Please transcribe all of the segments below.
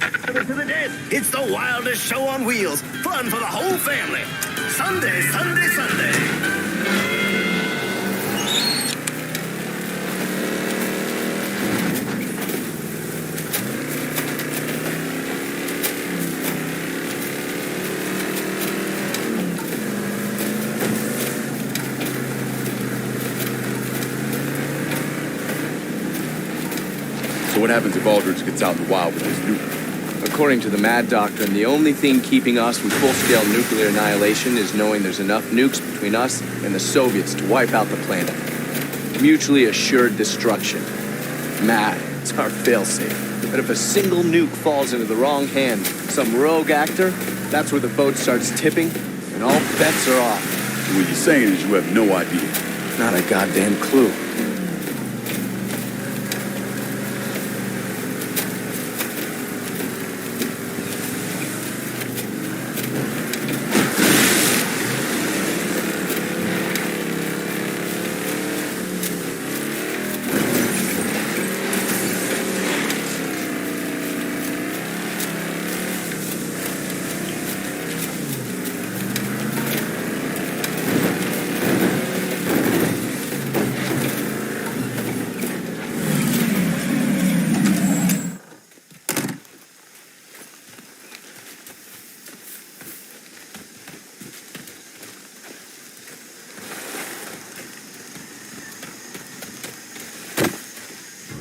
To the death. It's the wildest show on wheels. Fun for the whole family. Sunday, Sunday, Sunday. So what happens if Aldridge gets out in the wild with his nuke? According to the Mad Doctrine, the only thing keeping us from full-scale nuclear annihilation is knowing there's enough nukes between us and the Soviets to wipe out the planet. Mutually assured destruction. Mad, it's our failsafe. But if a single nuke falls into the wrong hand, some rogue actor, that's where the boat starts tipping, and all bets are off. So what you're saying is you have no idea? Not a goddamn clue.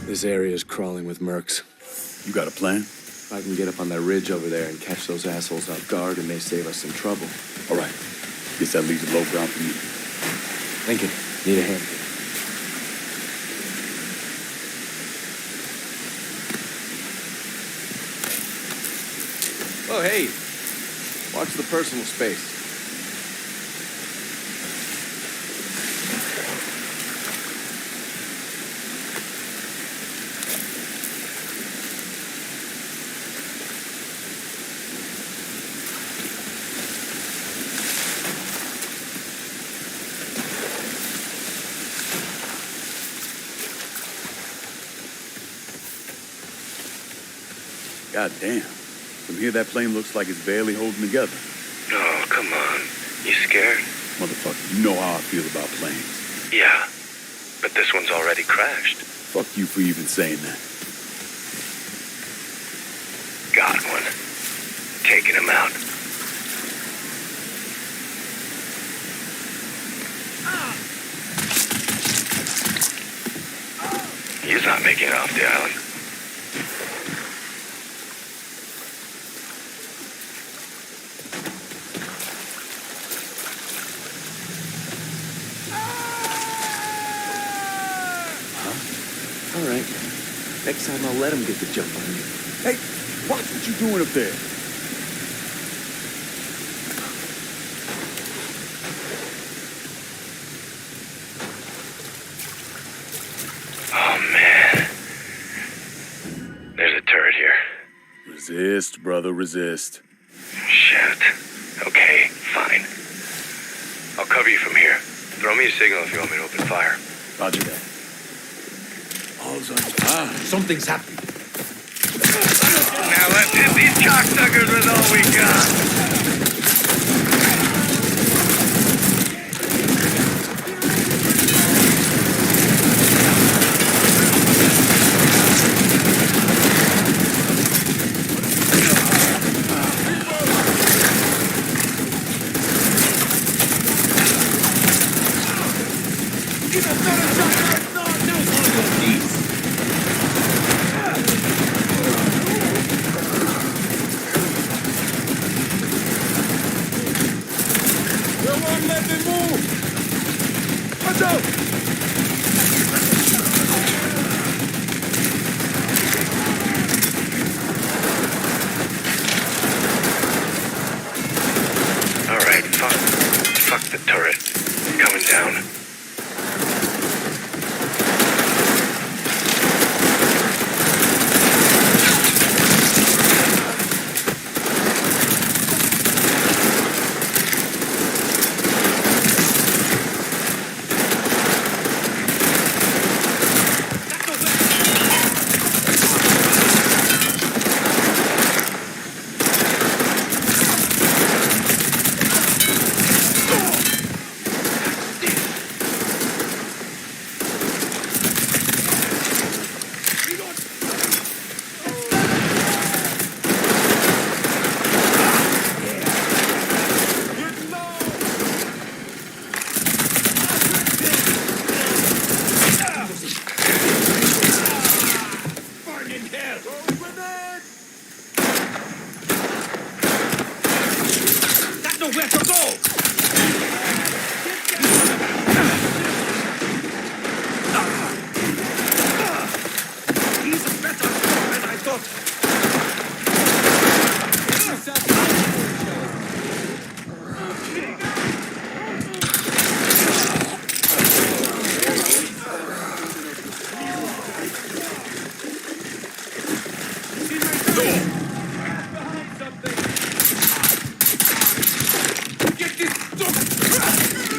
This area is crawling with mercs. You got a plan? If I can get up on that ridge over there and catch those assholes off guard, it may save us some trouble. All right. Guess that leaves a low ground for me. Lincoln, need a hand. Oh, hey. Watch the personal space. God damn. From here, that plane looks like it's barely holding together. Oh, come on. You scared? Motherfucker, you know how I feel about planes. Yeah, but this one's already crashed. Fuck you for even saying that. Got one. Taking him out. He's not making it off the island. All right. Next time I'll let him get the jump on you. Hey, watch what you doing up there. Oh, man. There's a turret here. Resist, brother, resist. Shit. Okay, fine. I'll cover you from here. Throw me a signal if you want me to open fire. Roger that. Something's happening. Now let's hit these cocksuckers with all we got. Got nowhere to go! He's better than I thought.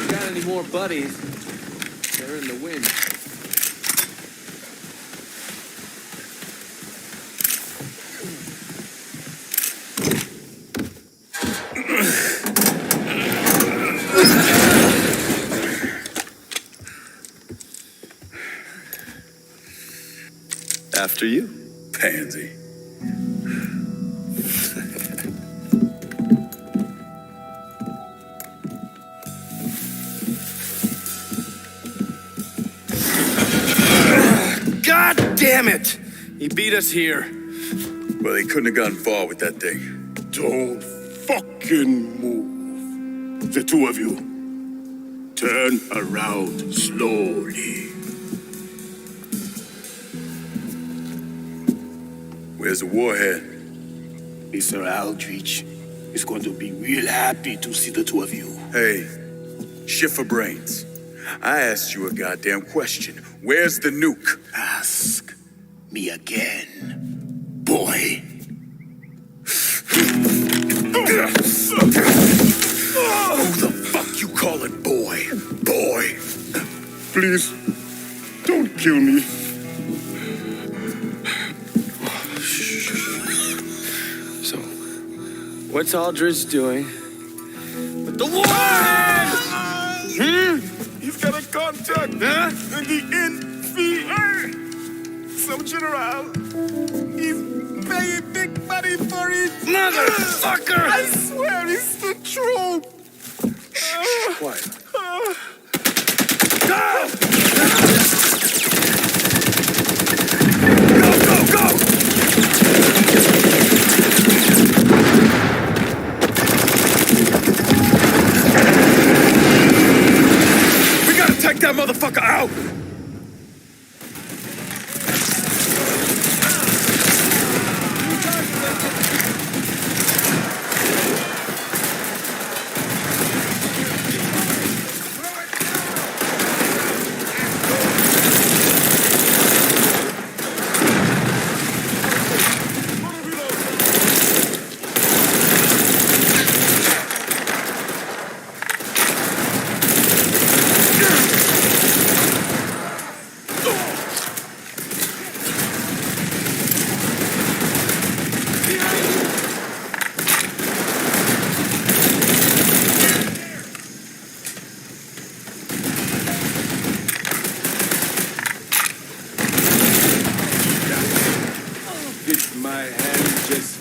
Got any more buddies? They're in the wind. After you, pansy. God damn it! He beat us here. Well, he couldn't have gotten far with that thing. Don't fucking move. The two of you. Turn around slowly. Where's the warhead? Mr. Aldrich is going to be real happy to see the two of you. Hey, shift for brains. I asked you a goddamn question. Where's the nuke? Ask me again, boy. Who the fuck you calling boy? Boy. Please, don't kill me. So, what's Aldridge doing? The warhead! He's got a contact in the NVA. Some general. He's paying big money for it. Motherfucker! I swear it's the truth. Quiet. Go! We gotta take that motherfucker out! My hand just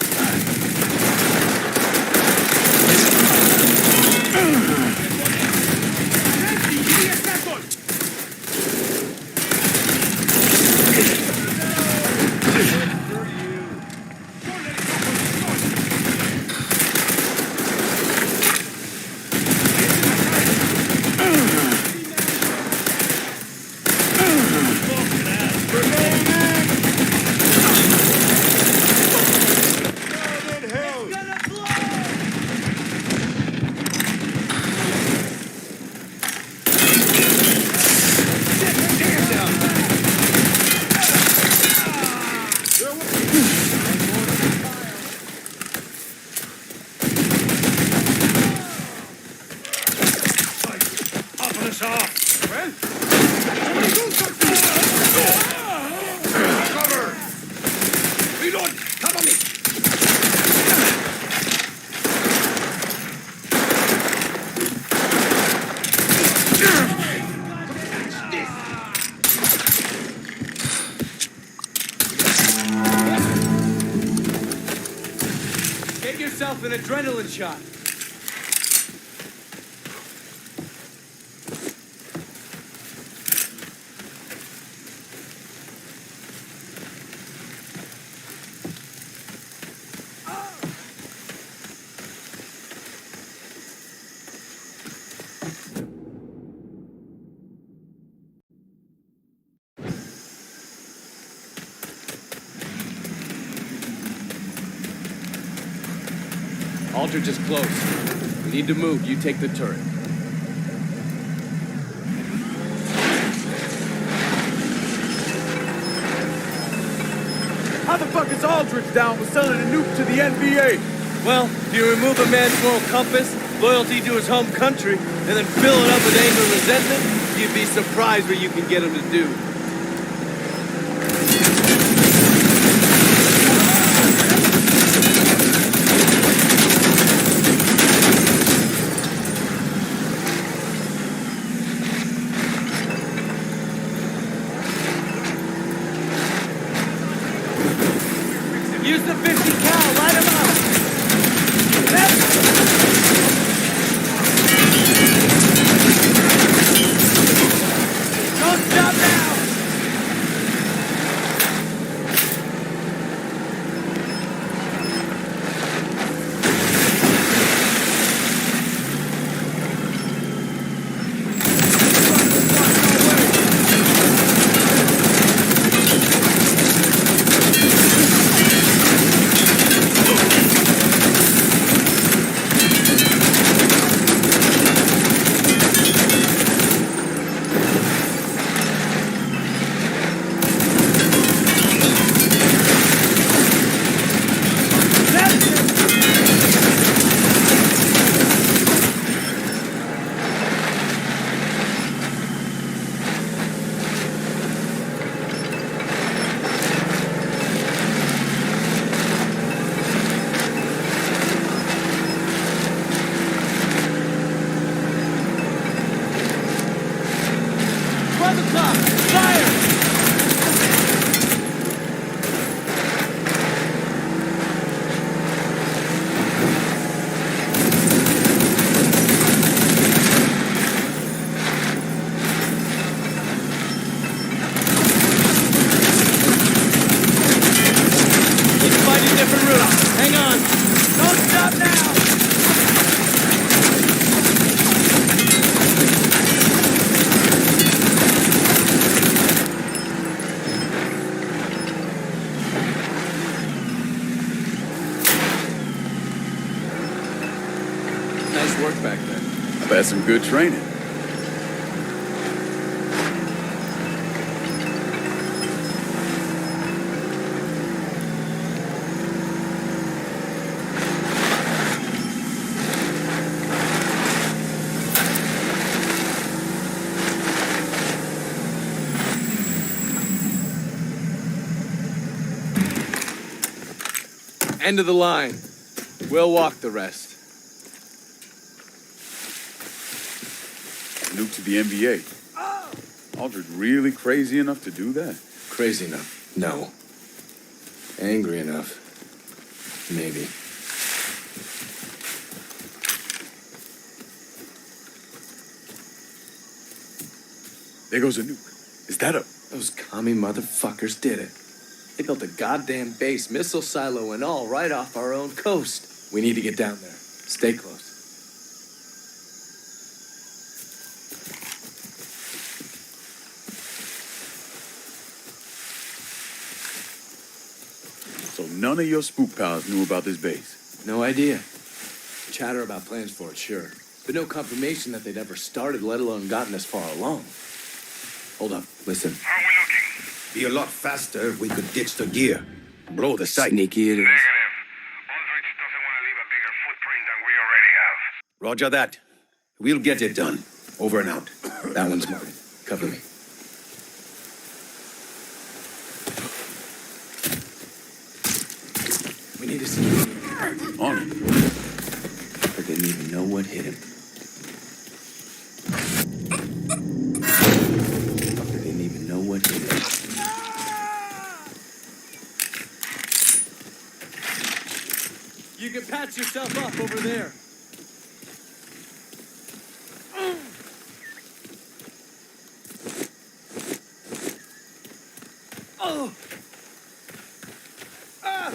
Get yourself an adrenaline shot. Aldridge is close. We need to move. You take the turret. How the fuck is Aldridge down with selling a nuke to the NBA? Well, if you remove a man's moral compass, loyalty to his home country, and then fill it up with anger and resentment, you'd be surprised what you can get him to do. Use the 50 cal, light him up! Don't stop now! I've had some good training. End of the line. We'll walk the rest. Nuke to the NBA. Aldridge really crazy enough to do that? Crazy enough? No. Angry enough? Maybe. There goes a nuke. Is that a... Those commie motherfuckers did it. They built a goddamn base, missile silo and all, right off our own coast. We need to get down there. Stay close. So none of your spook pals knew about this base? No idea. Chatter about plans for it, sure. But no confirmation that they'd ever started, let alone gotten this far along. Hold up, listen. How are we looking? Be a lot faster if we could ditch the gear. Blow the site. Sneaky it is. Negative. Aldridge doesn't want to leave a bigger footprint than we already have. Roger that. We'll get it done. Over and out. That one's mine. Cover me. We need to see. On it. I didn't even know what hit him. I didn't even know what hit him. You can patch yourself up over there. Oh! Ah!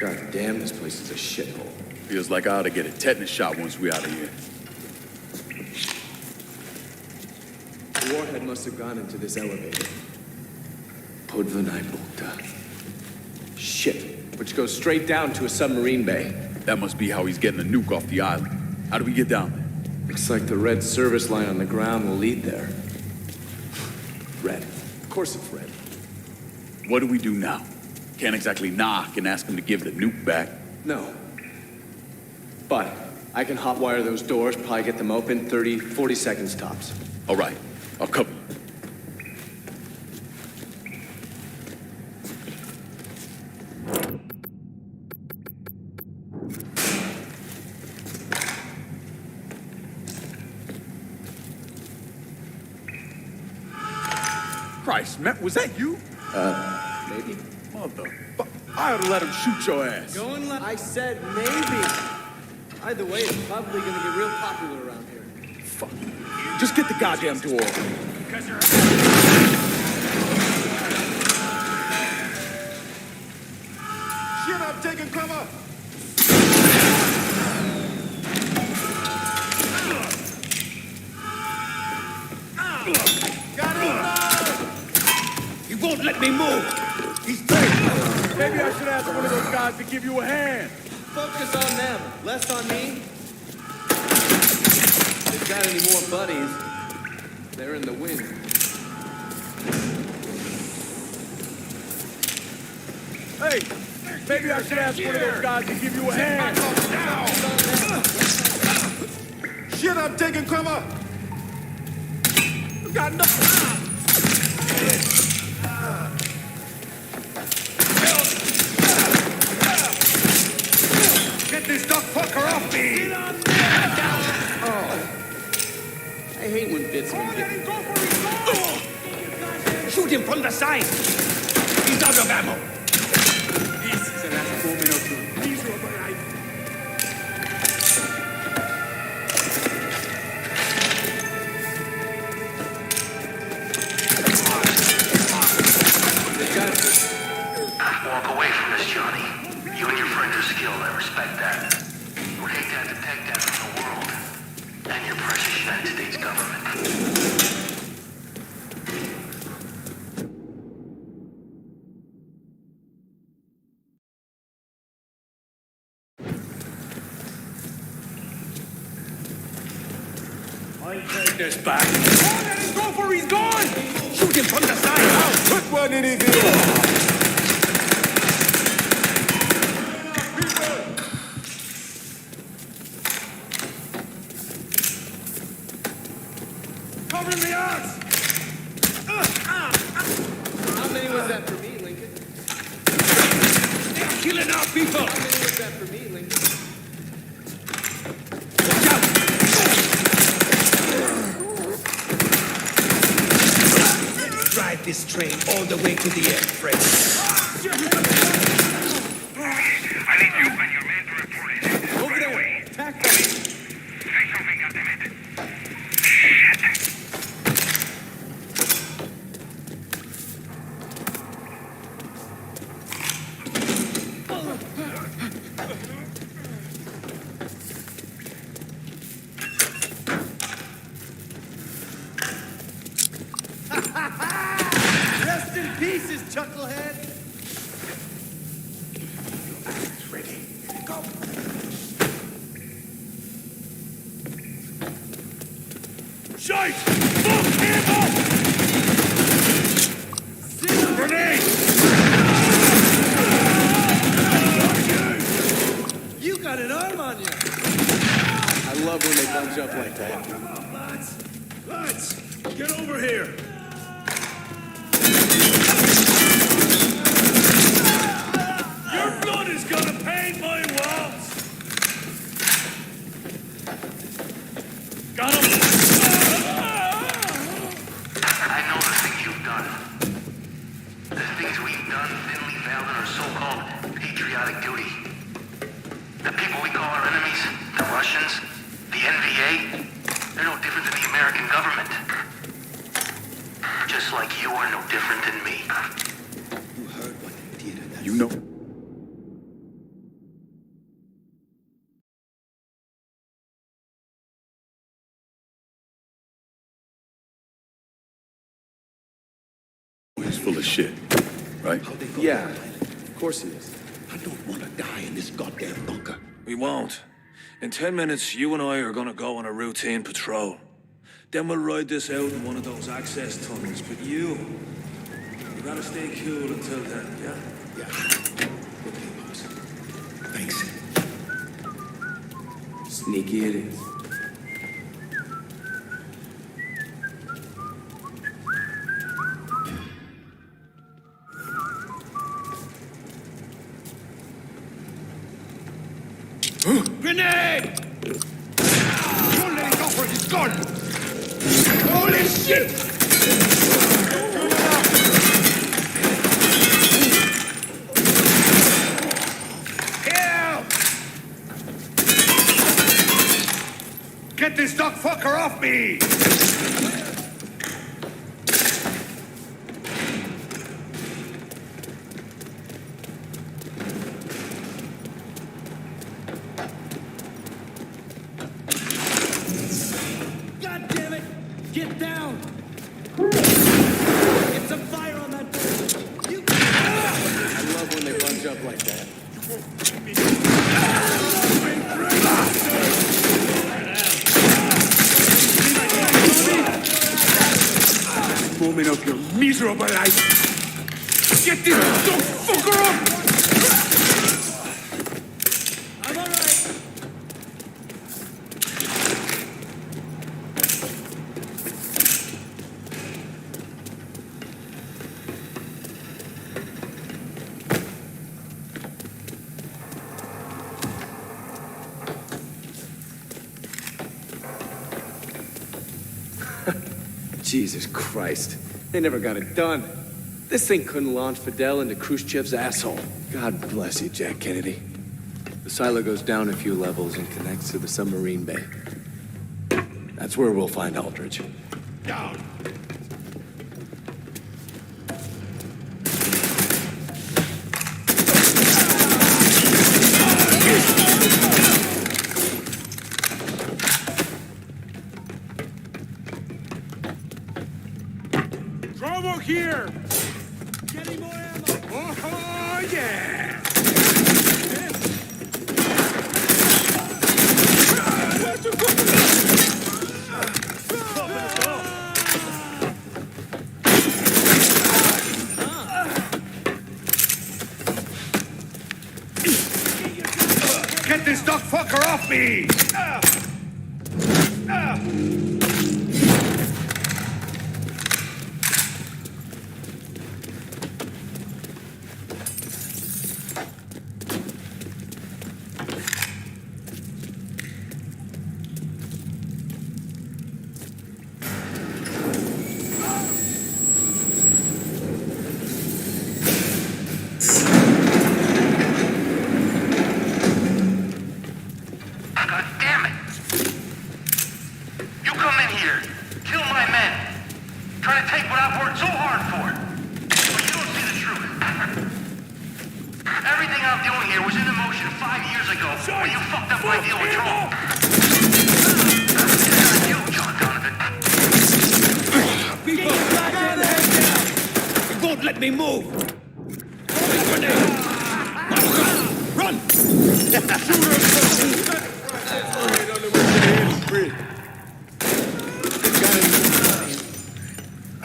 God damn, this place is a shithole. Feels like I ought to get a tetanus shot once we out of here. The warhead must have gone into this elevator. Podvanai Bukta. Shit. Which goes straight down to a submarine bay. That must be how he's getting the nuke off the island. How do we get down there? Looks like the red service line on the ground will lead there. Red. Of course it's red. What do we do now? Can't exactly knock and ask him to give the nuke back. No. But I can hotwire those doors, probably get them open 30, 40 seconds tops. All right, I'll cover you. Christ, Matt, was that you? Maybe. Motherfucker. I ought to let him shoot your ass. I said maybe. Either way, it's probably gonna get real popular around here. Fuck. Just get the goddamn door open. Shit, I'm taking cover! Got him! He won't let me move. He's dead. Maybe I should ask one of those guys to give you a hand. Focus on them, less on me. If they've got any more buddies, they're in the wind. Hey, maybe I should ask one of those guys to give you a hand. Shit, I'm taking cover. Got nothing. Get this duck fucker off me. Get on there. I hate when bitsmen get... Shoot him from the side. He's out of ammo. This is the last moment of the miserable life. Walk away from this, Johnny. You and your friend are skilled. I respect that. We'll take that to take that from the world and your precious United States government. I'll take this back. Go for he's gone! Shoot him from the side. Now. Put one in his ear! Covering the ass. How many was that for me, Lincoln? They're killing our people. How many was that for me, Lincoln? Watch out. Let's drive this train all the way to the end, friends. I need you and your men to report it. Over there. Attack them. Say something, goddammit. Rest in pieces, chucklehead. Ready. Go. Shite! Fuck him up! Grenade. You got an arm on you. I love when they bunch up like that. Come on, lads, get over here. Your blood is gonna paint my walls! Got him! I know the things you've done. The things we've done thinly veiled in our so-called patriotic duty. The people we call our enemies, the Russians, the NVA, they're no different than the American government. Just like you are no different than me. You heard what they did in that. You know. full of shit, right? Yeah, of course he is. I don't want to die in this goddamn bunker. We won't. In 10 minutes, you and I are gonna go on a routine patrol. Then we'll ride this out in one of those access tunnels. But you gotta stay cool until then, yeah? Yeah. Okay, boss. Thanks. Sneaky it is. Grenade! Don't let it go for his gun! Holy shit! Help! Get this duck fucker off me! God damn it! Get down! Get some fire on that door! You... I love when they bunch up like that. Moment of your miserable life! Get this dumb fucker up! I'm all right. Jesus Christ. They never got it done. This thing couldn't launch Fidel into Khrushchev's asshole. God bless you, Jack Kennedy. The silo goes down a few levels and connects to the submarine bay. That's where we'll find Aldridge. Down! Bravo here! Getting more ammo. Oh, yeah! Get this duck fucker off me! God damn it! You come in here, kill my men, try to take what I've worked so hard for. But you don't see the truth. Everything I'm doing here was in motion 5 years ago when you fucked up my deal with Troll. You, John Donovan. Get your goddamn head down! You won't let me move! Run!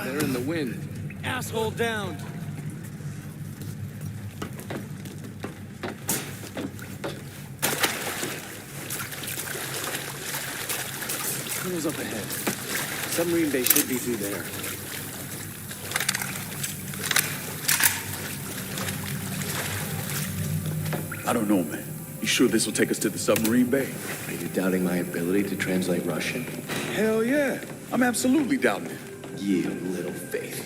They're in the wind. Asshole down! Tunnel's up ahead. Submarine bay should be through there. I don't know, man. You sure this will take us to the submarine bay? Are you doubting my ability to translate Russian? Hell yeah. I'm absolutely doubting it. Yield little faith.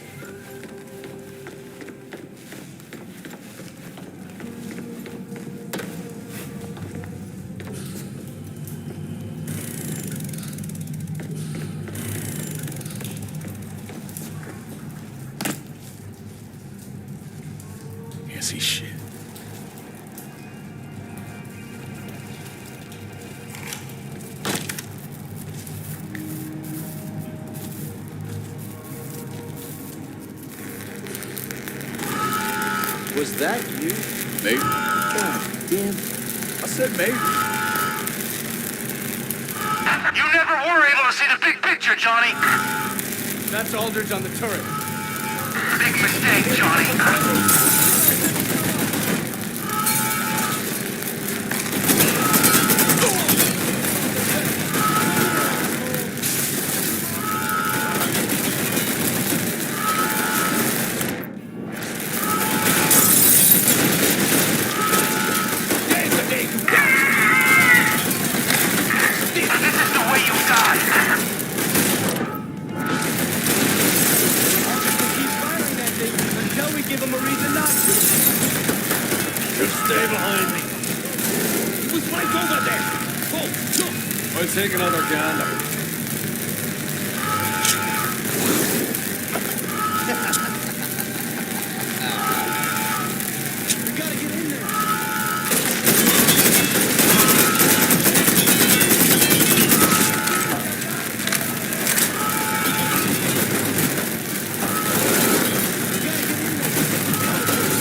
Can't see shit. Was that you? Mate? God damn. I said mate. You never were able to see the big picture, Johnny. That's Aldridge on the turret. Big mistake, Johnny. Take another gander. We gotta get in there.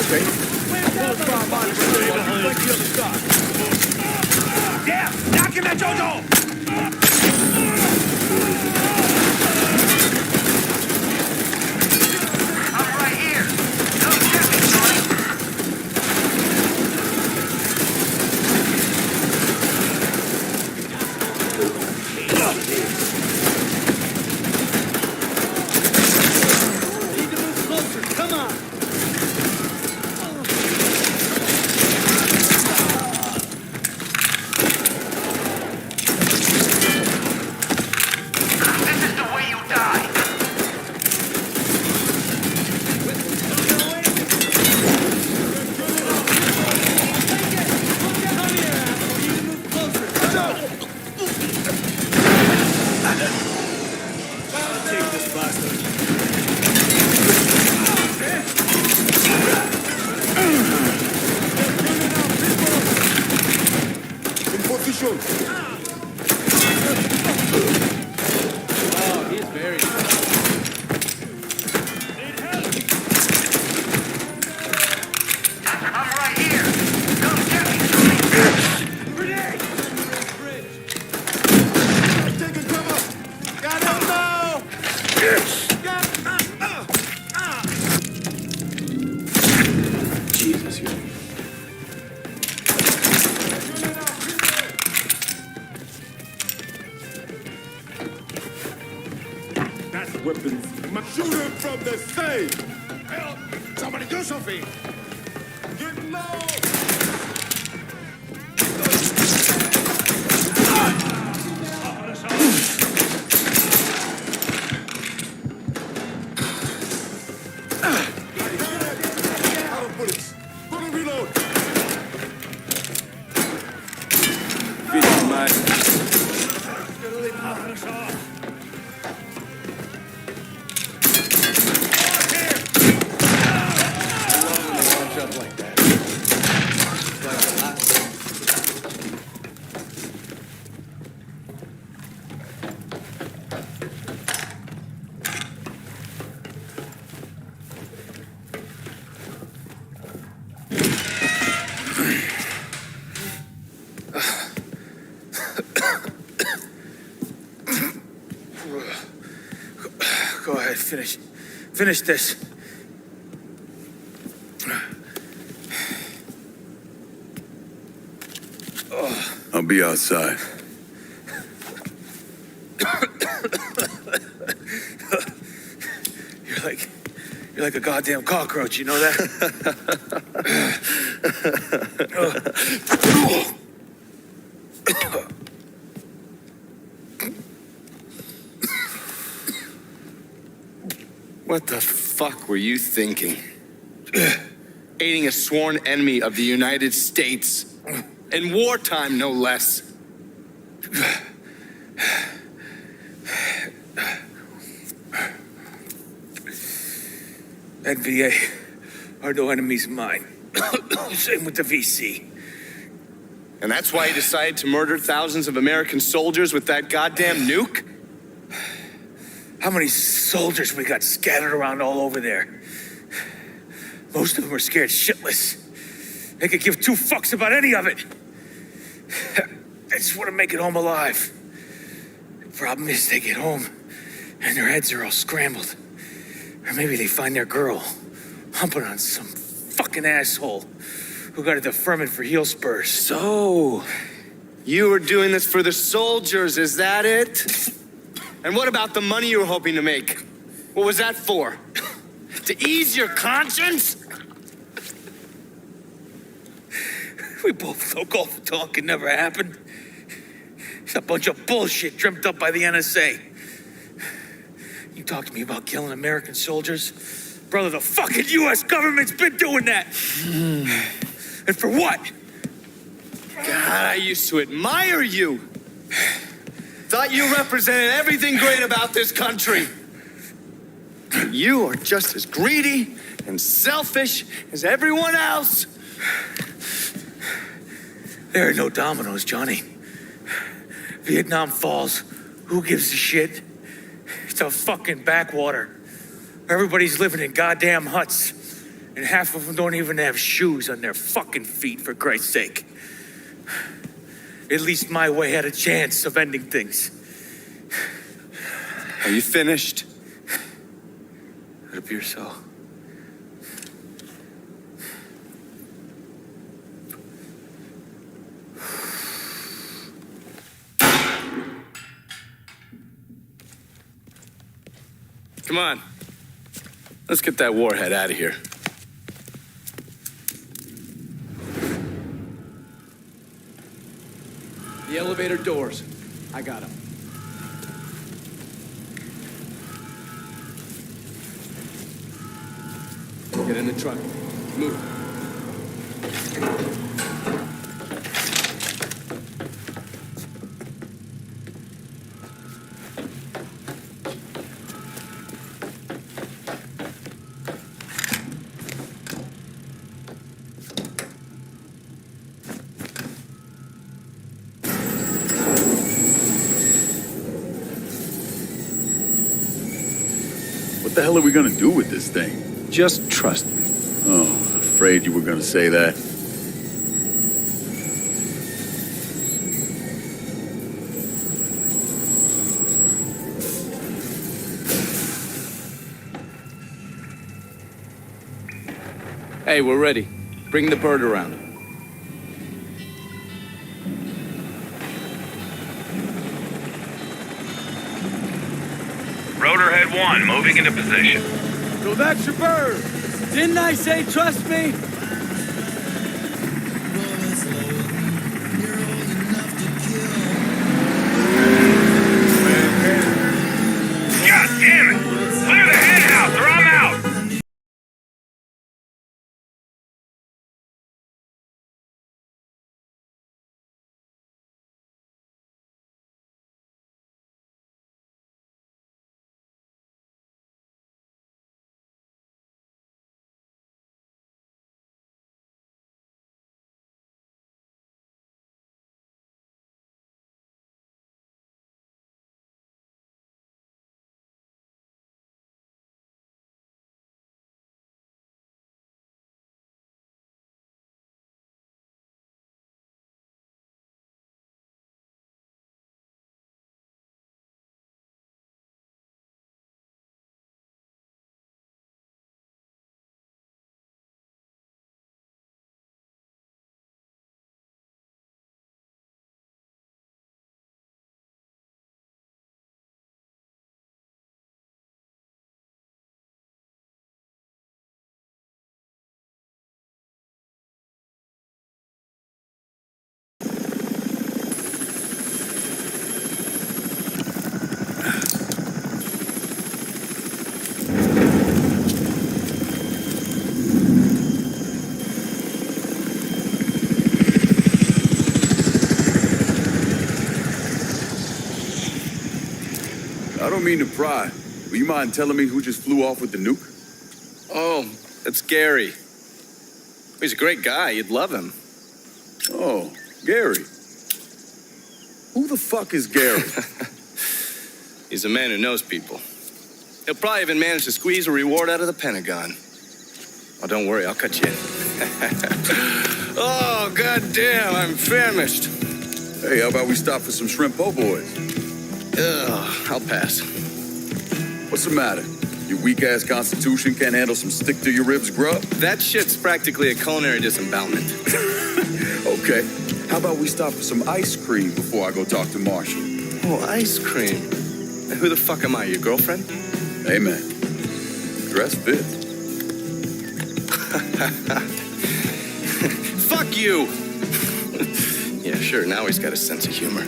Okay. Yeah, knock him at Jojo! Weapons. Shoot him from the stage! Help! Somebody do something! Get low! Out of bullets. Gonna reload. Vision, man. Go ahead, finish this. I'll be outside. You're like a goddamn cockroach, you know that? What the fuck were you thinking? Aiding a sworn enemy of the United States. In wartime, no less. NVA are no enemies of mine. Same with the VC. And that's why you decided to murder thousands of American soldiers with that goddamn nuke? How many soldiers we got scattered around all over there? Most of them are scared shitless. They could give two fucks about any of it. They just want to make it home alive. The problem is they get home and their heads are all scrambled. Or maybe they find their girl humping on some fucking asshole who got a deferment for heel spurs. So, you were doing this for the soldiers, is that it? And what about the money you were hoping to make? What was that for? To ease your conscience? We both know Gulf Talk never happened. It's a bunch of bullshit dreamt up by the NSA. You talk to me about killing American soldiers? Brother, the fucking US government's been doing that. And for what? God, I used to admire you. Thought you represented everything great about this country. You are just as greedy and selfish as everyone else. There are no dominoes, Johnny. Vietnam falls. Who gives a shit? It's a fucking backwater. Everybody's living in goddamn huts. And half of them don't even have shoes on their fucking feet, for Christ's sake. At least my way had a chance of ending things. Are you finished? It appears so. Come on. Let's get that warhead out of here. The elevator doors. I got them. Get in the truck. Move. What the hell are we gonna do with this thing? Just trust me. Oh, afraid you were gonna say that. Hey, we're ready. Bring the bird around. Rotorhead 1, moving into position. So that's your bird. Didn't I say trust me? God damn it! Clear the hen house or I'm out! I don't mean to pry. Will you mind telling me who just flew off with the nuke? Oh, that's Gary. He's a great guy. You'd love him. Oh, Gary. Who the fuck is Gary? He's a man who knows people. He'll probably even manage to squeeze a reward out of the Pentagon. Oh, don't worry, I'll cut you in. Oh, goddamn, I'm famished. Hey, how about we stop for some shrimp po' boys? Ugh, I'll pass. What's the matter? Your weak-ass constitution can't handle some stick-to-your-ribs grub? That shit's practically a culinary disembowelment. Okay. How about we stop for some ice cream before I go talk to Marshall? Oh, ice cream. Who the fuck am I, your girlfriend? Hey, man. Dress fit. Fuck you! Yeah, sure, now he's got a sense of humor.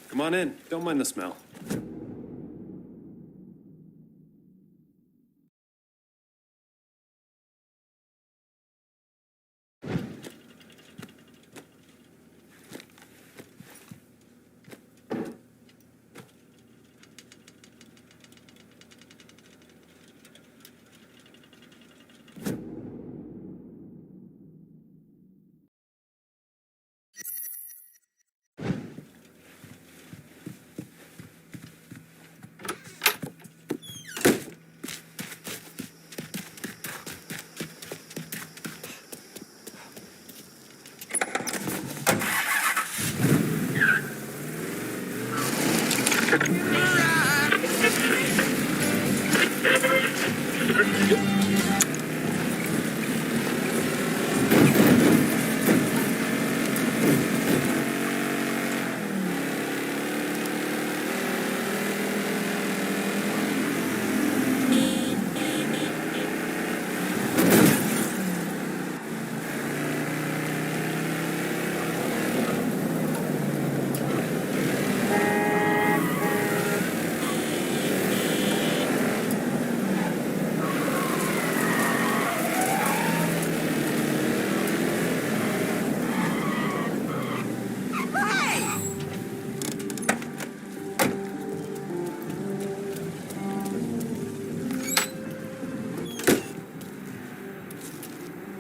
Come on in. Don't mind the smell.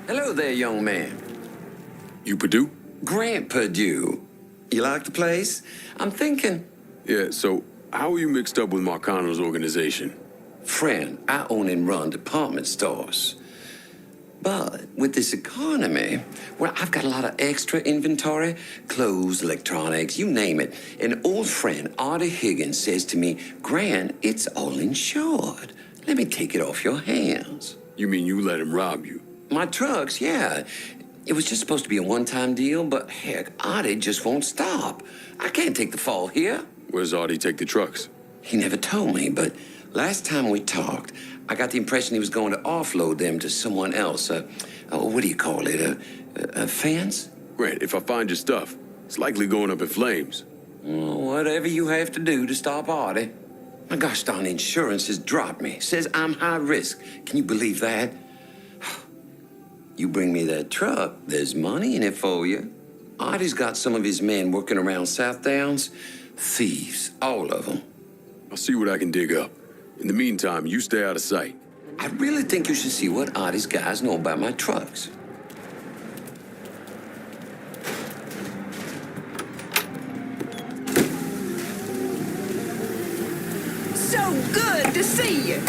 Hello there, young man. You Purdue? Grant Purdue. You like the place? I'm thinking... Yeah, so how are you mixed up with Marcano's organization? Friend, I own and run department stores. But with this economy, well, I've got a lot of extra inventory, clothes, electronics, you name it. An old friend, Artie Higgins, says to me, Grant, it's all insured. Let me take it off your hands. You mean you let him rob you? My trucks, yeah. It was just supposed to be a one-time deal, but heck, Artie just won't stop. I can't take the fall here. Where's Artie take the trucks? He never told me, but last time we talked, I got the impression he was going to offload them to someone else. What do you call it? A fence? Grant, if I find your stuff, it's likely going up in flames. Whatever you have to do to stop Artie. My gosh darn insurance has dropped me. Says I'm high risk. Can you believe that? You bring me that truck, there's money in it for you. Artie's got some of his men working around South Downs. Thieves, all of them. I'll see what I can dig up. In the meantime, you stay out of sight. I really think you should see what Artie's guys know about my trucks. So good to see you.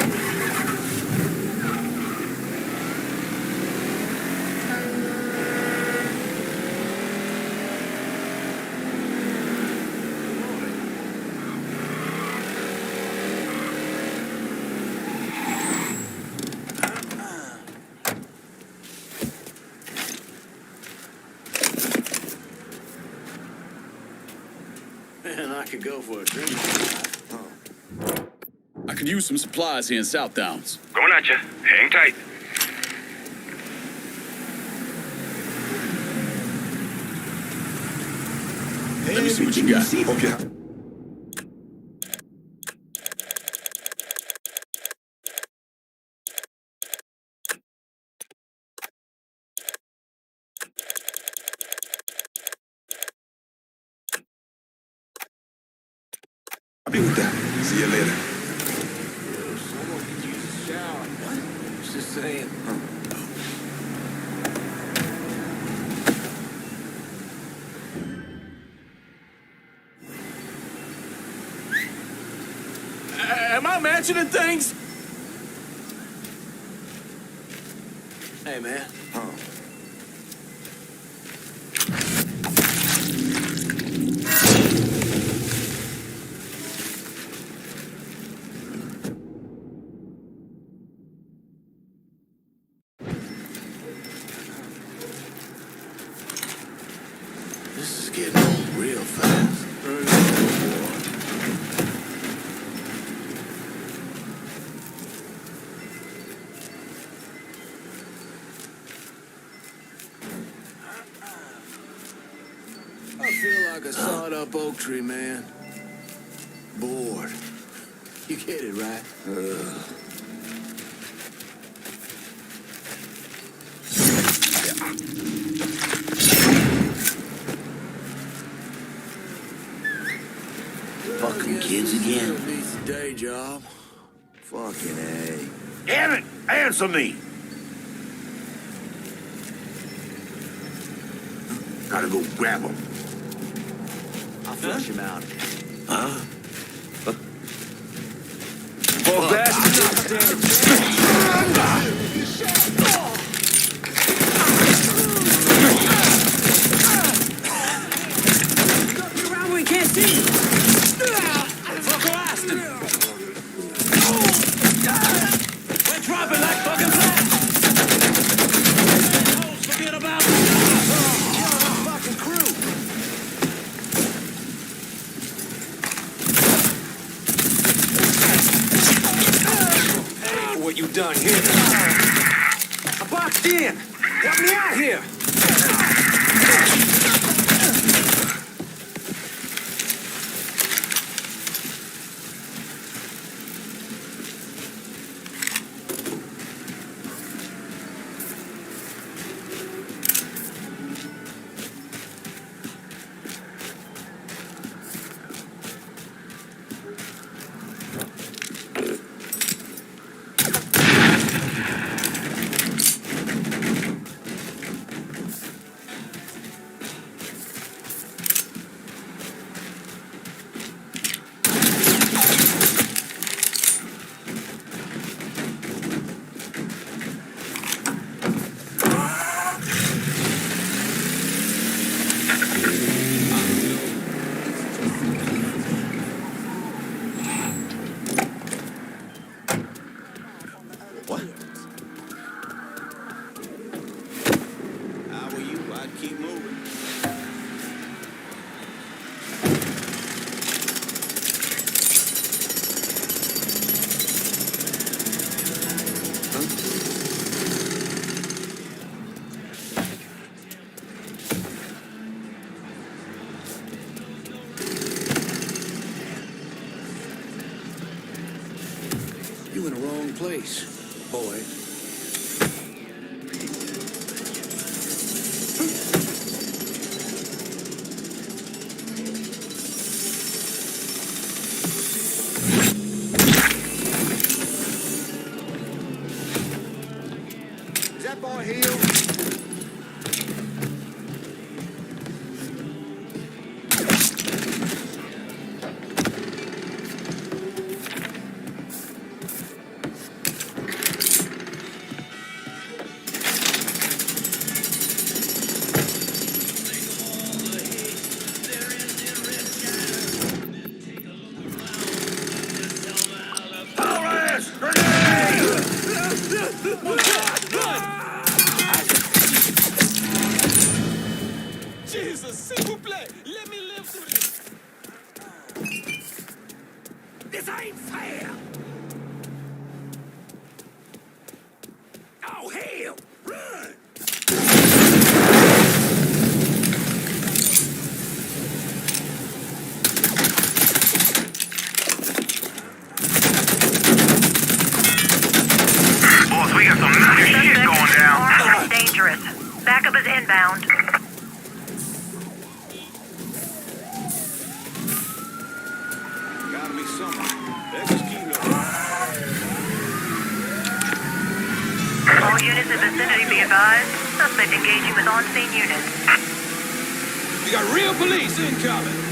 Man, I could go for a drink. I could use some supplies here in South Downs. Going at you. Hang tight. Let me see what you got. Hope you Be with that. See you later. Someone could use a shower. What? Just saying. Am I mentioning things? Hey, man. This is getting old real fast. I feel like a sawed-up oak tree, man. Bored. You get it, right? Fucking kids again. Beats the day job. Fucking A. Damn it! Answer me! Gotta go grab him. I'll flush him out. Huh? Well, that's Around we can't see. We're dropping like fucking flat. Forget about Fucking crew. for what you done here. I boxed in. Help me out here. You in the wrong place, boy. Is that boy healed? Jesus, s'il vous plaît, let me live through this. This ain't fair! Oh, hell! Run! Boss, we got some major shit going down. Dangerous. Backup is inbound. Gotta be Suspect engaging with on-scene units. We got real police incoming.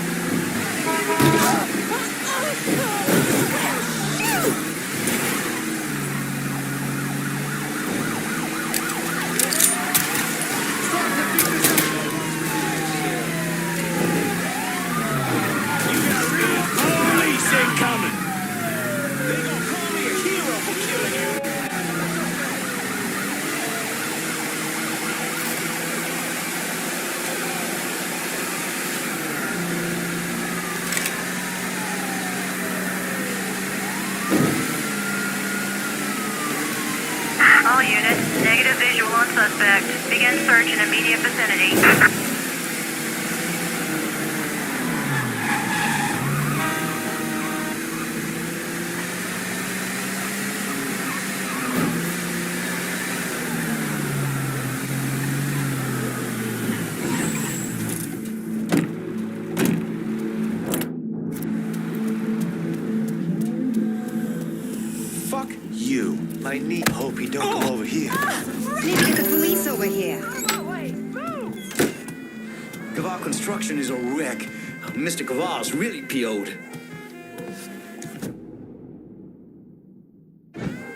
All units, negative visual on suspect. Begin search in immediate vicinity. Fuck you. I need hope he don't come over here. Need to get the police over here. Kavar Construction is a wreck. Mr. Kavar's really PO'd.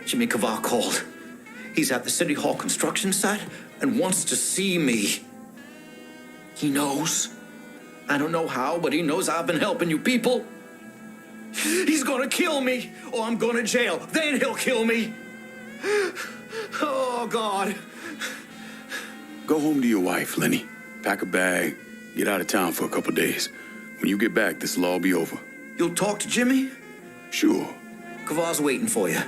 Jimmy Kavar called. He's at the City Hall construction site and wants to see me. He knows. I don't know how, but he knows I've been helping you people. He's gonna kill me, or I'm going to jail. Then he'll kill me. Oh, God. Go home to your wife, Lenny. Pack a bag, get out of town for a couple days. When you get back, this'll all be over. You'll talk to Jimmy? Sure. Kavar's waiting for you.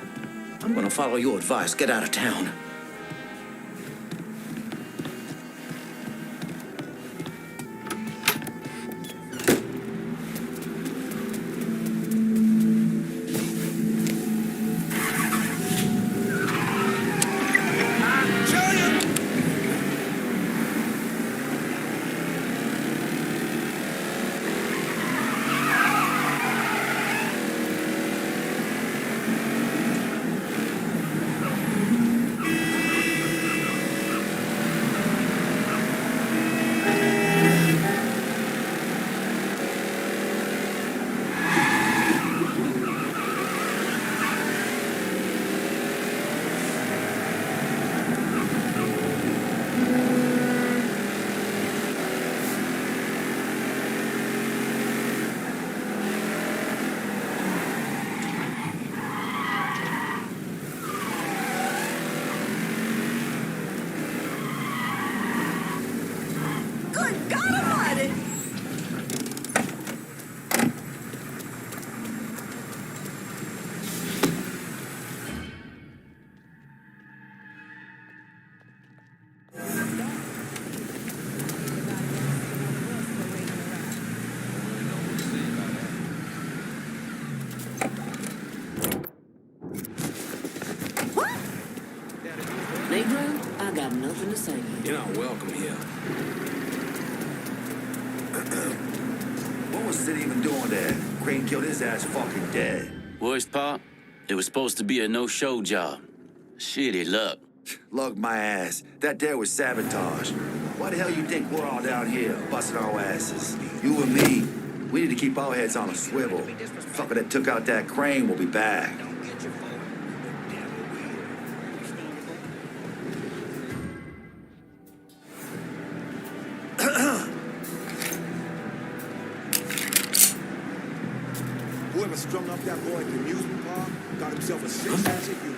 I'm gonna follow your advice. Get out of town. Negro, I got nothing to say. You're not welcome here. What was Sid even doing there? Crane killed his ass fucking dead. Worst part? It was supposed to be a no-show job. Shitty luck. Luck my ass. That there was sabotage. Why the hell you think we're all down here busting our asses? You and me. We need to keep our heads on a swivel. Fucker that took out that crane will be back. Whoever strung up that boy at the amusement park got himself a six-ass unit.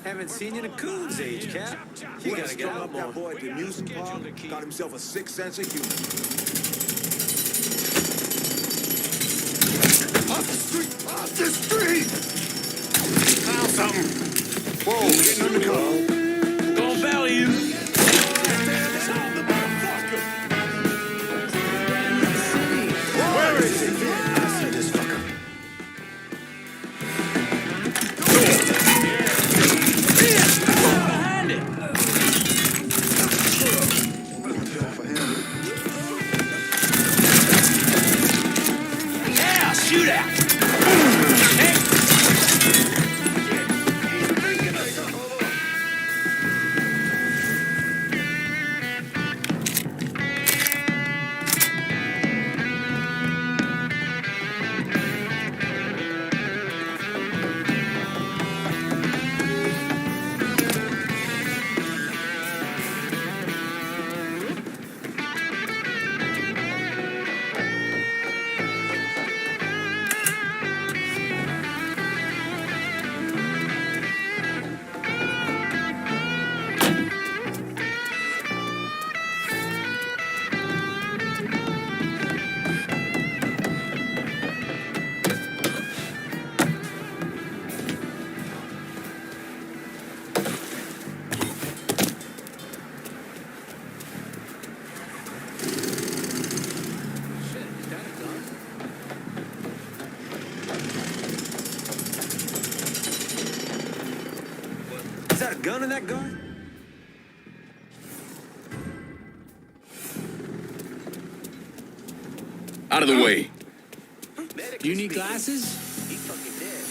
Haven't seen you in a coon's age, Cap. You gotta get out more. That boy at the amusement park got himself a six-sense of humor. Off the street! Found something. Whoa, getting undercover. Gonna belly you. Where is he? I see this fucker. Behind it. Yeah, shoot out. Is that a gun in that gun? Out of the way. You need glasses? He's fucking dead.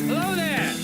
Hello there.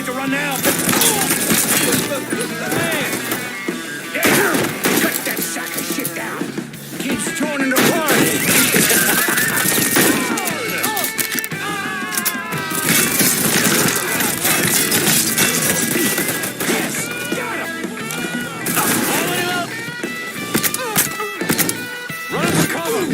To run now. Cut that sack of shit down. Keeps joining the party. Yes, got him. Hauling him up. Run for cover.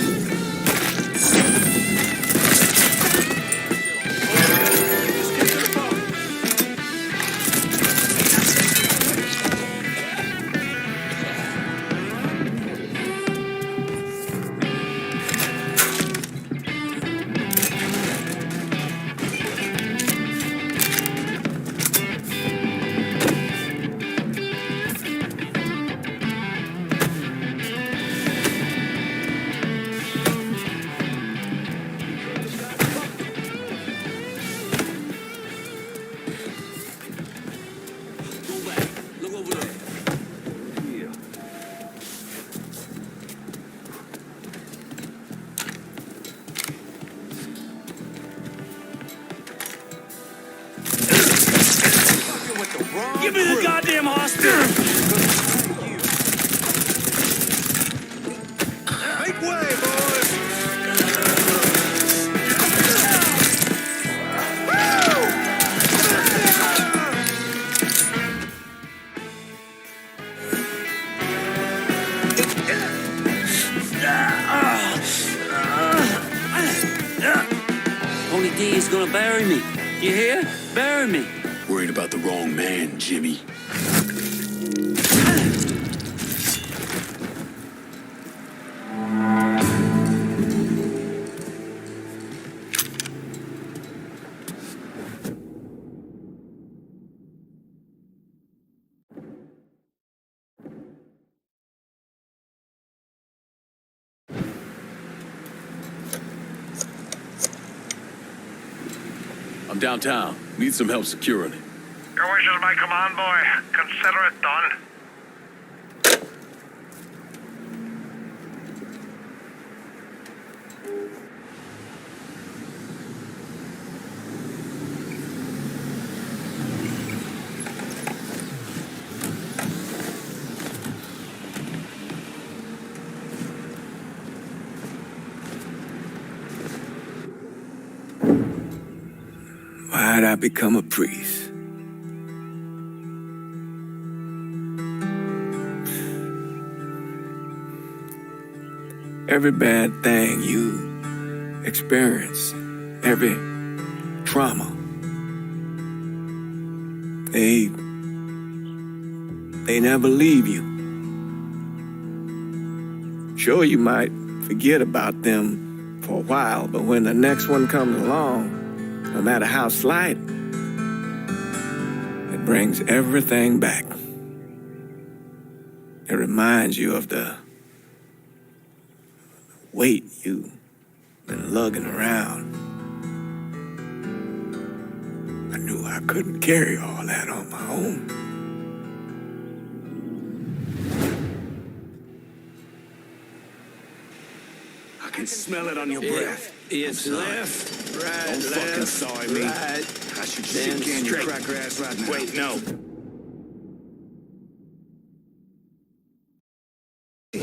Give me the goddamn hostage! Make way, boys! Only D is gonna bury me. You hear? Bury me. Worried about the wrong man, Jimmy. I'm downtown. Need some help securing it. Your wish is my command, boy. Consider it done. Why'd I become a priest? Every bad thing you experience, every trauma, they never leave you. Sure, you might forget about them for a while, but when the next one comes along, no matter how slight, it brings everything back. It reminds you of the weight you've been lugging around. I knew I couldn't carry all that on my own. I can smell it on your breath. It's left, right, Don't fucking sorry me. right. I should Then shit can your straight. cracker ass right now. Wait, no.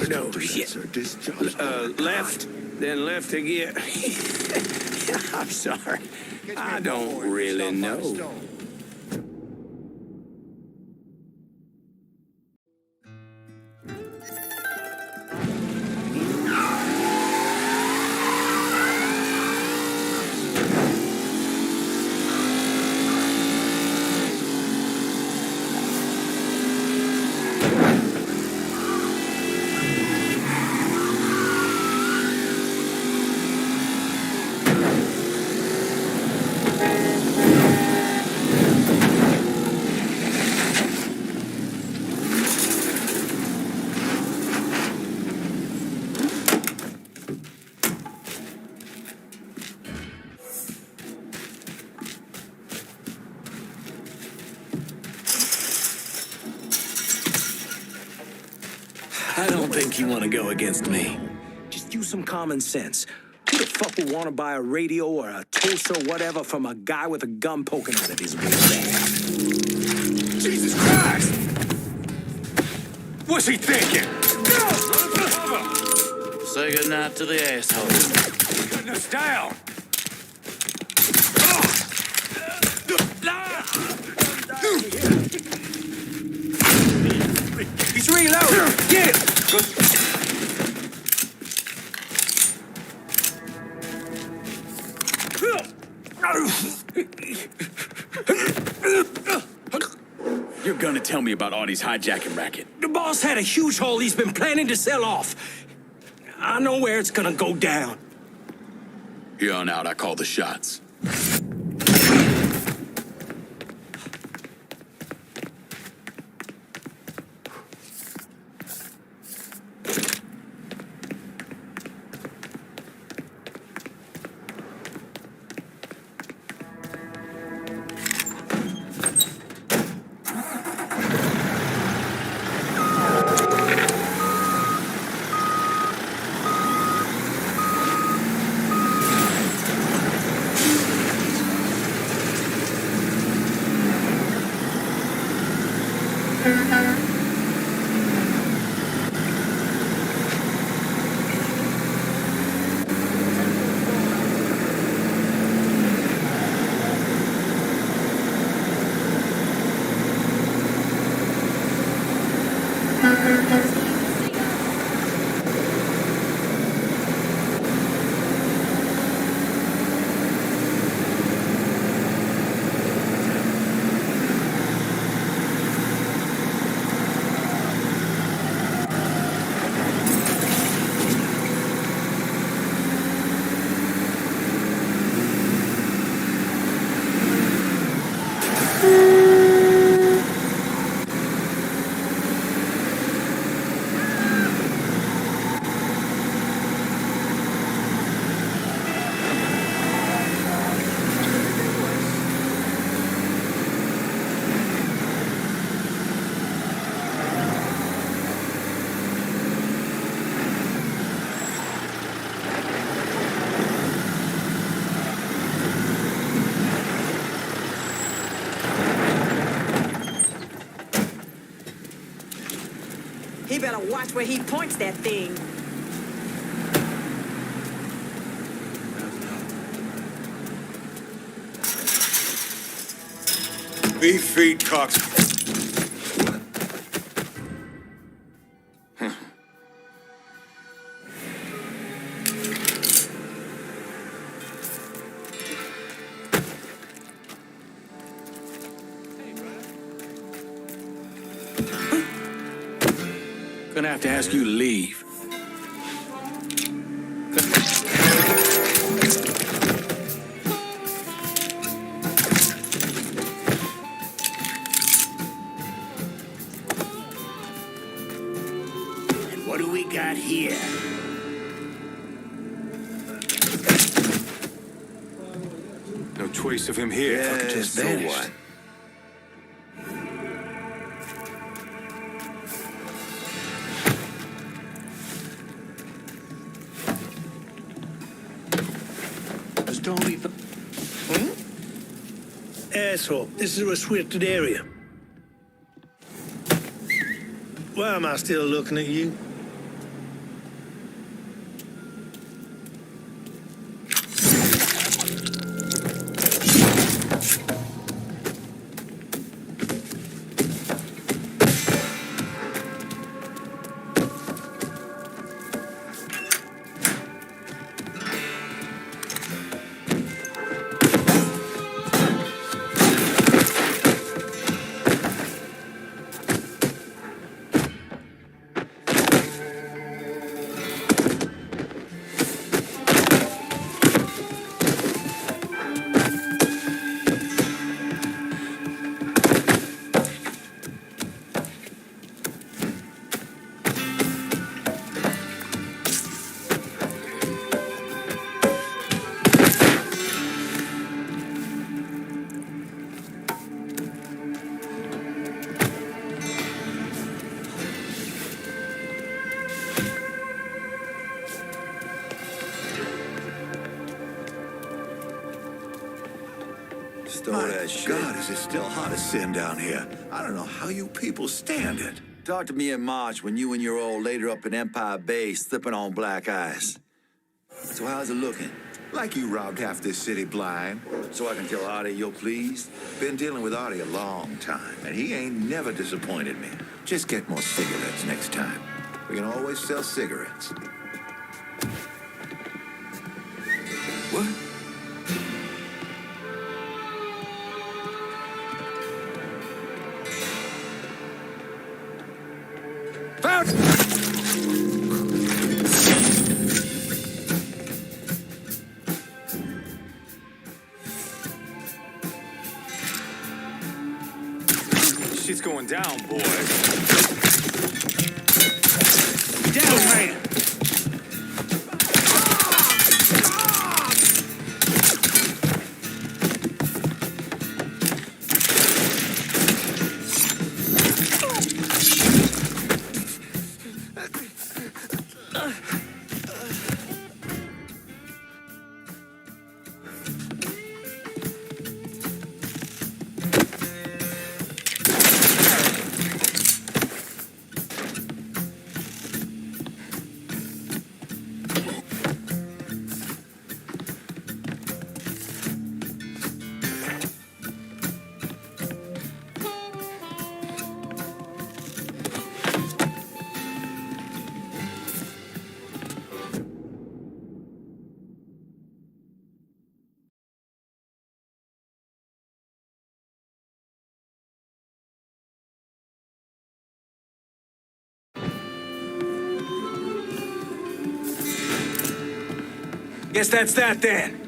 No, shit. Left, then left again. I'm sorry. I don't really know. I don't think you want to go against me. Just use some common sense. Who the fuck would want to buy a radio or a toaster or whatever from a guy with a gun poking out of his waistband? Jesus Christ! What's he thinking? Say goodnight to the asshole. Cutting us down! He's reloading! Get him! You're gonna tell me about Audie's hijacking racket. The boss had a huge hole he's been planning to sell off. I know where it's gonna go down. Here on out, I call the shots. better watch where he points that thing. Beef feet, cocks. Gonna have to ask you to leave. And what do we got here? No trace of him here. Yeah, Just so vanished. what? Just don't leave the... Asshole, this is a restricted area. Why am I still looking at you? That shit. God, is it still hot as sin down here? I don't know how you people stand it. Talk to me in March when you and your old lady are up in Empire Bay slipping on black ice. So how's it looking? Like you robbed half this city blind. So I can tell Artie you're pleased? Been dealing with Artie a long time, and he ain't never disappointed me. Just get more cigarettes next time. We can always sell cigarettes. What? Shit's going down, boys. Down, man! Guess that's that then.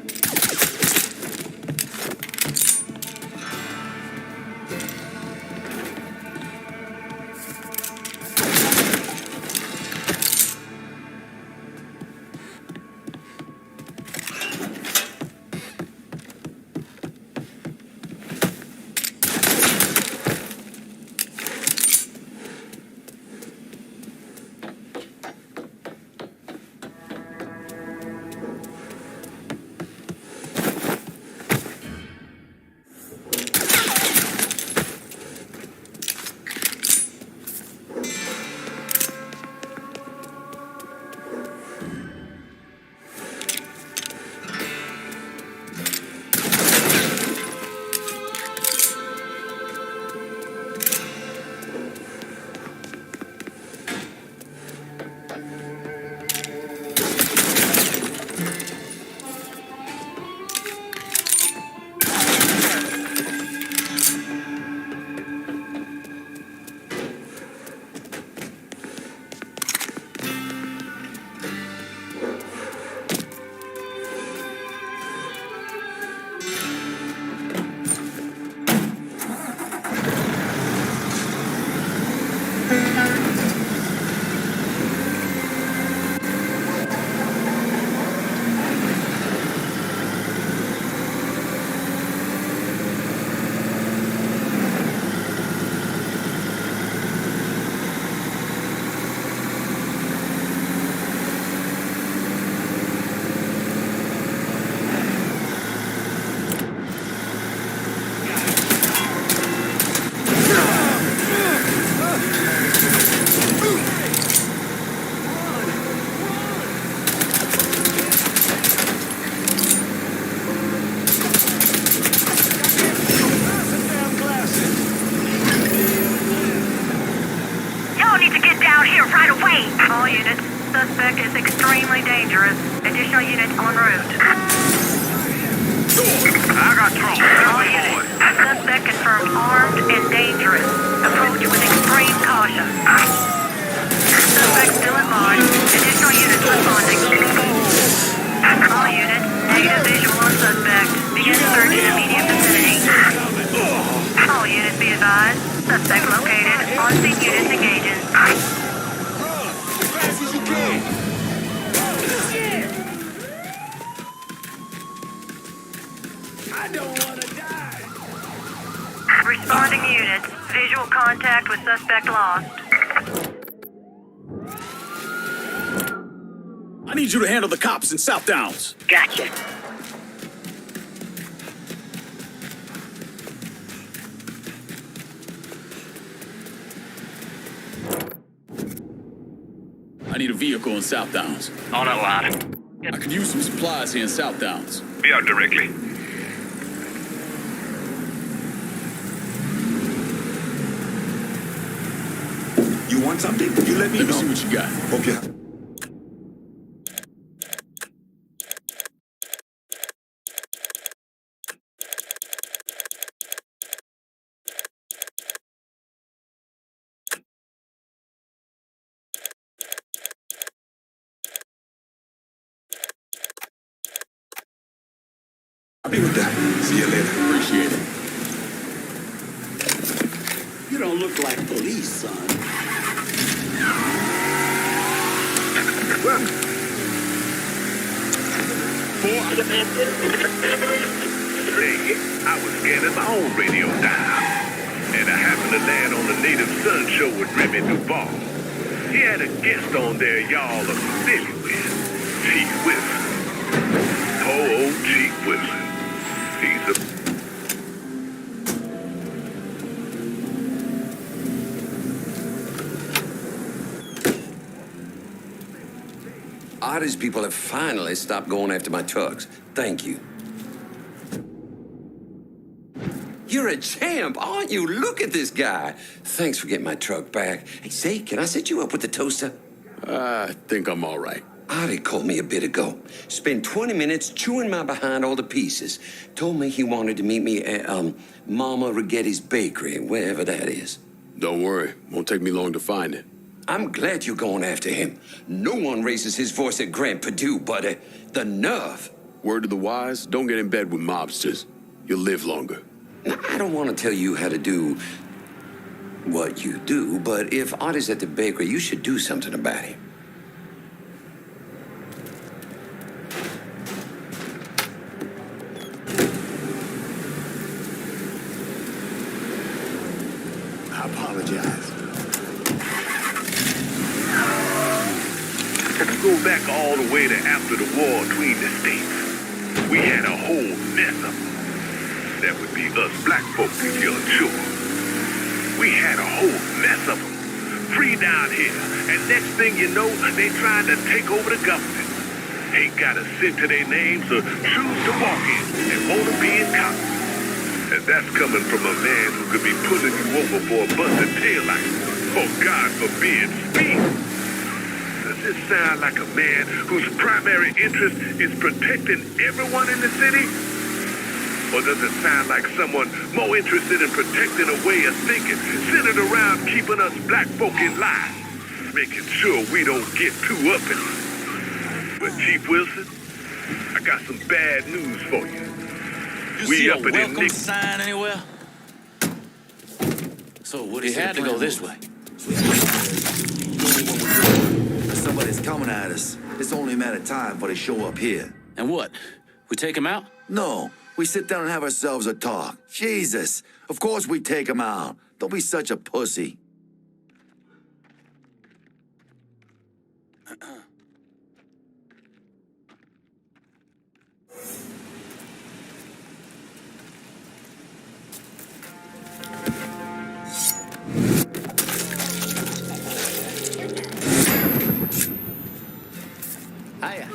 dangerous. Additional units en route. I got trouble. All units. Suspect confirmed armed and dangerous. Approach with extreme caution. Suspect still in mind. Additional units responding. All units. Negative visual on suspect. Begin search in immediate vicinity. All units be advised. Suspect located. On-scene units engaging. I don't want to die. Responding units. Visual contact with suspect lost. I need you to handle the cops in South Downs. Gotcha. I need a vehicle in South Downs. On that line. I could use some supplies here in South Downs. Be out directly. You want something? You let me know. Let me see what you got. Hope you have. I'll be with that. See you later. Appreciate it. You don't look like police, son. Well, I was scanning my own radio dial, and I happened to land on the Native Son show with Remy Duval. He had a guest on there y'all are familiar with, Chief Wilson. Poor old Chief Wilson. He's a... Artist people have finally stopped going after my trucks. Thank you. You're a champ, aren't you? Look at this guy. Thanks for getting my truck back. Hey, say, can I set you up with the toaster? I think I'm all right. Artie called me a bit ago. Spent 20 minutes chewing my behind all the pieces. Told me he wanted to meet me at, Mama Righetti's Bakery, wherever that is. Don't worry. Won't take me long to find it. I'm glad you're going after him. No one raises his voice at Grant Perdue, but the nerve. Word to the wise, don't get in bed with mobsters. You'll live longer. Now, I don't want to tell you how to do what you do, but if Artie's at the bakery, you should do something about him. I apologize. Go back all the way to after the war between the states. We had a whole mess of them. That would be us black folks if you're unsure. We had a whole mess of them. Free down here. And next thing you know, they trying to take over the government. Ain't got a cent to their names or shoes to walk in and want to be in Congress. And that's coming from a man who could be pulling you over for a busted taillight. Oh, God forbid, speed. Does this sound like a man whose primary interest is protecting everyone in the city? Or does it sound like someone more interested in protecting a way of thinking centered around keeping us black folk in line, making sure we don't get too uppity? But Chief Wilson, I got some bad news for you. You see a welcome sign anywhere? So what he had to go this way. Somebody's coming at us. It's only a matter of time before they show up here. And what? We take him out? No. We sit down and have ourselves a talk. Jesus. Of course we take him out. Don't be such a pussy. Hiya.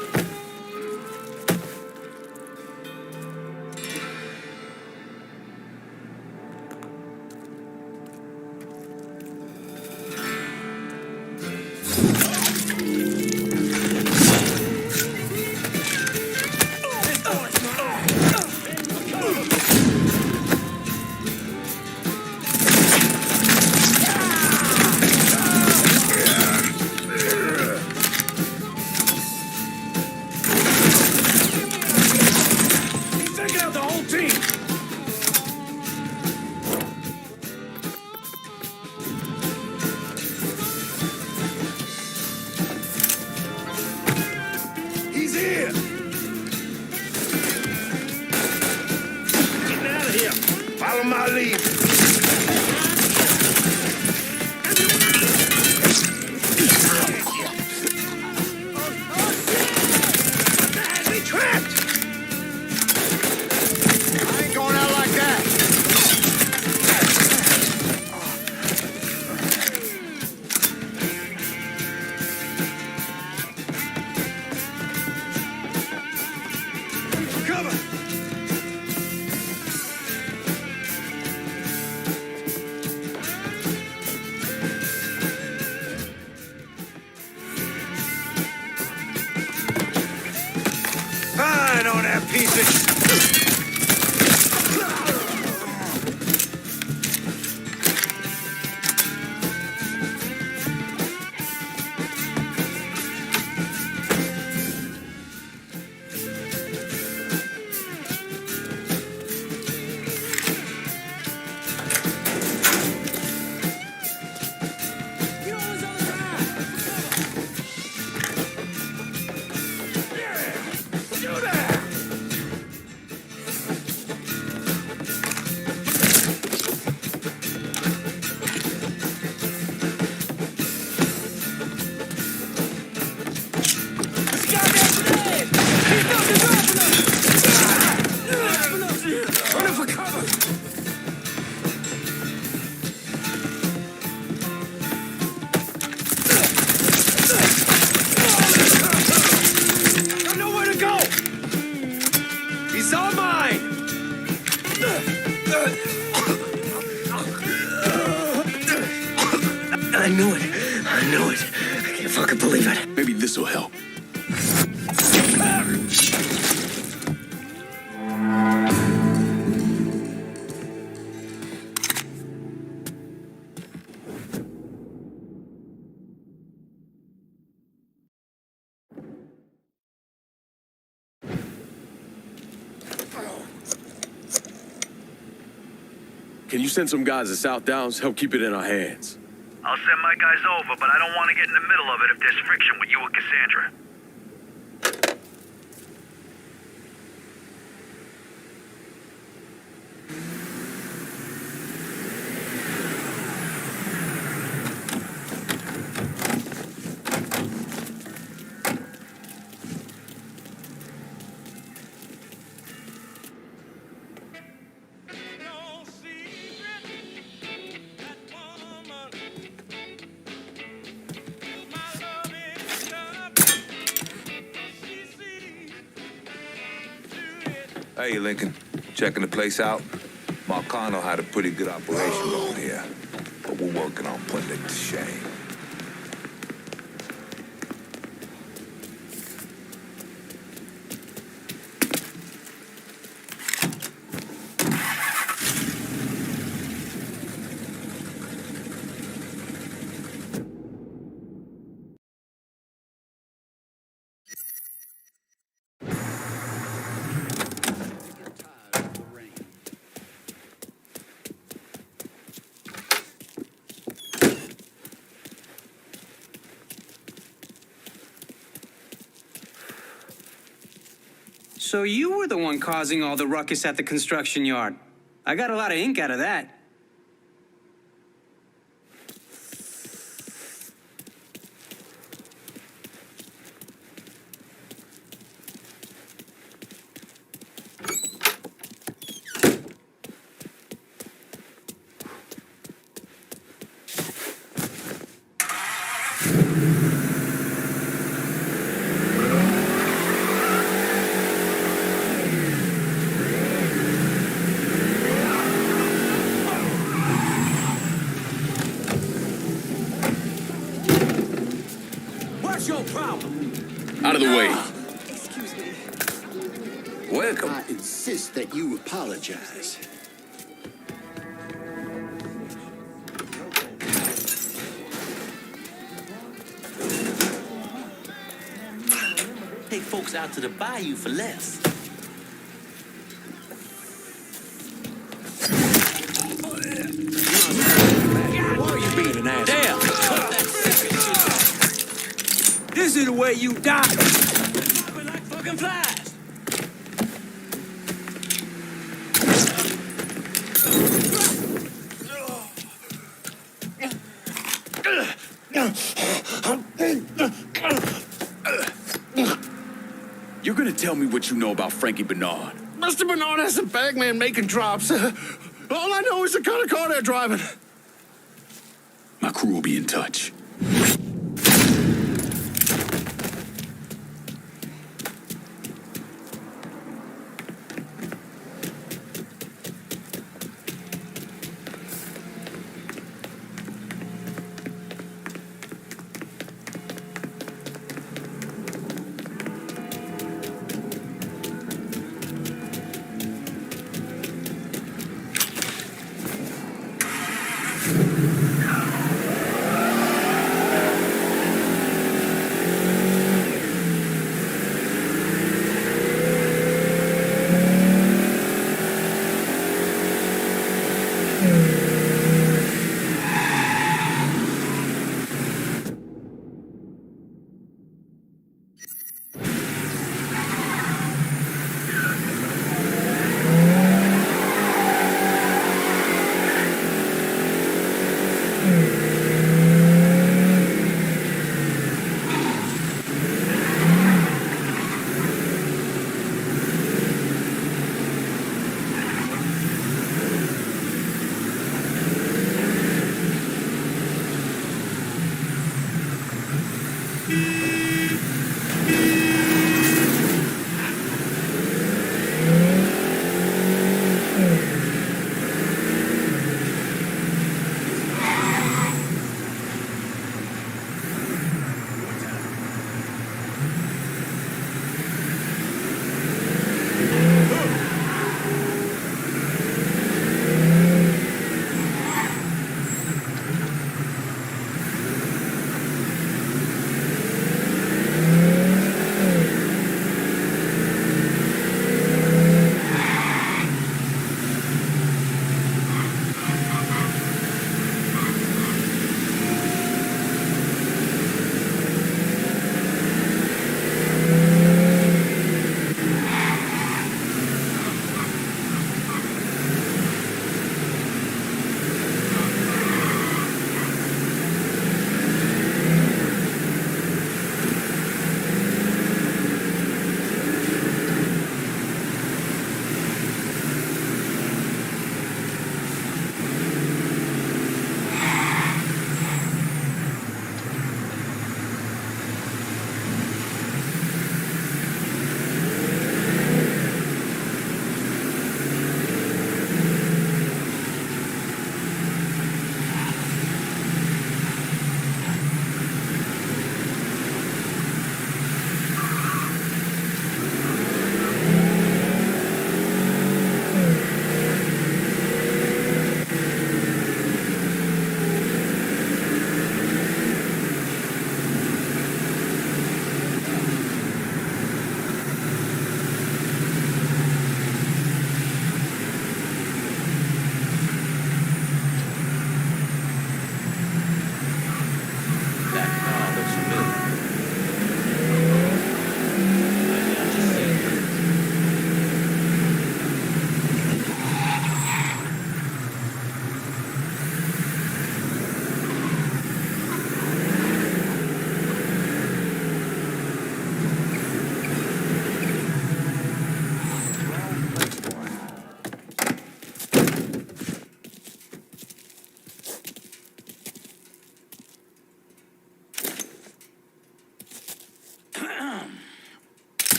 Follow my lead. We trapped! I ain't going out like that. Cover! Fine on that piece of... I knew it. I can't fucking believe it. Maybe this will help. Can you send some guys to South Downs? Help keep it in our hands. I'll send my guys over, but I don't want to get in the middle of it if there's friction with you and Cassandra. Hey, Lincoln. Checking the place out? Marcano had a pretty good operation going here, but we're working on putting it to shame. So you were the one causing all the ruckus at the construction yard. I got a lot of ink out of that. Out of the way. Excuse me. Welcome. I insist that you apologize. Take folks out to the bayou for less. Why are you being an ass? Damn! This is the way you die. Dropping like fucking flies. Tell me what you know about Frankie Bernard. Mr. Bernard has a bagman making drops. All I know is the kind of car they're driving. My crew will be in touch.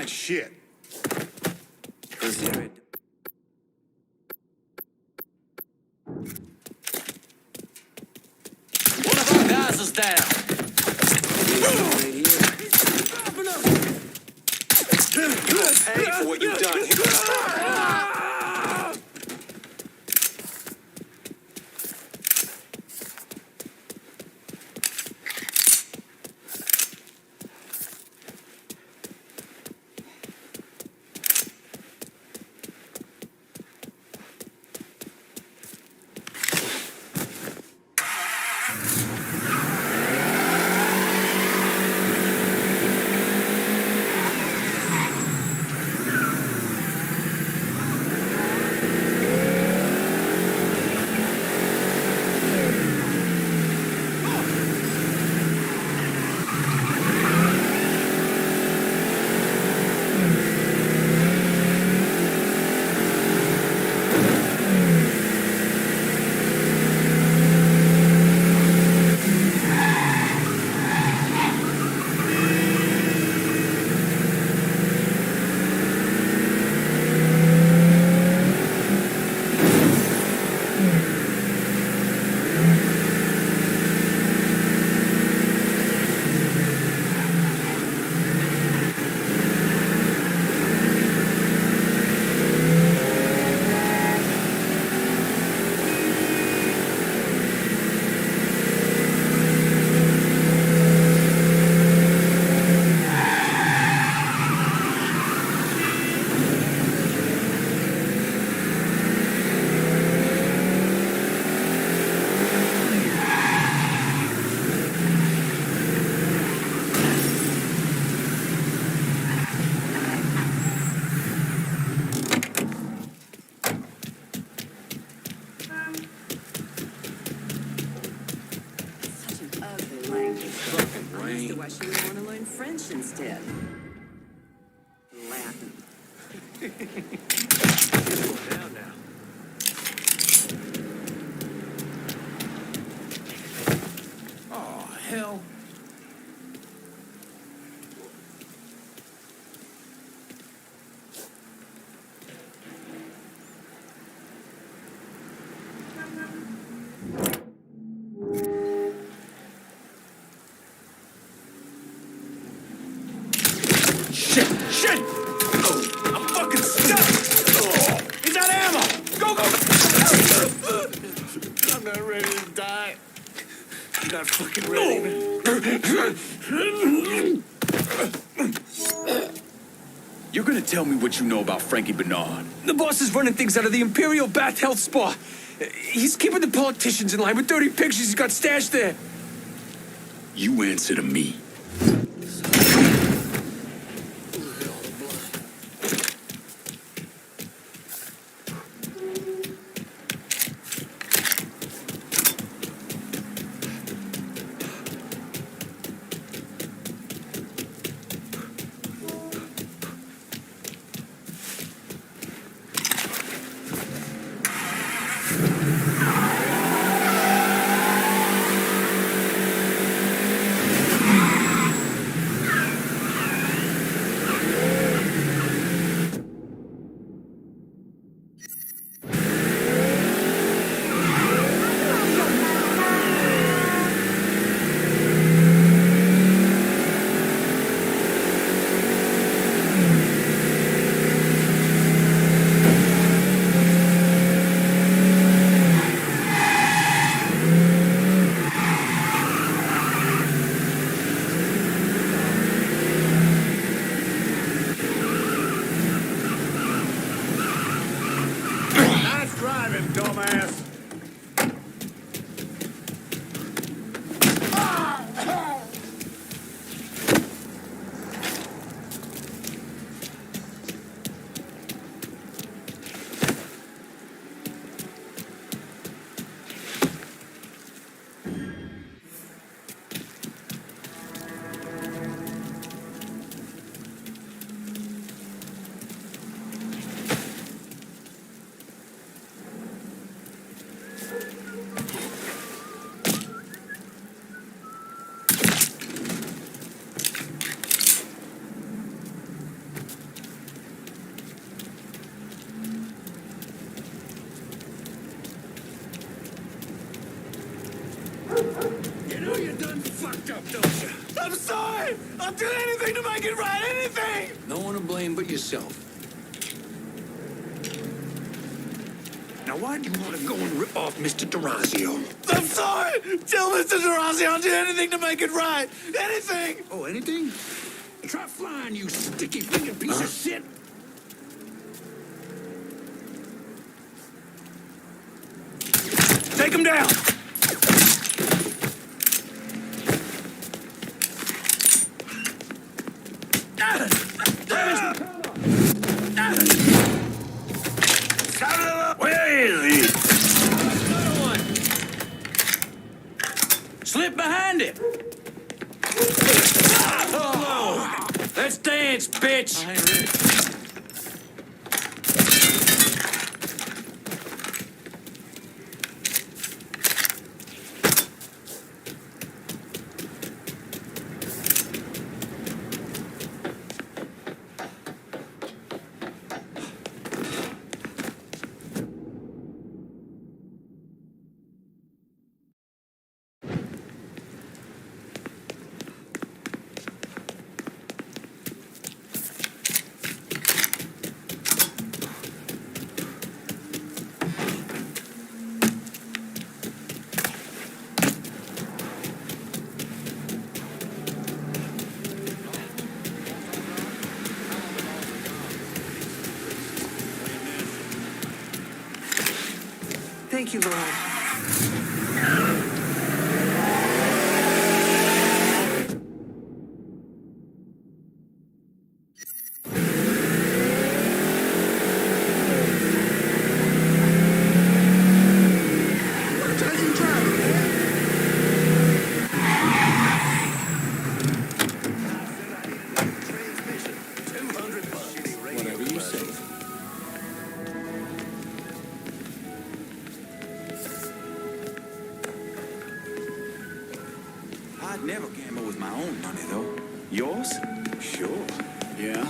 Shit. One of our guys is down. Pay for what you've done. instead. Latin. Down now. Oh, hell. Shit! Oh, I'm fucking stuck! Oh, he's out of ammo! Go, go! I'm not ready to die. I'm not fucking ready, You're gonna tell me what you know about Frankie Bernard. The boss is running things out of the Imperial Bath Health Spa. He's keeping the politicians in line with dirty pictures he's got stashed there. You answer to me. You know you done fucked up, don't you? I'm sorry! I'll do anything to make it right, anything! No one to blame but yourself. Now, why do you want to go and rip off Mr. Durazio? I'm sorry! Tell Mr. Durazio I'll do anything to make it right! Anything! Oh, anything? Try flying, you sticky-fingered piece of shit! Take him down! Where is he? Another one. Slip behind him. Oh, let's dance, bitch. I ain't ready. Thank you, Lord. Never gamble with my own money, though. Yours? Sure. Yeah?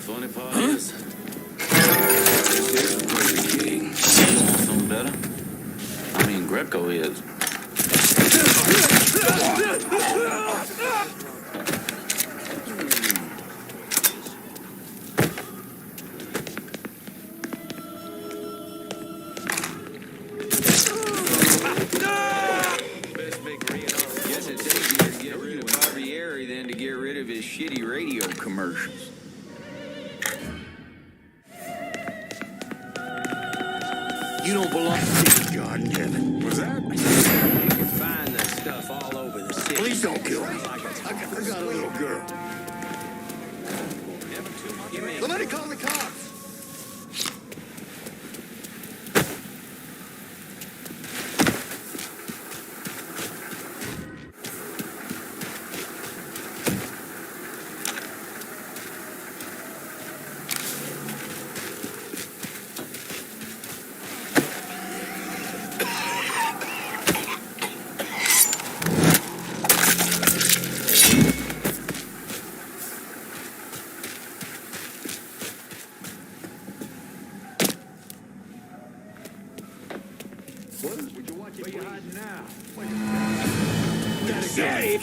Funny part is, this is Burger King. You want something better? I mean, Greco is. Guess it's easier to get rid of Barbieri than to get rid of his shitty radio commercials. You don't belong to this garden, Kevin. What's that? You can find that stuff all over the city. Please don't kill me. I got a little girl. Somebody call the cops.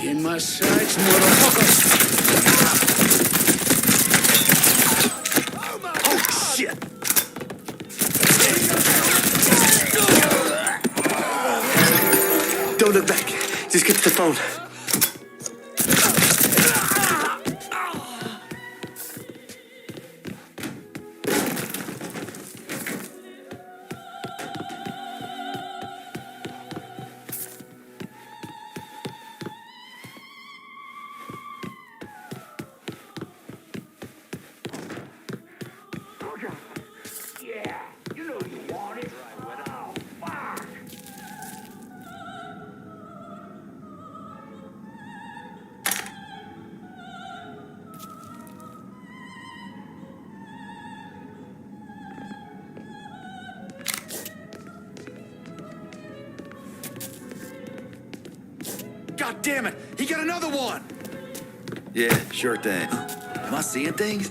In my sights, motherfucker. Oh, shit. Don't look back. Just get to the phone. Yeah, you know you want it. Oh, fuck. God damn it! He got another one! Yeah, sure thing. Am I seeing things?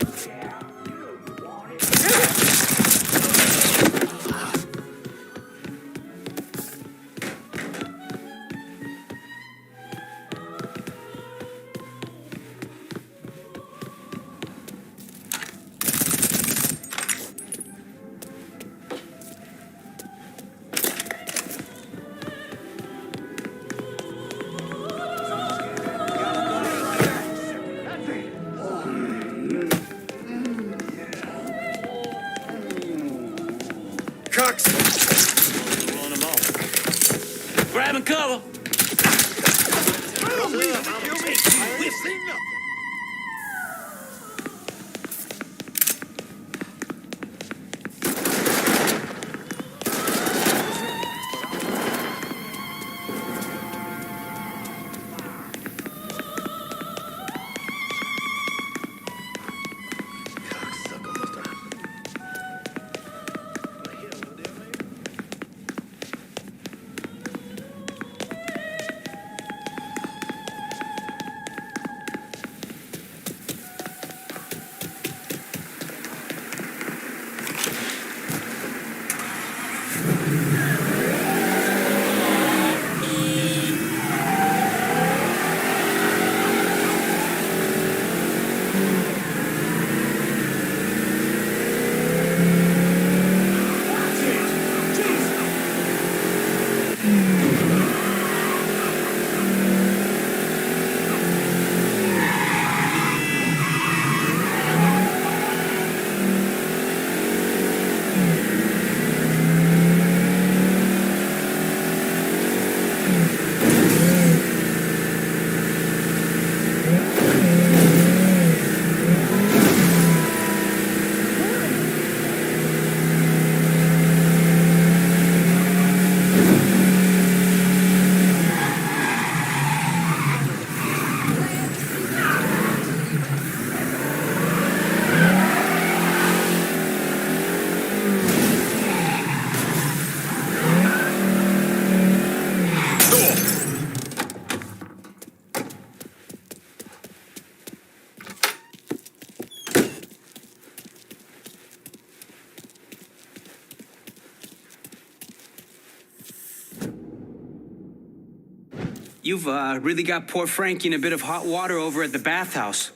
You've really got poor Frankie in a bit of hot water over at the bathhouse.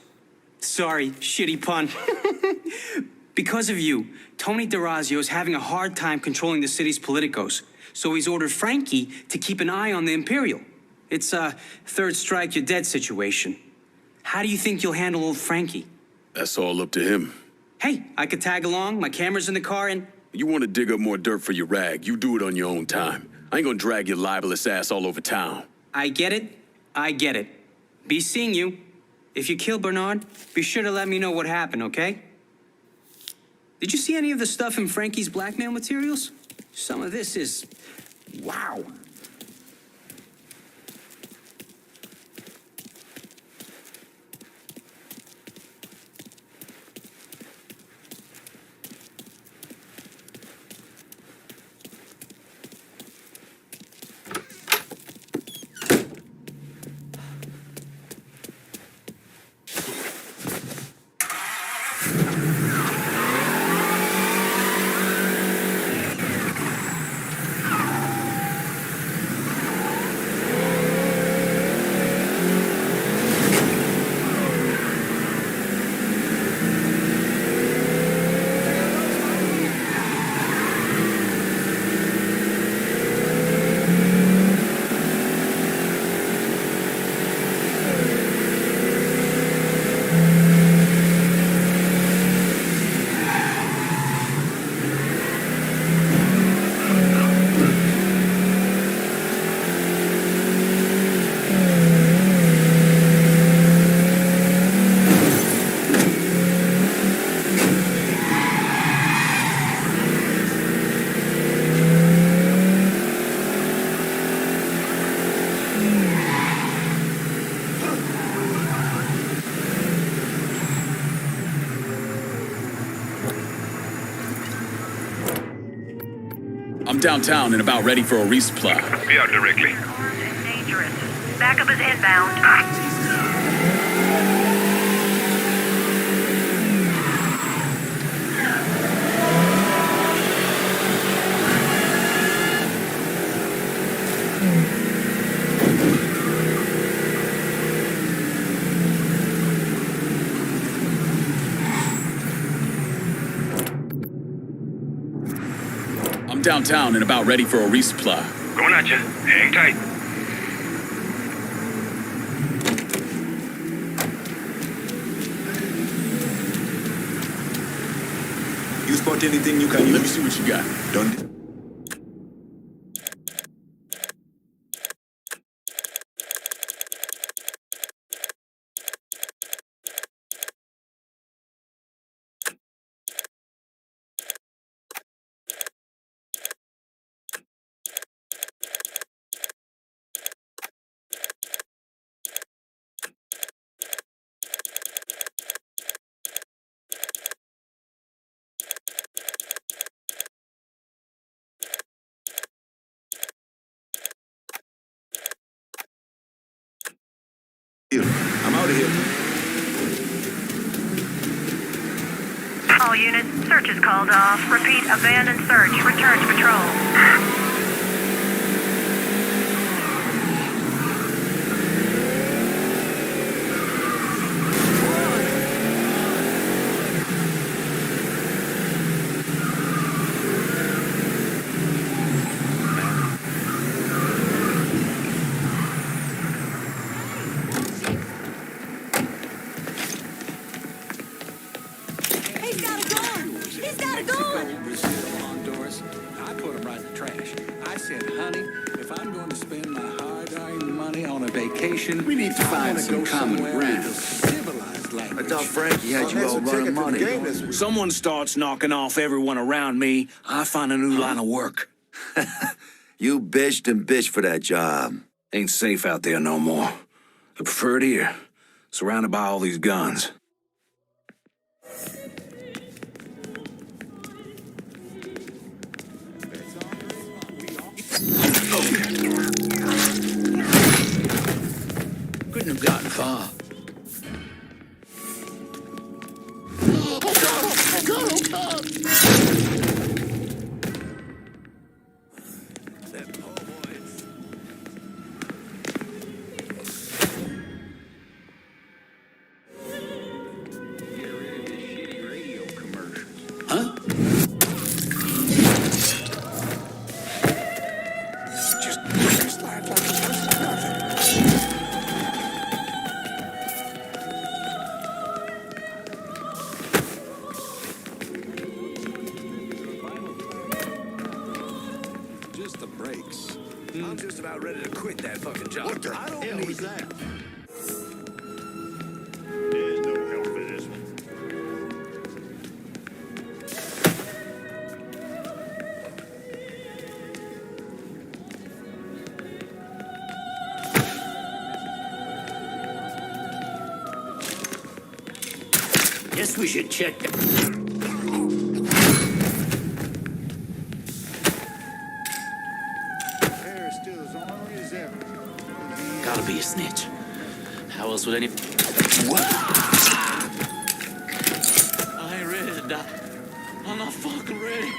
Sorry, shitty pun. Because of you, Tony DeRazio is having a hard time controlling the city's politicos. So he's ordered Frankie to keep an eye on the Imperial. It's a third strike, you're dead situation. How do you think you'll handle old Frankie? That's all up to him. Hey, I could tag along, my camera's in the car, and... You want to dig up more dirt for your rag, you do it on your own time. I ain't gonna drag your libelous ass all over town. I get it. Be seeing you. If you kill Bernard, be sure to let me know what happened, okay? Did you see any of the stuff in Frankie's blackmail materials? Some of this is... wow. I'm downtown and about ready for a resupply. Be out directly. Dangerous. Backup is inbound. I'm downtown and about ready for a resupply. Going at you. Hang tight. You spot anything you can use? Let me see what you got. Don't. I'm out of here. All units, search is called off. Repeat, abandoned search. Return to patrol. I put them right in the trash. I said, honey, if I'm going to spend my hard-earned money on a vacation, We need to find some common ground. Civilized language. I thought Frankie had you all running money. Someone starts knocking off everyone around me, I find a new line of work. You bitched and bitched for that job. Ain't safe out there no more. I prefer it here, surrounded by all these guns. Couldn't have gotten far. Oh, God! Oh, God! I'm just about ready to quit that fucking job. What the I don't hell need was that? There's no help for this one. Guess we should check that. Hair is still as ornery as ever. Gotta be a snitch. How else would any... I ain't ready to die. I'm not fucking ready.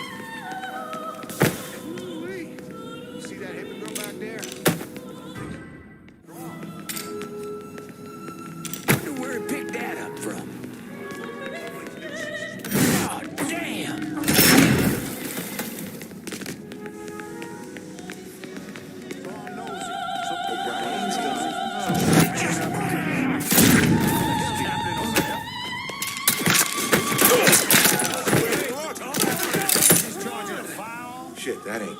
Ooh-wee. You see that hippie girl back there? Wonder where he picked that up from. Oh, damn! Shit, that ain't.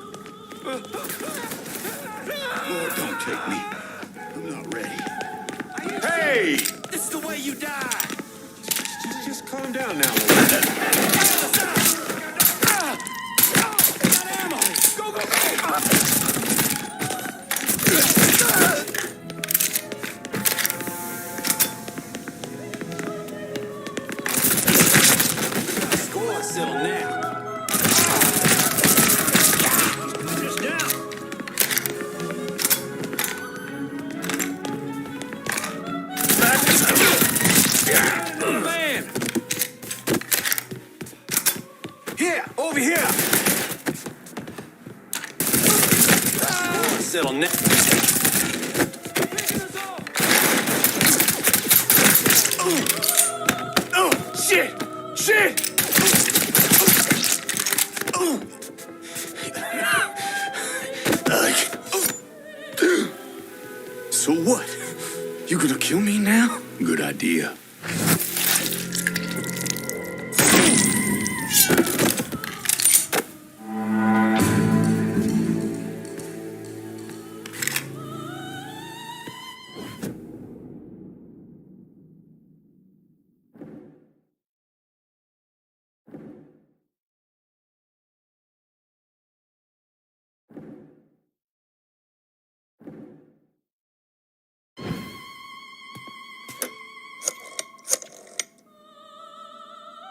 Lord, don't take me. I'm not ready. Hey! This is the way you die! Just calm down now, Lord. Go, go, go! Score settle now. Just down. Man! Here, over here. Score settle now. Oh, shit! Shit! So what? You gonna kill me now? Good idea.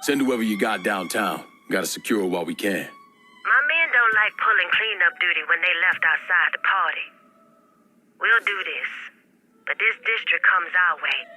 Send whoever you got downtown. Gotta secure it while we can. My men don't like pulling cleanup duty when they left outside the party. We'll do this, but this district comes our way.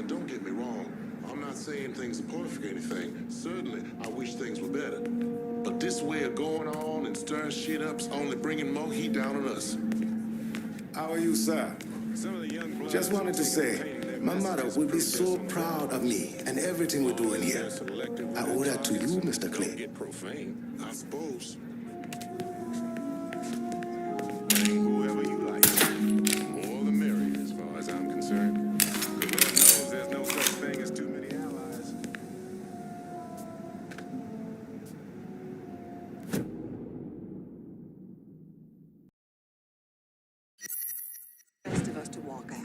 Don't get me wrong. I'm not saying things are perfect or anything. Certainly, I wish things were better. But this way of going on and stirring shit up's only bringing more heat down on us. How are you, sir? Just wanted to say, my mother will be so proud of me and everything we're doing here. I owe that to you, Mr. Clay. Get profane, I suppose. Blame whoever you like. More the merrier, as far as I'm concerned. There's no such thing as too many allies. Best of us to walk out.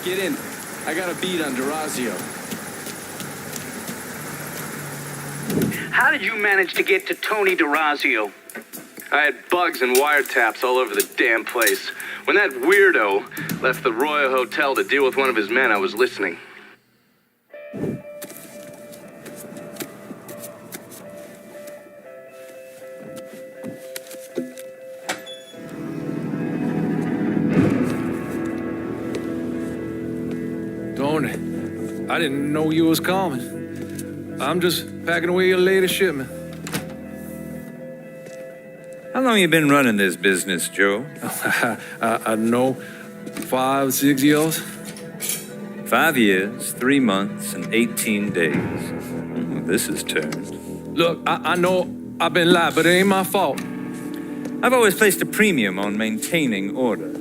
Get in. I got a beat on DeRazio. How did you manage to get to Tony DeRazio? I had bugs and wiretaps all over the damn place. When that weirdo left the Royal Hotel to deal with one of his men, I was listening. Tony, I didn't know you was coming. I'm just packing away your latest shipment. How long you been running this business, Joe? I know, 5, 6 years. 5 years, 3 months, and 18 days. This is turned. Look, I know I've been lied, but it ain't my fault. I've always placed a premium on maintaining order.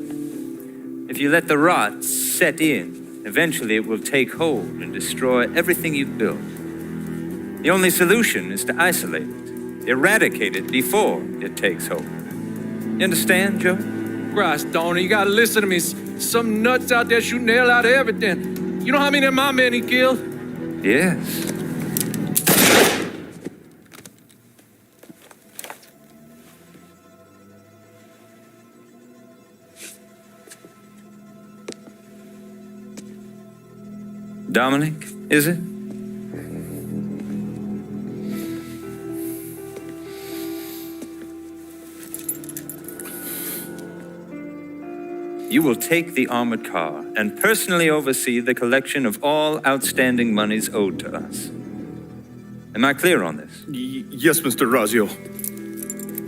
If you let the rot set in, eventually it will take hold and destroy everything you've built. The only solution is to isolate it, eradicate it before it takes hold. You understand, Joe? Christ, Tony, you gotta listen to me. Some nuts out there shooting the hell out of everything. You know how many of my men he killed? Yes. Dominic, is it? You will take the armored car and personally oversee the collection of all outstanding monies owed to us. Am I clear on this? Yes, Mr. Razio.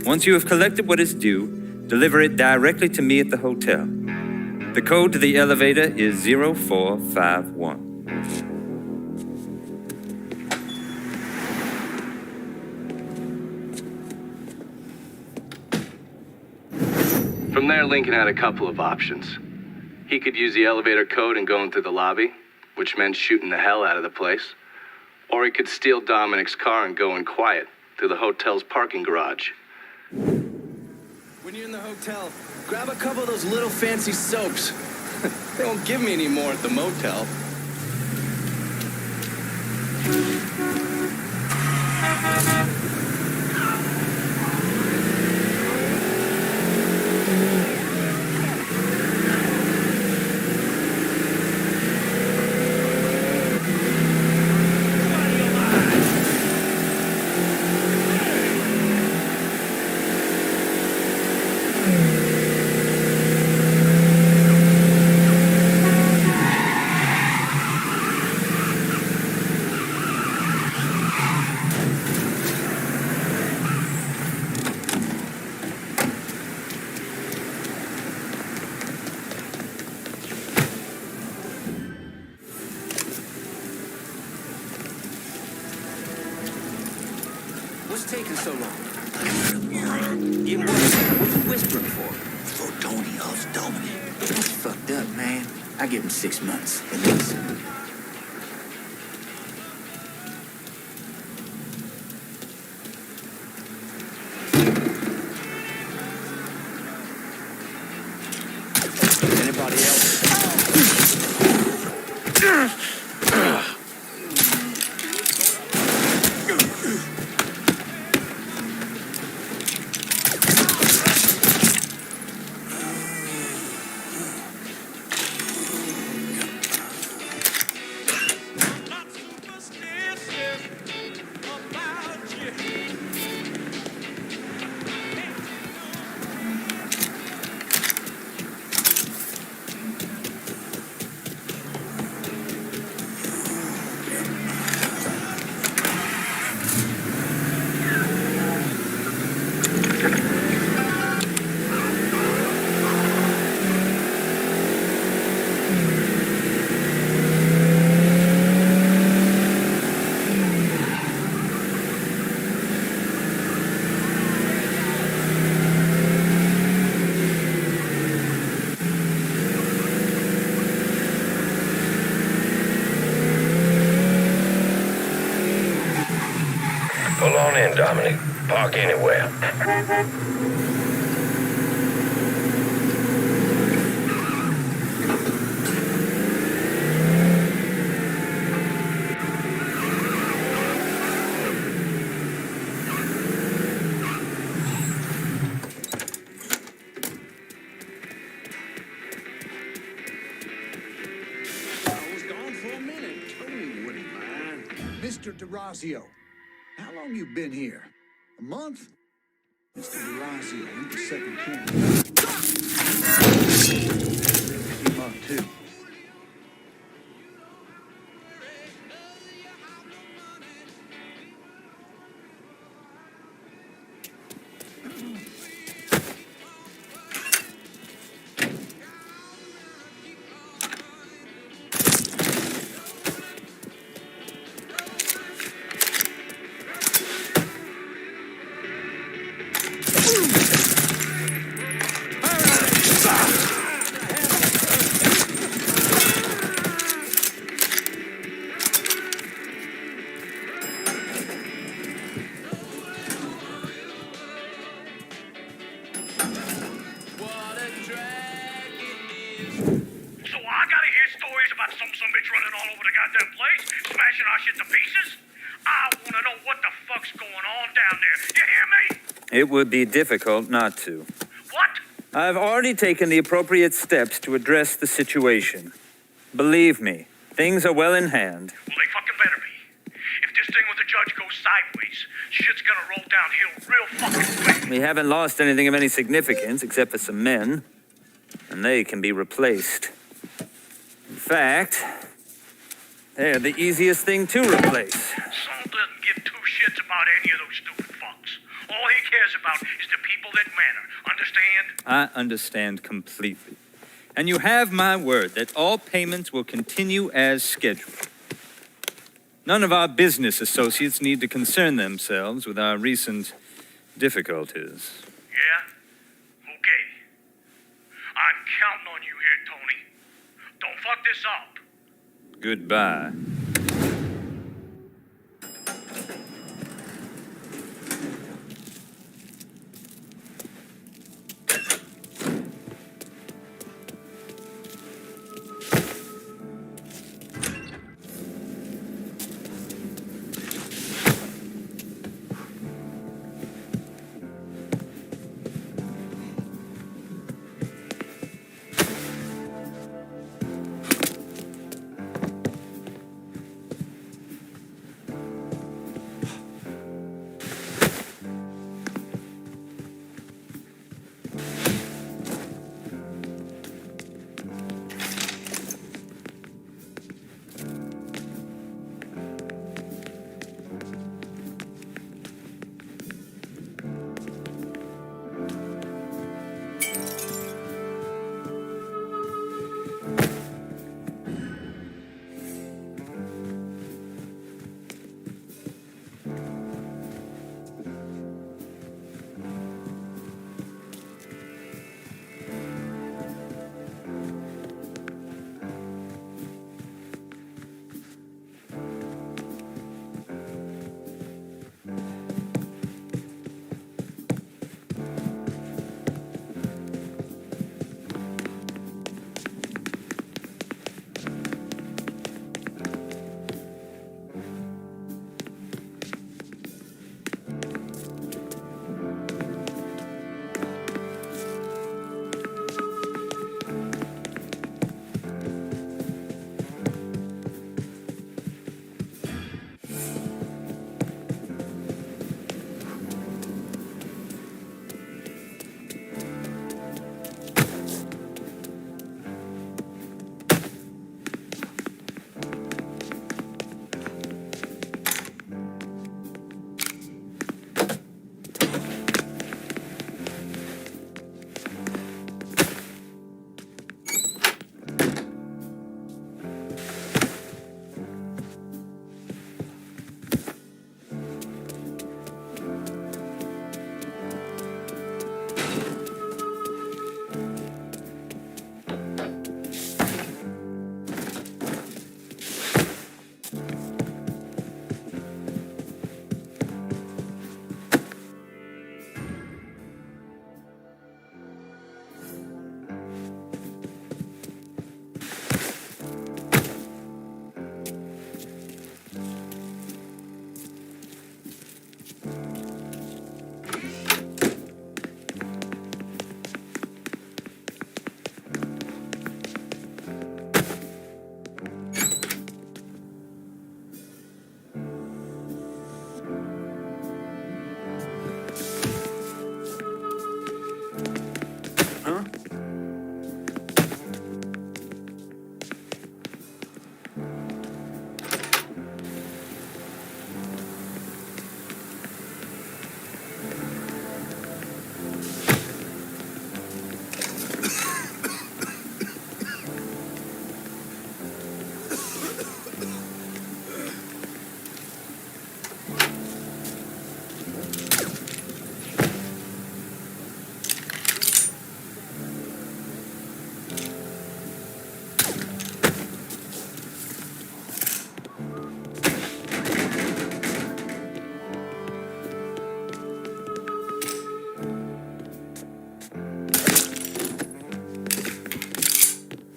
Once you have collected what is due, deliver it directly to me at the hotel. The code to the elevator is 0451. From there, Lincoln had a couple of options. He could use the elevator code and go into the lobby, which meant shooting the hell out of the place. Or he could steal Dominic's car and go in quiet through the hotel's parking garage. When you're in the hotel, grab a couple of those little fancy soaps. They won't give me any more at the motel. What's taking so long? Yeah, what are you whispering for? For Tony loves Dominic. That's fucked up, man. I give him 6 months, at least. Anybody else? Pull on in, Dominic. Park anywhere. Mr. DeRazio. How long you been here? A month? Mr. DeRazio, I'm the second king. Came up too. It would be difficult not to. What? I've already taken the appropriate steps to address the situation. Believe me, things are well in hand. Well, they fucking better be. If this thing with the judge goes sideways, shit's gonna roll downhill real fucking quick. We haven't lost anything of any significance except for some men, and they can be replaced. In fact, they're the easiest thing to replace. Saul doesn't give two shits about any of those stupid fucks. All he cares about is the people that matter. Understand? I understand completely. And you have my word that all payments will continue as scheduled. None of our business associates need to concern themselves with our recent difficulties. Yeah? Okay. I'm counting on you here, Tony. Don't fuck this up. Goodbye.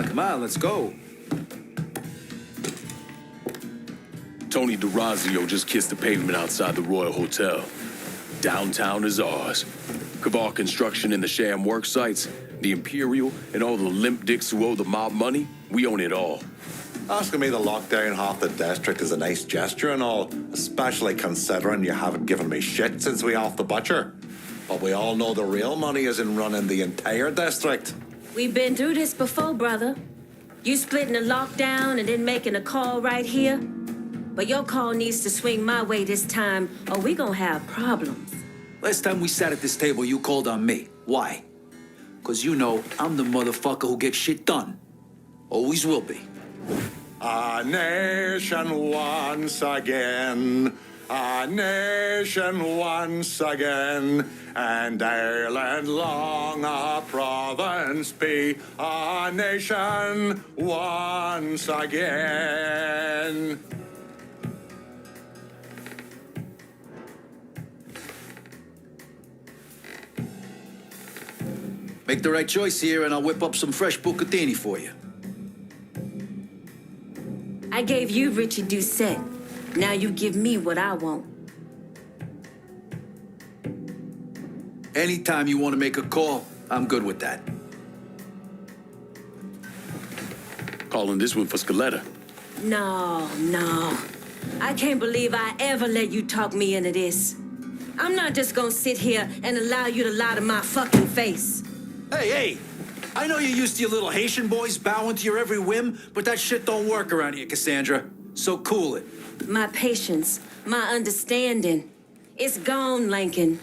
Come on, let's go. Tony DeRazio just kissed the pavement outside the Royal Hotel. Downtown is ours. Kavar Construction and the sham work sites, the Imperial, and all the limp dicks who owe the mob money, we own it all. Asking me to lock down half the district is a nice gesture and all, especially considering you haven't given me shit since we off the butcher. But we all know the real money is in running the entire district. We've been through this before, brother. You splitting a lockdown and then making a call right here. But your call needs to swing my way this time, or we gonna have problems. Last time we sat at this table, you called on me. Why? Because you know I'm the motherfucker who gets shit done. Always will be. A nation once again. A nation once again. And Ireland long a province be. A nation once again. Make the right choice here, and I'll whip up some fresh bucatini for you. I gave you Richie Doucette. Now you give me what I want. Anytime you want to make a call, I'm good with that. Calling this one for Scaletta. No. I can't believe I ever let you talk me into this. I'm not just gonna sit here and allow you to lie to my fucking face. Hey! I know you're used to your little Haitian boys bowing to your every whim, but that shit don't work around here, Cassandra. So cool it. My patience, my understanding, it's gone, Lincoln.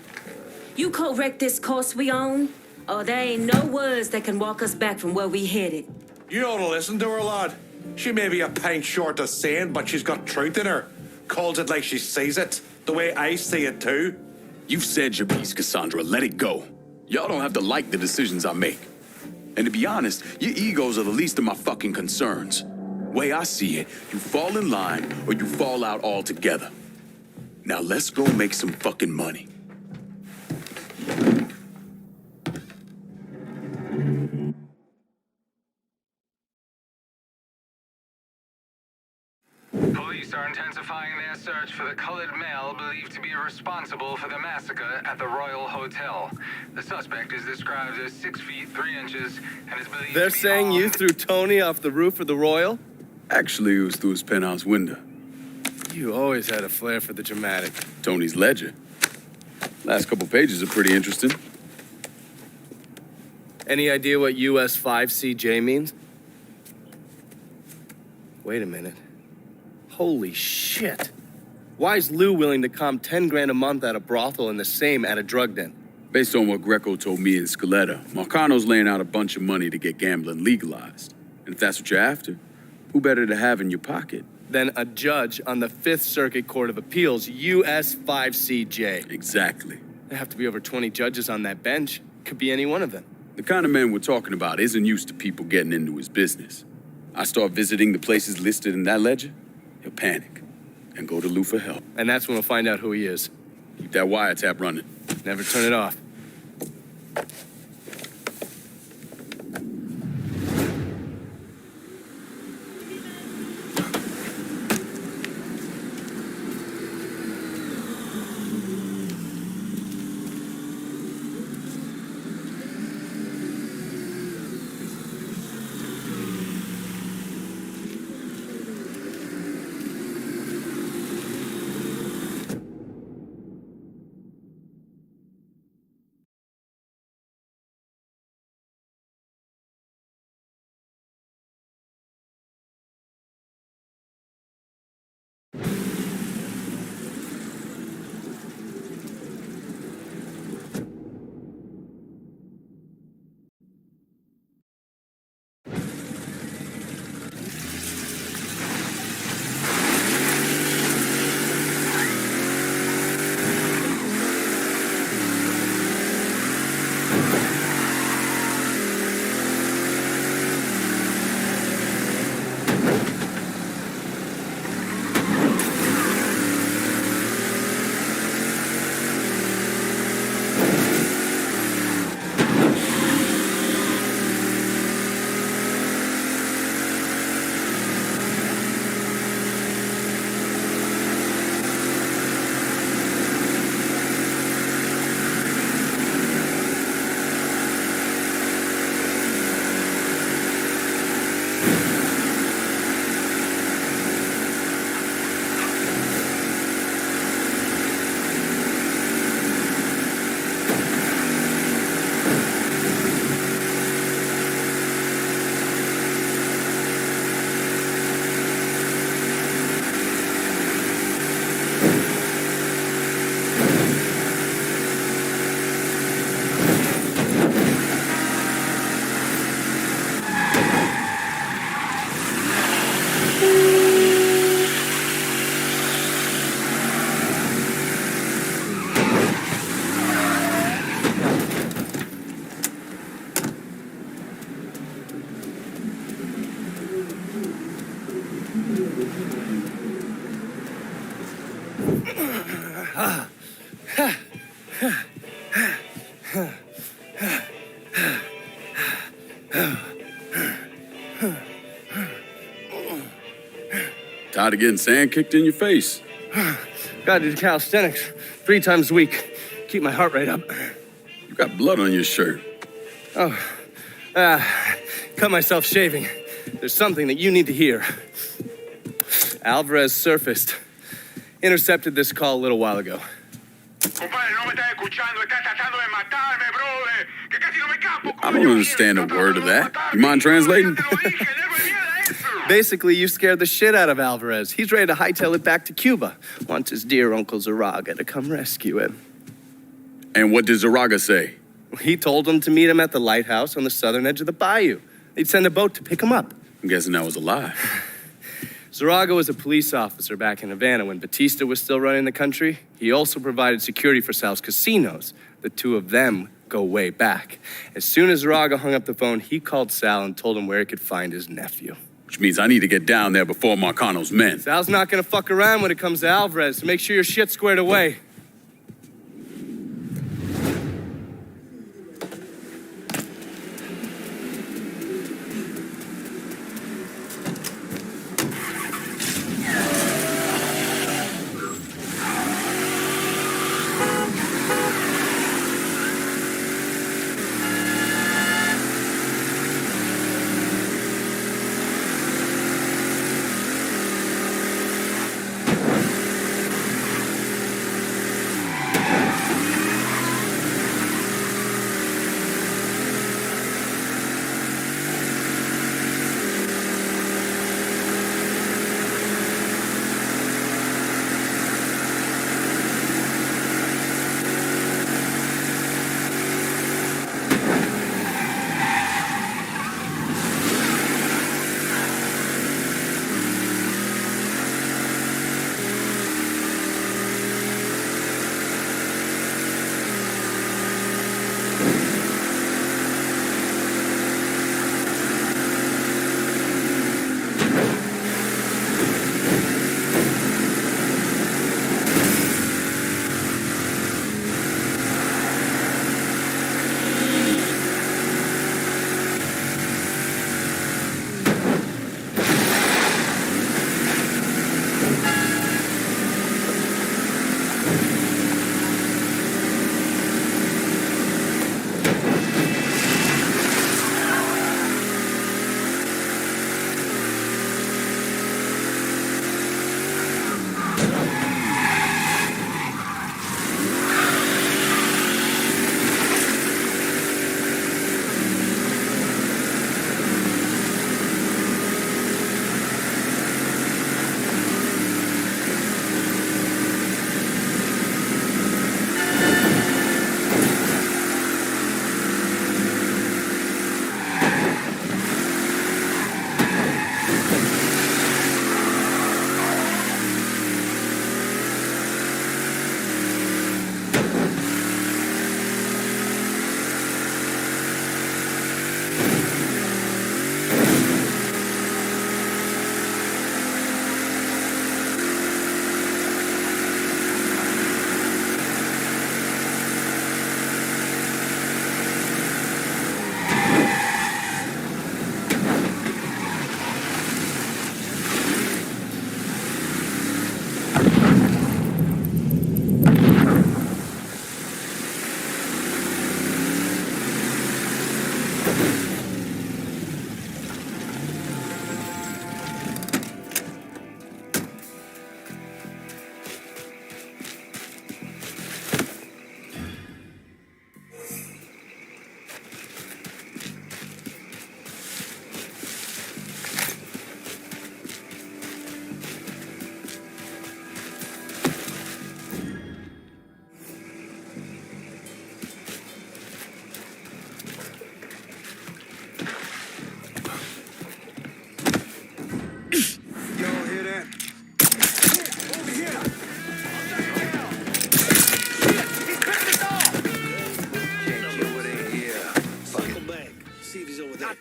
You correct this course we on, or there ain't no words that can walk us back from where we headed. You ought to listen to her, lad. She may be a pint short of sane, but she's got truth in her. Calls it like she sees it, the way I see it too. You've said your piece, Cassandra. Let it go. Y'all don't have to like the decisions I make. And to be honest, your egos are the least of my fucking concerns. Way I see it, you fall in line or you fall out altogether. Now let's go make some fucking money. Police are intensifying their search for the colored male believed to be responsible for the massacre at the Royal Hotel. The suspect is described as 6 feet 3 inches and is believed They're to be saying you threw Tony off the roof of the Royal? Actually, it was through his penthouse window. You always had a flair for the dramatic. Tony's ledger. Last couple pages are pretty interesting. Any idea what US 5CJ means? Wait a minute. Holy shit. Why is Lou willing to comp 10 grand a month at a brothel and the same at a drug den? Based on what Greco told me and Scaletta, Marcano's laying out a bunch of money to get gambling legalized. And if that's what you're after, who better to have in your pocket? Then a judge on the 5th Circuit Court of Appeals, US 5CJ. Exactly. There have to be over 20 judges on that bench. Could be any one of them. The kind of man we're talking about isn't used to people getting into his business. I start visiting the places listed in that ledger, he'll panic and go to Lou for help. And that's when we'll find out who he is. Keep that wiretap running. Never turn it off. Tired of getting sand kicked in your face? Gotta do calisthenics 3 times a week. Keep my heart rate up. You got blood on your shirt. Oh, cut myself shaving. There's something that you need to hear. Alvarez surfaced. Intercepted this call a little while ago. I don't understand a word of that. You mind translating? Basically, you scared the shit out of Alvarez. He's ready to hightail it back to Cuba. Wants his dear Uncle Zaraga to come rescue him. And what did Zaraga say? He told him to meet him at the lighthouse on the southern edge of the bayou. He'd send a boat to pick him up. I'm guessing that was a lie. Zaraga was a police officer back in Havana when Batista was still running the country. He also provided security for Sal's casinos. The two of them go way back. As soon as Zaraga hung up the phone, he called Sal and told him where he could find his nephew. Which means I need to get down there before Marcano's men. Sal's not gonna fuck around when it comes to Alvarez, so make sure your shit's squared away.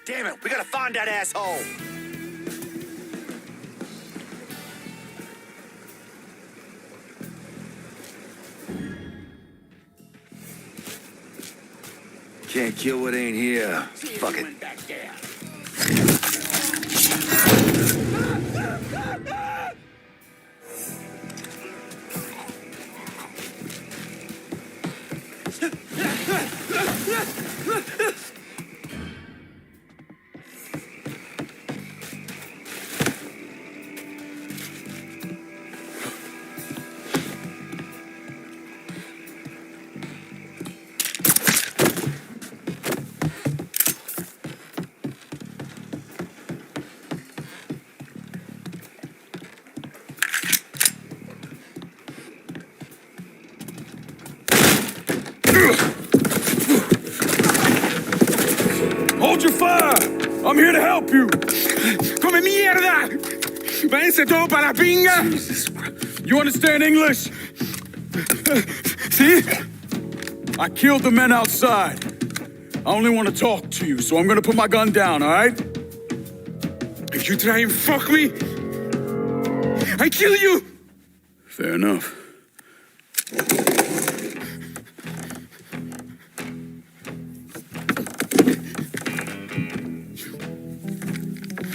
Damn it, we gotta find that asshole. Can't kill what ain't here. Fuck it. Hold your fire! I'm here to help you! ¡Come mierda! ¡Váyanse todos para la pinga! You understand English? See? I killed the men outside. I only want to talk to you, so I'm gonna put my gun down, all right? If you try and fuck me, I kill you! Fair enough.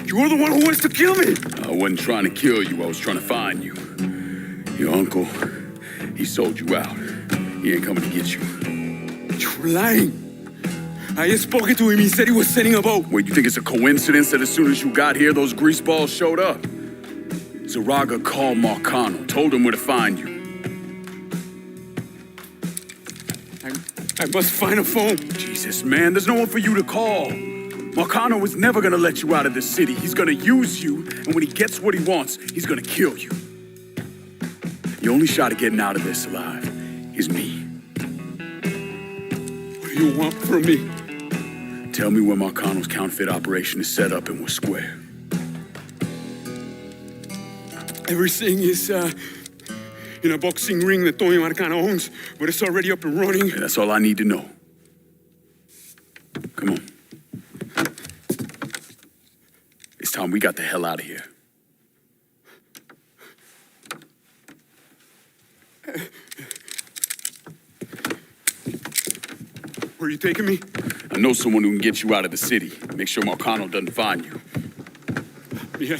You're the one who wants to kill me! I wasn't trying to kill you, I was trying to find you. Your uncle, he sold you out. He ain't coming to get you. You're lying. I just spoke to him, he said he was sending a boat. Wait, you think it's a coincidence that as soon as you got here, those greaseballs showed up? Zaraga called Marcano, told him where to find you. I must find a phone. Jesus, man, there's no one for you to call. Marcano was never gonna let you out of this city. He's gonna use you, and when he gets what he wants, he's gonna kill you. The only shot at getting out of this alive is me. What do you want from me? Tell me where Marcano's counterfeit operation is set up and we're square. Everything is, in a boxing ring that Tony Marcano owns, but it's already up and running. Yeah, that's all I need to know. Come on. It's time we got the hell out of here. Where are you taking me? I know someone who can get you out of the city. Make sure Marcano doesn't find you. Yeah.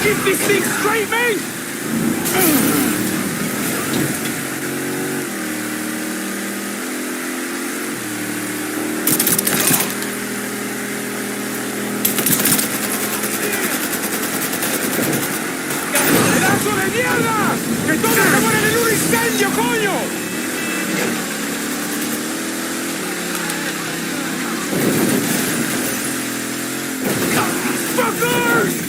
Keep this thing straight, mate! ¡Pedazo de mierda! ¡Que todos se mueren en un incendio, coño! Fuckers!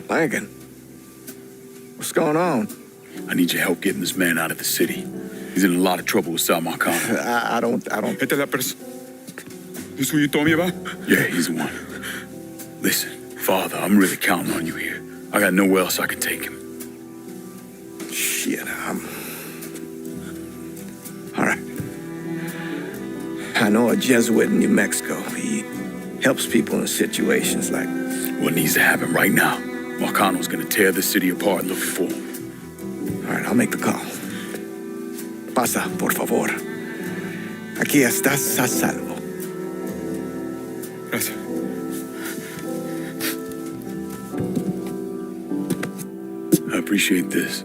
Lincoln, what's going on? I need your help getting this man out of the city. He's in a lot of trouble with Sal Marcano. I don't. Esta es la person. This who you told me about? Yeah, he's the one. Listen, Father, I'm really counting on you here. I got nowhere else I can take him. Shit, all right. I know a Jesuit in New Mexico. He helps people in situations like... What needs to happen right now? Marcano's gonna tear the city apart looking for him. All right, I'll make the call. Pasa, por favor. Aquí estás a salvo. Gracias. I appreciate this.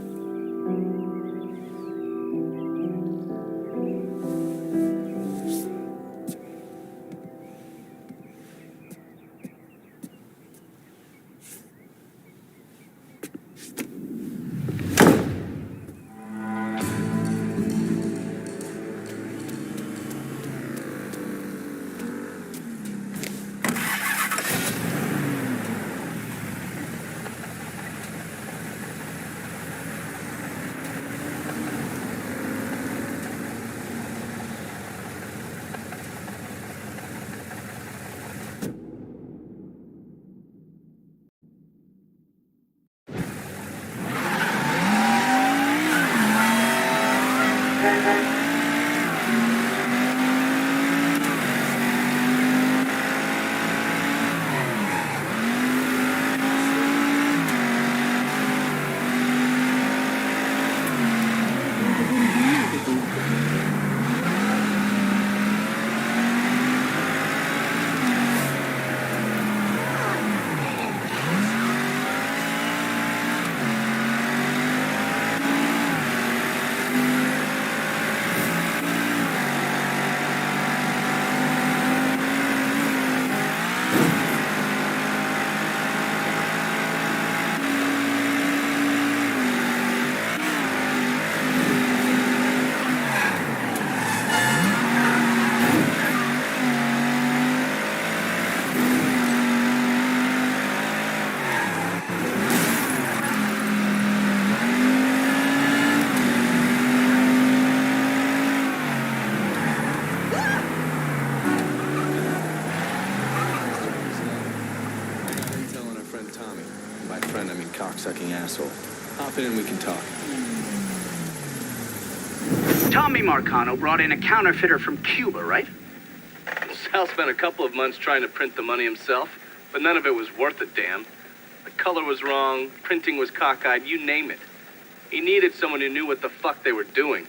Cocksucking asshole. Hop in and we can talk. Tommy Marcano brought in a counterfeiter from Cuba, right? Sal spent a couple of months trying to print the money himself, but none of it was worth a damn. The color was wrong, printing was cockeyed, you name it. He needed someone who knew what the fuck they were doing.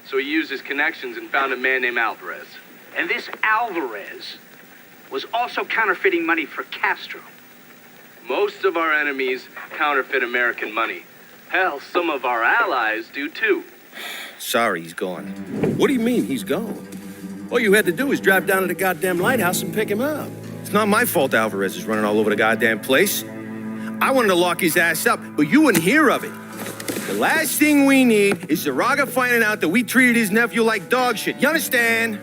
So he used his connections and found a man named Alvarez. And this Alvarez was also counterfeiting money for Castro. Most of our enemies counterfeit American money. Hell, some of our allies do too. Sorry, he's gone. What do you mean he's gone? All you had to do was drive down to the goddamn lighthouse and pick him up. It's not my fault Alvarez is running all over the goddamn place. I wanted to lock his ass up, but you wouldn't hear of it. The last thing we need is Zaraga finding out that we treated his nephew like dog shit. You understand?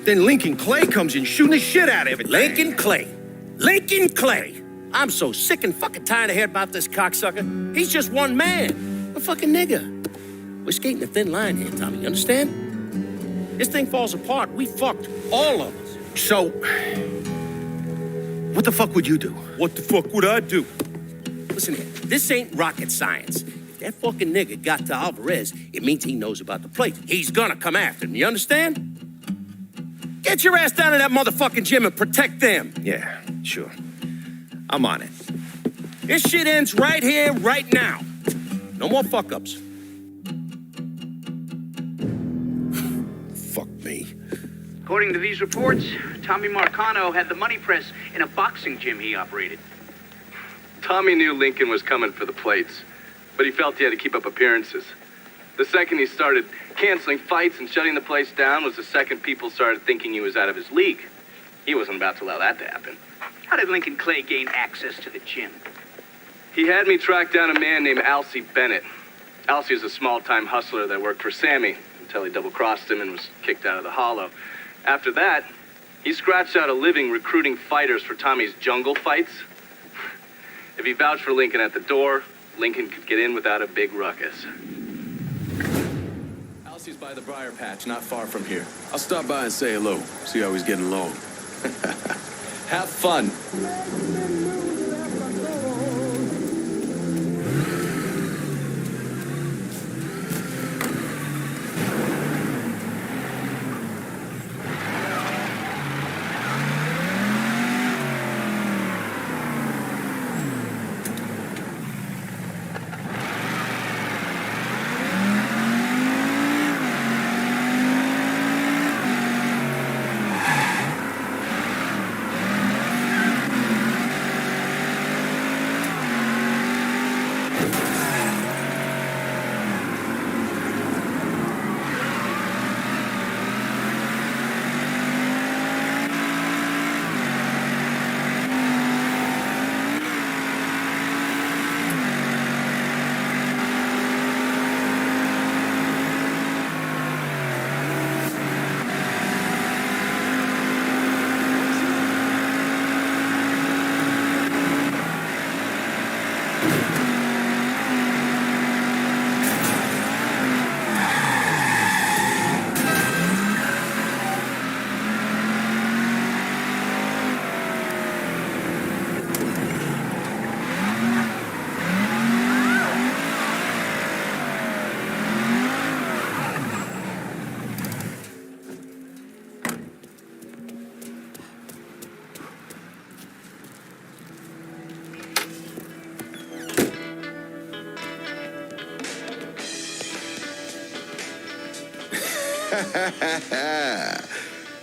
Then Lincoln Clay comes in shooting the shit out of it. Lincoln Clay. Lincoln Clay. I'm so sick and fucking tired of hearing about this cocksucker. He's just one man. A fucking nigga. We're skating a thin line here, Tommy. You understand? This thing falls apart. We fucked. All of us. So, what the fuck would you do? What the fuck would I do? Listen here. This ain't rocket science. If that fucking nigga got to Alvarez, it means he knows about the place. He's gonna come after him. You understand? Get your ass down to that motherfucking gym and protect them. Yeah, sure. I'm on it. This shit ends right here, right now. No more fuck-ups. Fuck me. According to these reports, Tommy Marcano had the money press in a boxing gym he operated. Tommy knew Lincoln was coming for the plates, but he felt he had to keep up appearances. The second he started canceling fights and shutting the place down was the second people started thinking he was out of his league. He wasn't about to allow that to happen. How did Lincoln Clay gain access to the gym? He had me track down a man named Alcee Bennett. Alcee is a small-time hustler that worked for Sammy until he double-crossed him and was kicked out of the Hollow. After that, he scratched out a living recruiting fighters for Tommy's jungle fights. If he vouched for Lincoln at the door, Lincoln could get in without a big ruckus. Alcee's by the briar patch, not far from here. I'll stop by and say hello, see how he's getting along. Have fun.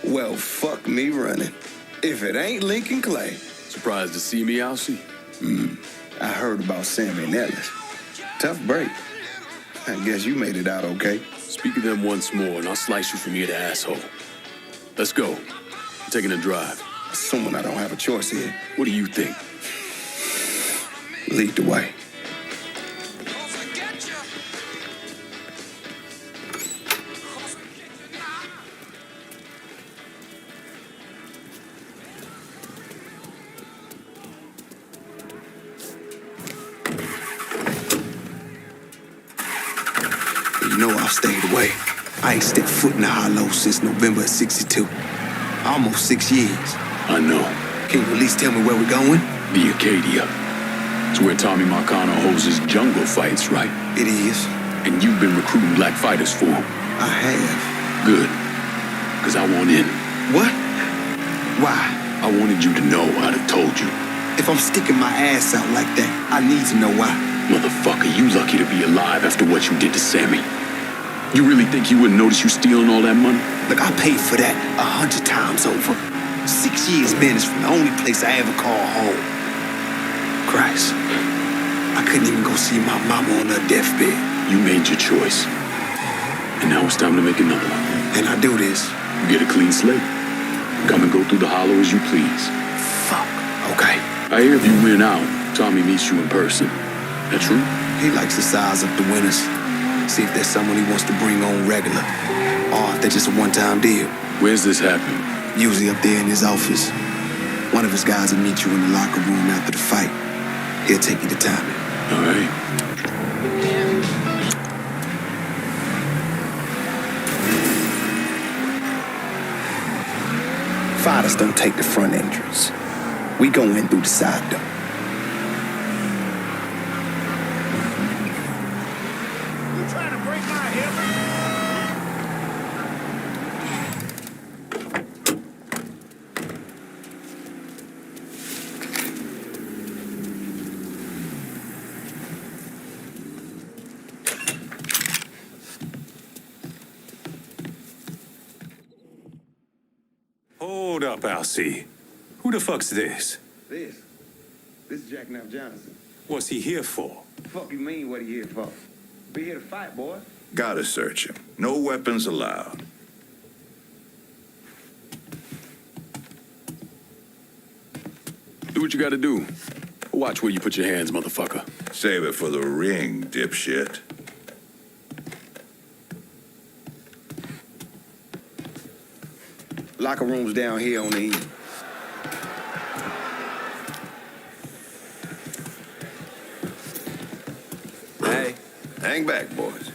Well, fuck me running. If it ain't Lincoln Clay. Surprised to see me, Alcee? I heard about Sammy and Ellis. Tough break. I guess you made it out okay. Speak of them once more, and I'll slice you from ear to asshole. Let's go. I'm taking a drive. Assuming I don't have a choice here. What do you think? Lead the way. You know I've stayed away. I ain't stepped foot in the hollow since November of '62. Almost 6 years. I know. Can you at least tell me where we're going? The Acadia. It's where Tommy Marcano holds his jungle fights, right? It is. And you've been recruiting black fighters for him. I have. Good. Because I want in. What? Why? I wanted you to know I'd have told you. If I'm sticking my ass out like that, I need to know why. Motherfucker, you lucky to be alive after what you did to Sammy. You really think he wouldn't notice you stealing all that money? Look, I paid for that 100 times over. 6 years, man, is from the only place I ever call home. Christ, I couldn't even go see my mama on her deathbed. You made your choice. And now it's time to make another one. And I do this. You get a clean slate. Come and go through the hollow as you please. Fuck. Okay. I hear if you win out, Tommy meets you in person. That true? He likes to size up the winners. See if there's someone he wants to bring on regular. Or if they're just a one-time deal. Where's this happening? Usually up there in his office. One of his guys will meet you in the locker room after the fight. He'll take you to timing. All right. Fighters don't take the front entrance. We go in through the side door. You trying to break my hip? Hold up, Alcee. Who the fuck's this? This is Jackknife Johnson. What's he here for? Fuck you mean what he here for? Be here to fight, boy. Gotta search him. No weapons allowed. Do what you gotta do. Watch where you put your hands, motherfucker. Save it for the ring, dipshit. Locker room's down here on the end. Hey, hang back, boys.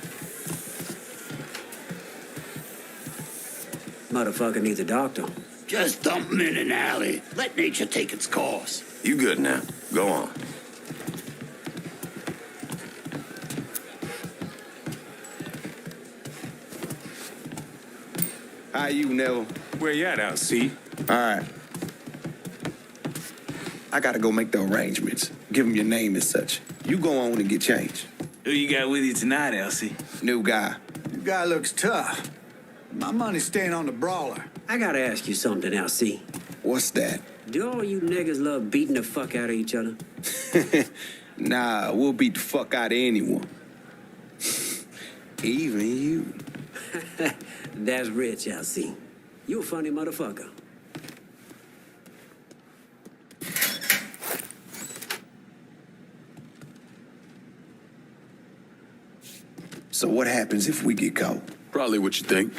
Motherfucker needs a doctor. Just dump him in an alley. Let nature take its course. You good now. Go on. How you, Neville? Where you at, Alcee? All right. I gotta go make the arrangements. Give him your name and such. You go on and get changed. Who you got with you tonight, Elsie? New guy. You guy looks tough. My money's staying on the brawler. I gotta ask you something, LC. What's that? Do all you niggas love beating the fuck out of each other? Nah, we'll beat the fuck out of anyone. Even you. That's rich, LC. You a funny motherfucker. So what happens if we get caught? Probably what you think.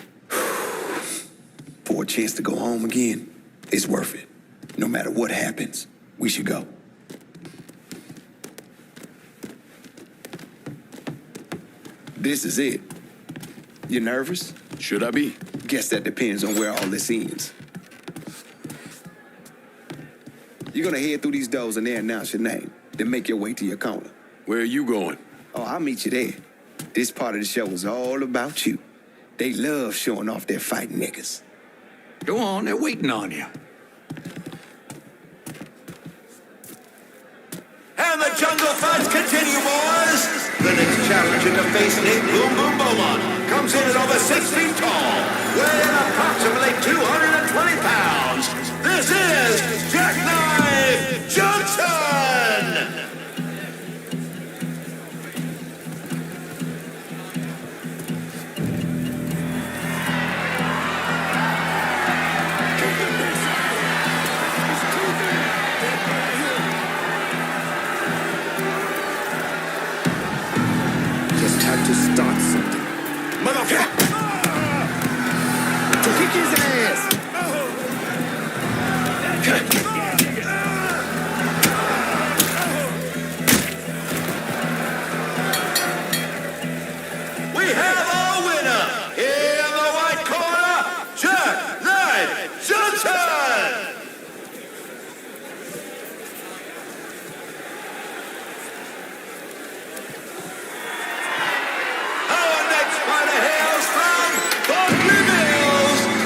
For a chance to go home again, it's worth it. No matter what happens, we should go. This is it. You nervous? Should I be? Guess that depends on where all this ends. You're gonna head through these doors and they announce your name. Then make your way to your corner. Where are you going? Oh, I'll meet you there. This part of the show is all about you. They love showing off their fighting niggas. Go on, they're waiting on you. And the jungle fights continue, boys. The next challenger to face Nick Boom Boom Beaumont comes in at over 6 feet tall, weighing approximately 220 pounds. This is Jackknife Johnson! Had to start something. Motherfucker! To kick his ass! We have our winner in the white corner, Jackknife Johnson!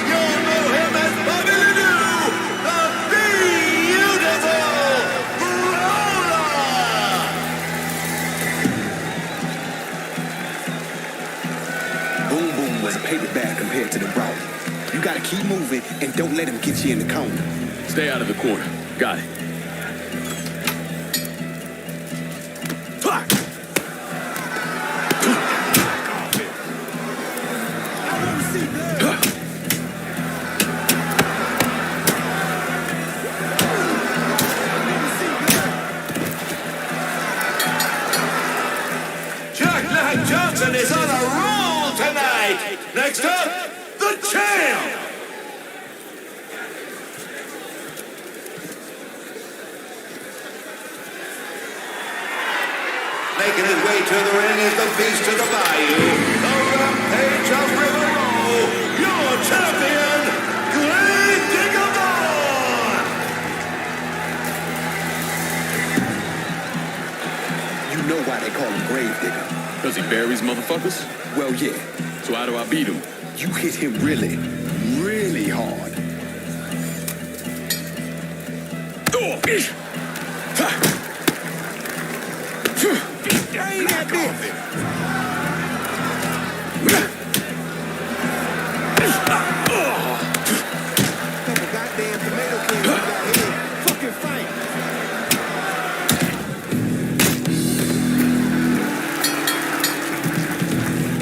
You'll know him as Bobby Ledoux, the Beast! You gotta keep moving and don't let him get you in the corner. Stay out of the corner. Got it. Johnson is on a roll tonight. Next up, the champ. Making his way to the ring is the beast of the bayou, the rampage of River Row, your champion, Grave Digger Vaughn. You know why they call him Grave Digger? Does he buries motherfuckers? Well, yeah. So how do I beat him? You hit him really, really hard. Ain't that big? Couple goddamn tomato cans you got here. Fucking fight.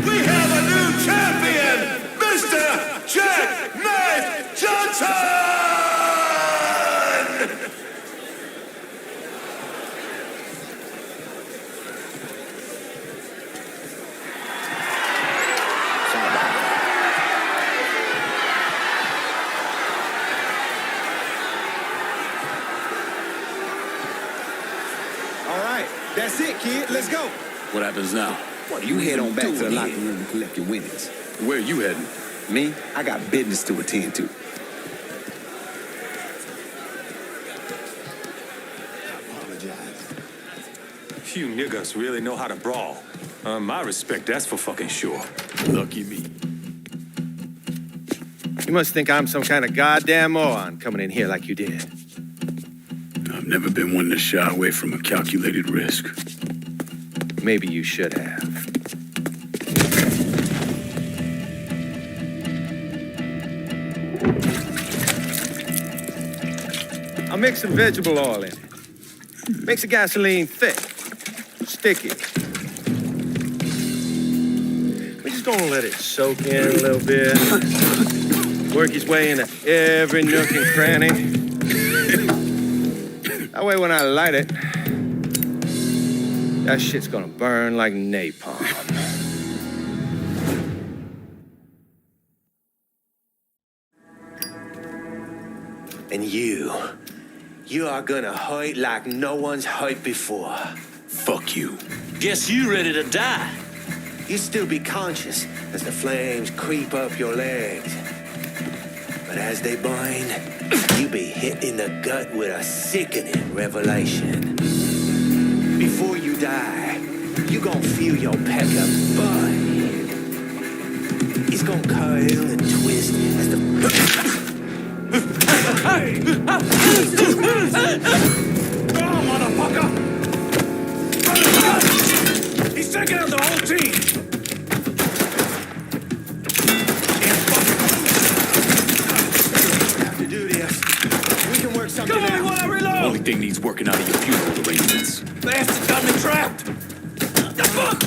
We have a new champion, Mr. Jack Knife Johnson! All right, that's it, kid. Let's go. What happens now? Well, you head on back to the locker room and collect your winnings. Where are you heading? Me? I got business to attend to. You niggas really know how to brawl. My respect, that's for fucking sure. Lucky me. You must think I'm some kind of goddamn moron coming in here like you did. I've never been one to shy away from a calculated risk. Maybe you should have. I'll mix some vegetable oil in it. Makes the gasoline thick, sticky. We're just gonna let it soak in a little bit. Work his way into every nook and cranny. That way when I light it, that shit's gonna burn like napalm. And you are gonna hurt like no one's hurt before. Fuck you. Guess you ready to die. You still be conscious as the flames creep up your legs. But as they burn, you be hit in the gut with a sickening revelation. Before you die, you gon' feel your pecker burn. It's gonna curl and twist as the... Oh, motherfucker! He's taking out the whole team! To do this, we can work something Come on, out. while I reload! Only thing needs working out of your funeral arrangements. Bastard got me trapped! The fuck?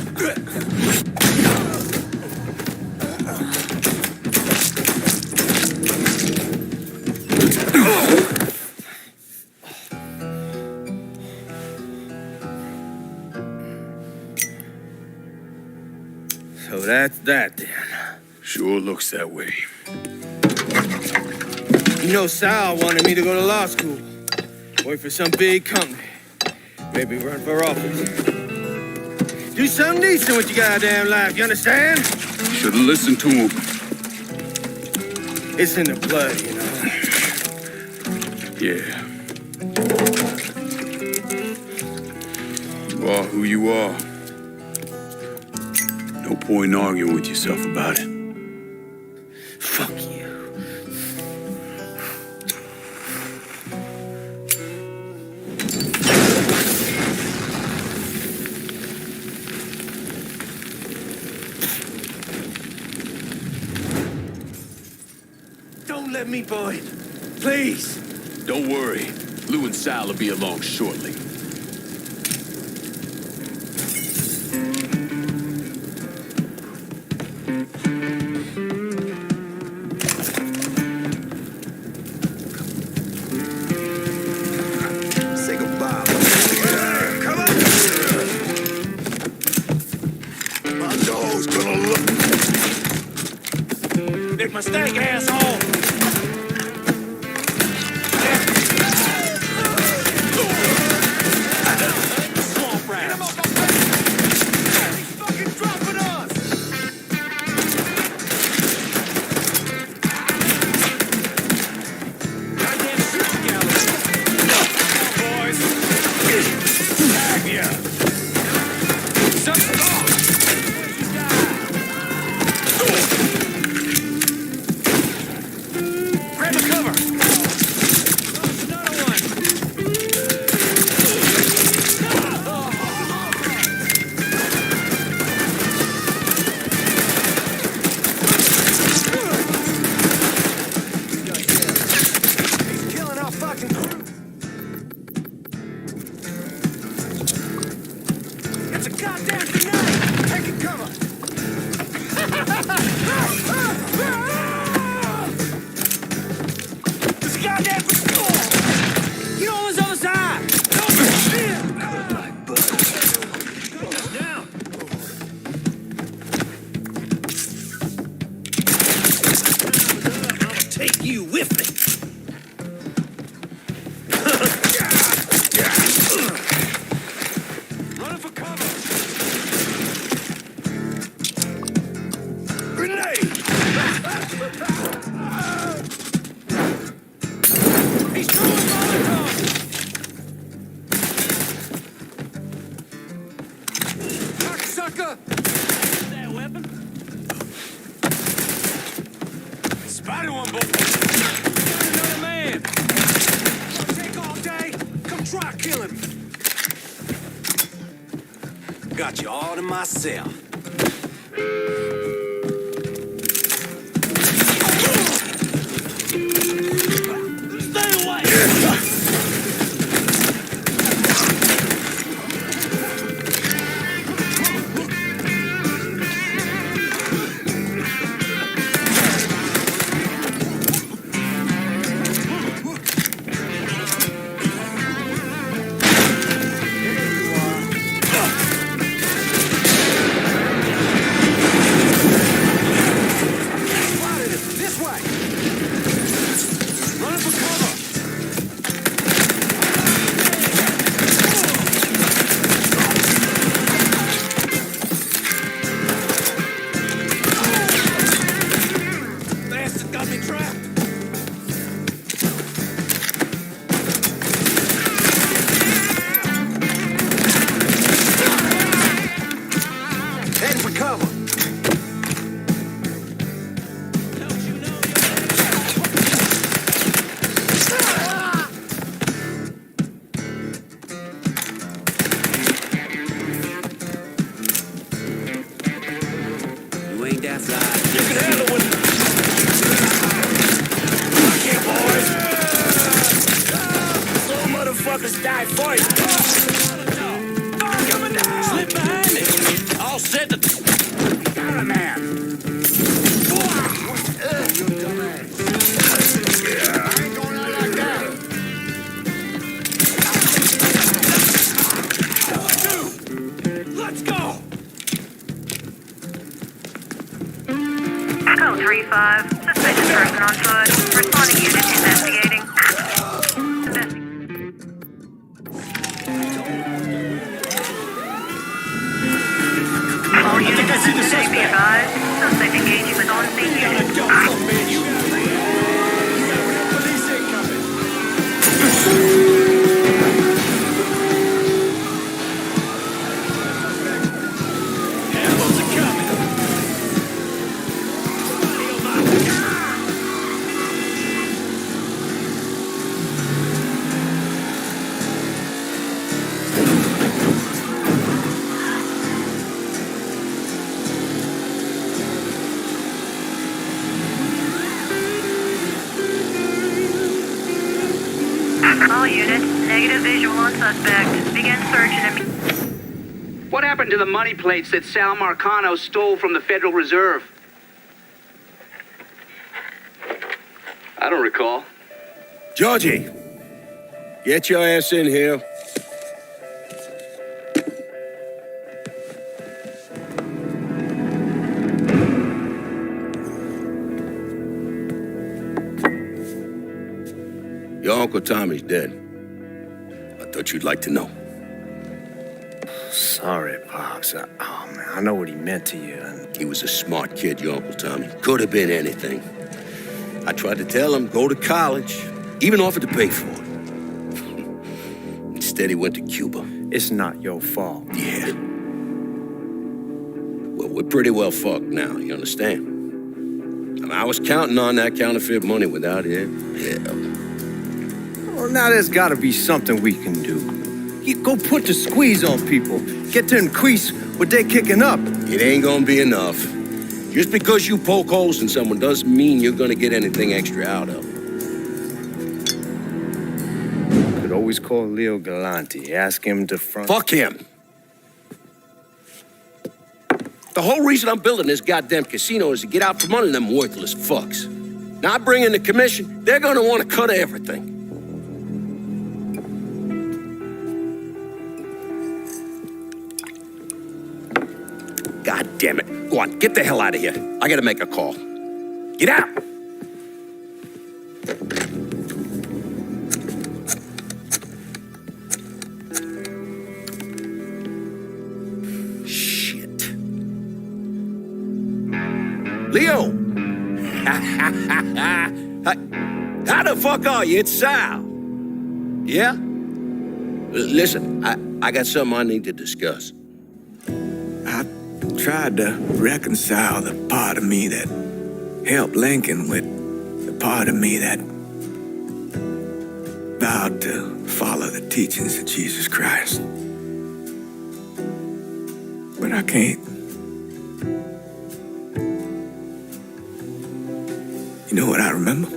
So that's that then. Sure looks that way. You know, Sal wanted me to go to law school. Work for some big company. Maybe run for office. Do something decent with your goddamn life, you understand? Should've listened to him. It's in the blood, you know. Yeah. You are who you are. No point in arguing with yourself about it. Fuck you. Don't let me bind. Please. Don't worry. Lou and Sal will be along shortly. Say goodbye. Come on! My nose gonna look. Big mistake, asshole! Swamp rats! He's fucking dropping us! Goddamn shooting gallery! Boys! Tag ya! Something's wrong! Grab a cover! There's another one! He's killing our fucking crew. It's a goddamn grenade! Taking cover. It's a goddamn grenade! Get on this other side! Down! I'll take you with me. Running for cover! Grenade! He's throwing Molotov! Cocksucker. Is that a weapon? Spotted one, boy. Got another man! Take all day. Come try killing me. Got you all to myself. Stay away! Spotted him. This way. Running for cover. Bastard got me trapped! Heading for cover. Don't you know You ain't that fly. you can handle it? Some motherfuckers die first. Coming down! Slip behind me! All set to... Got a man. Let's go! Echo 3-5. Suspicious person on foot. Responding unit investigating. All units, negative visual on suspect. Begin search and... What happened to the money plates that Sal Marcano stole from the Federal Reserve? I don't recall. Georgie, get your ass in here. Your Uncle Tommy's dead. I thought you'd like to know. Sorry, Pops. Oh, man, I know what he meant to you. And... He was a smart kid, your Uncle Tommy. Could have been anything. I tried to tell him, go to college. Even offered to pay for it. Instead, he went to Cuba. It's not your fault. Yeah. Well, we're pretty well fucked now, you understand? I mean, I was counting on that counterfeit money without it. Hell. Well, now there's gotta be something we can do. You go put the squeeze on people. Get to increase what they're kicking up. It ain't gonna be enough. Just because you poke holes in someone doesn't mean you're gonna get anything extra out of them. Could always call Leo Galante. Ask him to front... Fuck him. The whole reason I'm building this goddamn casino is to get out from under them worthless fucks. Now I bring in the commission, they're gonna want to cut everything. God damn it. Go on, get the hell out of here. I gotta make a call. Get out! Shit. Leo! How the fuck are you? It's Sal. Yeah? Listen, I got something I need to discuss. Tried to reconcile the part of me that helped Lincoln with the part of me that vowed to follow the teachings of Jesus Christ. But I can't. You know what I remember?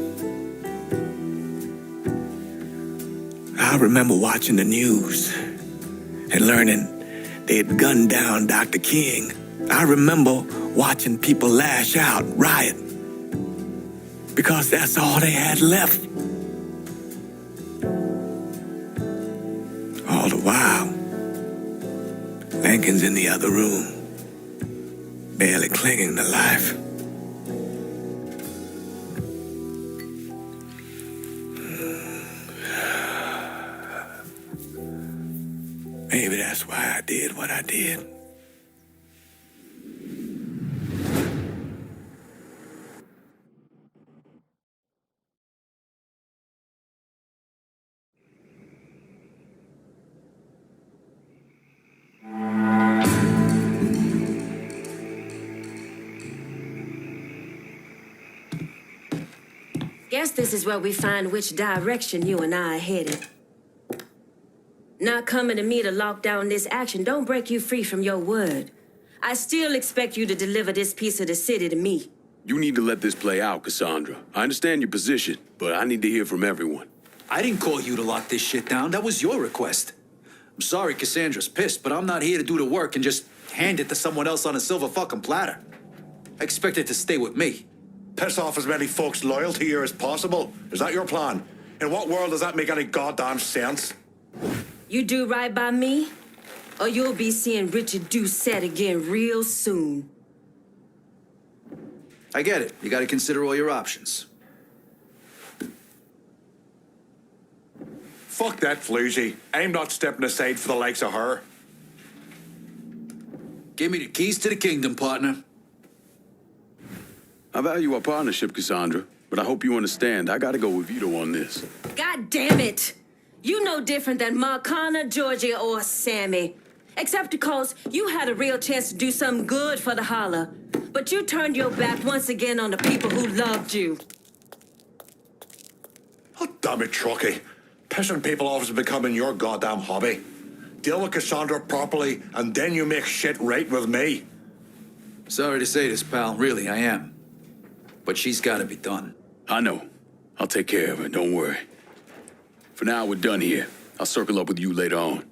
I remember watching the news and learning they had gunned down Dr. King. I remember watching people lash out, riot, because that's all they had left. All the while, Lincoln's in the other room, barely clinging to life. Maybe that's why I did what I did. Guess this is where we find which direction you and I are headed. Not coming to me to lock down this action don't break you free from your word. I still expect you to deliver this piece of the city to me. You need to let this play out, Cassandra. I understand your position, but I need to hear from everyone. I didn't call you to lock this shit down. That was your request. I'm sorry Cassandra's pissed, but I'm not here to do the work and just hand it to someone else on a silver fucking platter. I expect it to stay with me. Piss off as many folks loyal to you as possible. Is that your plan? In what world does that make any goddamn sense? You do right by me, or you'll be seeing Richard Doucette again real soon. I get it. You gotta consider all your options. Fuck that floozy. I'm not stepping aside for the likes of her. Give me the keys to the kingdom, partner. I value our partnership, Cassandra, but I hope you understand I gotta go with Vito on this. God damn it! You no different than Marcana, Georgia, or Sammy. Except because you had a real chance to do something good for the holler. But you turned your back once again on the people who loved you. Oh, damn it, Truckee. Pissing people off is becoming your goddamn hobby. Deal with Cassandra properly, and then you make shit right with me. Sorry to say this, pal. Really, I am. But she's gotta be done. I know. I'll take care of her, don't worry. For now, we're done here. I'll circle up with you later on.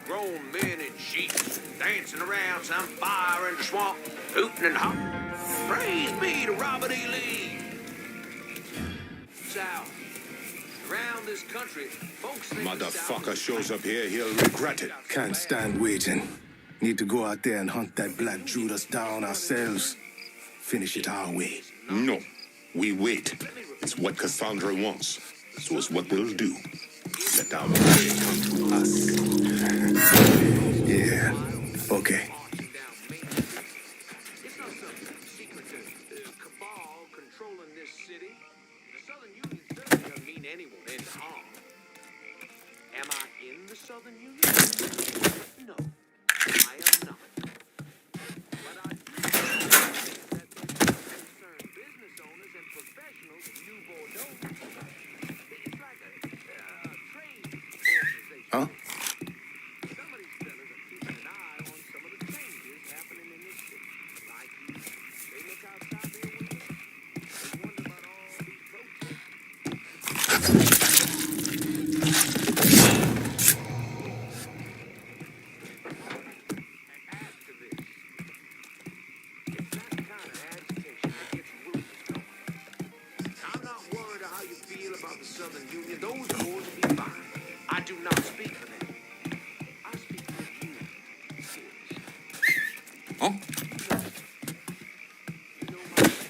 Grown men in sheets, dancing around some fire in the swamp, hooting and hollering. Praise be to Robert E. Lee. South. Around this country, folks think Motherfucker shows up here, he'll regret it. Can't stand waiting. Need to go out there and hunt that Black Judas down ourselves. Finish it our way. No, we wait. It's what Cassandra wants. So it's what we'll do. Let our way come to us. Yeah, okay. It's not some secret cabal controlling this city. The Southern Union certainly doesn't mean anyone any harm. Am I in the Southern Union? No, I am not. But I do know that concerned business owners and professionals of New Bordeaux. It's like a trade organization. Huh? Southern Union, those boys will be fine. I do not speak for them. I speak for you. Huh? You know my name.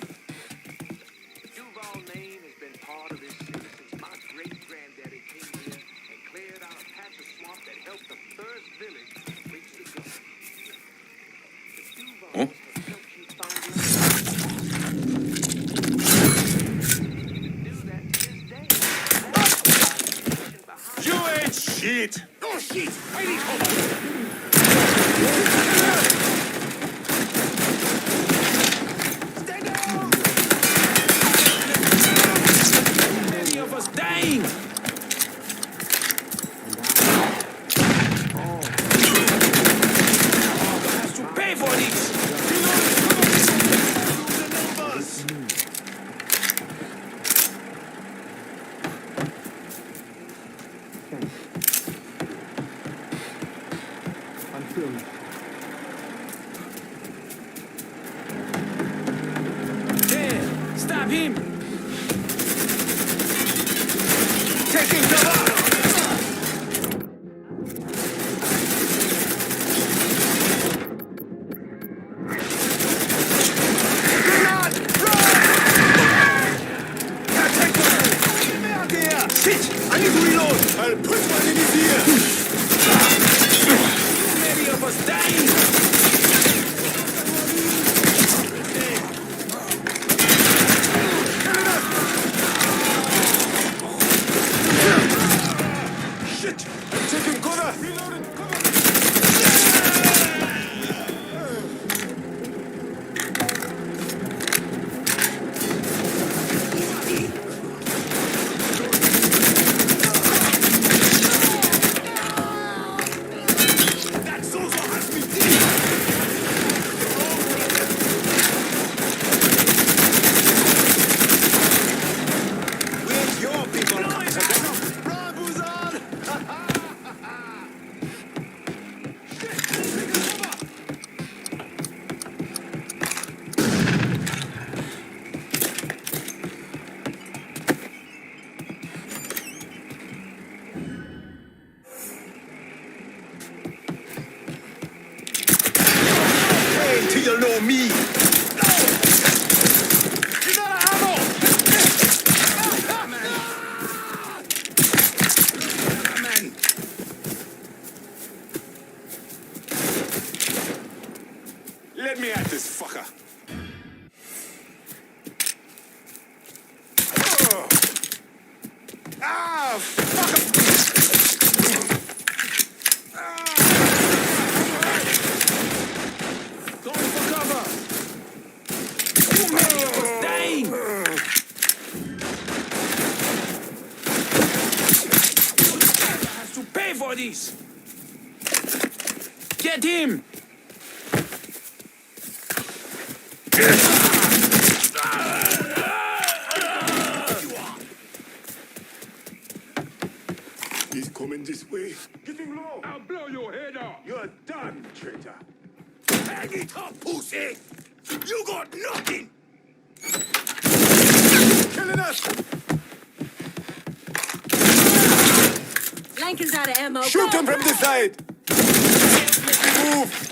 The Duval name has been part of this city since my great-granddaddy came here and cleared out a patch of swamp that helped the first village reach the Gulf. The Duvals have helped you find your Shit! Oh, shit! I need help! Stand down! Many of us dying! Has to pay for this! Stop him! Taking cover! Shit! I need to reload! I'll put one in his ear! Many of us dying! Let me at this fucker. Oh. Ah, fucker! Going for cover! Dang! Has to pay for this! Get him! He's coming this way. Get him low. I'll blow your head off. You're done, traitor. Hang it up, pussy! You got nothing! Killing us! Lankin's out of ammo. Shoot Go, him from go. the side! Move!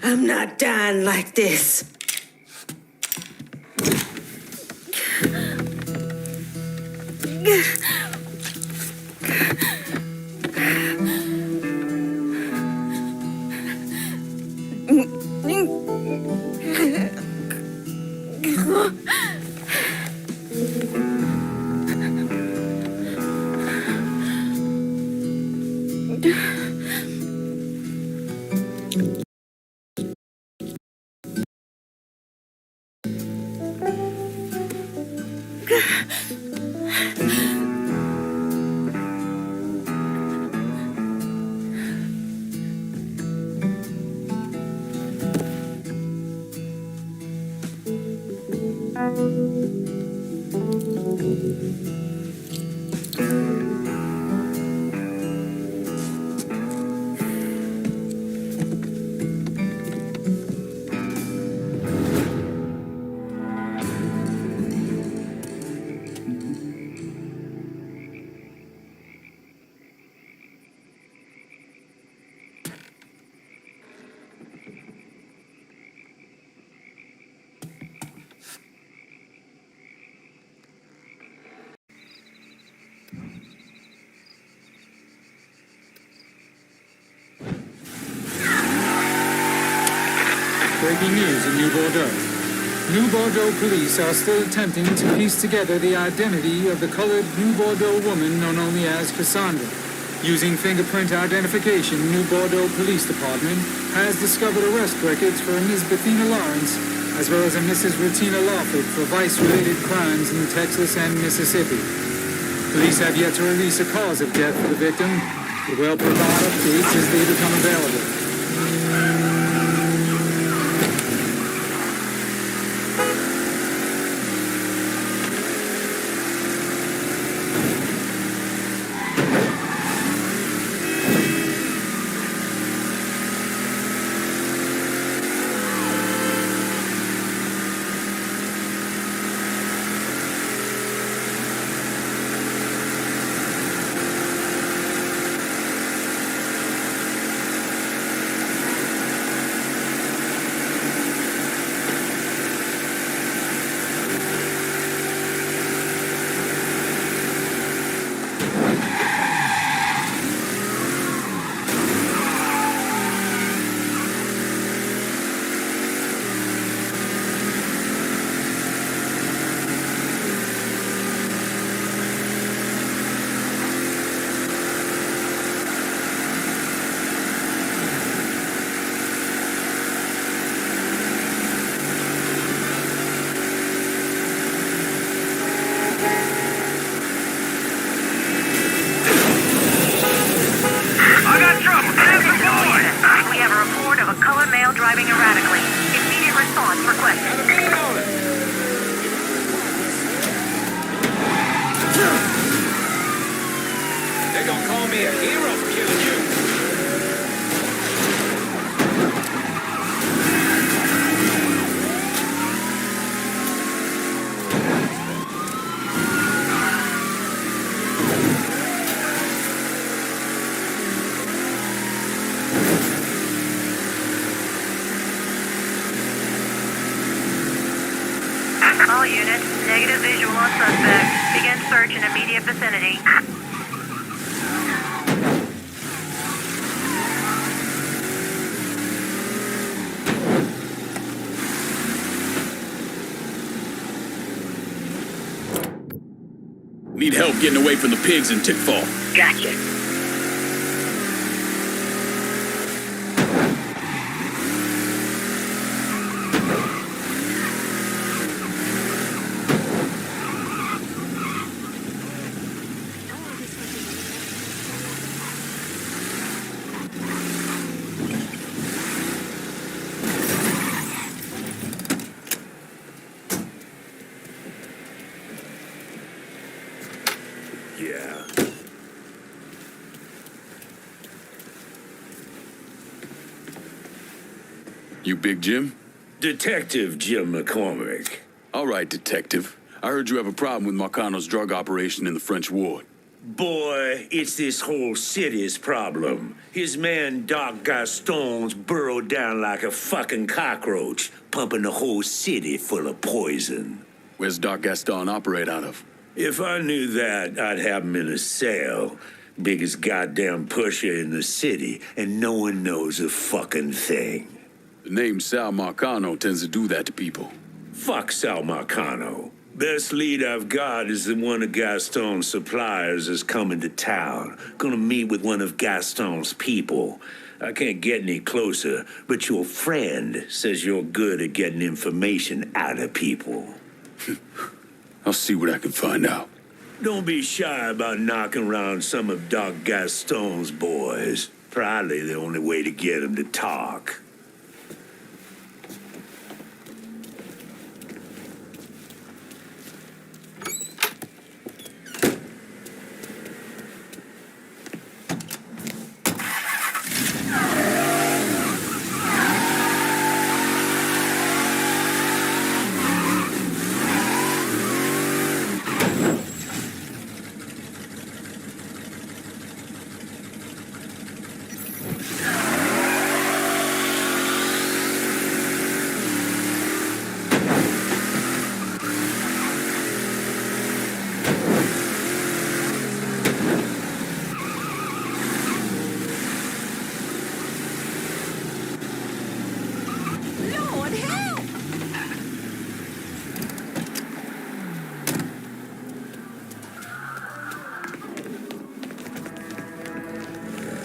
I'm not dying like this. Breaking news in New Bordeaux. New Bordeaux police are still attempting to piece together the identity of the colored New Bordeaux woman known only as Cassandra. Using fingerprint identification, New Bordeaux Police Department has discovered arrest records for a Ms. Bethina Lawrence, as well as a Mrs. Rutina Lawford for vice-related crimes in Texas and Mississippi. Police have yet to release a cause of death for the victim, but will provide updates as they become available. All units, negative visual on suspect. Begin search in immediate vicinity. Need help getting away from the pigs and Tickfall. Gotcha. Yeah. You Big Jim? Detective Jim McCormick. All right, Detective. I heard you have a problem with Marcano's drug operation in the French ward. Boy, it's this whole city's problem. His man Doc Gaston's burrowed down like a fucking cockroach, pumping the whole city full of poison. Where's Doc Gaston operate out of? If I knew that, I'd have him in a cell. Biggest goddamn pusher in the city, and no one knows a fucking thing. The name Sal Marcano tends to do that to people. Fuck Sal Marcano. Best lead I've got is that one of Gaston's suppliers is coming to town. Gonna meet with one of Gaston's people. I can't get any closer, but your friend says you're good at getting information out of people. I'll see what I can find out. Don't be shy about knocking around some of Doc Gaston's boys. Probably the only way to get him to talk.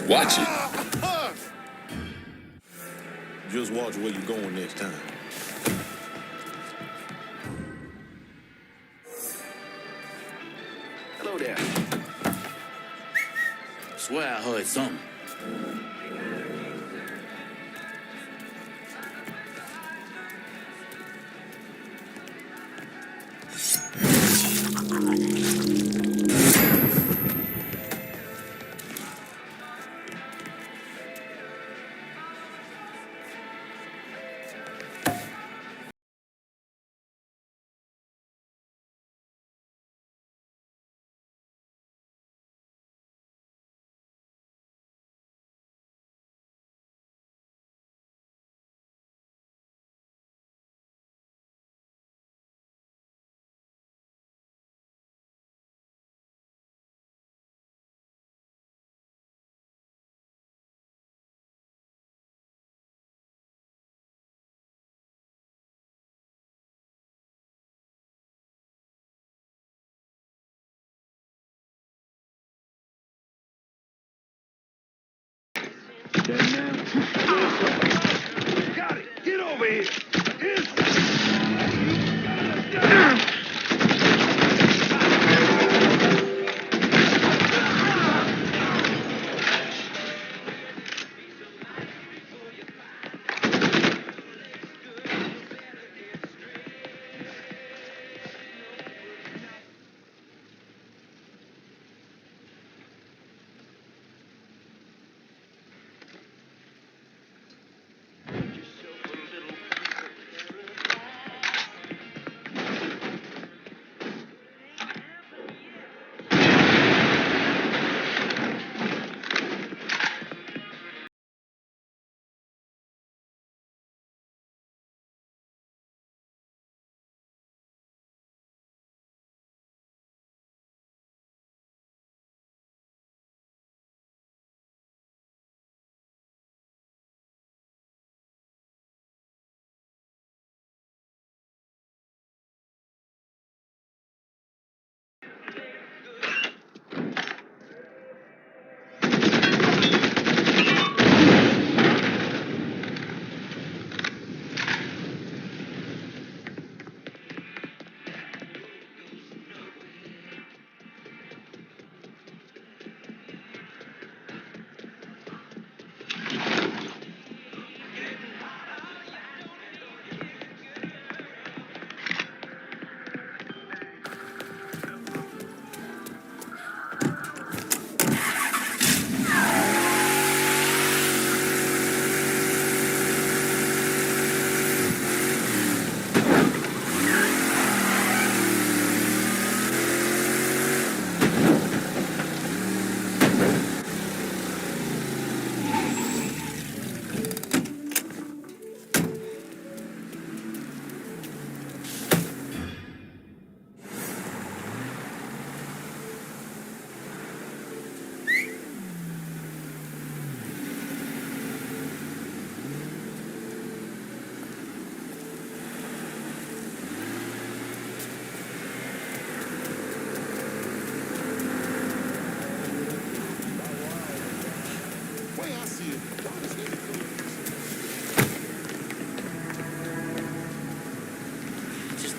Watch it. Just watch where you're going next time. Hello there. Swear I heard something. Got it. Get over here.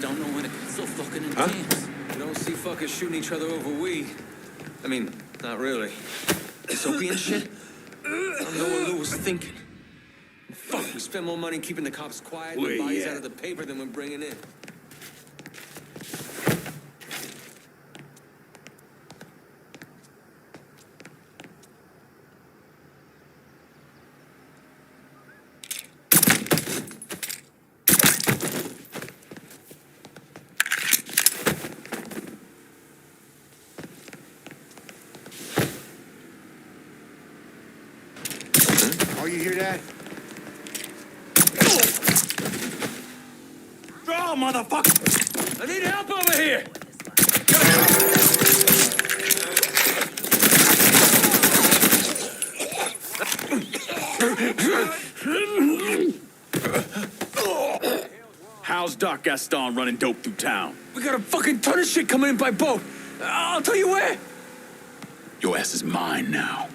don't know when it gets so fucking intense. We don't see fuckers shooting each other over weed. I mean, not really. This opium shit? I don't know what Lou was thinking. Fuck, we spend more money keeping the cops quiet and bodies out of the paper than we're bringing in. Oh, you hear that? Draw, motherfucker! I need help over here! How's Doc Gaston running dope through town? We got a fucking ton of shit coming in by boat. I'll tell you where. Your ass is mine now.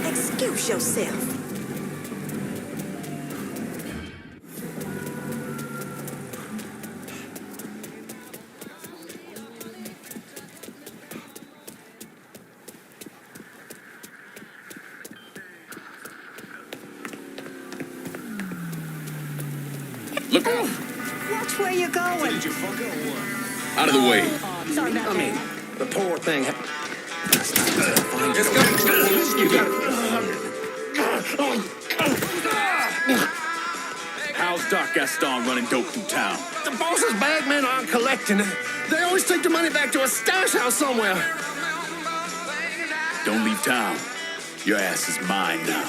Excuse yourself. Look out! Watch where you're going. Did you fuck it or what? Out of the way. Sorry about that. The poor thing. How's Doc Gaston running dope through town? The boss's bagmen aren't collecting it. They always take the money back to a stash house somewhere. Don't leave town. Your ass is mine now.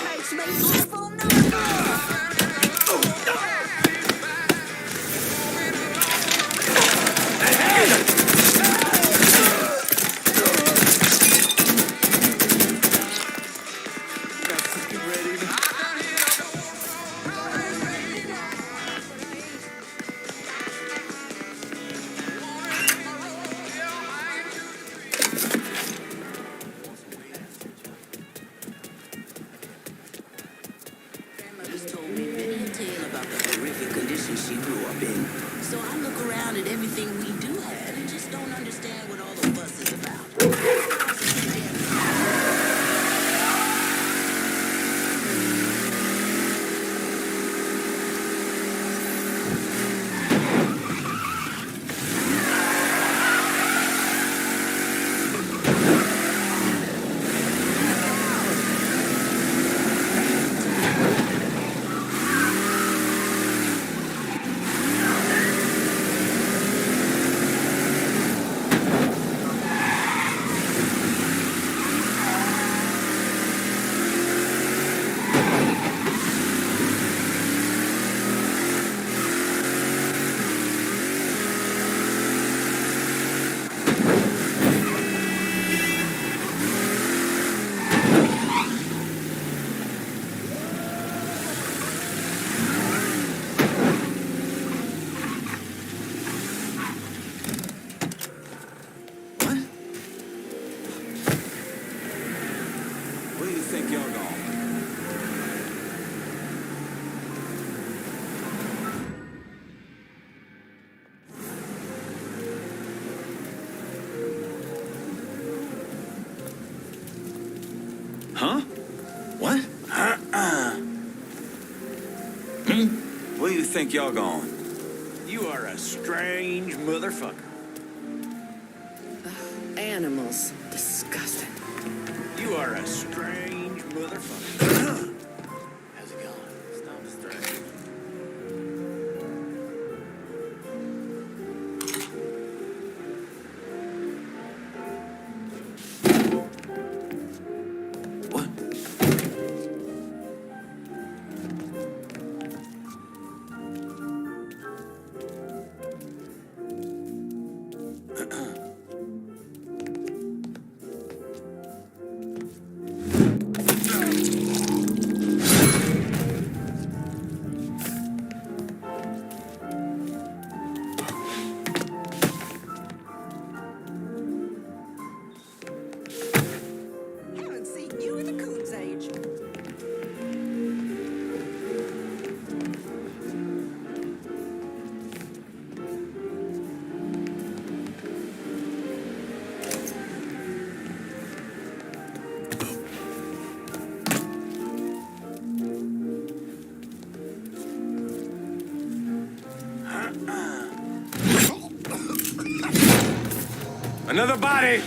Where do you think you're going? You are a strange motherfucker. Animals. Disgusting. You are a strange motherfucker. How's it going? Stop strange. Haven't seen you in the coon's age. Another body!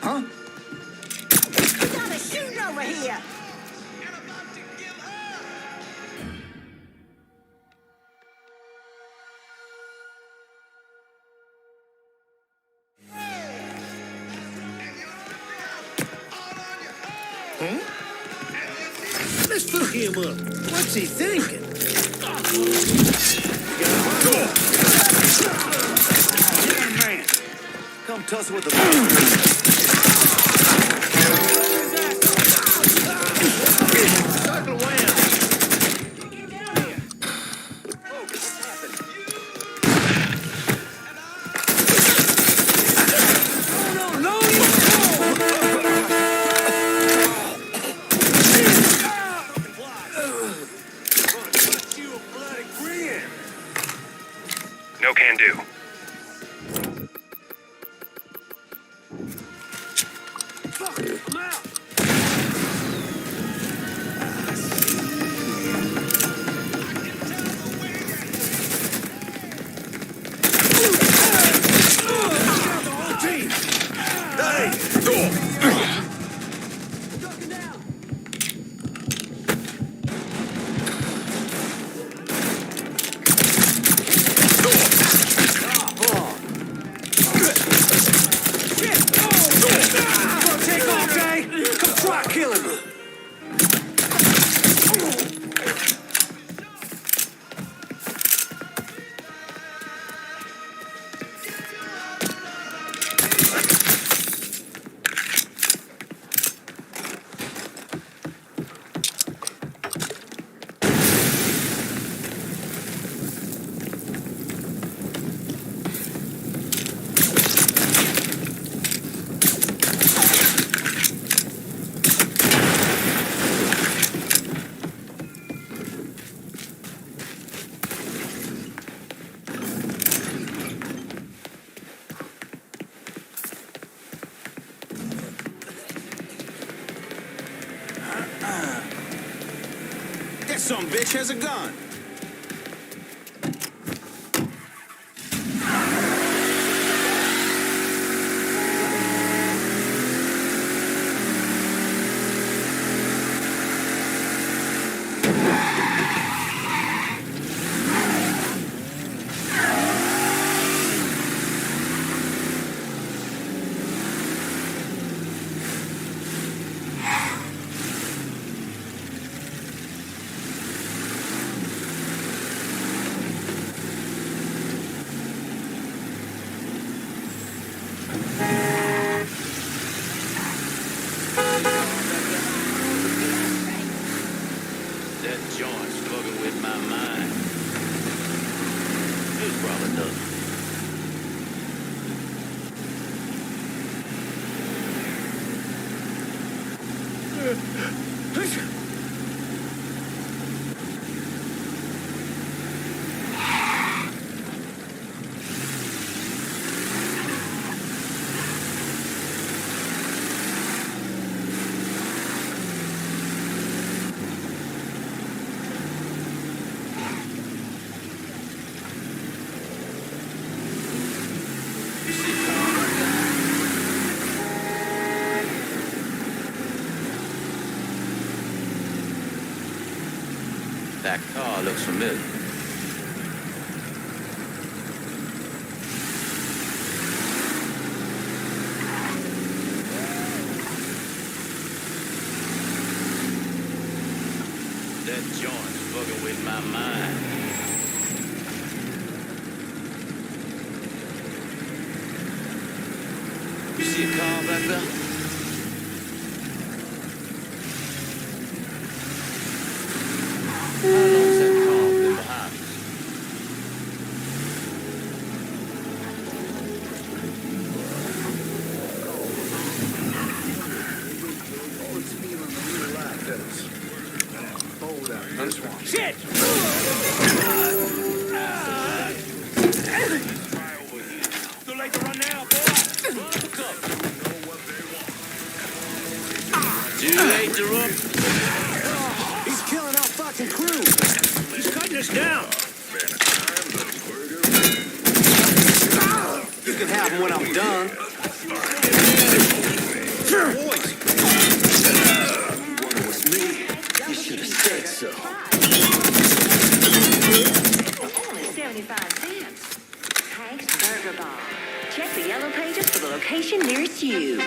Huh? We got a shooting over here. Huh? Let's look him up. What's he thinking? Yeah, man. Come tussle with the Circle around. No can do. I'm out. That some bitch has a gun. His brother does. That car looks familiar. That joint's fucking with my mind. You see a car back there? How long's that car been behind us? Shit! Too late to run now, boy. Run for cover. Too late to run. He's killing our fucking crew. He's cutting us down. You can have him when I'm done. It was me. You should have said so. Only 75 cents. Hank's Burger Bar. Check the yellow pages for the location nearest you.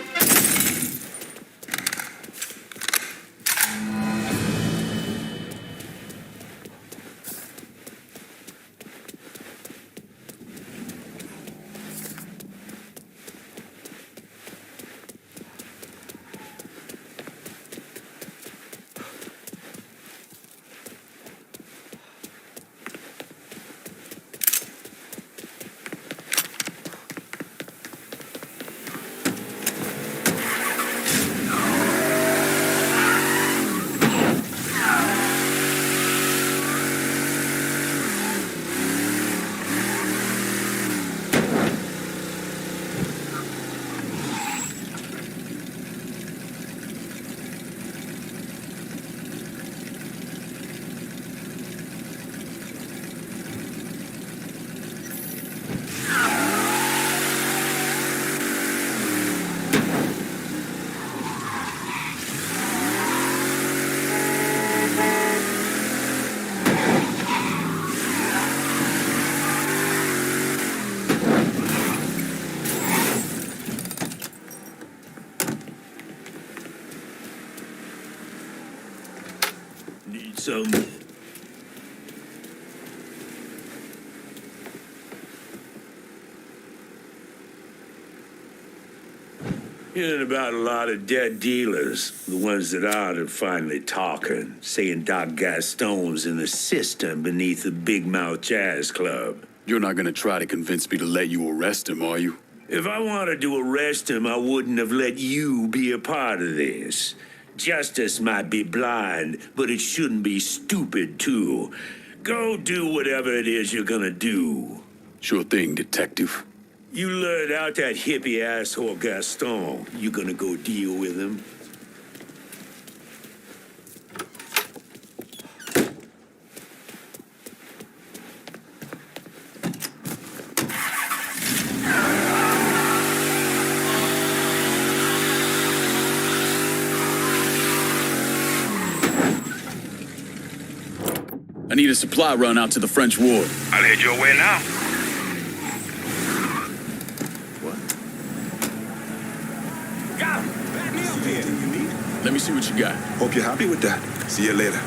Need some. Hearing about a lot of dead dealers, the ones that aren't are finally talking, saying Doc Gaston's in the system beneath the Big Mouth Jazz Club. You're not gonna try to convince me to let you arrest him, are you? If I wanted to arrest him, I wouldn't have let you be a part of this. Justice might be blind, but it shouldn't be stupid, too. Go do whatever it is you're gonna do. Sure thing, detective. You lured out that hippie asshole Gaston. You gonna go deal with him? I need a supply run out to the French ward. I'll head your way now. Back me up here. You need? Let me see what you got. Hope you're happy with that. See you later.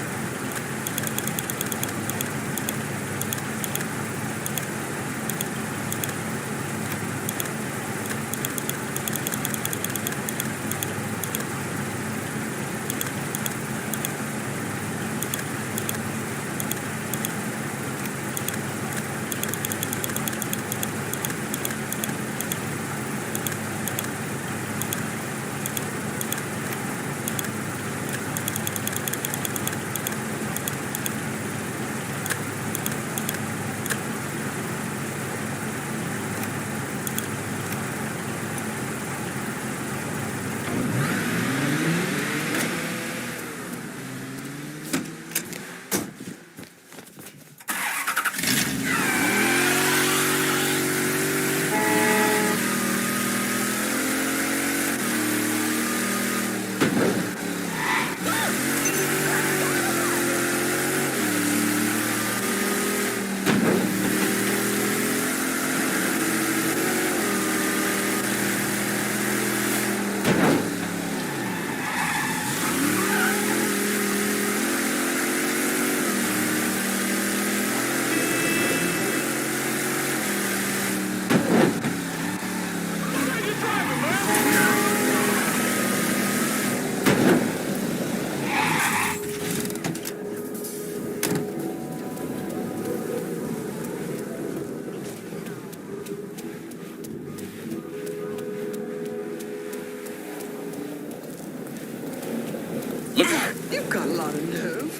Look out! You've got a lot of nerve.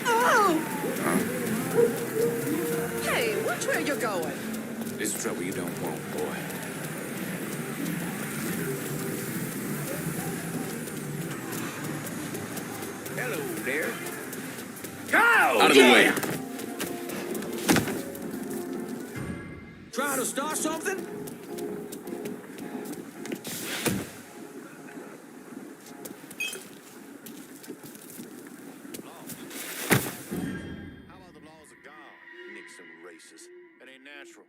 Oh! Hey, watch where you're going. This is trouble you don't want, boy. Hello there. Out of the way. Trying to start something? How about the laws of God? Nix and racist. That ain't natural.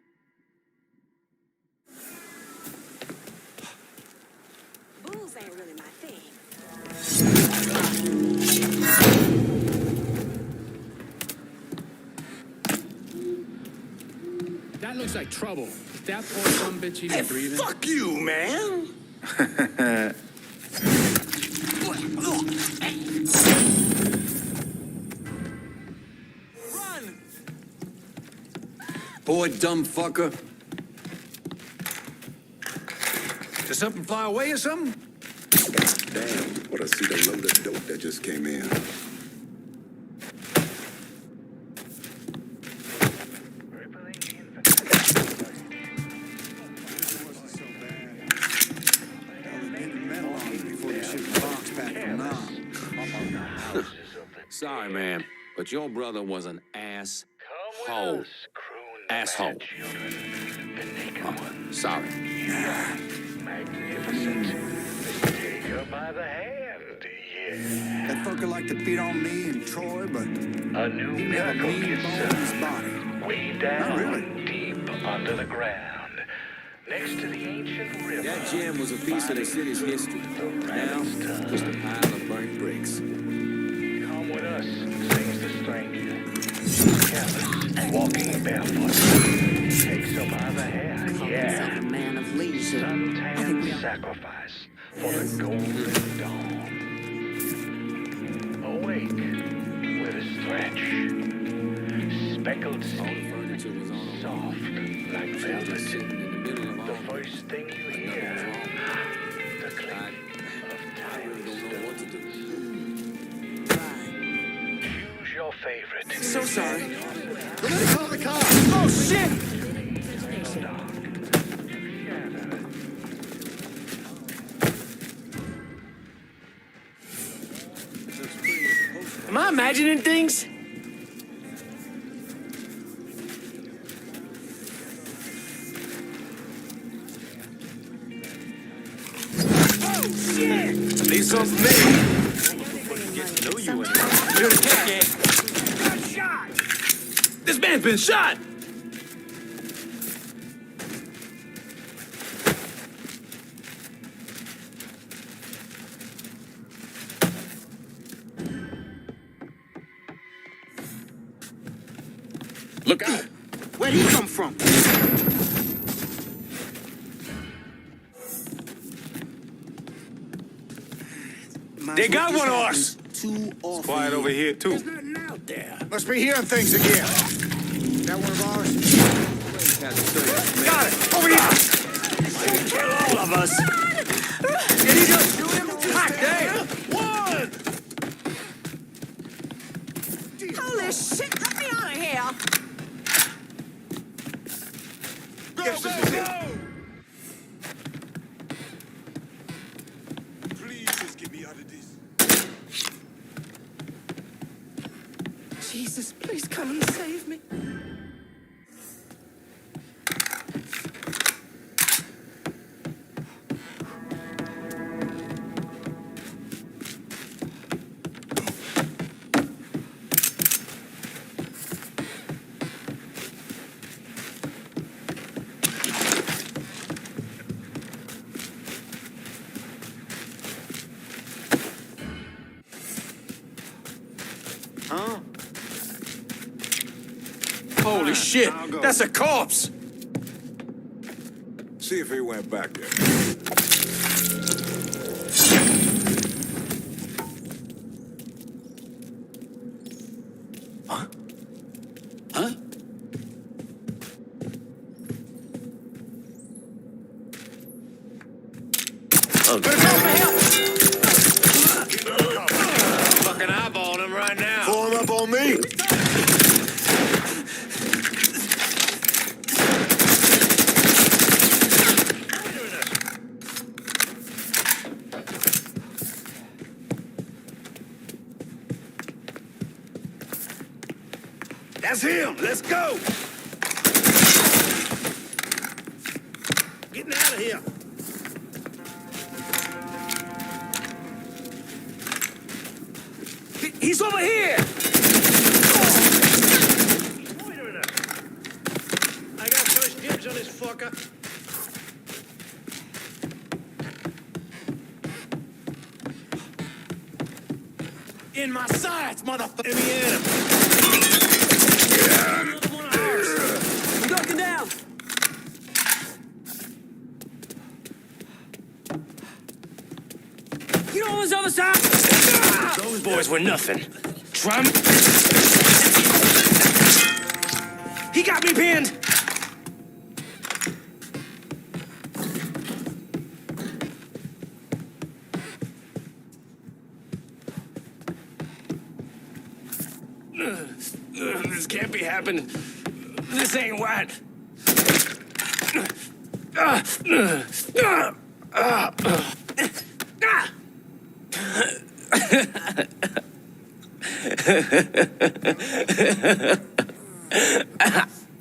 Booze ain't really my thing. That looks like trouble. Is that poor some bitch even breathing? Fuck you, man! Run! Boy, dumb fucker. Did something fly away or something? Damn, what I see the load of dope that just came in. Sorry, man, but your brother was an asshole. Asshole. Oh, sorry. Magnificent. Take her by the hand, yeah. That fucker liked to beat on me and Troy, but A new he never miracle mean gets bone in his body. way down, Not really. deep under the ground, next to the ancient river. That gem was a piece of the city's history. Now, just a pile of burnt bricks. Come with us, sings the stranger. Careless, walking barefoot. Takes her by the hair, yeah. A man of leisure. Suntan sacrifice for the golden dawn. Awake with a stretch. Speckled steam, soft like velvet. The first thing you hear, the click of tiny stones. Choose your favorite. So sorry. We're gonna call the cops. Oh, shit! Am I imagining things? Leave some for me. Get to know you in You're the cat. Shot! This man's been shot! Look out! Where'd he come from? They got one of us! It's quiet over here, too. Must be hearing things again. That one of ours? Got it! Over here! Kill all of us! Did he just shoot him? Hot damn! One! Holy shit, let me out of here. Go, go, go! Please just get me out of this. Jesus, please come and save me. Huh? Holy shit! That's a corpse! See if he went back there. Fucking eyeballing him right now. Form up on me. That's him. Let's go. Getting out of here. He's over here! I got first dibs on this fucker. In my sights, motherfucker! Let me at him. I'm ducking down! You on this other side? Those boys were nothing. Try me. He got me pinned! This can't be happening. This ain't right.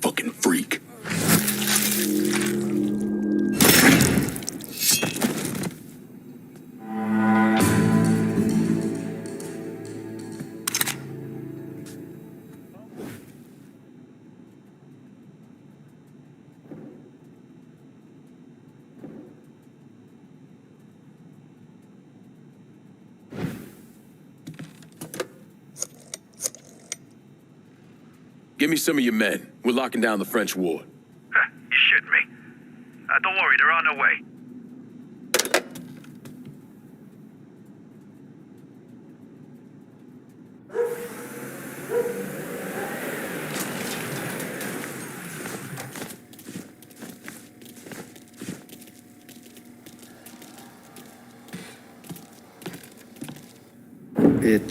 Fucking freak. Give me some of your men. We're locking down the French ward. You shit me. Don't worry, they're on their way. It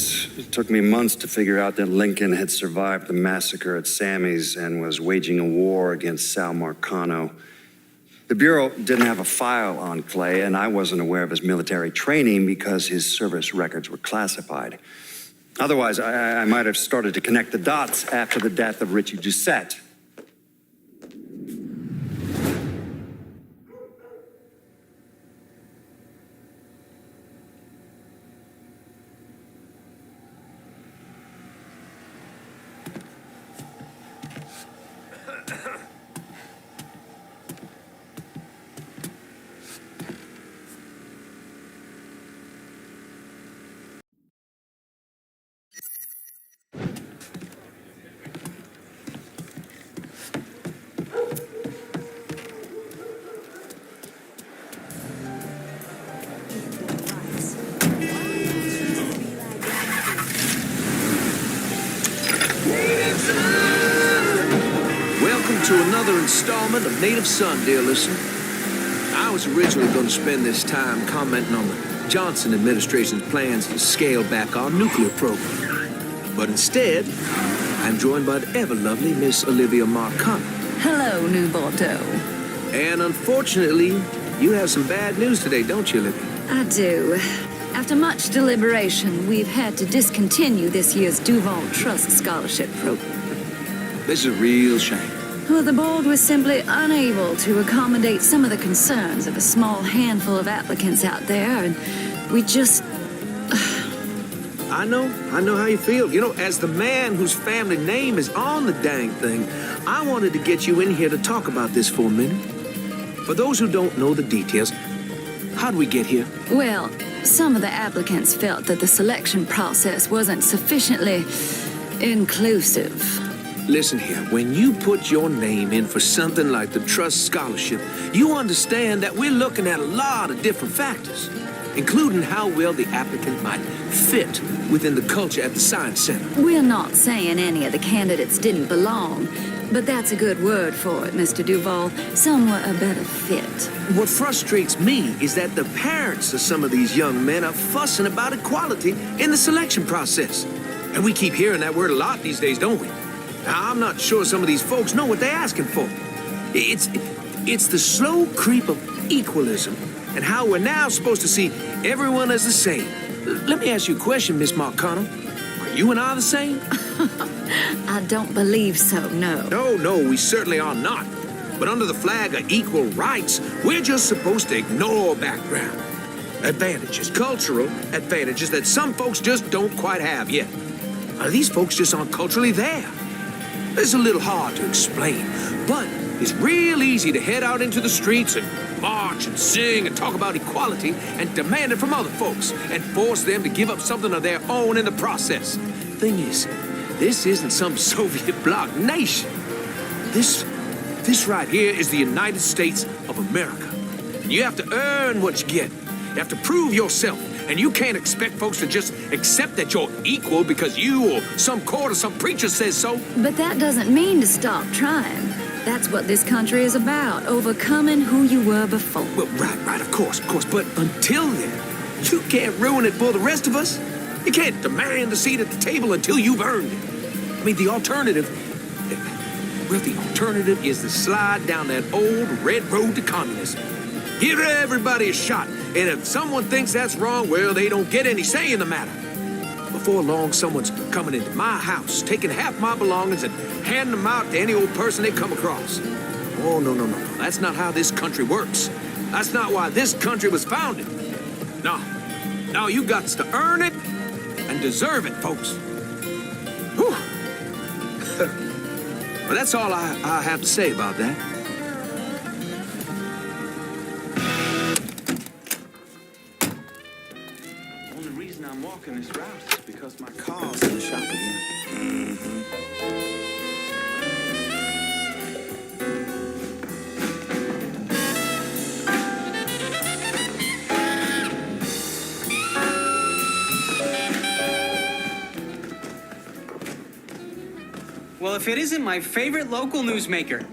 took me months to figure out that Lincoln had survived the massacre at Sammy's and was waging a war against Sal Marcano. The Bureau didn't have a file on Clay, and I wasn't aware of his military training because his service records were classified. Otherwise, I might have started to connect the dots after the death of Richie Doucette. Welcome to another installment of Native Son, dear listener. I was originally going to spend this time commenting on the Johnson administration's plans to scale back our nuclear program. But instead, I'm joined by the ever-lovely Miss Olivia Marcano. Hello, New Bordeaux. And unfortunately, you have some bad news today, don't you, Olivia? I do. After much deliberation, we've had to discontinue this year's Duval Trust Scholarship Program. This is a real shame. Well, the board was simply unable to accommodate some of the concerns of a small handful of applicants out there, and we just... I know how you feel. You know, as the man whose family name is on the dang thing, I wanted to get you in here to talk about this for a minute. For those who don't know the details, how'd we get here? Well, some of the applicants felt that the selection process wasn't sufficiently inclusive. Listen here, when you put your name in for something like the Trust Scholarship, you understand that we're looking at a lot of different factors. including how well the applicant might fit within the culture at the Science Center. We're not saying any of the candidates didn't belong, but that's a good word for it, Mr. Duval. Some were a better fit. What frustrates me is that the parents of some of these young men are fussing about equality in the selection process. And we keep hearing that word a lot these days, don't we? Now, I'm not sure some of these folks know what they're asking for. It's the slow creep of equalism and how we're now supposed to see everyone as the same. Let me ask you a question, Miss Marcano. Are you and I the same? I don't believe so, no. No, we certainly are not. But under the flag of equal rights, we're just supposed to ignore background. Advantages, cultural advantages that some folks just don't quite have yet. These folks just aren't culturally there. It's a little hard to explain, but it's real easy to head out into the streets and march and sing and talk about equality and demand it from other folks and force them to give up something of their own in the process. Thing is, this isn't some Soviet bloc nation. This right here is the United States of America. You have to earn what you get. You have to prove yourself. And you can't expect folks to just accept that you're equal because you or some court or some preacher says so. But that doesn't mean to stop trying. That's what this country is about, overcoming who you were before. Well, right, of course. But until then, you can't ruin it for the rest of us. You can't demand a seat at the table until you've earned it. I mean, the alternative is to slide down that old red road to communism. Give everybody a shot. And if someone thinks that's wrong, well, they don't get any say in the matter. Before long, someone's coming into my house, taking half my belongings and handing them out to any old person they come across. Oh, no. That's not how this country works. That's not why this country was founded. No, you got to earn it and deserve it, folks. Whew. Well, that's all I have to say about that. I'm walking this route is because my car's in the shop again. Well, if it isn't my favorite local newsmaker.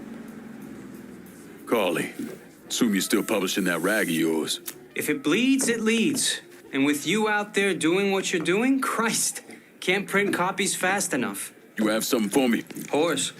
Carly, assume you're still publishing that rag of yours. If it bleeds, it leads. And with you out there doing what you're doing, Christ, can't print copies fast enough. You have something for me? Whores.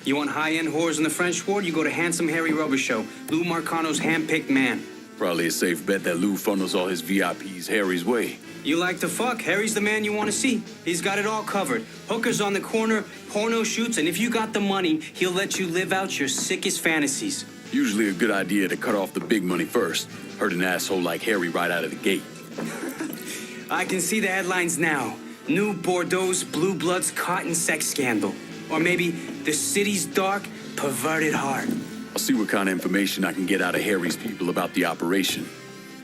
You want high-end whores in the French Ward? You go to Handsome Harry Rubber Show, Lou Marcano's hand-picked man. Probably a safe bet that Lou funnels all his VIPs Harry's way. You like to fuck? Harry's the man you want to see. He's got it all covered. Hookers on the corner, porno shoots, and if you got the money, he'll let you live out your sickest fantasies. Usually a good idea to cut off the big money first. Hurt an asshole like Harry right out of the gate. I can see the headlines now. New Bordeaux's Blue Bloods cotton sex scandal. Or maybe the city's dark, perverted heart. I'll see what kind of information I can get out of Harry's people about the operation.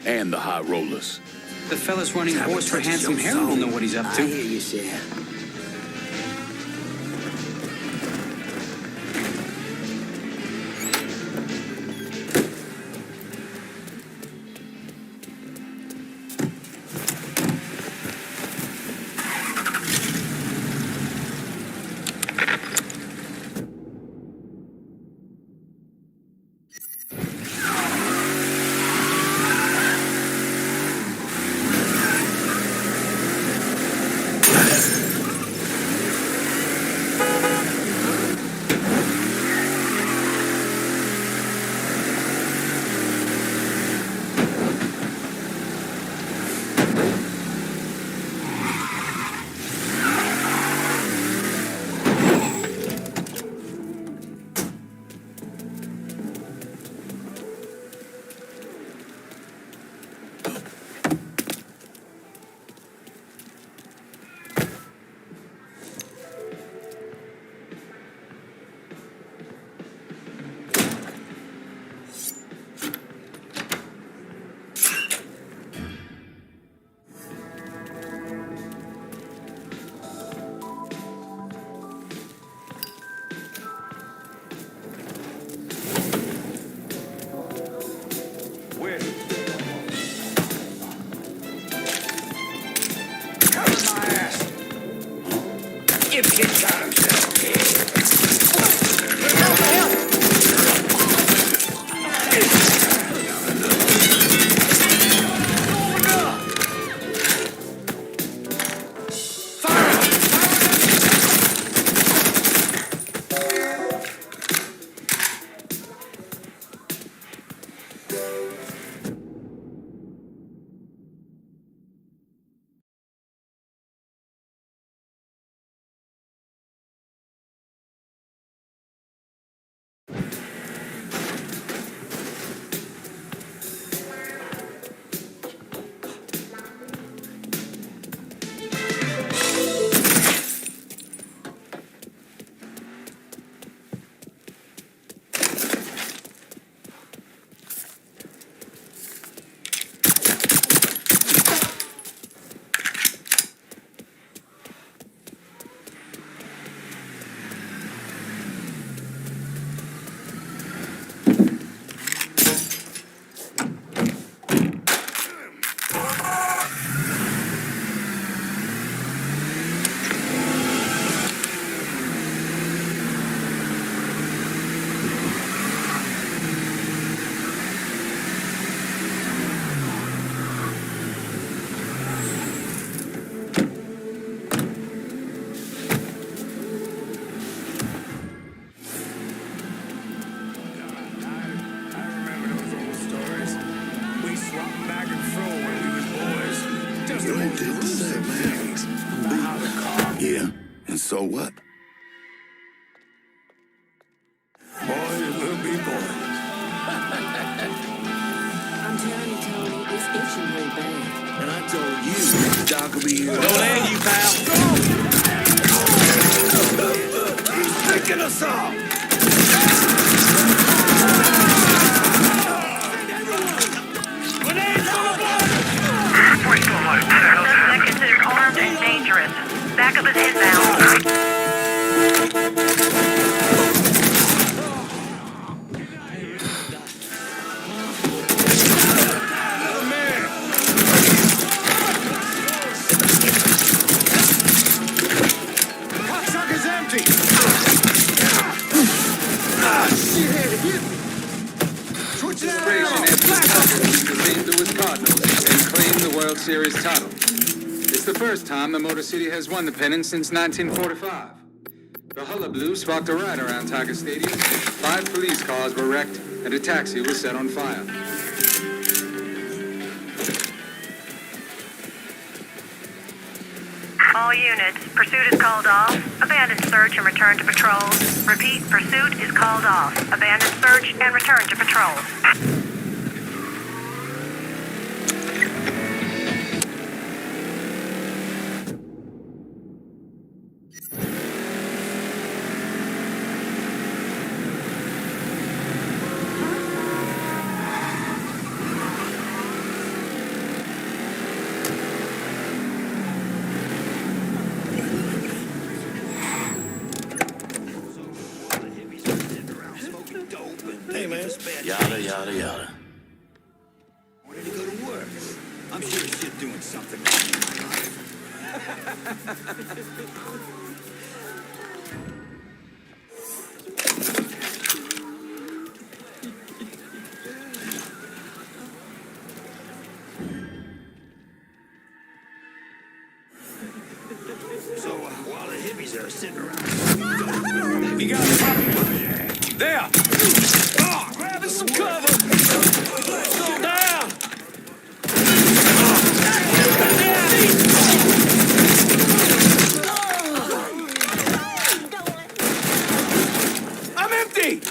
And the high rollers. The fellas running horse for Handsome Harry will know what he's up to. I hear you, sir. Yeah, and so what? Boys will be boys. I'm telling you, Tony, it's itching really bad. And I told you, Doc will be here. Don't end you, pal. He's picking us off. Suspect considered armed and dangerous. Backup is inbound. Cocksucker's empty! Switch it to his Cardinals and claim the World Series title. It's the first time the Motor City has won the pennant since 1945. The hullabaloo sparked a riot around Tiger Stadium. 5 police cars were wrecked, and a taxi was set on fire. All units, pursuit is called off. Abandon search and return to patrols. Repeat, pursuit is called off. Abandon search and return to patrols. Hey, man. Yada, yada, yada. Ready to go to work. I'm sure as shit doing something in my life. So, while the hippies are sitting around... You got it. There! Oh, grabbing some cover! Go down! I'm empty!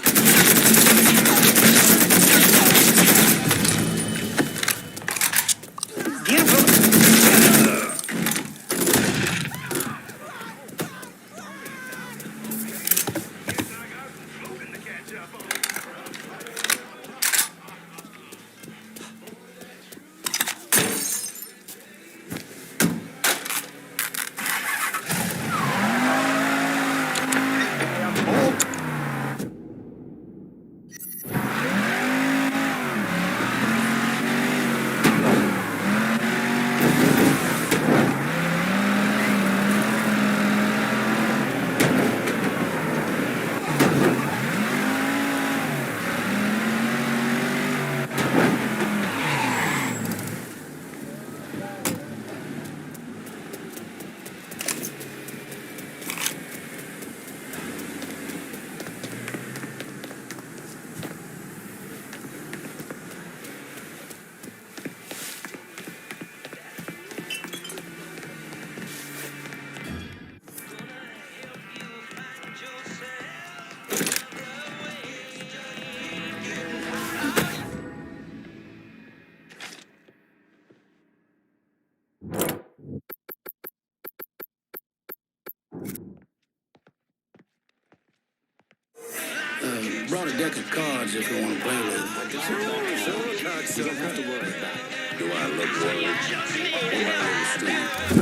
deck of cards if you want to play with it. Sure, you don't have to worry about it. Do I look worried?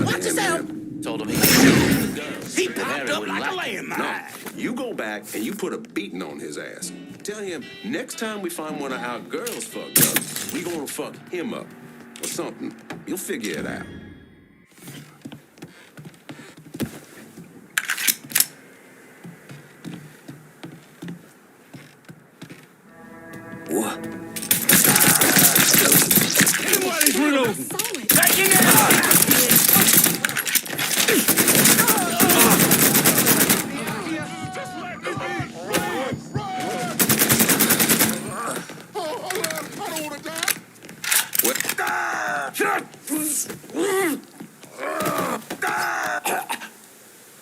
Watch yourself! Told him he popped up like a landmine. No, you go back and you put a beating on his ass. Tell him next time we find one of our girls fucked up, we gonna fuck him up or something. You'll figure it out. What? Everybody's reloading. Back in there!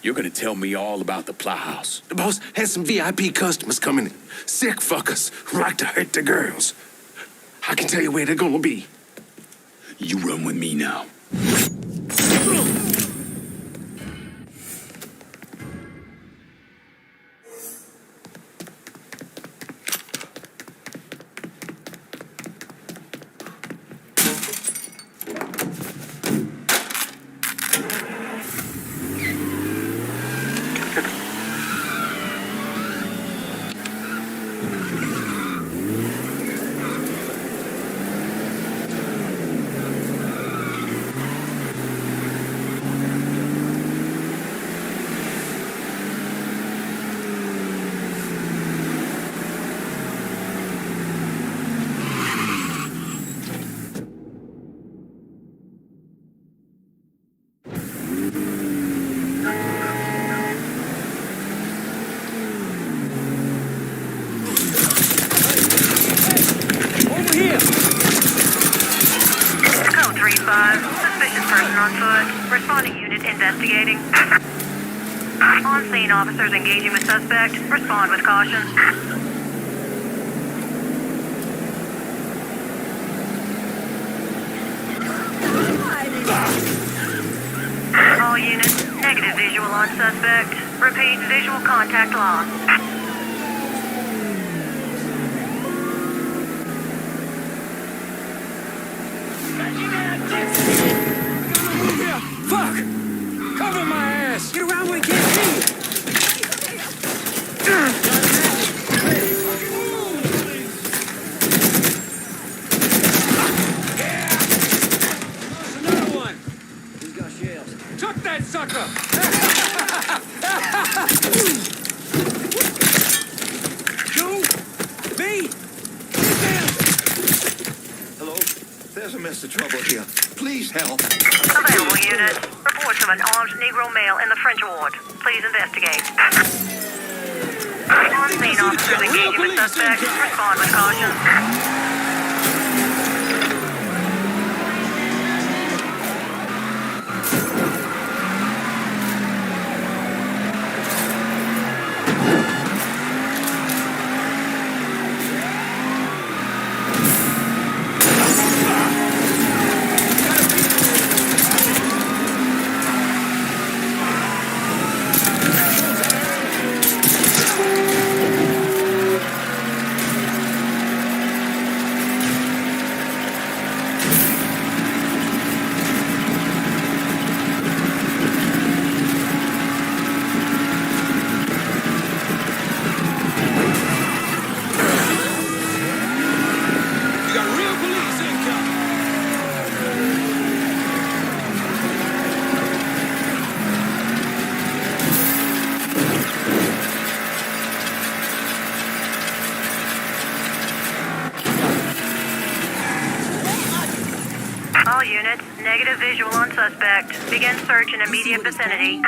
You're gonna tell me all about the Plowhouse. The boss has some VIP customers coming in. Sick fuckers who like to hurt the girls. I can tell you where they're gonna be. You run with me now. Investigating. On-scene officers engaging with suspect. Respond with caution. All units, negative visual on suspect. Repeat, visual contact lost. Fuck! Cover my ass! Get around where he can't see you! Another one! He's got shells. Chuck that sucker! You? Me? Hello? There's a mess of trouble here. Please help. Available unit. Reports of an armed Negro male in the French ward. Please investigate. On-scene officers engaging with suspect. Respond with caution. All units, negative visual on suspect. Begin search in immediate vicinity.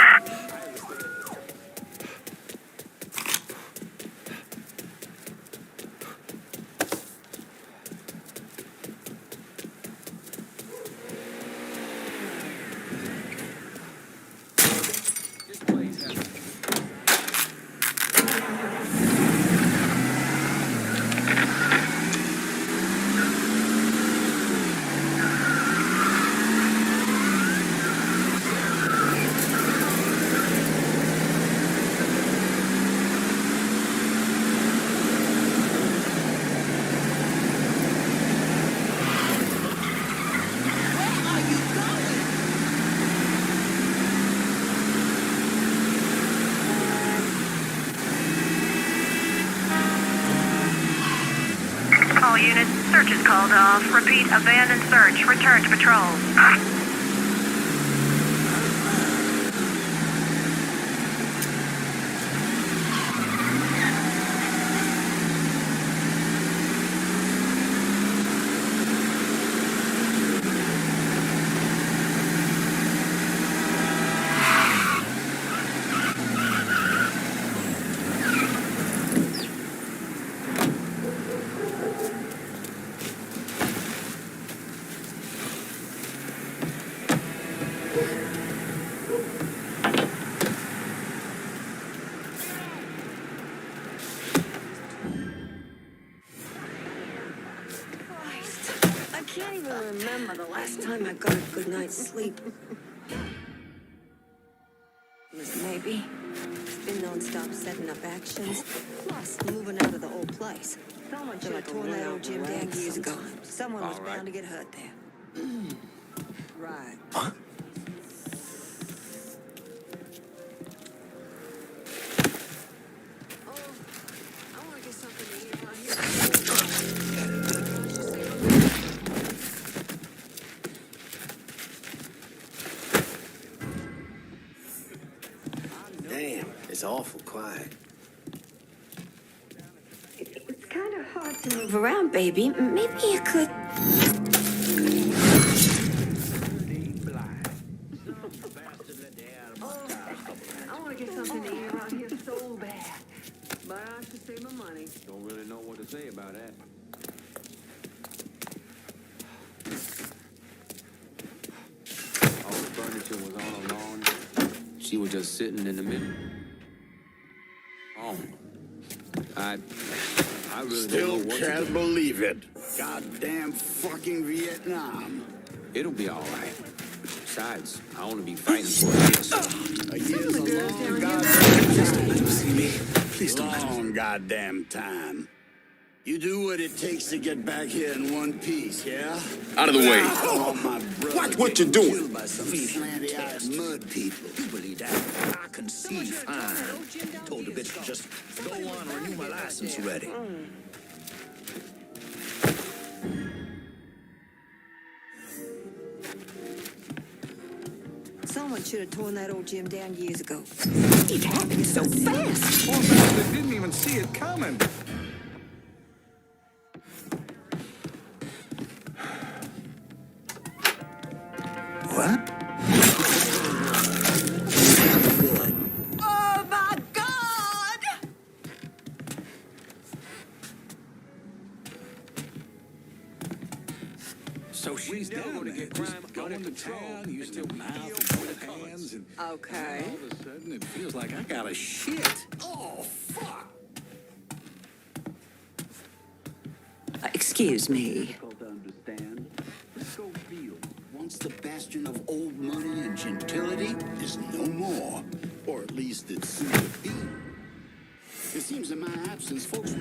off. Repeat, abandoned search. Return to patrol. I can't even remember the last time I got a good night's sleep. Maybe. It's been non-stop setting up actions, plus moving out of the old place. Someone should have torn that old gym down years ago. Someone was bound to get hurt there. Right. Huh? I want to get something to eat around here. Damn, it's awful quiet. It's kind of hard to move around, baby. Maybe you could... I want to get something to eat around here so bad. But I should save my money. Don't really know what to say about that. All the furniture was on a lawn. She was just sitting in the middle. Oh. I really Still don't know what can't to do. believe it. Goddamn fucking Vietnam. It'll be all right. Besides, I want to be fighting for it. A year's a long goddamn time. See me? Please don't. Long goddamn time. You do what it takes to get back here in one piece, yeah? Out of the way. I don't want my brother Watch what you're doing. killed by some slanty-eyed mud people. You believe that? I can see fine. Told the bitch to just go on and renew my license already. Someone should have torn that old gym down years ago. It happened so fast. They didn't even see it coming. What? Oh my God! So she's down going to there, get just crime going under to control town, using until her we mouth deal and with the her hands, and Okay. all of a sudden it feels like I got a shit. Oh, fuck. Excuse me. Difficult to understand. Schofield, once the bastion of old money and gentility, is no more. Or at least it's soon to be. It seems in my absence, folks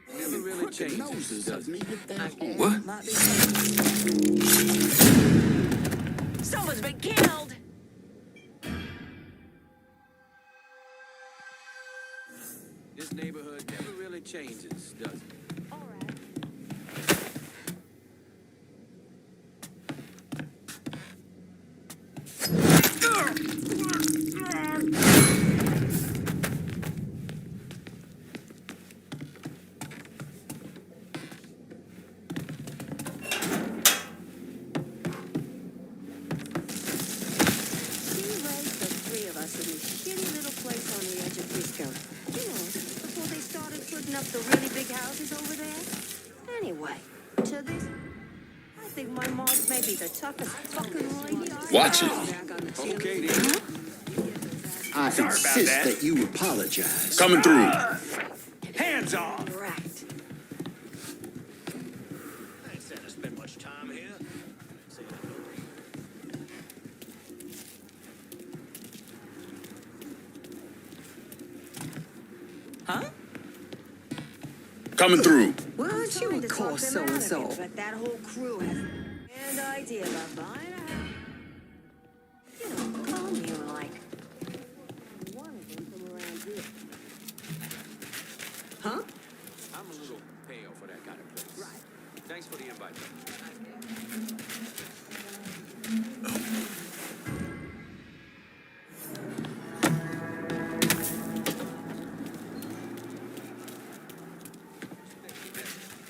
Never really crooked changes, noses does have made it their home. What? Someone's been killed. This neighborhood never really changes, does it? Up the really big houses over there? Anyway, to this, I think my mom's maybe the toughest fucking lady I Watch it. Okay, then. I Sorry about insist that. that you apologize. Coming through. Hands off! Right. I ain't saying to spend much time here. Huh? Coming through. Why aren't you a call so-and-so? But that whole crew has an idea about buying a house. You know, call me like one of them from around here. Huh? I'm a little pale for that kind of place. Right. Thanks for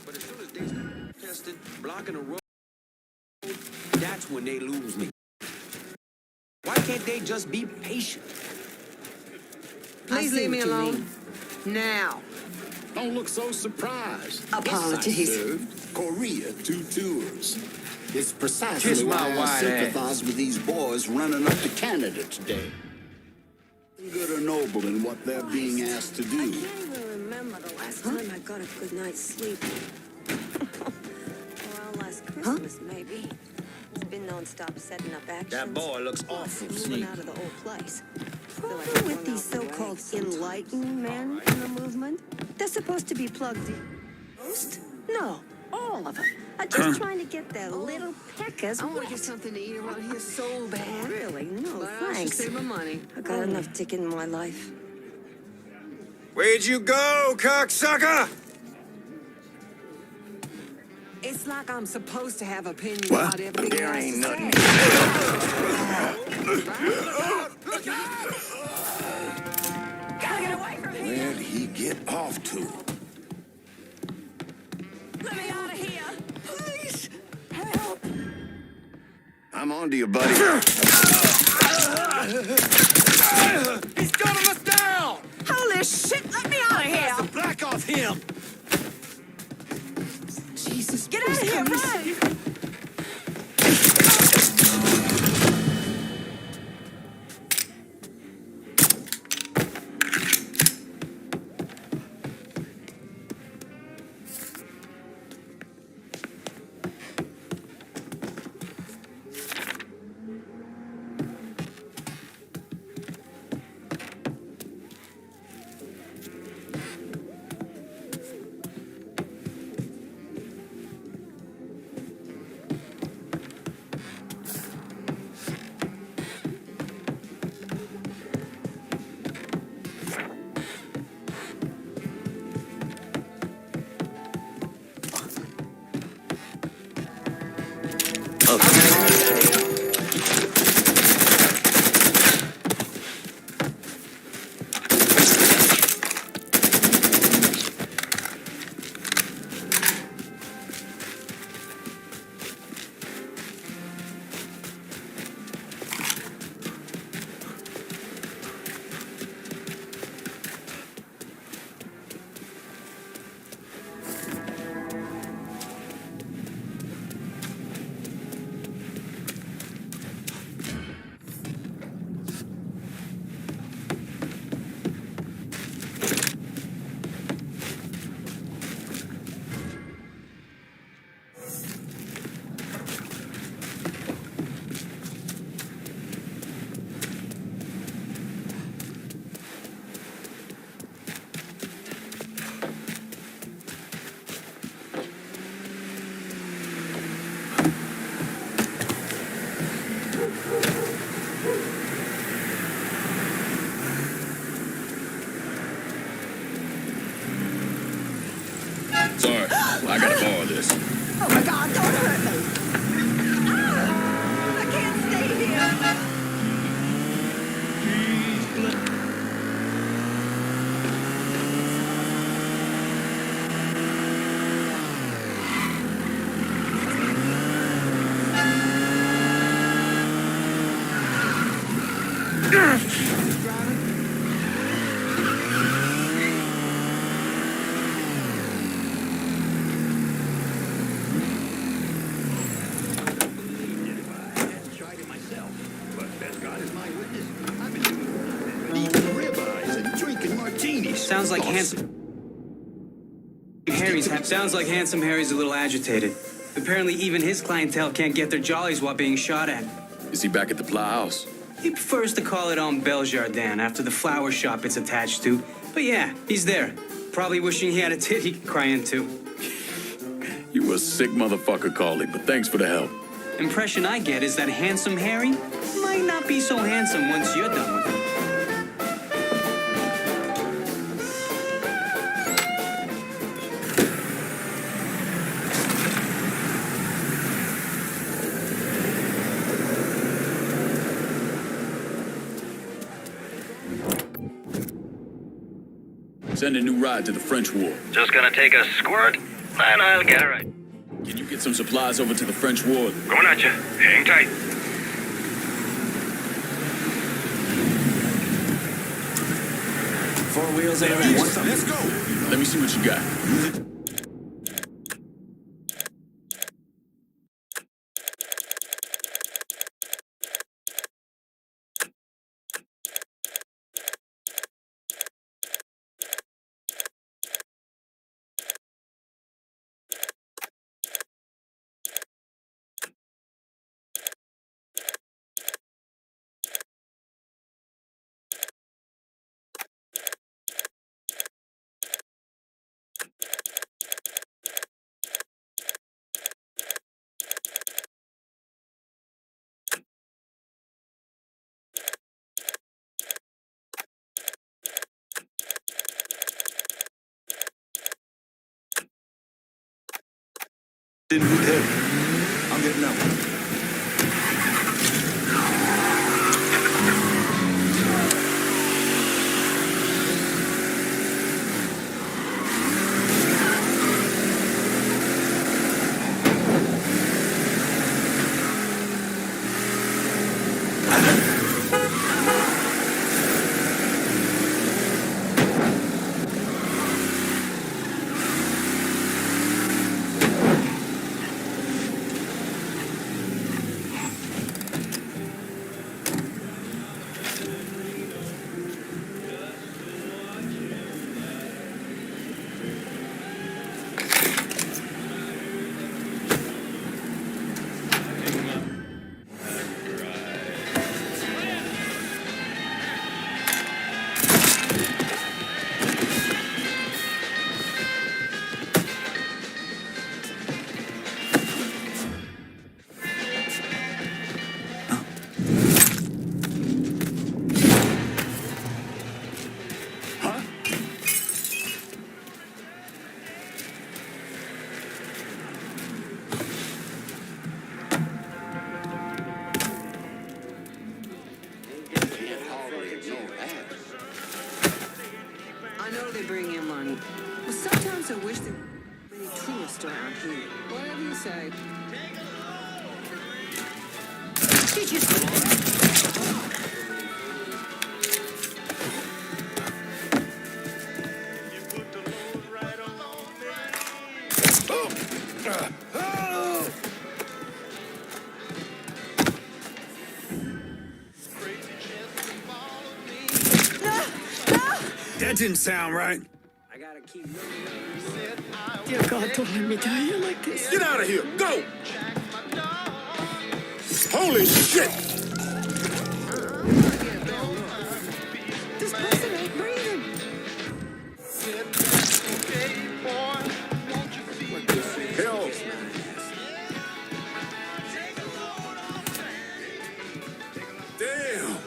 But as soon as they start testing, blocking the road, that's when they lose me. Why can't they just be patient? Please leave me alone. Now. Don't look so surprised. Apologies. Yes, I served Korea 2 tours. It's precisely Kiss my why I white sympathize with these boys running up to Canada today. Good or noble in what they're being asked to I do. can't even remember the last time I got a good night's sleep. Well, last Christmas, maybe. It's been non-stop setting up actions. That boy looks awful Moving sneaky. out of the old place. Problem with these so-called enlightened men in the movement? They're supposed to be plugged in. Most? No, all of them are just trying to get their little peckers. I want to get something to eat around here so bad. Really? No, But I should thanks. save my money. I got enough ticket in my life. Where'd you go, cocksucker? It's like I'm supposed to have opinions What? about everything There else ain't to nothing. say. Gotta get away from here! Where'd he get off to? Let me out of here! Please! Help! I'm on to you, buddy. He's got us down! Holy shit, let me out of here! Back off him! Jesus, Get out of here, run! Sorry, I gotta borrow this. Oh my God, don't hurt me! Ah, I can't stay here! Sounds like Handsome Harry's a little agitated. Apparently even his clientele can't get their jollies while being shot at. Is he back at the Plow House? He prefers to call it on Beljardin after the flower shop it's attached to. But yeah, he's there. Probably wishing he had a tit he could cry into. You a sick motherfucker, Carly, but thanks for the help. Impression I get is that Handsome Harry might not be so handsome once you're done with him. Send a new ride to the French Ward. Just gonna take a squirt, and I'll get her right. Can you get some supplies over to the French Ward? Going at you. Hang tight. Four wheels and everything. Let's go. Let me see what you got. Didn't boot heavy. I'm getting out. I know they bring in money, but sometimes I wish there were many tourists around here. Whatever you say. Did you That didn't sound right. I gotta keep Dear God, don't let me die here like this. Get out of here! Go! Holy shit! This person ain't breathing. Hell. Damn.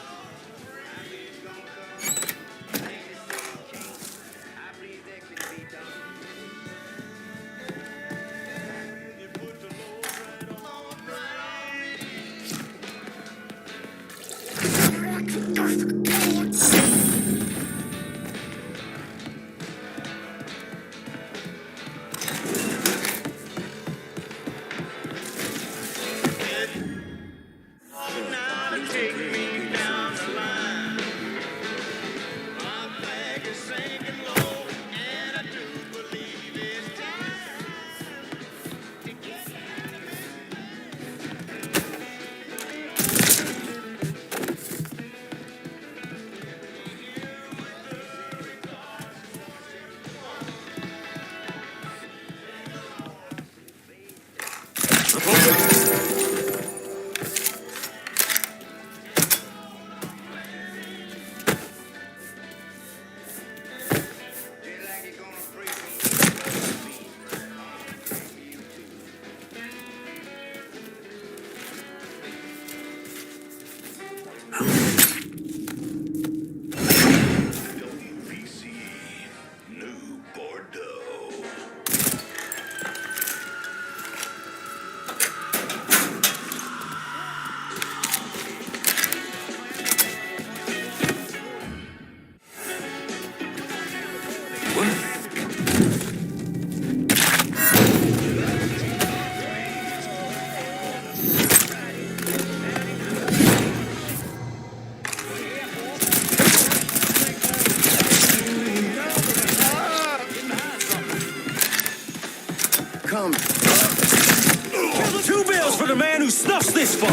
What's this fuck?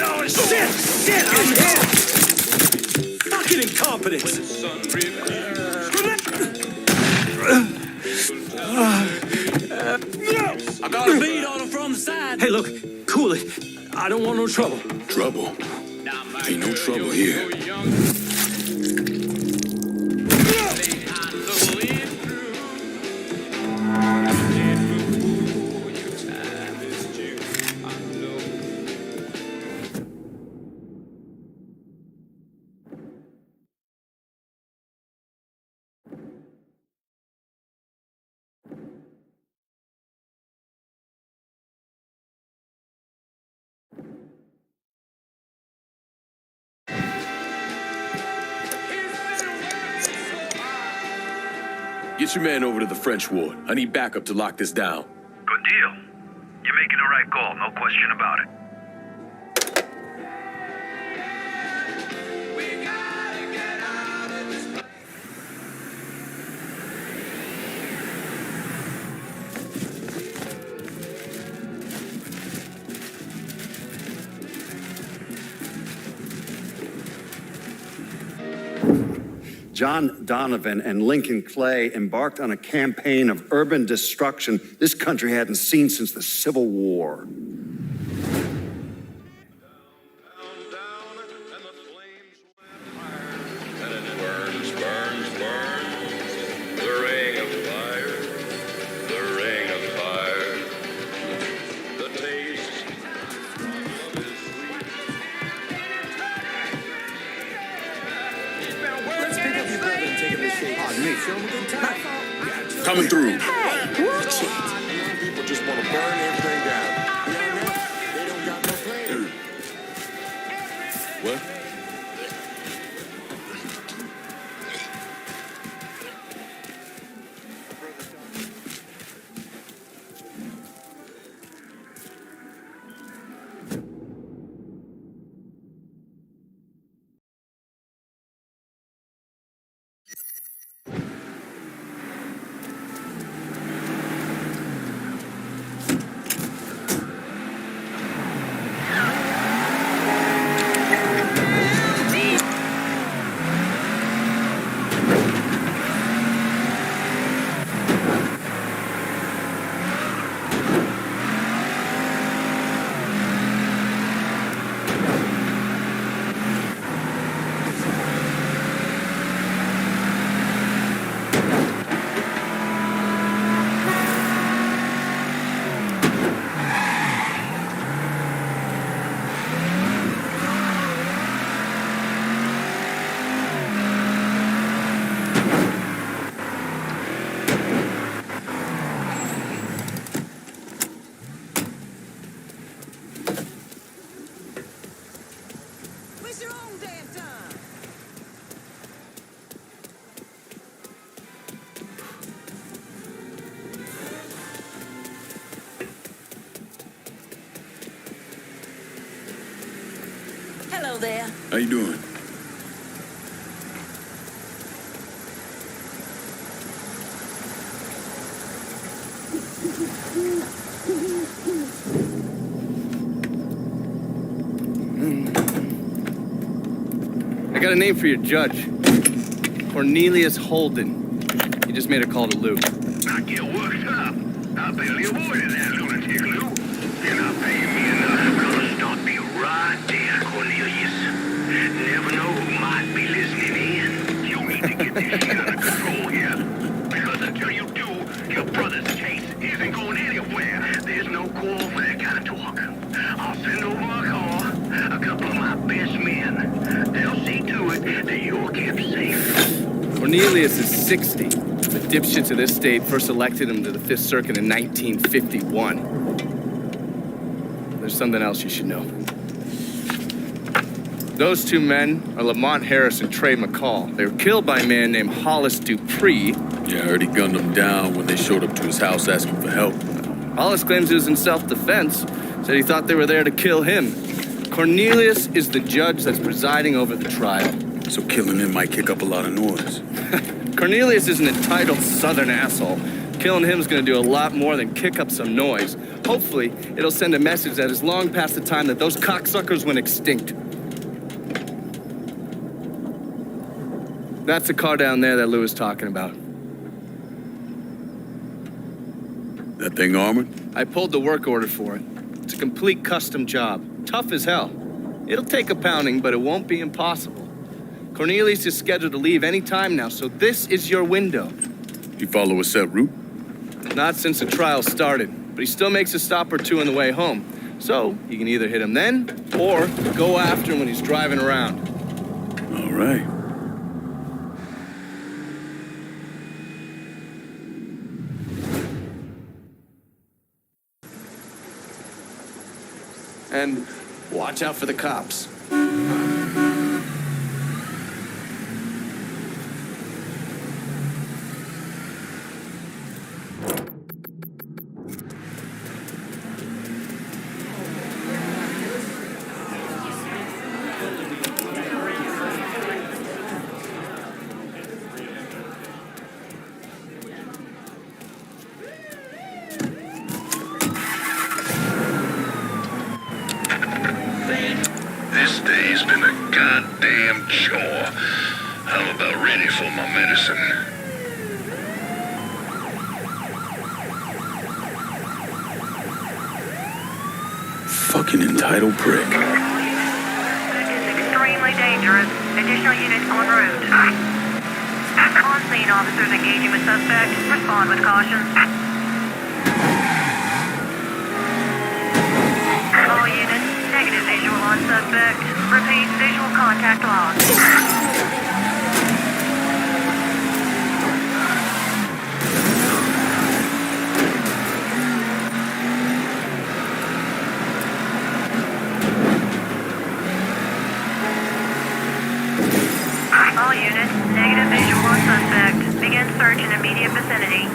Oh, shit! I'm hit! Fucking incompetence! I got a bead on him from the side. Hey, look, cool it. I don't want no trouble. Trouble? Ain't no trouble here. Get your man over to the French ward. I need backup to lock this down. Good deal. You're making the right call, no question about it. John Donovan and Lincoln Clay embarked on a campaign of urban destruction this country hadn't seen since the Civil War. Coming through. Hey, watch it. People just want to burn everything down. They don't got no plan. What? Hello there. How you doing? I got a name for your judge. Cornelius Holden. He just made a call to Lou. Not get worked up. I barely avoided that lunatic, Lou. You're not paying me enough. I'm gonna stop you right there, Cornelius. Never know who might be listening in. You need to get this shit under control here. Because until you do, your brother's case isn't going anywhere. There's no call for that kind of talk. I'll send over a car, a couple of my best men. They'll see to it that you're kept safe. Cornelius is 60. The dipshits of this state first elected him to the 5th Circuit in 1951. There's something else you should know. Those two men are Lamont Harris and Trey McCall. They were killed by a man named Hollis Dupree. Yeah, I heard he gunned them down when they showed up to his house asking for help. Hollis claims he was in self-defense, said he thought they were there to kill him. Cornelius is the judge that's presiding over the trial. So killing him might kick up a lot of noise. Cornelius is an entitled southern asshole. Killing him's gonna do a lot more than kick up some noise. Hopefully, it'll send a message that is long past the time that those cocksuckers went extinct. That's the car down there that Lou was talking about. That thing armored? I pulled the work order for it. It's a complete custom job. Tough as hell. It'll take a pounding, but it won't be impossible. Cornelius is scheduled to leave any time now, so this is your window. You follow a set route? Not since the trial started, but he still makes a stop or two on the way home. So, you can either hit him then, or go after him when he's driving around. All right. And watch out for the cops. This day's been a goddamn chore. I'm about ready for my medicine. Fucking entitled prick. It's extremely dangerous. Additional units en route. On-scene officers engaging with suspect. Respond with caution. All units, negative visual on suspect. Repeat, visual contact lost. All units, negative visual on suspect. Begin search in immediate vicinity.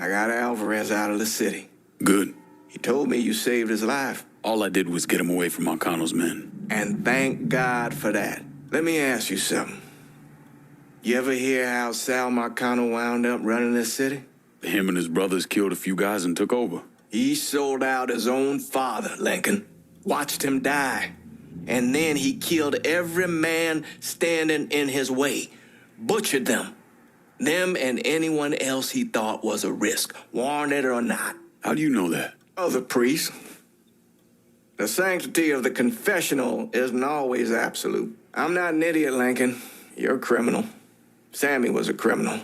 I got Alvarez out of the city. Good. He told me you saved his life. All I did was get him away from Marcano's men. And thank God for that. Let me ask you something. You ever hear how Sal Marcano wound up running this city? Him and his brothers killed a few guys and took over. He sold out his own father, Lincoln. Watched him die. And then he killed every man standing in his way. Butchered them. Them and anyone else he thought was a risk, warranted or not. How do you know that? Other priests. The sanctity of the confessional isn't always absolute. I'm not an idiot, Lincoln. You're a criminal. Sammy was a criminal.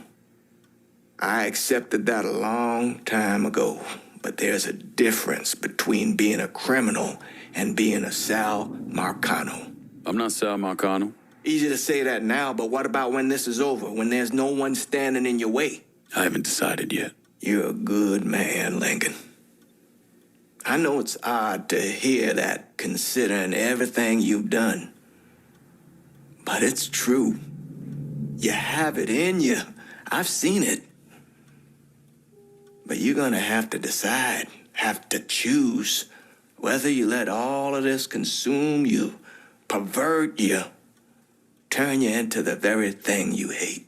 I accepted that a long time ago. But there's a difference between being a criminal and being a Sal Marcano. I'm not Sal Marcano. Easy to say that now, but what about when this is over, when there's no one standing in your way? I haven't decided yet. You're a good man, Lincoln. I know it's odd to hear that, considering everything you've done. But it's true. You have it in you. I've seen it. But you're gonna have to decide, have to choose. Whether you let all of this consume you, pervert you, turn you into the very thing you hate.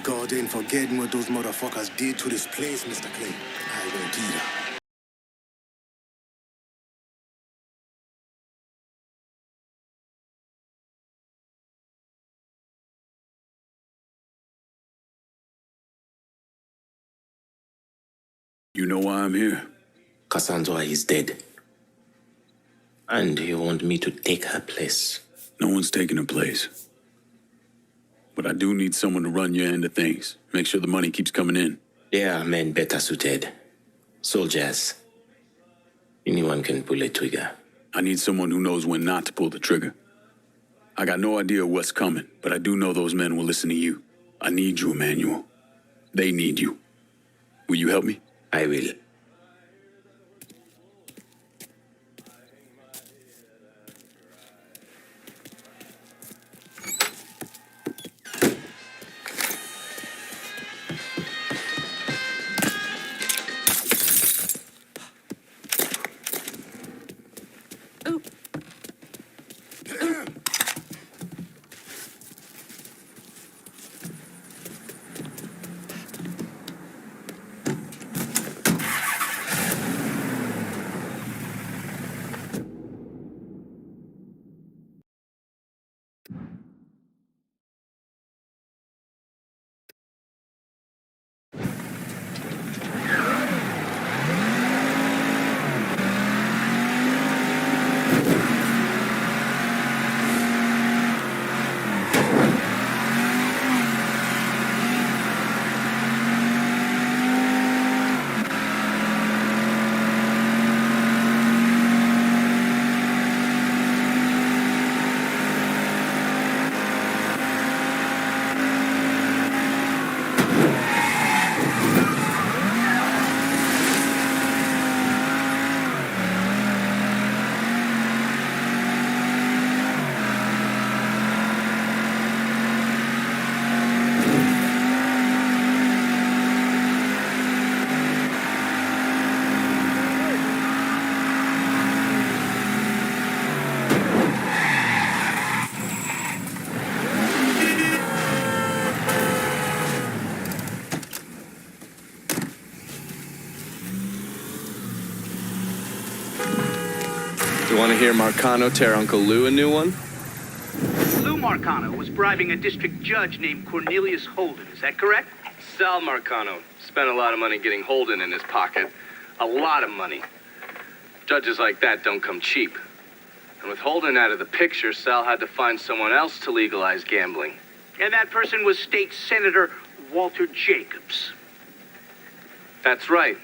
God ain't forgetting what those motherfuckers did to this place, Mr. Clay. I won't either. You know why I'm here? Cassandra is dead. And you want me to take her place? No one's taking her place. But I do need someone to run your end of things. Make sure the money keeps coming in. There are men better suited. Soldiers. Anyone can pull a trigger. I need someone who knows when not to pull the trigger. I got no idea what's coming, but I do know those men will listen to you. I need you, Emmanuel. They need you. Will you help me? I will. You want to hear Marcano tear Uncle Lou a new one? Lou Marcano was bribing a district judge named Cornelius Holden. Is that correct? Sal Marcano spent a lot of money getting Holden in his pocket. A lot of money. Judges like that don't come cheap. And with Holden out of the picture, Sal had to find someone else to legalize gambling. And that person was State Senator Walter Jacobs. That's right.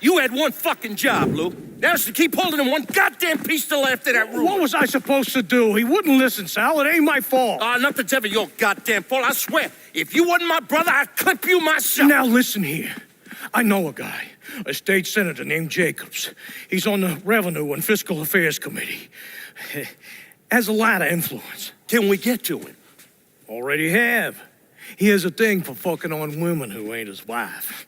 You had one fucking job, Lou. That's to keep holding him one goddamn piece to left of that room. What was I supposed to do? He wouldn't listen, Sal. It ain't my fault. Nothing's ever your goddamn fault. I swear. If you wasn't my brother, I'd clip you myself. Now listen here. I know a guy, a state senator named Jacobs. He's on the Revenue and Fiscal Affairs Committee. Has a lot of influence. Can we get to him? Already have. He has a thing for fucking on women who ain't his wife.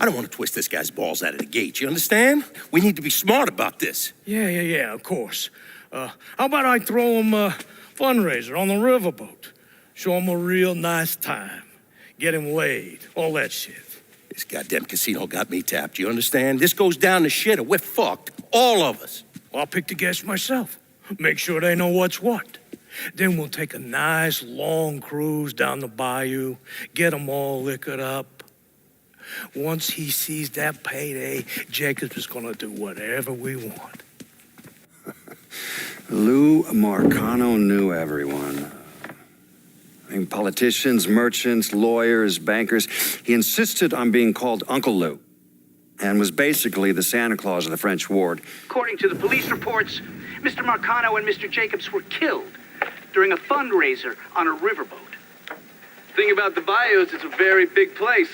I don't want to twist this guy's balls out of the gate, you understand? We need to be smart about this. Yeah, of course. How about I throw him a fundraiser on the riverboat? Show him a real nice time. Get him laid, all that shit. This goddamn casino got me tapped, you understand? This goes down the shitter. We're fucked. All of us. I'll pick the guests myself. Make sure they know what's what. Then we'll take a nice long cruise down the bayou, get them all liquored up. Once he sees that payday, Jacobs is gonna do whatever we want. Lou Marcano knew everyone. I mean, politicians, merchants, lawyers, bankers. He insisted on being called Uncle Lou and was basically the Santa Claus of the French ward. According to the police reports, Mr. Marcano and Mr. Jacobs were killed during a fundraiser on a riverboat. Thing about the bayou is it's a very big place.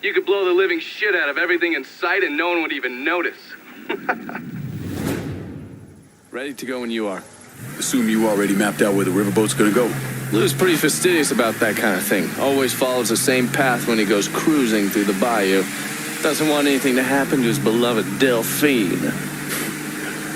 You could blow the living shit out of everything in sight and no one would even notice. Ready to go when you are. Assume you already mapped out where the riverboat's gonna go. Lou's pretty fastidious about that kind of thing. Always follows the same path when he goes cruising through the bayou. Doesn't want anything to happen to his beloved Delphine.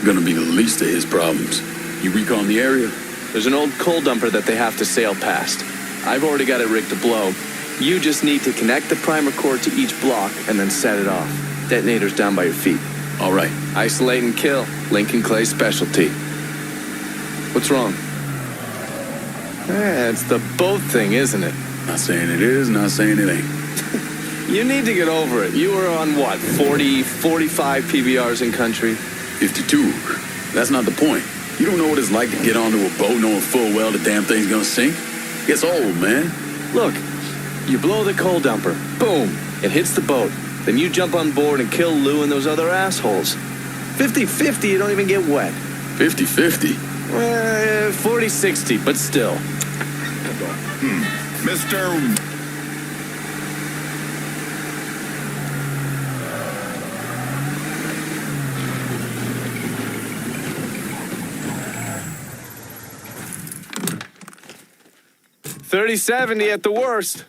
Gonna be the least of his problems. You recon the area? There's an old coal dumper that they have to sail past. I've already got it rigged to blow. You just need to connect the primer cord to each block and then set it off. Detonator's down by your feet. All right. Isolate and kill. Lincoln Clay's specialty. What's wrong? It's the boat thing, isn't it? Not saying it is, not saying it ain't. You need to get over it. You were on what, 40, 45 PBRs in country? 52. That's not the point. You don't know what it's like to get onto a boat knowing full well the damn thing's gonna sink. It's old, man. Look, you blow the coal dumper. Boom. It hits the boat. Then you jump on board and kill Lou and those other assholes. 50-50, you don't even get wet. 50-50? 40-60, but still. Mr. $30-70 at the worst.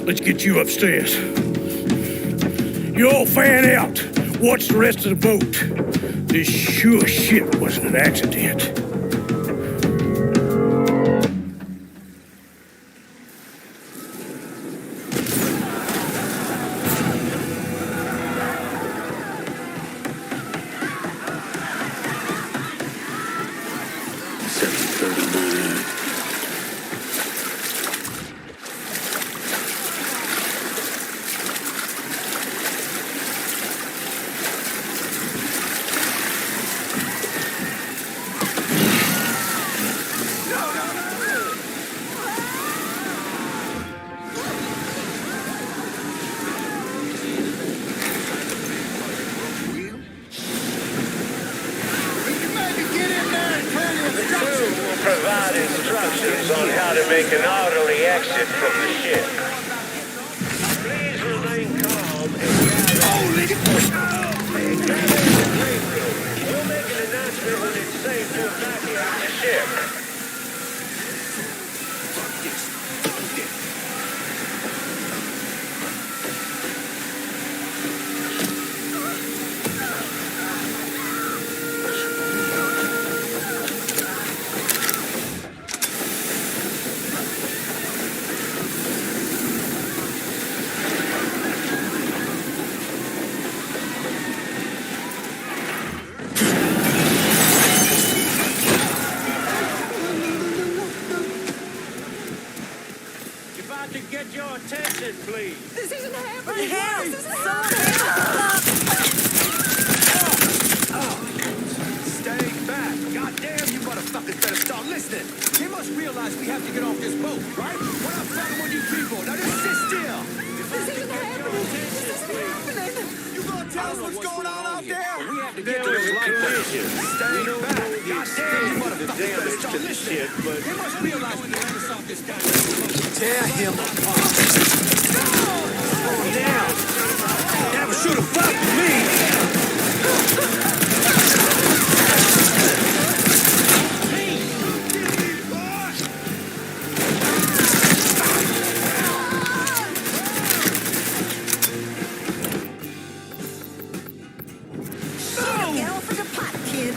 Let's get you upstairs. You all fan out. Watch the rest of the boat. This sure shit wasn't an accident. Provide instructions on how to make an orderly exit from the ship. Please remain calm and we'll make an announcement when it's safe to evacuate the ship. Get your attention, please. This isn't happening. This isn't Stay back. Goddamn, you motherfuckers better start listening. You must realize we have to get off this boat, right? We're not fucking with you people. Now just sit still. This isn't happening. This isn't happening. You gonna tell us what's going on out there? We have to get to this collision. Stay back. Goddamn, you motherfuckers better start listening. You must realize we have to stop this guy. Tear him apart. Calm down. Never should have fucked with me. Get off of the pot, kid.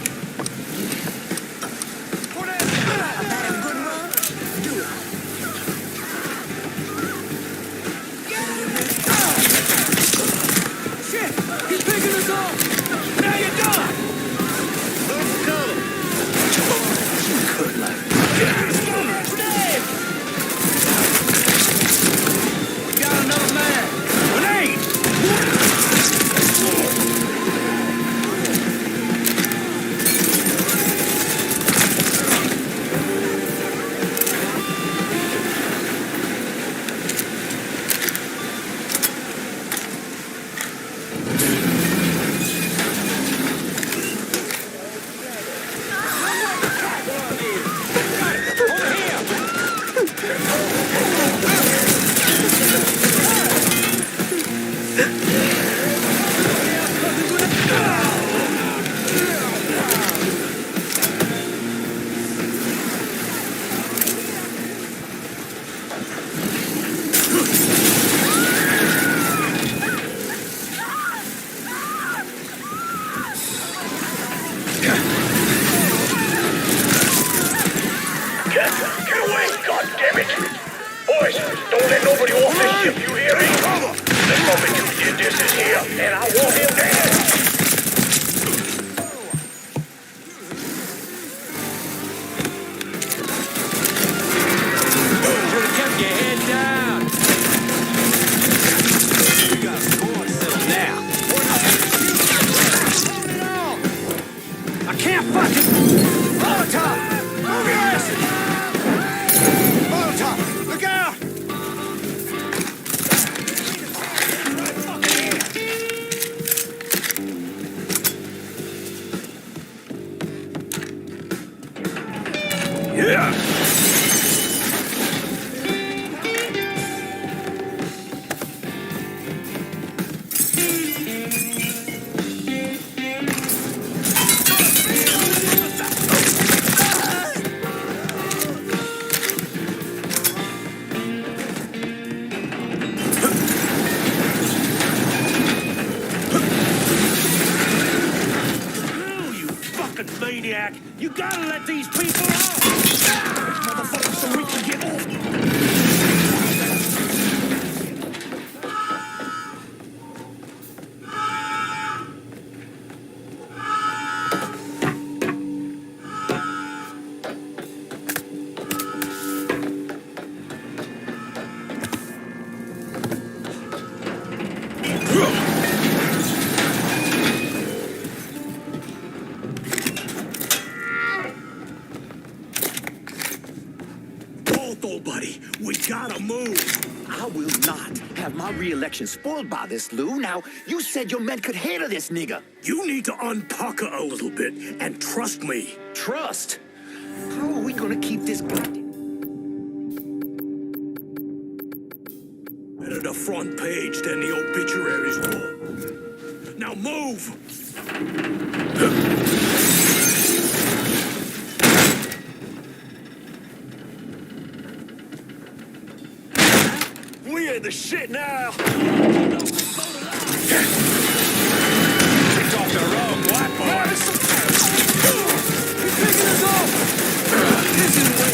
fucking maniac! You gotta let these people out! Motherfucker, so we can get off! Buddy, we gotta move. I will not have my re-election spoiled by this, Lou. Now, you said your men could handle this nigga. You need to unpucker a little bit and trust me. Trust? How are we gonna keep this guy? Better the front page than the obituaries will. Now move! We in the shit now! It's off the road, black boy! He's picking us off! This is way.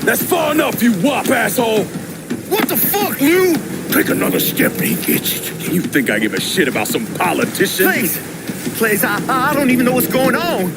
That's far enough, you wop asshole! What the fuck, Lou? Take another step and he gets you. You think I give a shit about some politician? Please, I don't even know what's going on.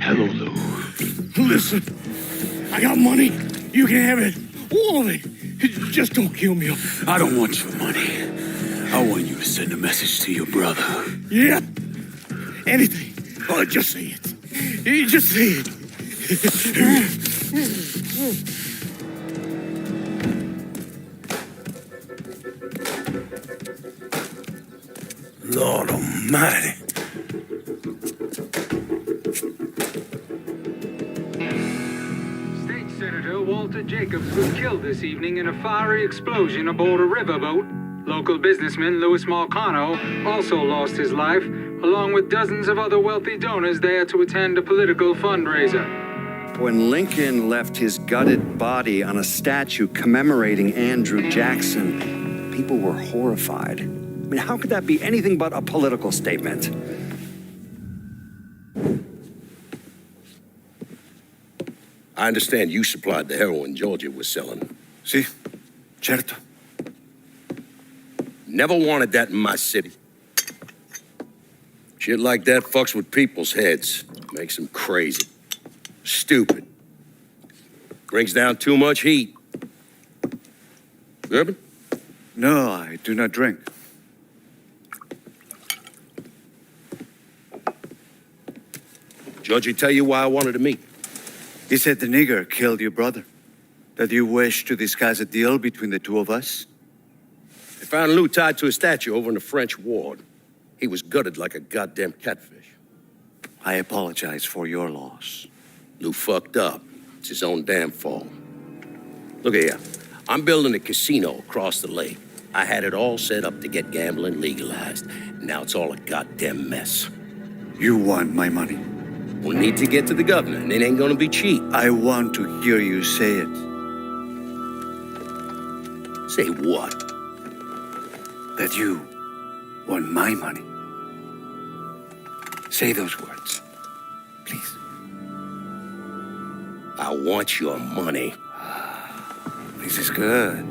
Hello, Lou. Listen, I got money. You can have it. All of it. Just don't kill me. I don't want your money. I want you to send a message to your brother. Yeah. Anything. Oh, just say it. Just say it. Lord Almighty. State Senator Walter Jacobs was killed this evening in a fiery explosion aboard a riverboat. Local businessman Louis Marcano also lost his life, along with dozens of other wealthy donors there to attend a political fundraiser. When Lincoln left his gutted body on a statue commemorating Andrew Jackson, people were horrified. I mean, how could that be anything but a political statement? I understand you supplied the heroin Georgia was selling. Si, certo. Never wanted that in my city. Shit like that fucks with people's heads. Makes them crazy. Stupid. Brings down too much heat. Bourbon? No, I do not drink. Georgie tell you why I wanted to meet? He said the nigger killed your brother. That you wish to disguise a deal between the two of us? They found Lou tied to a statue over in the French ward. He was gutted like a goddamn catfish. I apologize for your loss. Lou fucked up. It's his own damn fault. Look here. I'm building a casino across the lake. I had it all set up to get gambling legalized. Now it's all a goddamn mess. You want my money. We'll need to get to the governor, and it ain't gonna be cheap. I want to hear you say it. Say what? That you want my money. Say those words, please. I want your money. This is good.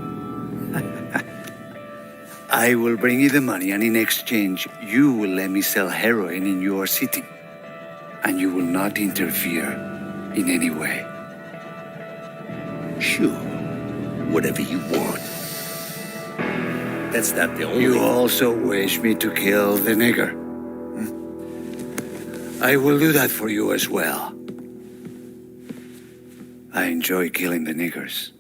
I will bring you the money, and in exchange, you will let me sell heroin in your city. And you will not interfere in any way. Sure. Whatever you want. That's not the only... You also wish me to kill the nigger. I will do that for you as well. I enjoy killing the niggers.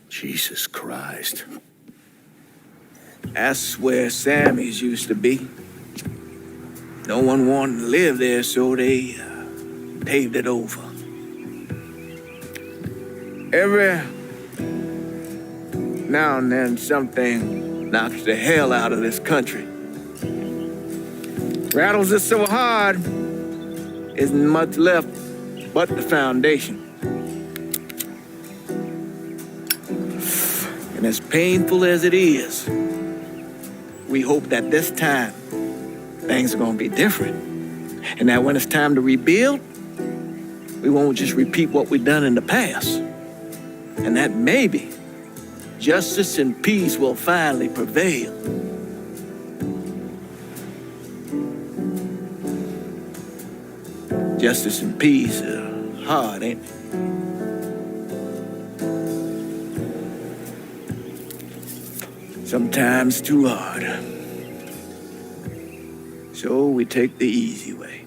Jesus Christ. That's where Sammy's used to be. No one wanted to live there, so they paved it over. Every now and then, something knocks the hell out of this country. Rattles it so hard, isn't much left but the foundation. And as painful as it is, we hope that this time, things are gonna be different. And that when it's time to rebuild, we won't just repeat what we've done in the past. And that maybe justice and peace will finally prevail. Justice and peace are hard, ain't it? Sometimes too hard. So we take the easy way.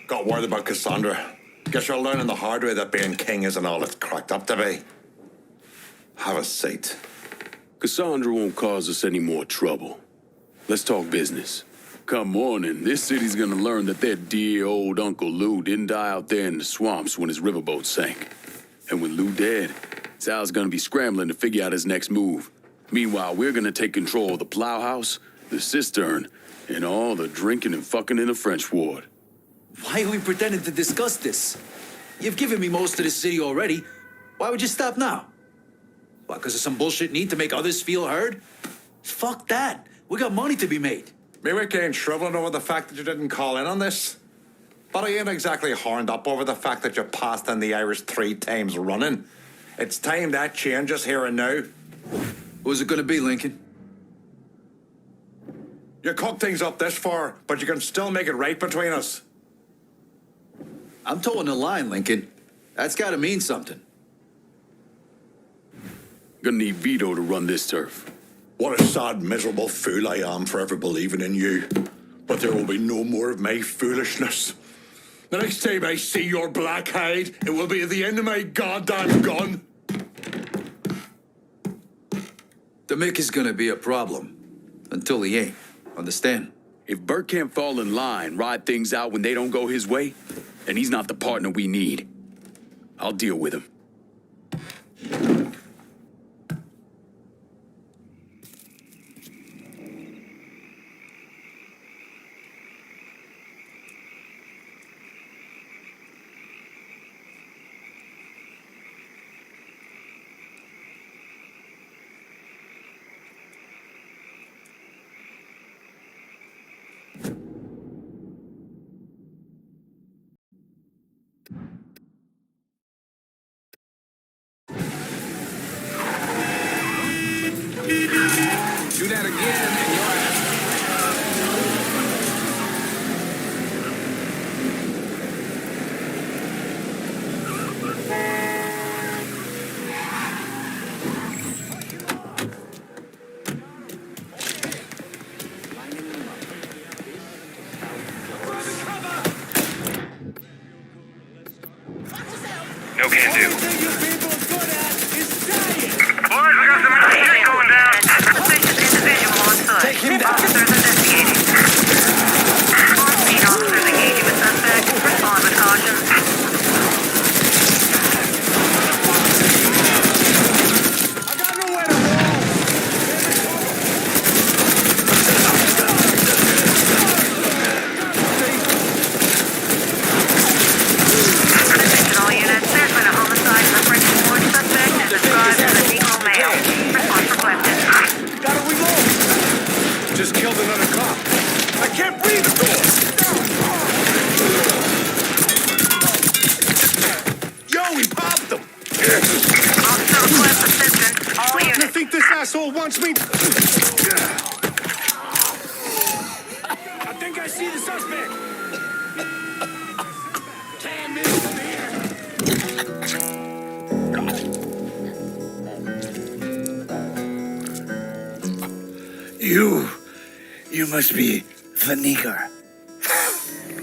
Got word about Cassandra. Guess you're learning the hard way that being king isn't all it's cracked up to be. Have a seat. Cassandra won't cause us any more trouble. Let's talk business. Come morning, this city's gonna learn that their dear old Uncle Lou didn't die out there in the swamps when his riverboat sank. And with Lou dead, Sal's gonna be scrambling to figure out his next move. Meanwhile, we're gonna take control of the plowhouse, the cistern, and all the drinking and fucking in the French ward. Why are we pretending to discuss this? You've given me most of the city already. Why would you stop now? Why, because of some bullshit need to make others feel heard? Fuck that. We got money to be made. Maybe we ain't shriveling over the fact that you didn't call in on this. But I ain't exactly horned up over the fact that you passed in the Irish 3 times running. It's time that changes here and now. Who's it gonna be, Lincoln? You cook things up this far, but you can still make it right between us. I'm towing the line, Lincoln. That's gotta mean something. Gonna need Vito to run this turf. What a sad, miserable fool I am for ever believing in you. But there will be no more of my foolishness. The next time I see your black hide, it will be at the end of my goddamn gun. The Mick is gonna be a problem. Until he ain't. Understand? If Bert can't fall in line, ride things out when they don't go his way, then he's not the partner we need. I'll deal with him. No can do. Everything you people are good at is saying. Boys, we got some shit going down. Suspicious individual on foot. Take him down. Officers investigating. On-scene officers engaging with suspect. Respond with caution. I got nowhere to roll. Attention all units. There's been a homicide in the French Ward. Suspect is described as a Negro male. Response requested. Gotta reload. Just killed another cop. I can't breathe. Yo, we popped him. Officer requests assistance. All You units. think this asshole wants me? I think I see the suspect. 10 minutes from here. You must be the nigger.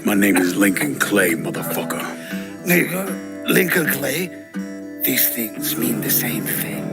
My name is Lincoln Clay, motherfucker. Nigger, Lincoln Clay. These things mean the same thing.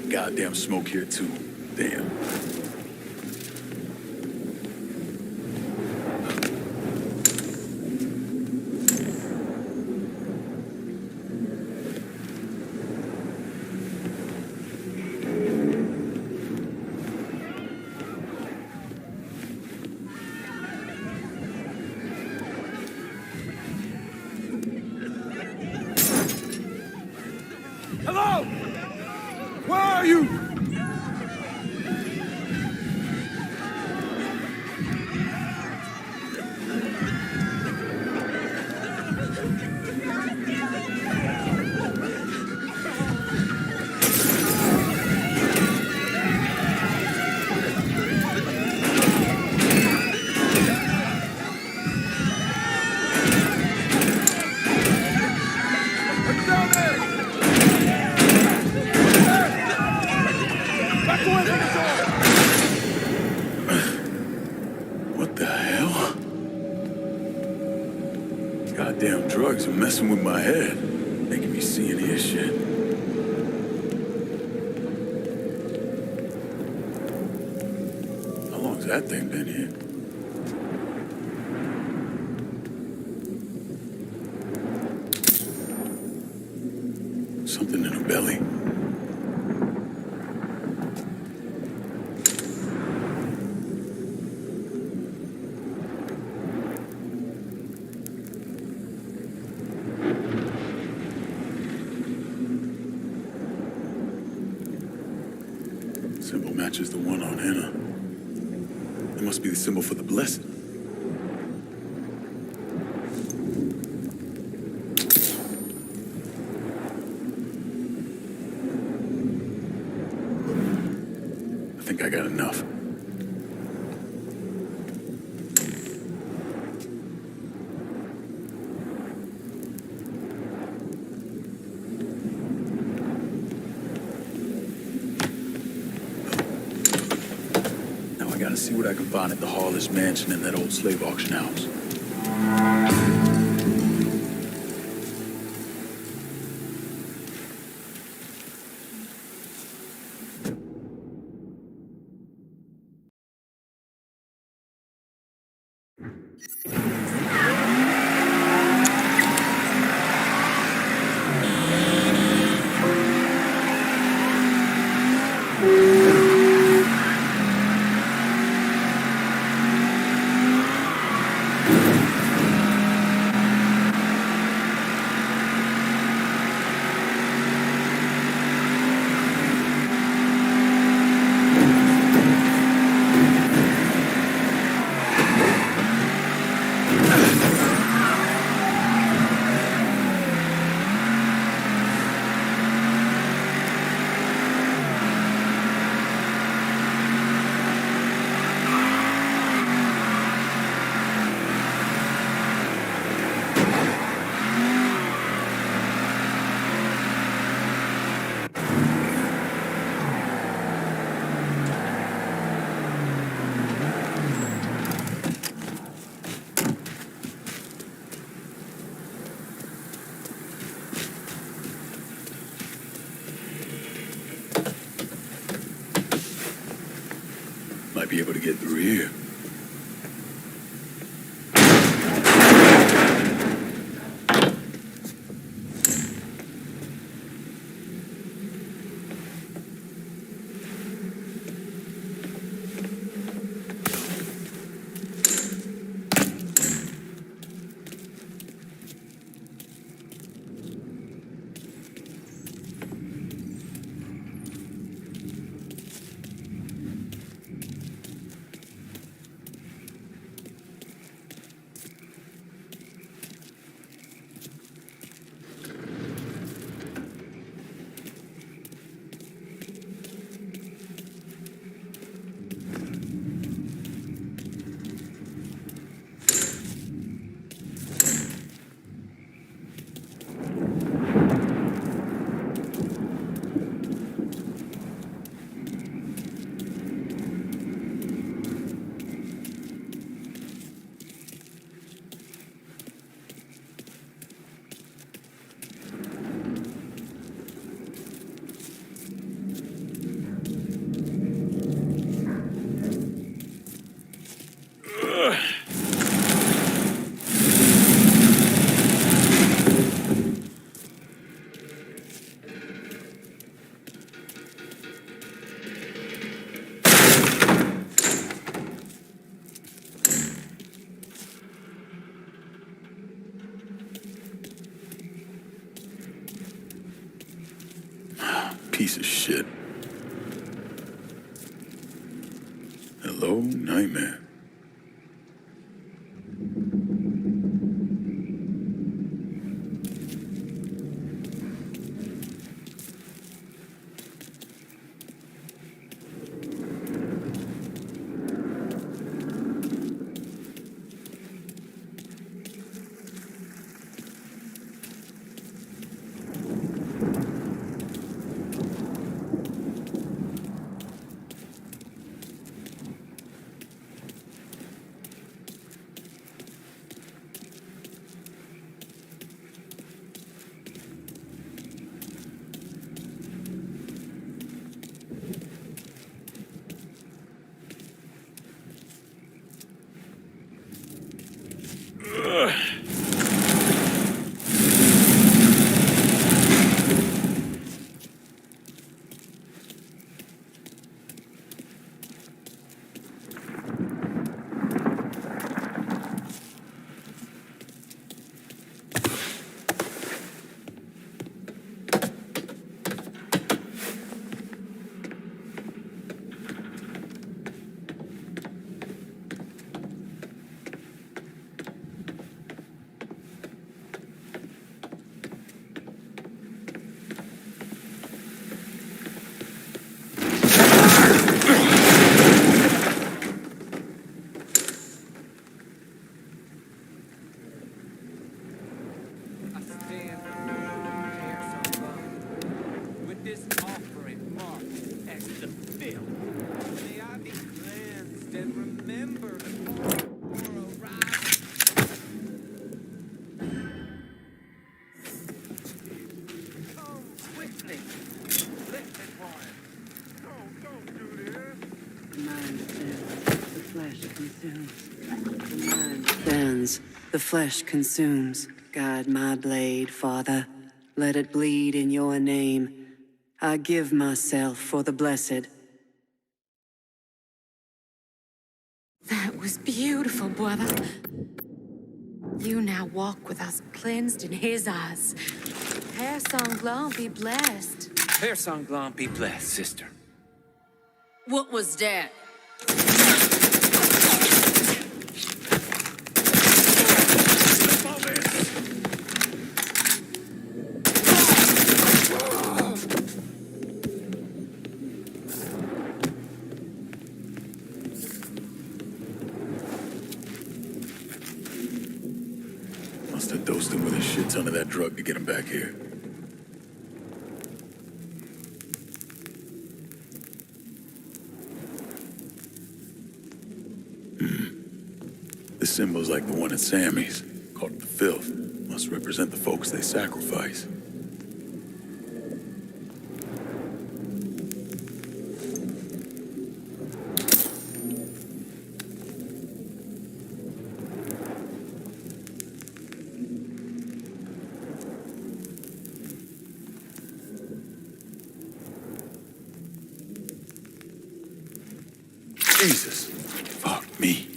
Goddamn smoke here too. Damn. Hello? Where are you? What the hell? Goddamn drugs are messing with my head, making me see and hear shit. How long's that thing been here? Something in her belly. Symbol matches the one on Hannah. It must be the symbol for the blessing. I think I got enough. Gotta see what I can find at the Harless Mansion and that old slave auction house. Might be able to get through here. Piece of shit. Hello, nightmare. consumes. The mind bends, the flesh consumes. Guide my blade, Father. Let it bleed in your name. I give myself for the blessed. That was beautiful, brother. You now walk with us cleansed in his eyes. Père Sanglant be blessed. Père Sanglant be blessed, sister. What was that? Must have dosed him with a shit ton of that drug to get him back here. This symbol's like the one at Sammy's, called the filth. Must represent the folks they sacrifice. Jesus. Fuck me.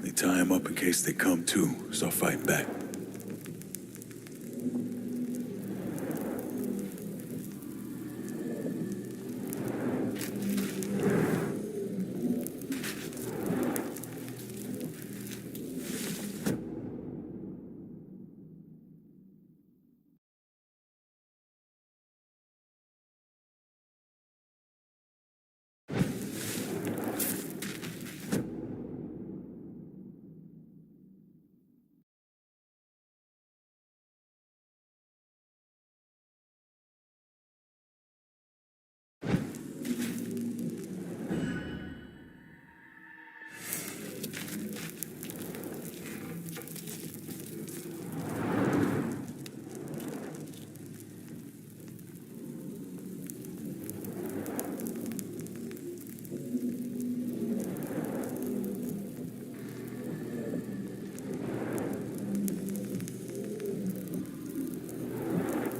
They tie him up in case they come to, start fighting back.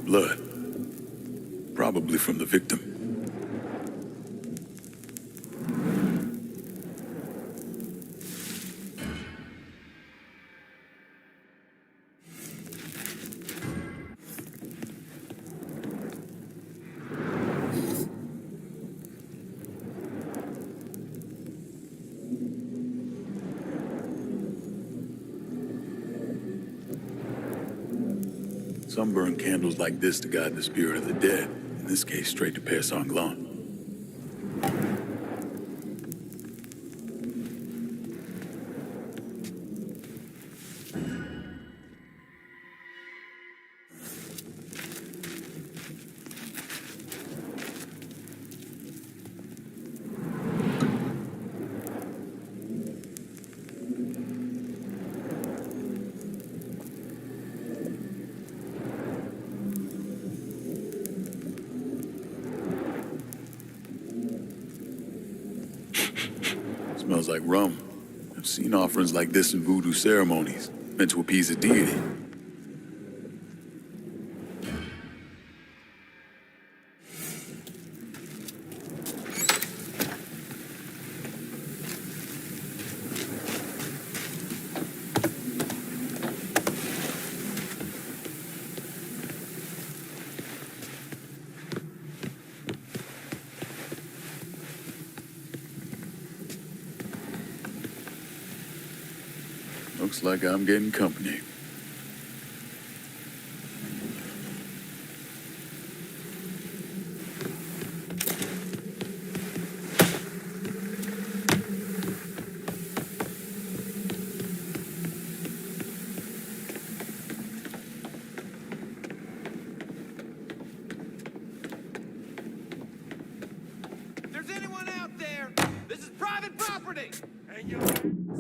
Blood. Probably from the victim. Some burn candles like this to guide the spirit of the dead. In this case, straight to Père Sanglant. Smells like rum. I've seen offerings like this in voodoo ceremonies, meant to appease a deity. Looks like I'm getting company. property! And your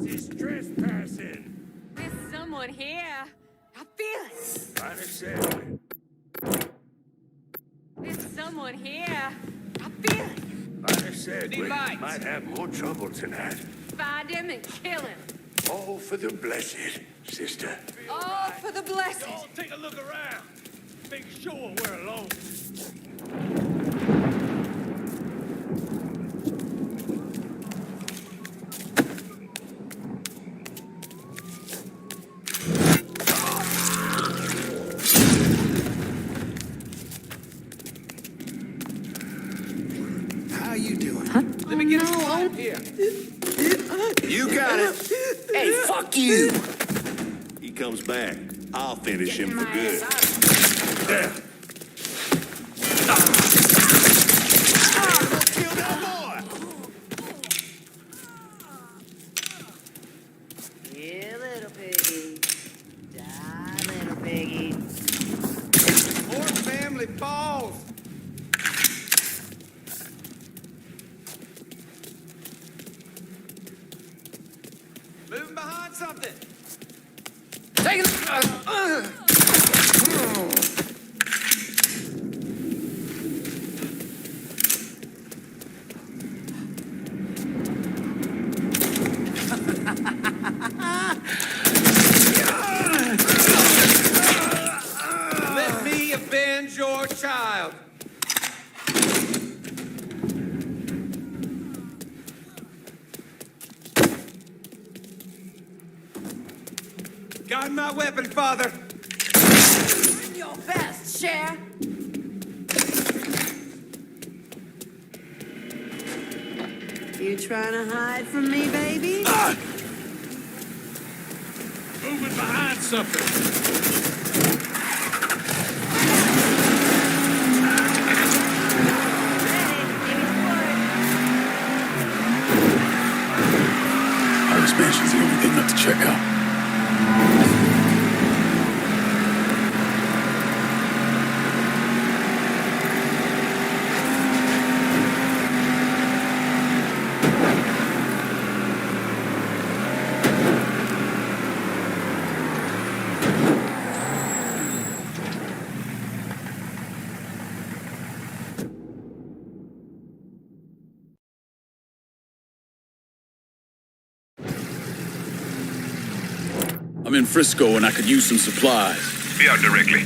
is trespassing. There's someone here. I feel it. Might have said, There's someone here. I feel it. might have said we Levi. might have more trouble tonight. Find him and kill him. All for the blessed, sister. All for the blessed. Y'all take a look around. Make sure we're alone. How you doing? Let me get a spot here. You got it. Hey, fuck you! He comes back. I'll finish him for good. There. Kill that boy! Here, little piggy. Die, little piggy. More family balls! Moving behind something. Take it. Let me avenge your child. Got my weapon, father. Your best, Cher. You trying to hide from me, baby? Moving behind something. Our expansion's the only thing left to check out. I'm in Frisco and I could use some supplies. Be out directly.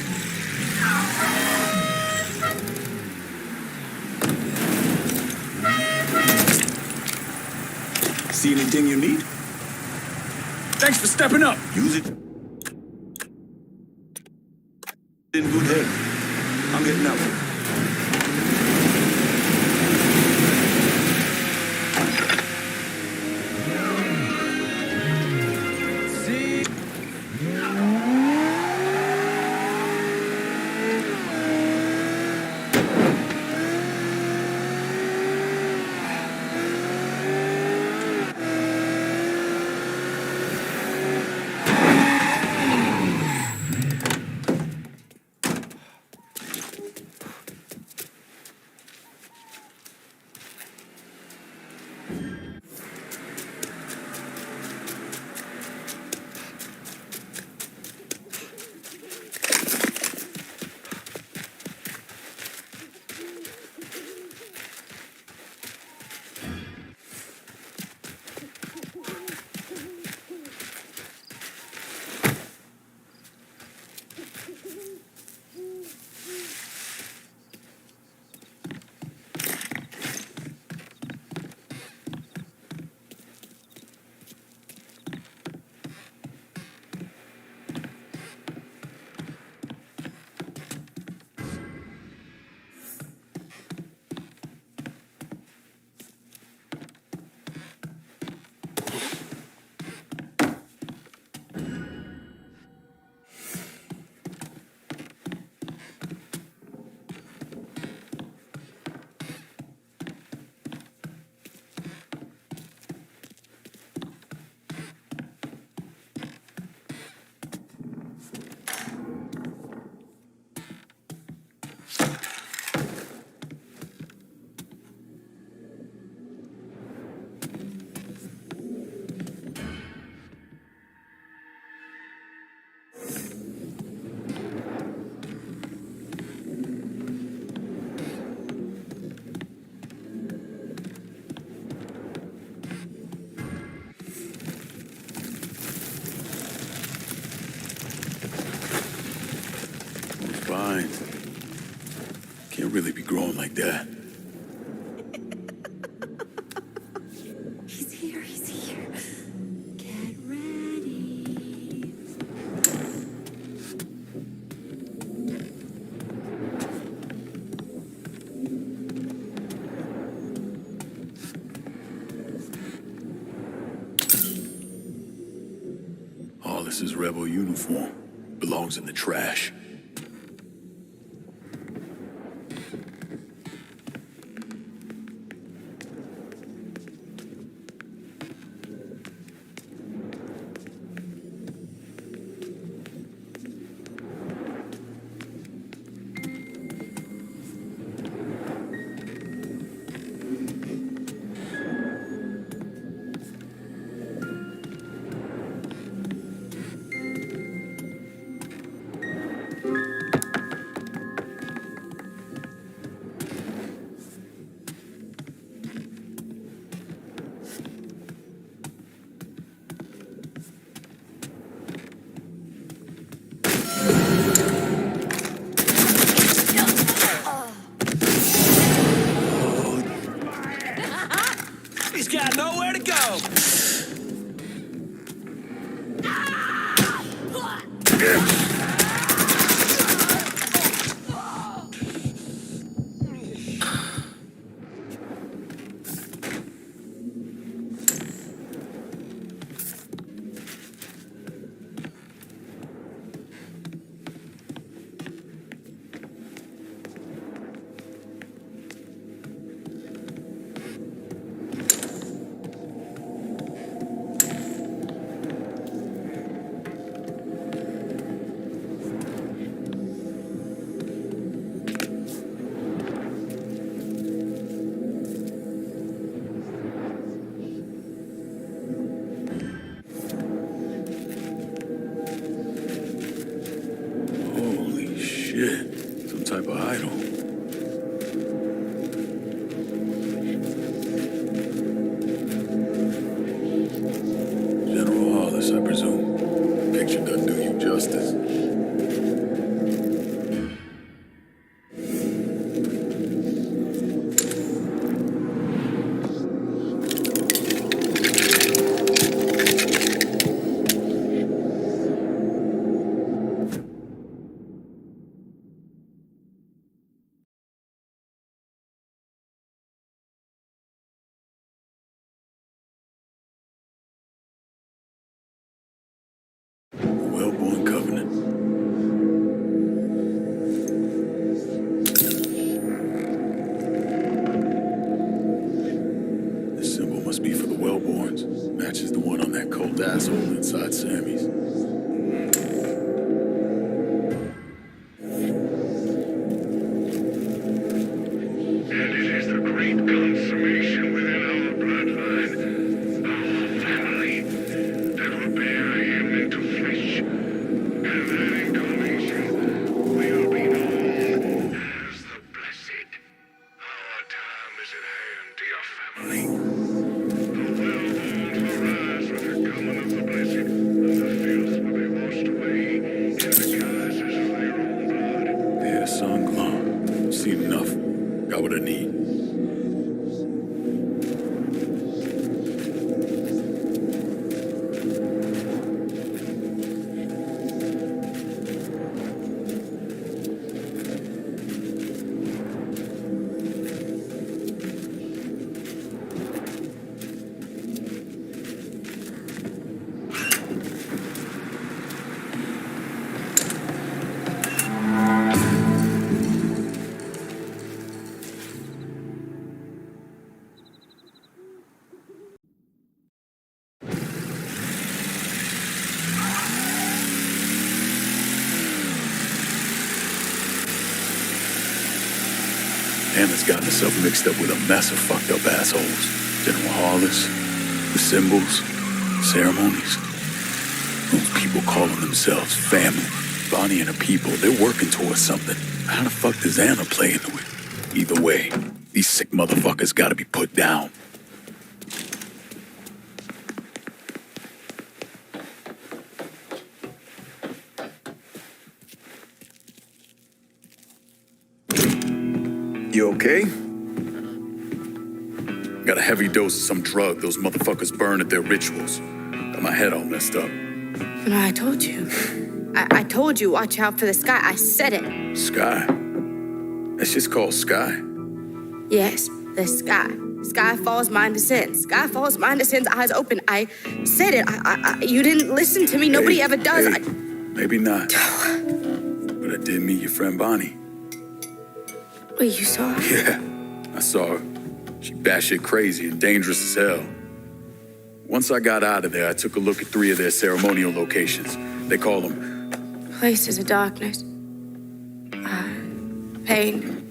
See anything you need? Thanks for stepping up. Use it. In good health. I'm getting out. mind. Can't really be growing like that. He's here, he's here. Get ready. All this is rebel uniform. Belongs in the trash. He's got nowhere to go. Holy shit. Some type of idol. General Hollis, I presume. Picture doesn't do you justice. Well-born covenant. This symbol must be for the well-borns. Matches the one on that cold asshole inside Sammy's. And it is the great consummation within our bloodline, our family, that will bear him into flesh. And that incarnation will be known as the Blessed. Our time is at hand, dear family. The well-born will rise with the coming of the Blessed, and the filth will be washed away in the guises of their own blood. There's Sunglaw. Seen enough. Got what I need. Hammond's gotten himself mixed up with a mess of fucked up assholes. General Hollis, the symbols, ceremonies. Those people calling themselves family. Bonnie and her people, they're working towards something. How the fuck does Anna play into it? Either way, these sick motherfuckers gotta be put down. You okay? Got a heavy dose of some drug those motherfuckers burn at their rituals. Got my head all messed up. No, I told you. I told you, watch out for the sky. I said it. Sky? That's just called sky. Yes, the sky. Sky falls, mind descends. Sky falls, mind descends, eyes open. I said it. You didn't listen to me. Nobody ever does. Hey, maybe not. But I did meet your friend Bonnie. Wait, you saw her? Yeah, I saw her. She batshit crazy and dangerous as hell. Once I got out of there, I took a look at 3 of their ceremonial locations. They call them Places of darkness. Pain.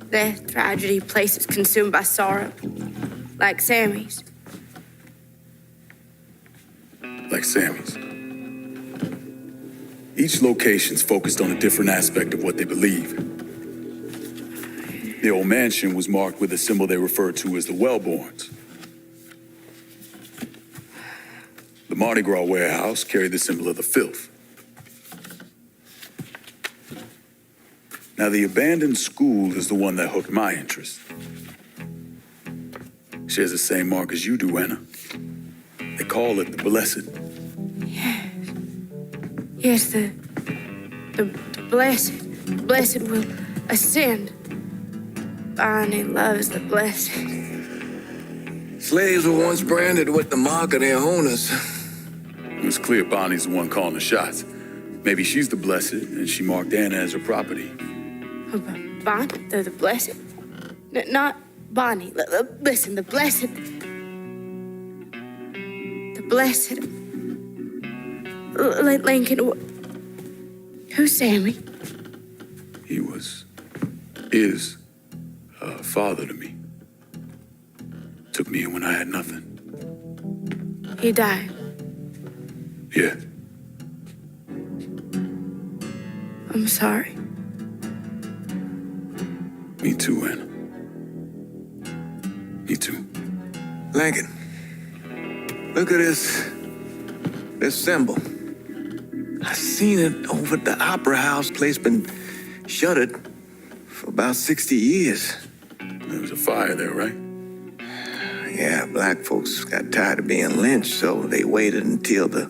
Death, tragedy, places consumed by sorrow. Like Sammy's. like Sammy's. Each location's focused on a different aspect of what they believe. The old mansion was marked with a symbol they referred to as the Wellborns. The Mardi Gras warehouse carried the symbol of the filth. Now, the abandoned school is the one that hooked my interest. Shares the same mark as you do, Anna. They call it the Blessed. Yes, the blessed. Blessed will ascend. Bonnie loves the blessed. Slaves were once branded with the mark of their owners. It was clear Bonnie's the one calling the shots. Maybe she's the Blessed, and she marked Anna as her property. Bonnie, the blessed? Not Bonnie. Listen, the blessed. The blessed. Lincoln. Who's Sammy? He is a father to me. Took me in when I had nothing. He died. Yeah. I'm sorry. Me too, Anna. Me too. Lincoln, look at this symbol. I seen it over at the Opera House. Place been shuttered for about 60 years. There was a fire there, right? Yeah, black folks got tired of being lynched, so they waited until the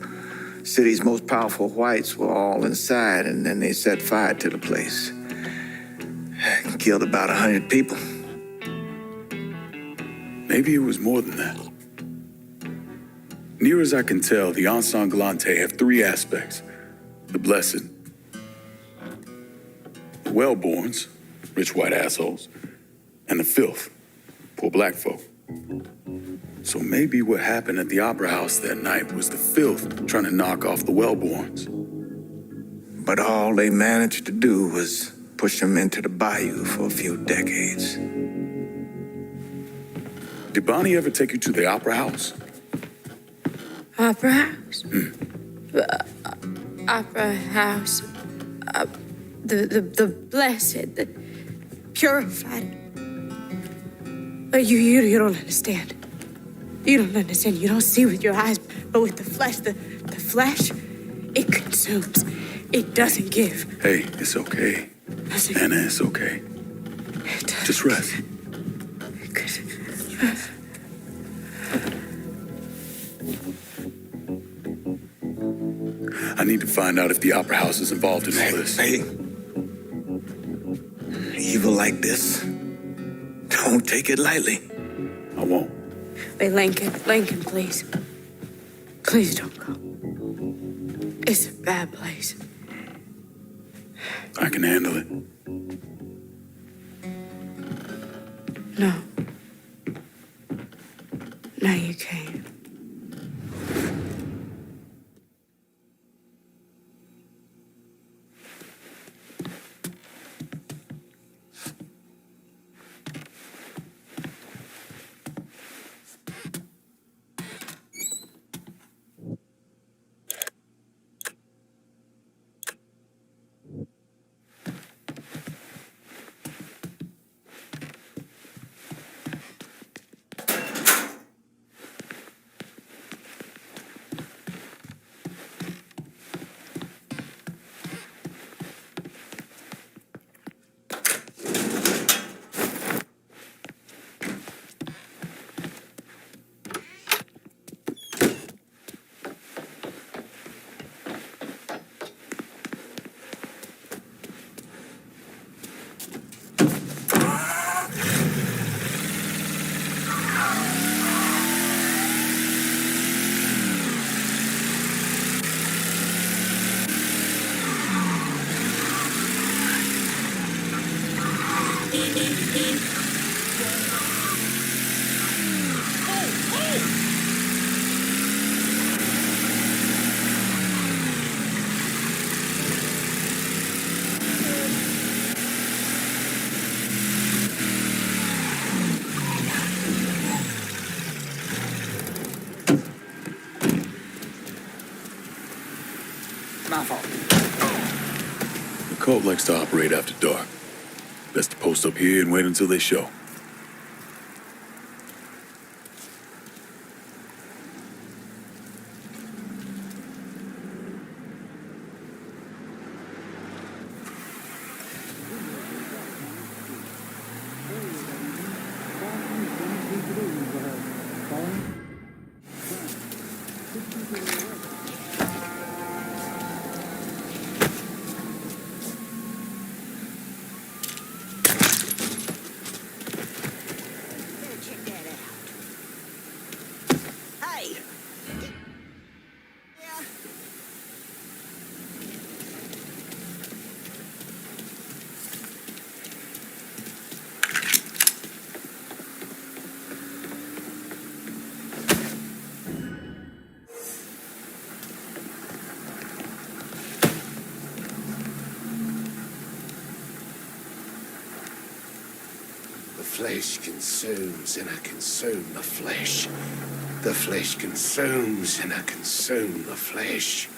city's most powerful whites were all inside, and then they set fire to the place. Killed about 100 people. Maybe it was more than that. Near as I can tell, the Ensanglante have 3 aspects. The Blessed, the Wellborns, rich white assholes, and the filth, poor black folk. So maybe what happened at the Opera House that night was the filth trying to knock off the Wellborns. But all they managed to do was push them into the bayou for a few decades. Did Bonnie ever take you to the Opera House? Opera House? Opera House. The blessed, the purified. You don't understand. You don't understand. You don't see with your eyes, but with the flesh. The flesh, it consumes. It doesn't give. Hey, it's okay. Anna, it's okay. Just rest. I need to find out if the Opera House is involved in all this. Hey, evil like this, don't take it lightly. I won't. Wait, Lincoln, please. Please don't go. It's a bad place. I can handle it. No. No, you can't. My fault. The cult likes to operate after dark. Best to post up here and wait until they show. The flesh consumes and I consume the flesh. The flesh consumes and I consume the flesh.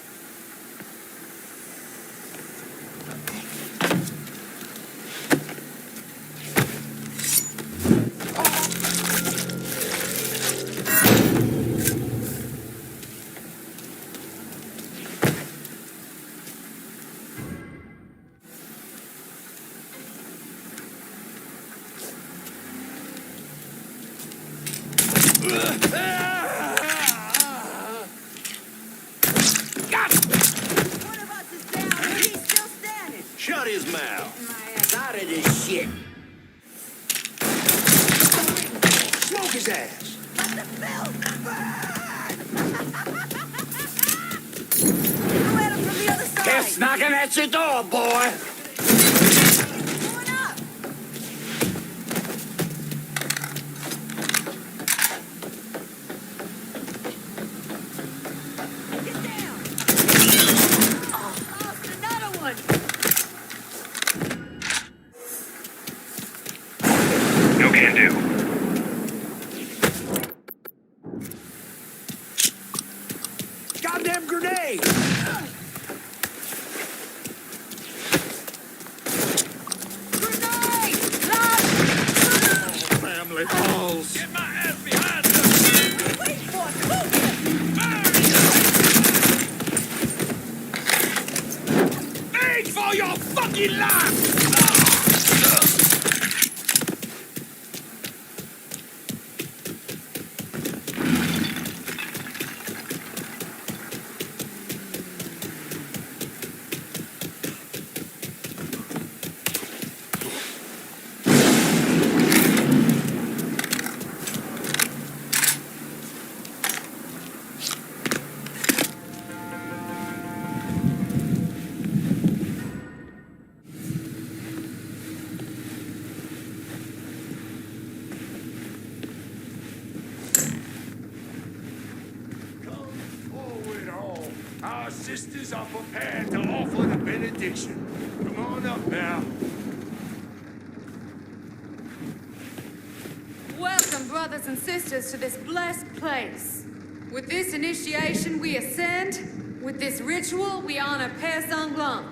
Shut his mouth. Out of this shit. Smoke his ass. Just knocking at your door, boy. No can do. Goddamn grenade! Family calls. Get my ass behind them. Thanks for your fucking life! Our sisters are prepared to offer the benediction. Come on up now. Welcome, brothers and sisters, to this blessed place. With this initiation, we ascend. With this ritual, we honor Père Sanglant.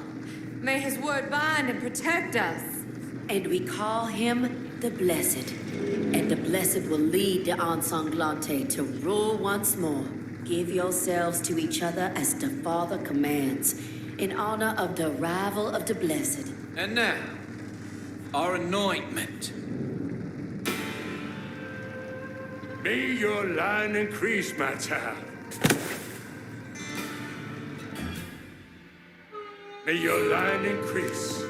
May his word bind and protect us. And we call him the Blessed. And the Blessed will lead the Ensanglante to rule once more. Give yourselves to each other as the Father commands, in honor of the arrival of the Blessed. And now, our anointment. May your line increase, my child. May your line increase.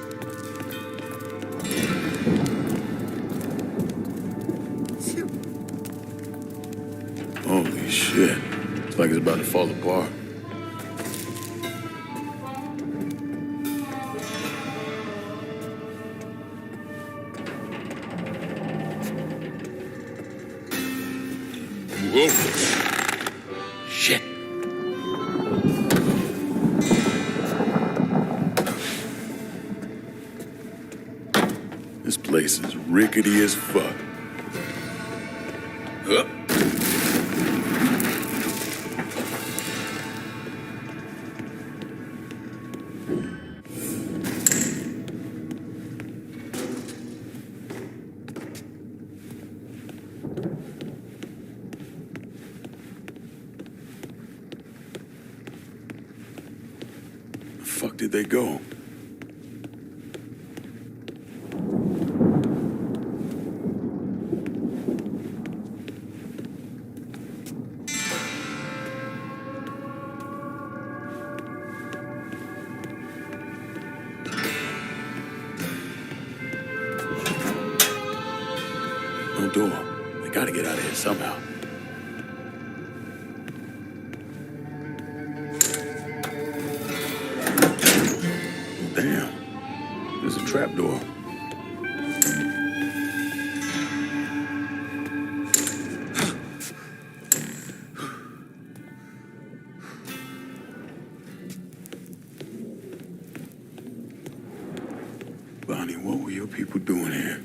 Holy shit. It's like it's about to fall apart. Whoa. Shit. This place is rickety as fuck. Up. fuck did they go? No door. They gotta get out of here somehow. Damn. There's a trapdoor. Bonnie, what were your people doing here?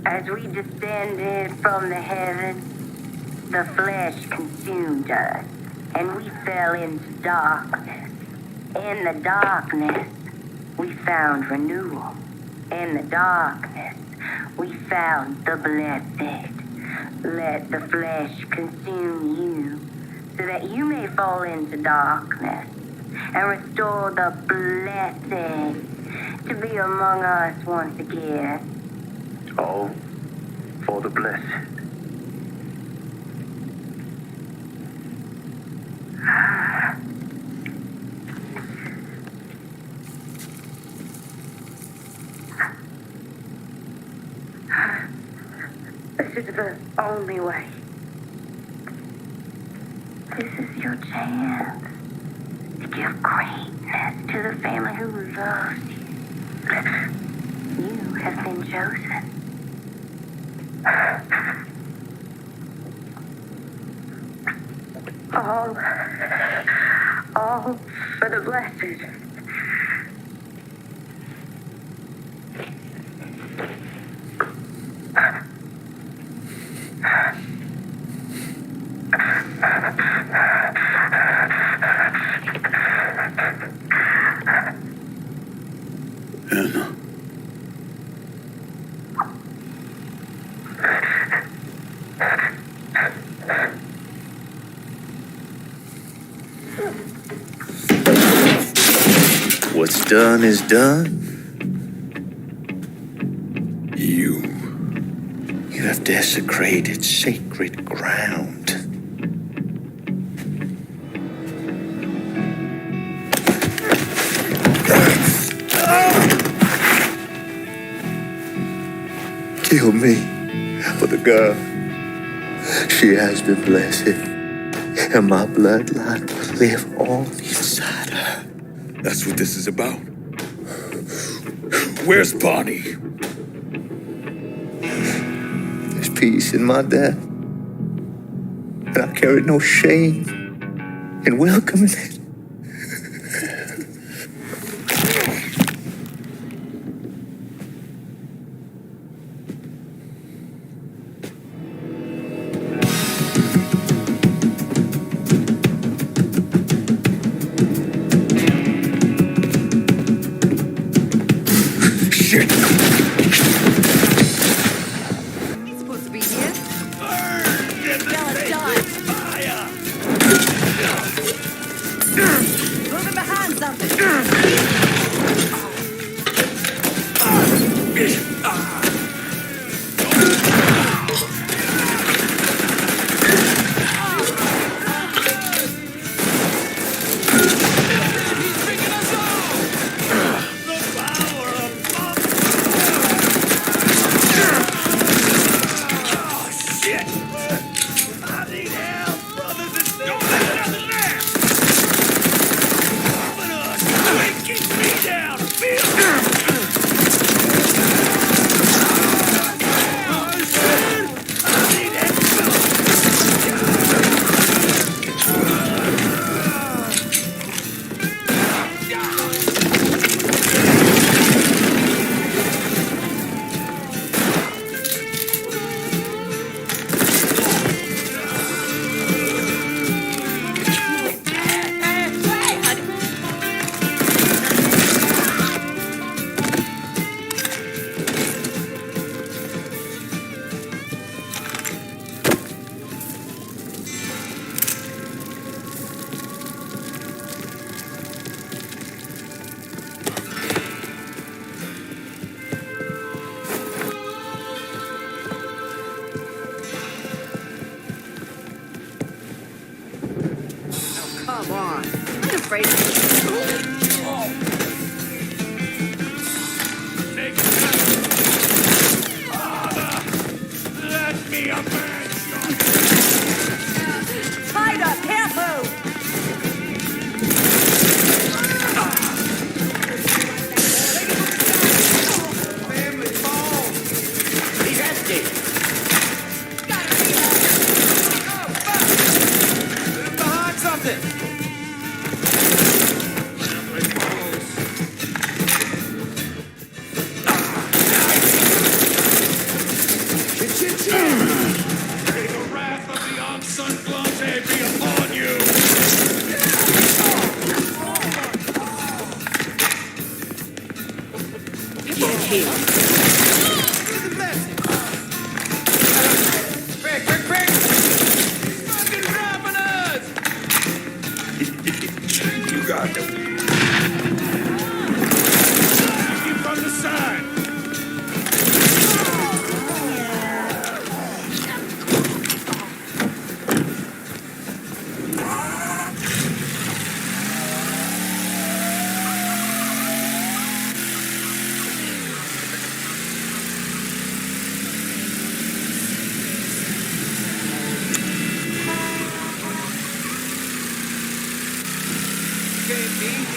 As we descended from the heavens, the flesh consumed us, and we fell into darkness. In the darkness, we found renewal. In the darkness, we found the blessed. Let the flesh consume you, so that you may fall into darkness, and restore the blessed to be among us once again. All for the blessed. This is the only way. This is your chance to give greatness to the family who loves you. You have been chosen. All for the blessed. Anna. What's done is done. You have desecrated sacred ground. Kill me for the girl. She has been blessed, and my bloodline will live on inside her. That's what this is about. Where's Bonnie? There's peace in my death, and I carry no shame in welcoming it. afraid of Let me a man shot. Spider, careful! He's empty. Behind something. May the wrath of the unsung Glante be upon you. Get here. Quick! Fucking dropping us! You got them. You from the side.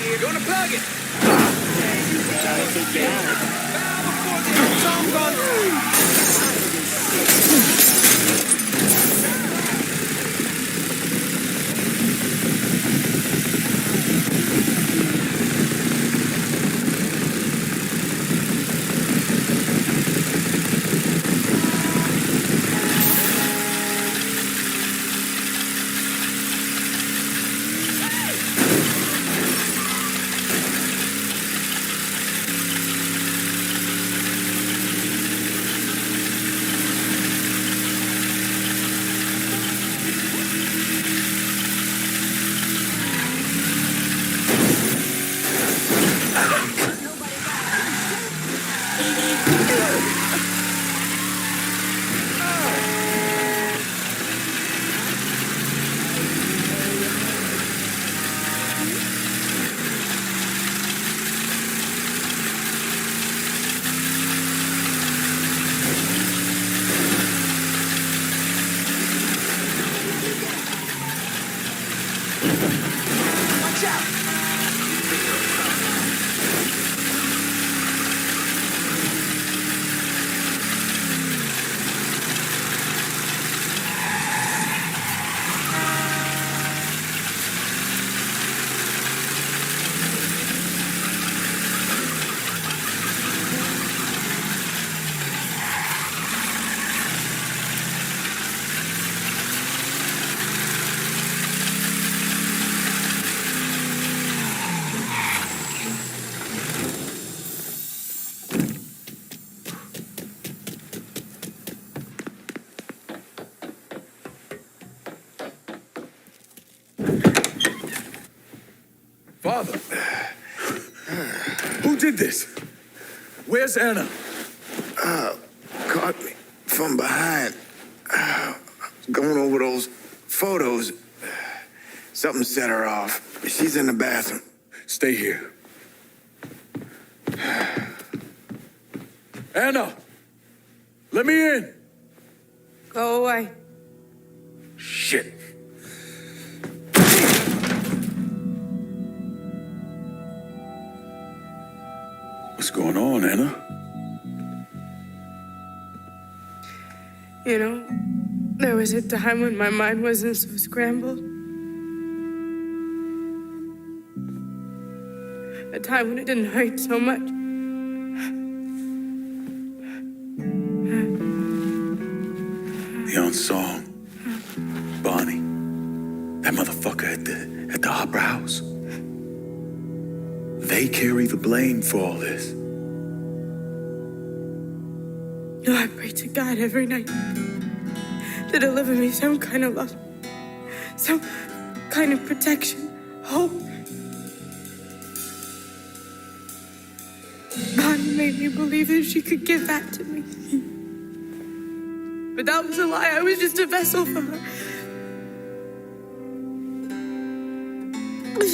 You're gonna plug it. Father, who did this? Where's Anna? Caught me from behind. Going over those photos. Something set her off. She's in the bathroom. Stay here. Anna! Let me in! Go away. Shit. What's going on, Anna? You know, there was a time when my mind wasn't so scrambled. A time when it didn't hurt so much. The unsung. Bonnie. That motherfucker at the opera house. They carry the blame for all this. You know, I pray to God every night to deliver me some kind of love, some kind of protection, hope. Bonnie made me believe that she could give that to me. But that was a lie. I was just a vessel for her.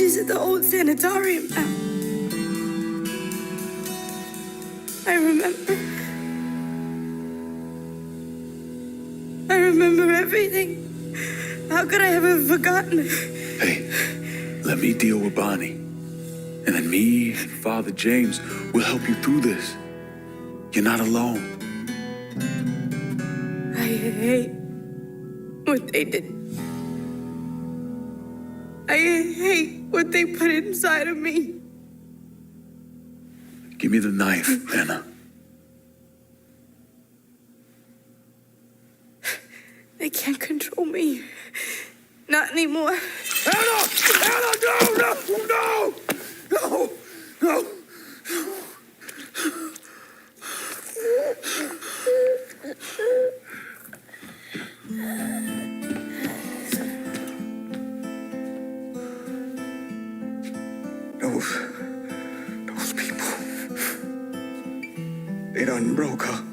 She's at the old sanitarium now. I remember everything. How could I have forgotten it? Hey, let me deal with Bonnie. And then me and Father James will help you through this. You're not alone. I hate what they did. I hate what they put inside of me. Give me the knife, Anna. They can't control me. Not anymore. Anna! Anna, no! Those people, they done broke her.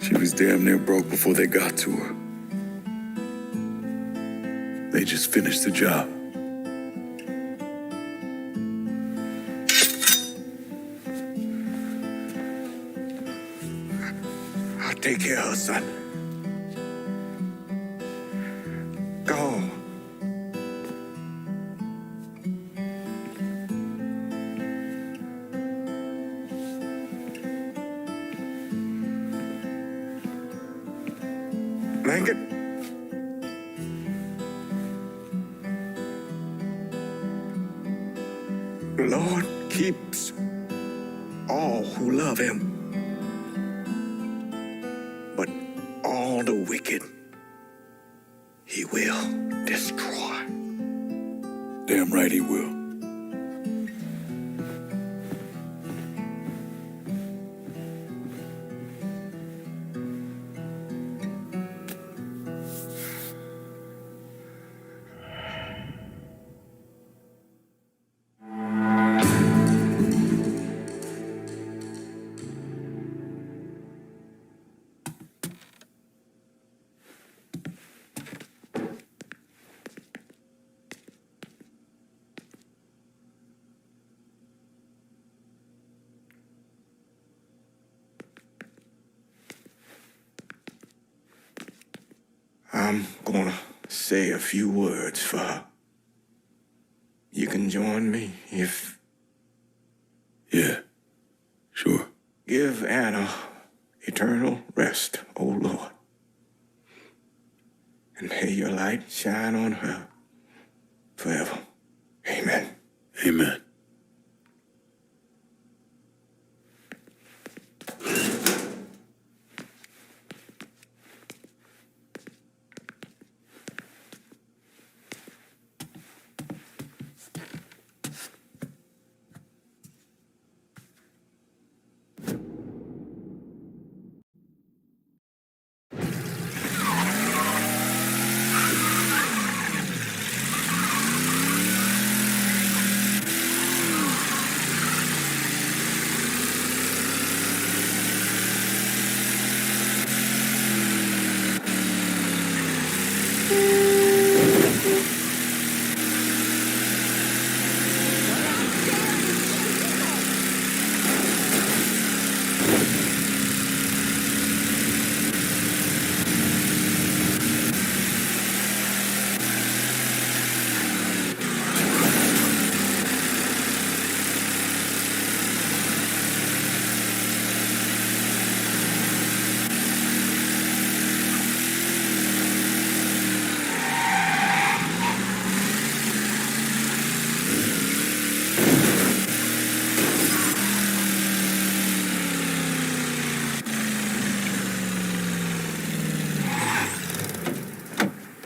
She was damn near broke before they got to her. They just finished the job. I'll take care of her, son. Go. Lincoln. The Lord keeps all who love him, but all the wicked he will destroy. Damn right he will. I'm gonna say a few words for her. You can join me if... Yeah, sure. Give Anna eternal rest, O Lord. And may your light shine on her forever. Amen. Amen.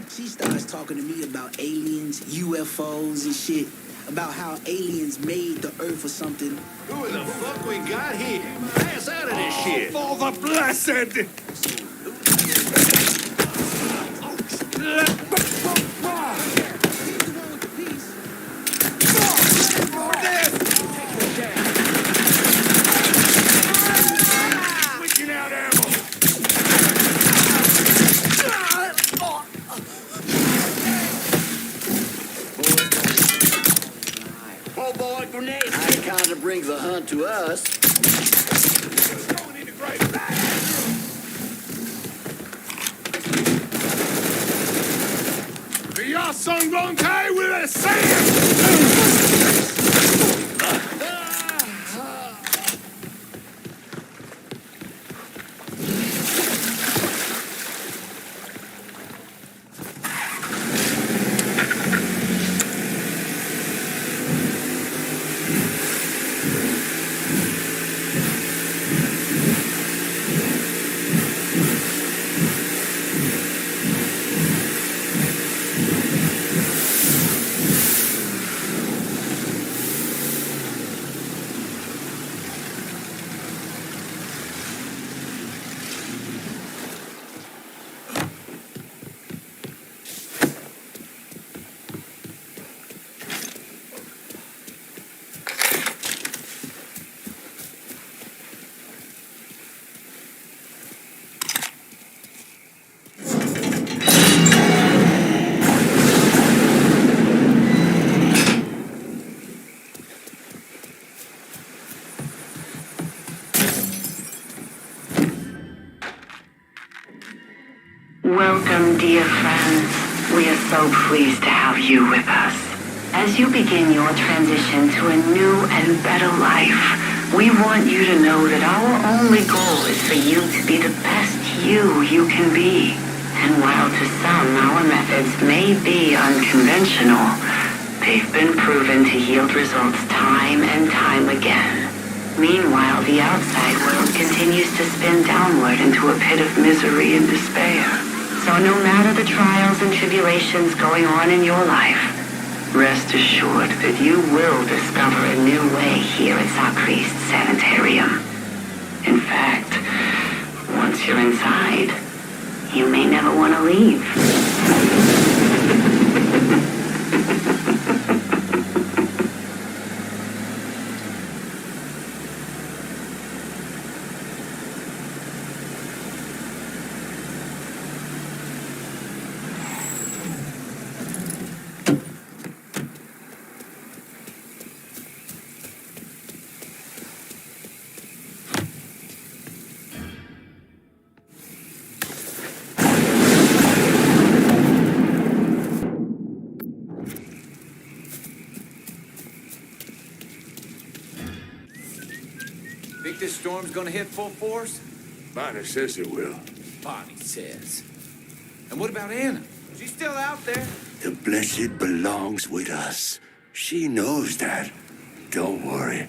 She starts talking to me about aliens, UFOs and shit. About how aliens made the Earth or something. Who the fuck we got here? Pass out of this shit! For the blessed! Switching out ammo! pleasure brings the hunt to us. Jag som gång här with a sand! Welcome, dear friends. We are so pleased to have you with us. As you begin your transition to a new and better life, we want you to know that our only goal is for you to be the best you can be. And while to some our methods may be unconventional, they've been proven to yield results time and time again. Meanwhile, the outside world continues to spin downward into a pit of misery and despair. So no matter the trials and tribulations going on in your life, rest assured that you will discover a new way here at Zakri's Sanitarium. In fact, once you're inside, you may never want to leave. Think this storm's gonna hit full force? Bonnie says it will. Bonnie says. And what about Anna? She's still out there. The blessed belongs with us. She knows that. Don't worry.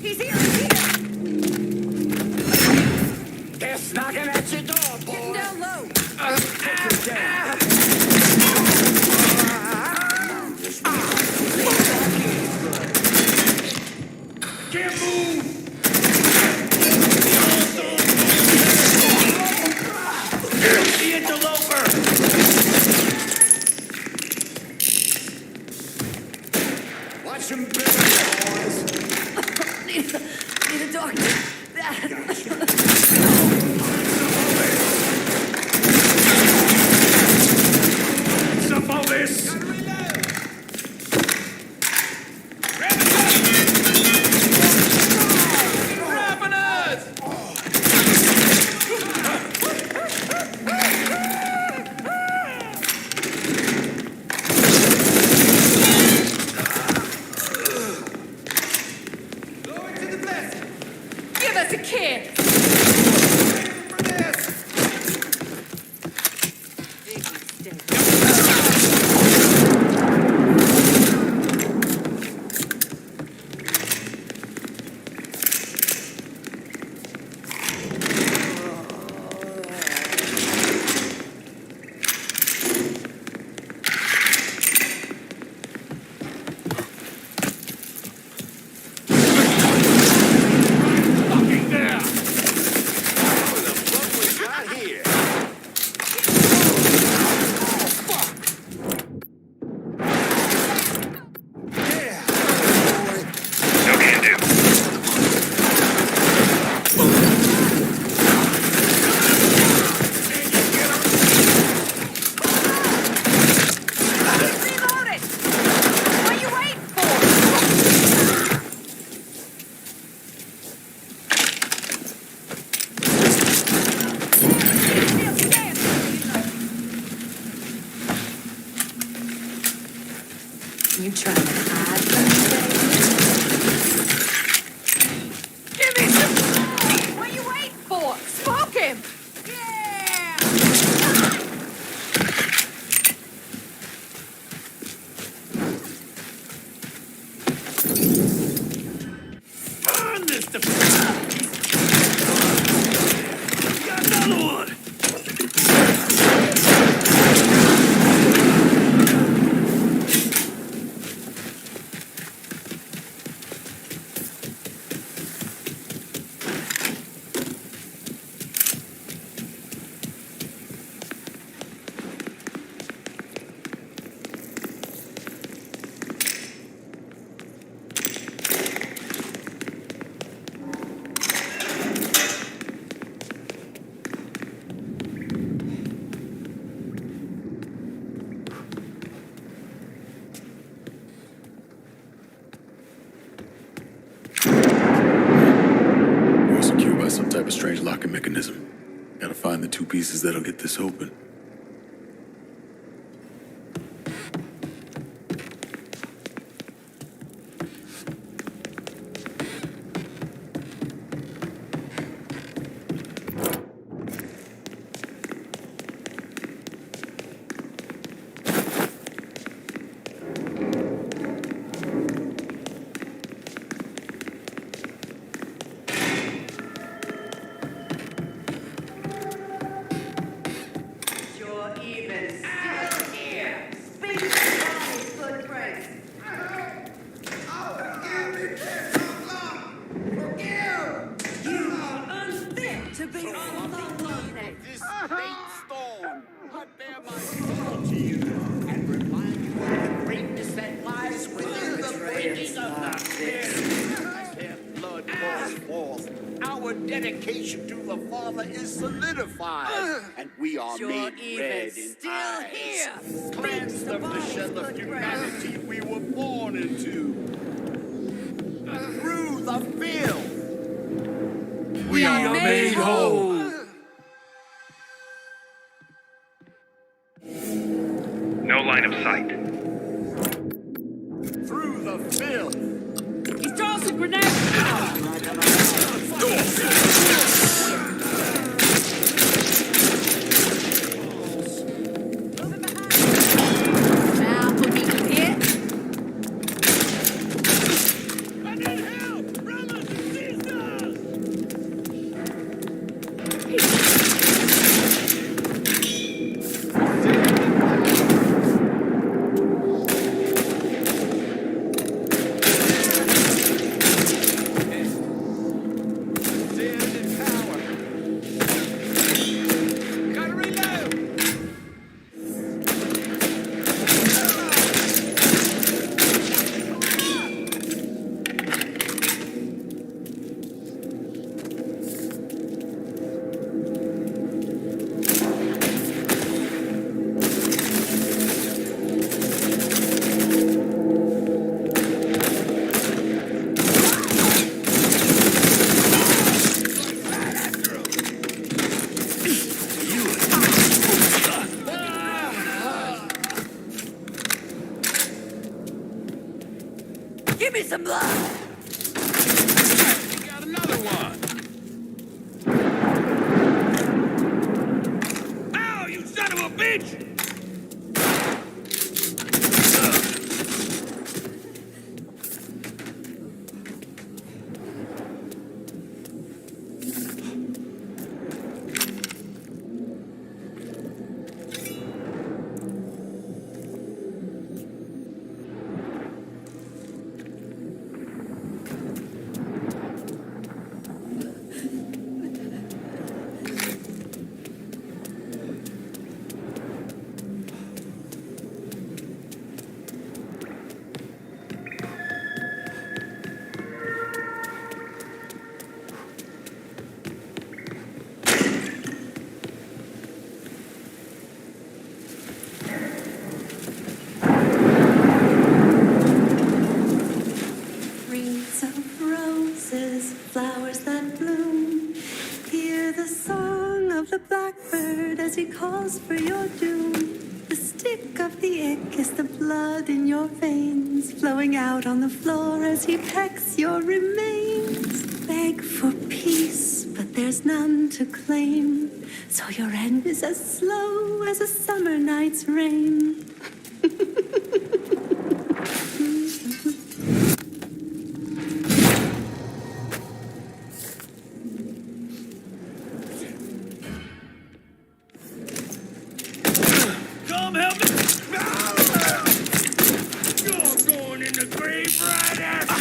He's here! He's here! Death's knocking at your door, boy. Getting down low. Can't move! The interloper! Watch him burn, boys. Need a doctor. Some of this! Give us a kiss! locking mechanism. Gotta find the two pieces that'll get this open. Our dedication to the Father is solidified, and we are made red in eyes. Cleansed of the shell of humanity we were born into. Through the field, we are made whole. No line of sight. Through the field. He throws a grenade! Now put me here. I need help! Brothers and sisters! Give me some blood! You got another one! Ow, you son of a bitch! Wreaths of roses, flowers that bloom. Hear the song of the blackbird as he calls for your doom. The stick of the ick is the blood in your veins, flowing out on the floor as he pecks your remains. Beg for peace, but there's none to claim, so your end is as slow as a summer night's rain. Come help me! You're going in the grave right after.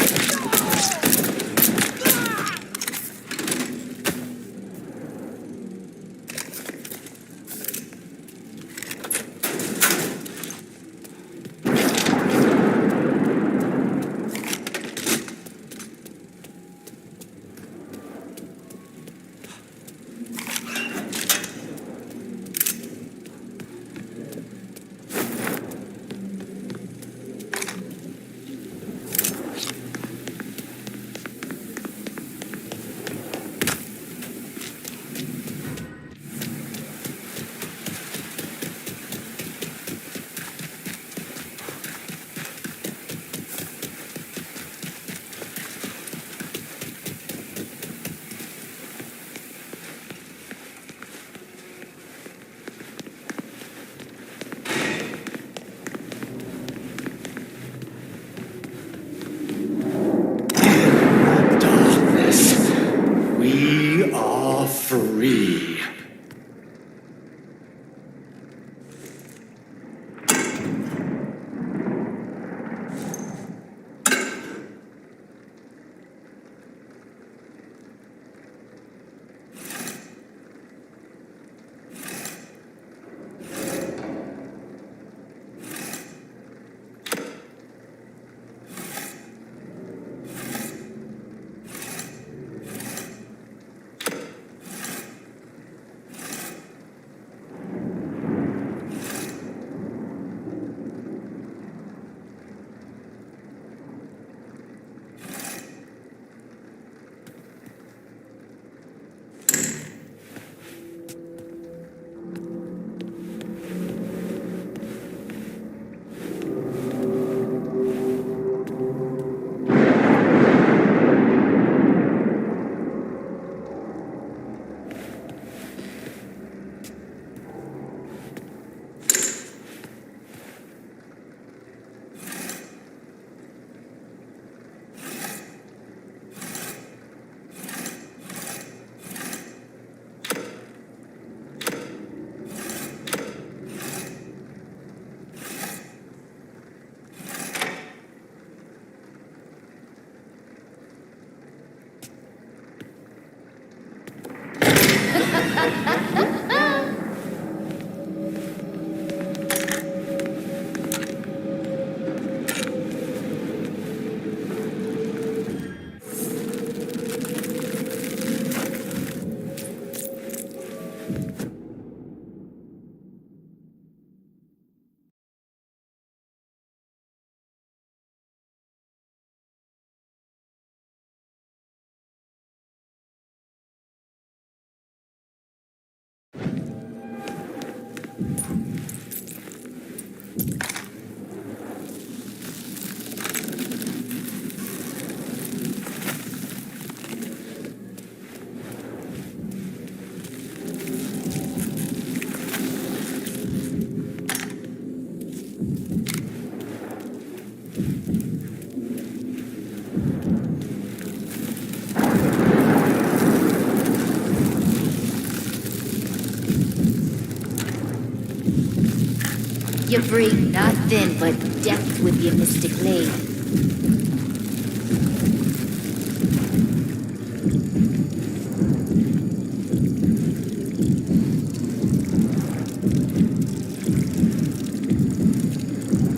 You bring nothing but depth with your mystic blade.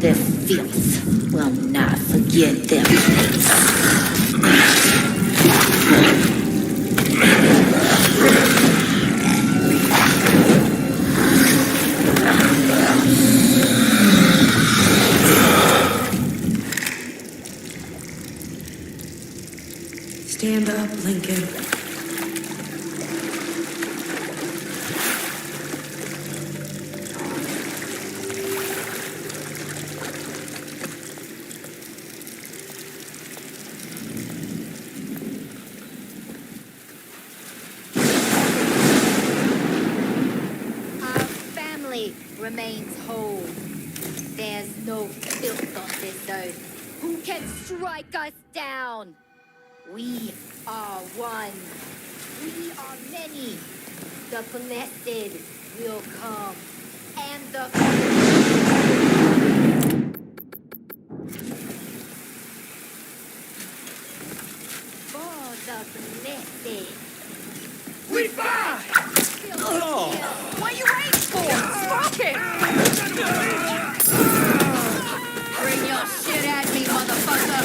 The filth will not forget their place. Stand up, Lincoln. Our family remains whole. There's no filth on this earth. Who can strike us down? We are one. We are many. The blessed will come. And the... For the blessed. We fight! Oh. What are you waiting for? Smoke it! Bring your shit at me, motherfucker!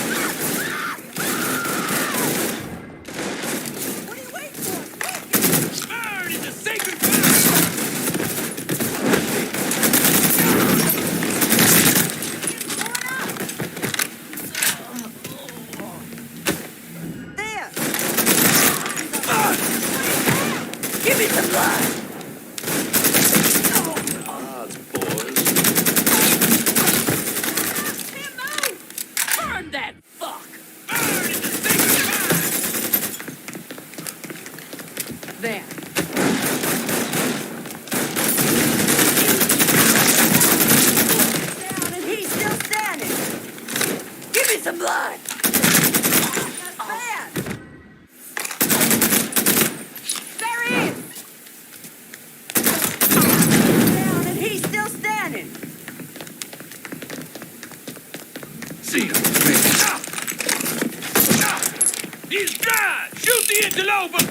Give me some blood! Odds, boys. Burn that fuck! There. Down and he's still standing. Give me some blood! That's bad! There he is! Down and he's still standing. See him, He's dry! Shoot the interloper!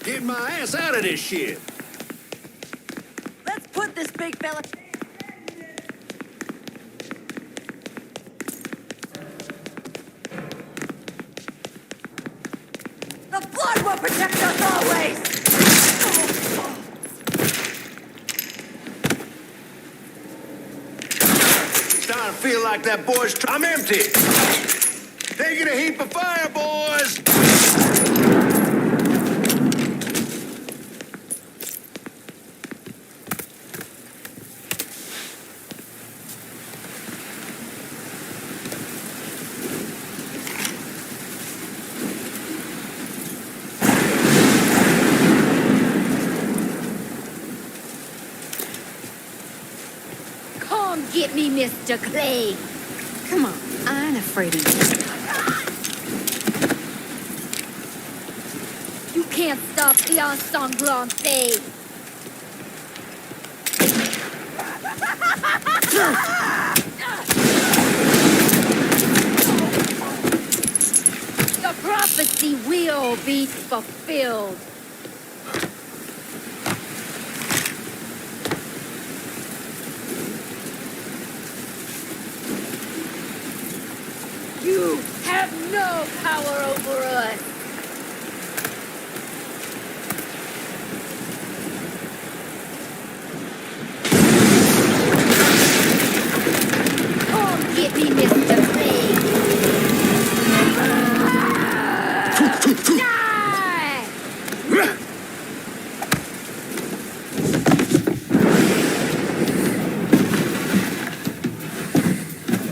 Get my ass out of this shit. Let's put this big fella... The flood will protect us always! Starting to feel like that boy's... I'm empty. Taking a heap of fire, boys. Come get me, Mr. Clay. Come on, I ain't afraid of You can't stop the Longplay. prophecy will be fulfilled. You have no power over us. Come get me, Mr. Big. Die!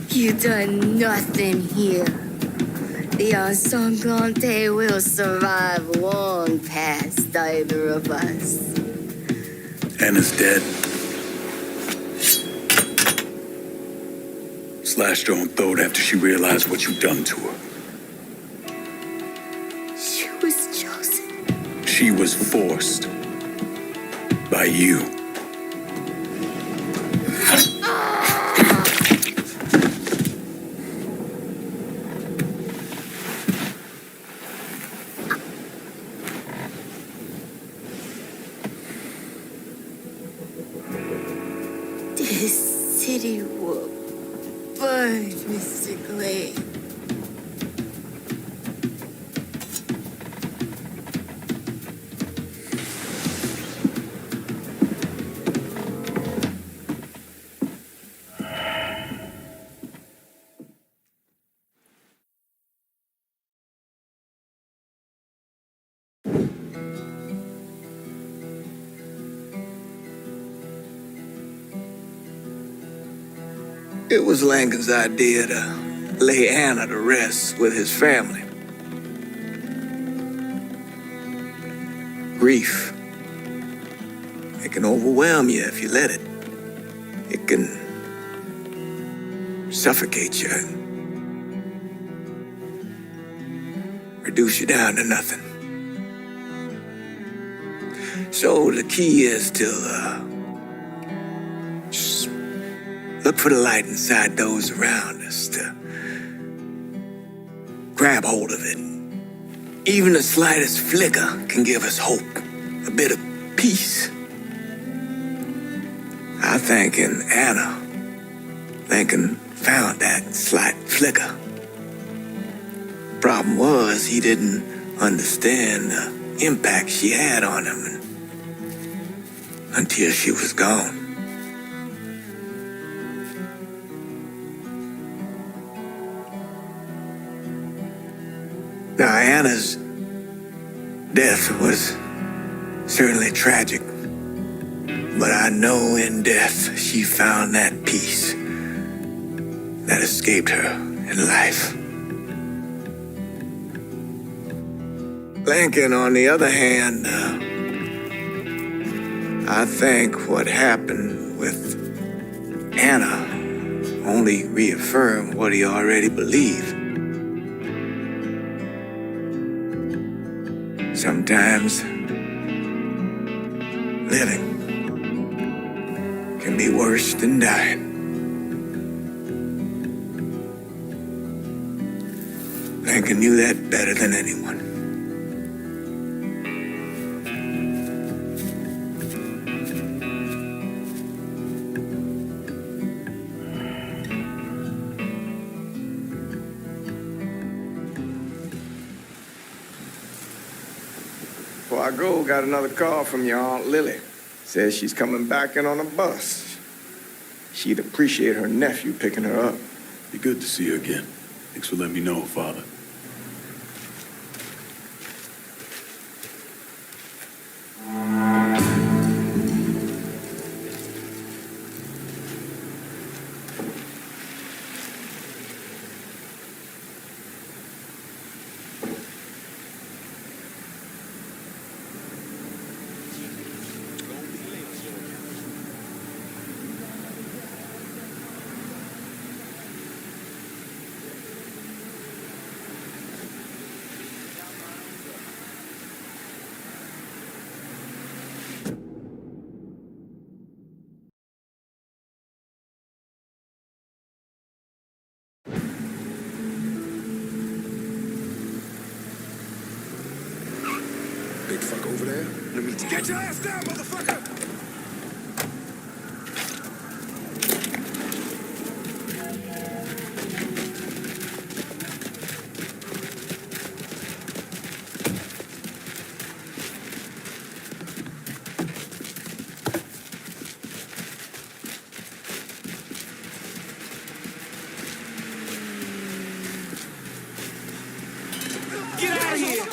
You done nothing here. The Ensanglante will survive long past either of us. Anna's dead. Slashed her own throat after she realized what you'd done to her. She was chosen. She was forced. By you. This city will burn, Mr. Clay. It was Lankin's idea to lay Anna to rest with his family. Grief. It can overwhelm you if you let it. It can suffocate you and reduce you down to nothing. So the key is to just look for the light inside those around us, to grab hold of it. Even the slightest flicker can give us hope, a bit of peace. I think in Anna, Lincoln found that slight flicker. Problem was, he didn't understand the impact she had on him until she was gone. Now, Anna's death was certainly tragic, but I know in death she found that peace that escaped her in life. Lincoln, on the other hand, I think what happened with Anna only reaffirmed what he already believed. Sometimes living can be worse than dying. Lincoln knew that better than anyone. Before I go, got another call from your Aunt Lily. Says she's coming back in on a bus. She'd appreciate her nephew picking her up. Be good to see you again. Thanks for letting me know, Father. Let me get your ass down, motherfucker! Get out of here!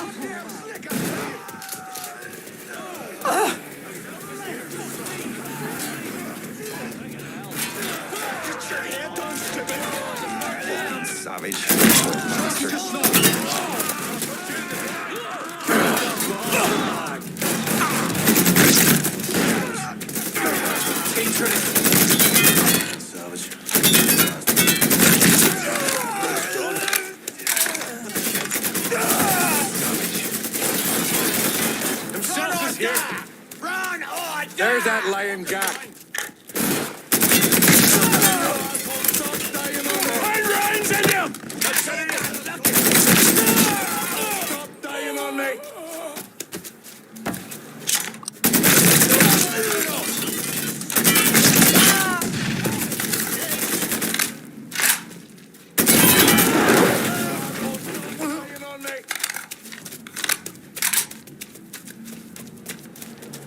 Savage. There's that lying guy. Find Ryan's in him! Stop dying on me!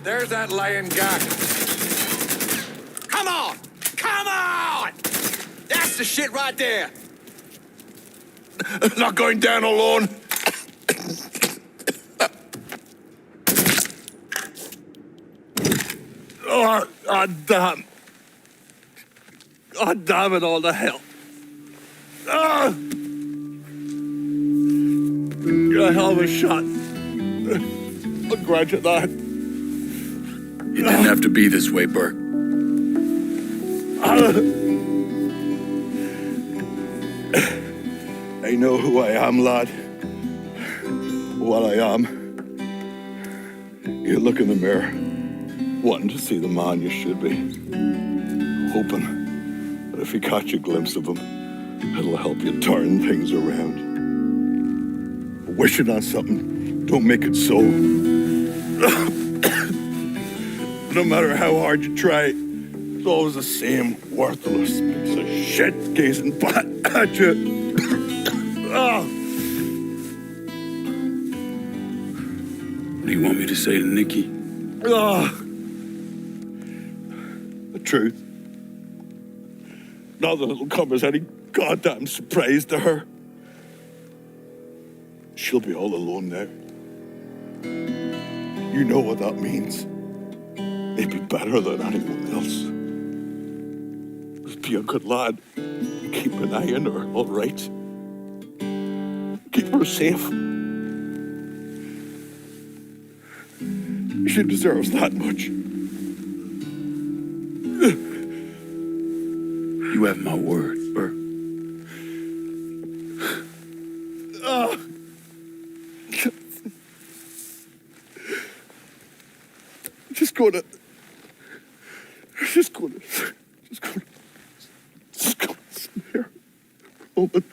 There's that lying guy. Come on! Come on! That's the shit right there! Not going down alone. Oh, damn. God damn it all to hell. Ah! You're a hell of a shot. I'll grant you that. You didn't have to be this way, Burke. I know who I am, lad. What I am. You look in the mirror, wanting to see the man you should be. Hoping that if you catch a glimpse of him, it'll help you turn things around. Wishing on something don't make it so. No matter how hard you try, it's always the same worthless piece of shit gazing back at you. What do you want me to say to Nikki? The truth. Not that it'll come as any goddamn surprise to her. She'll be all alone now. You know what that means. Maybe better than anyone else. Just be a good lad. Keep an eye on her, all right? Keep her safe. She deserves that much. You have my word, Burke. Just gonna sit here for a moment.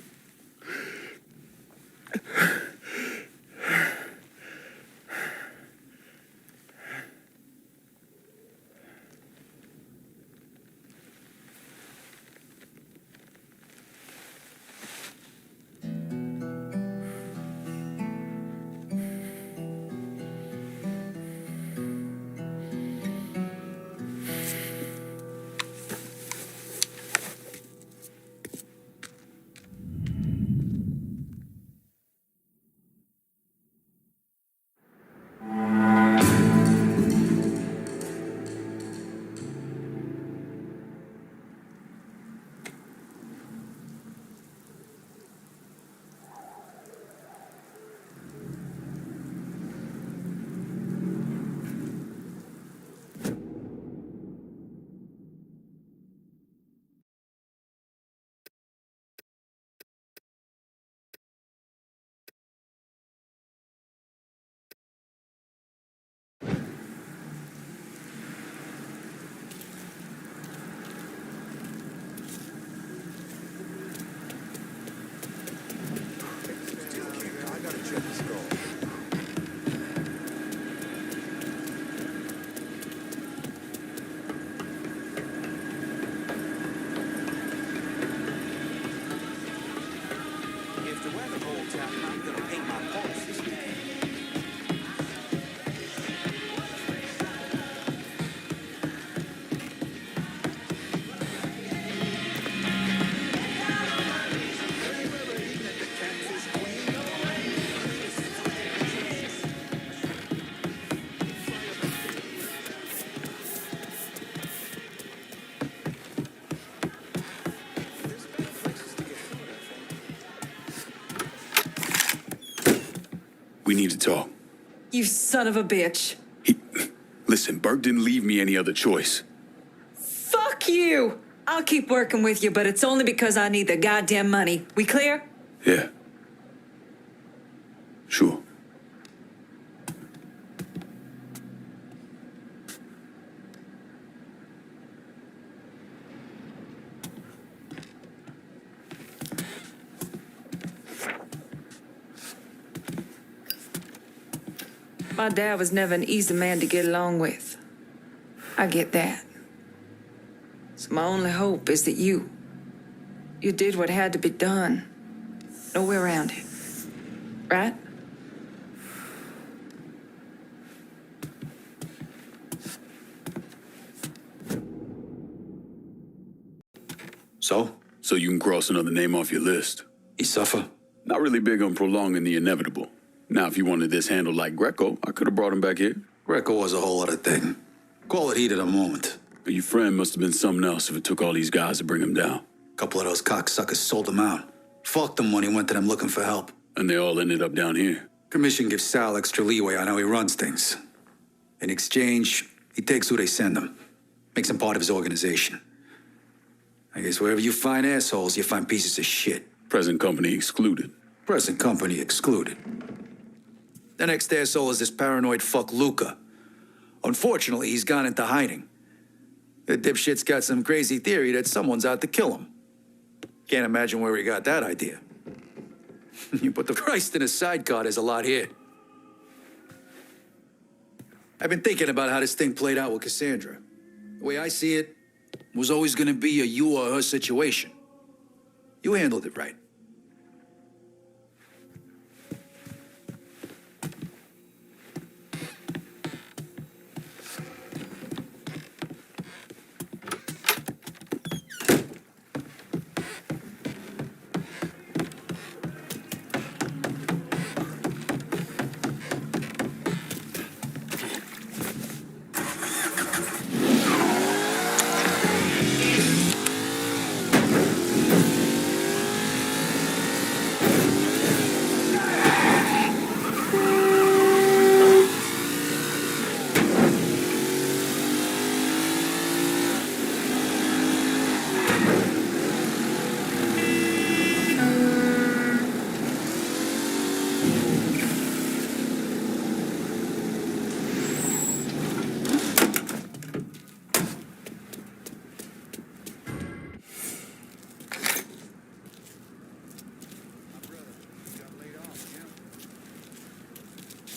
We need to talk. You son of a bitch. Listen, Burke didn't leave me any other choice. Fuck you! I'll keep working with you, but it's only because I need the goddamn money. We clear? Yeah. Sure. My dad was never an easy man to get along with. I get that. So my only hope is that you did what had to be done. No way around it. Right? So? So you can cross another name off your list. He suffer? Not really big on prolonging the inevitable. Now, if you wanted this handled like Greco, I could have brought him back here. Greco was a whole other thing. Call it heat at a moment. But your friend must have been something else if it took all these guys to bring him down. A couple of those cocksuckers sold him out. Fucked him when he went to them looking for help. And they all ended up down here. Commission gives Sal extra leeway on how he runs things. In exchange, he takes who they send him. Makes him part of his organization. I guess wherever you find assholes, you find pieces of shit. Present company excluded. Present company excluded. The next asshole is this paranoid fuck Luca. Unfortunately, he's gone into hiding. The dipshit's got some crazy theory that someone's out to kill him. Can't imagine where he got that idea. You put the Christ in a sidecar, there's a lot here. I've been thinking about how this thing played out with Cassandra. The way I see it, was always gonna be a you or her situation. You handled it right.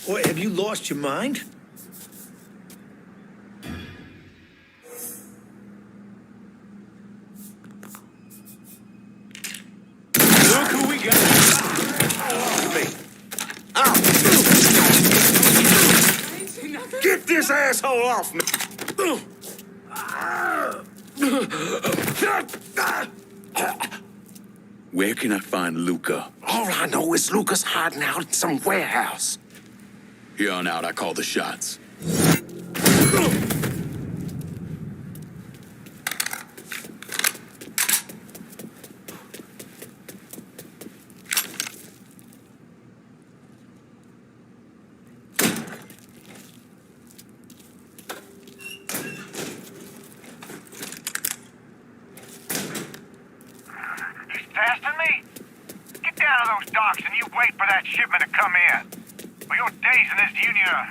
What, have you lost your mind? Look who we got. Get this asshole off me. Where can I find Luca? All I know is Luca's hiding out in some warehouse. Here on out, I call the shots. Testing me? Get down to those docks and you wait for that shipment to come in. Well, your days in this union are...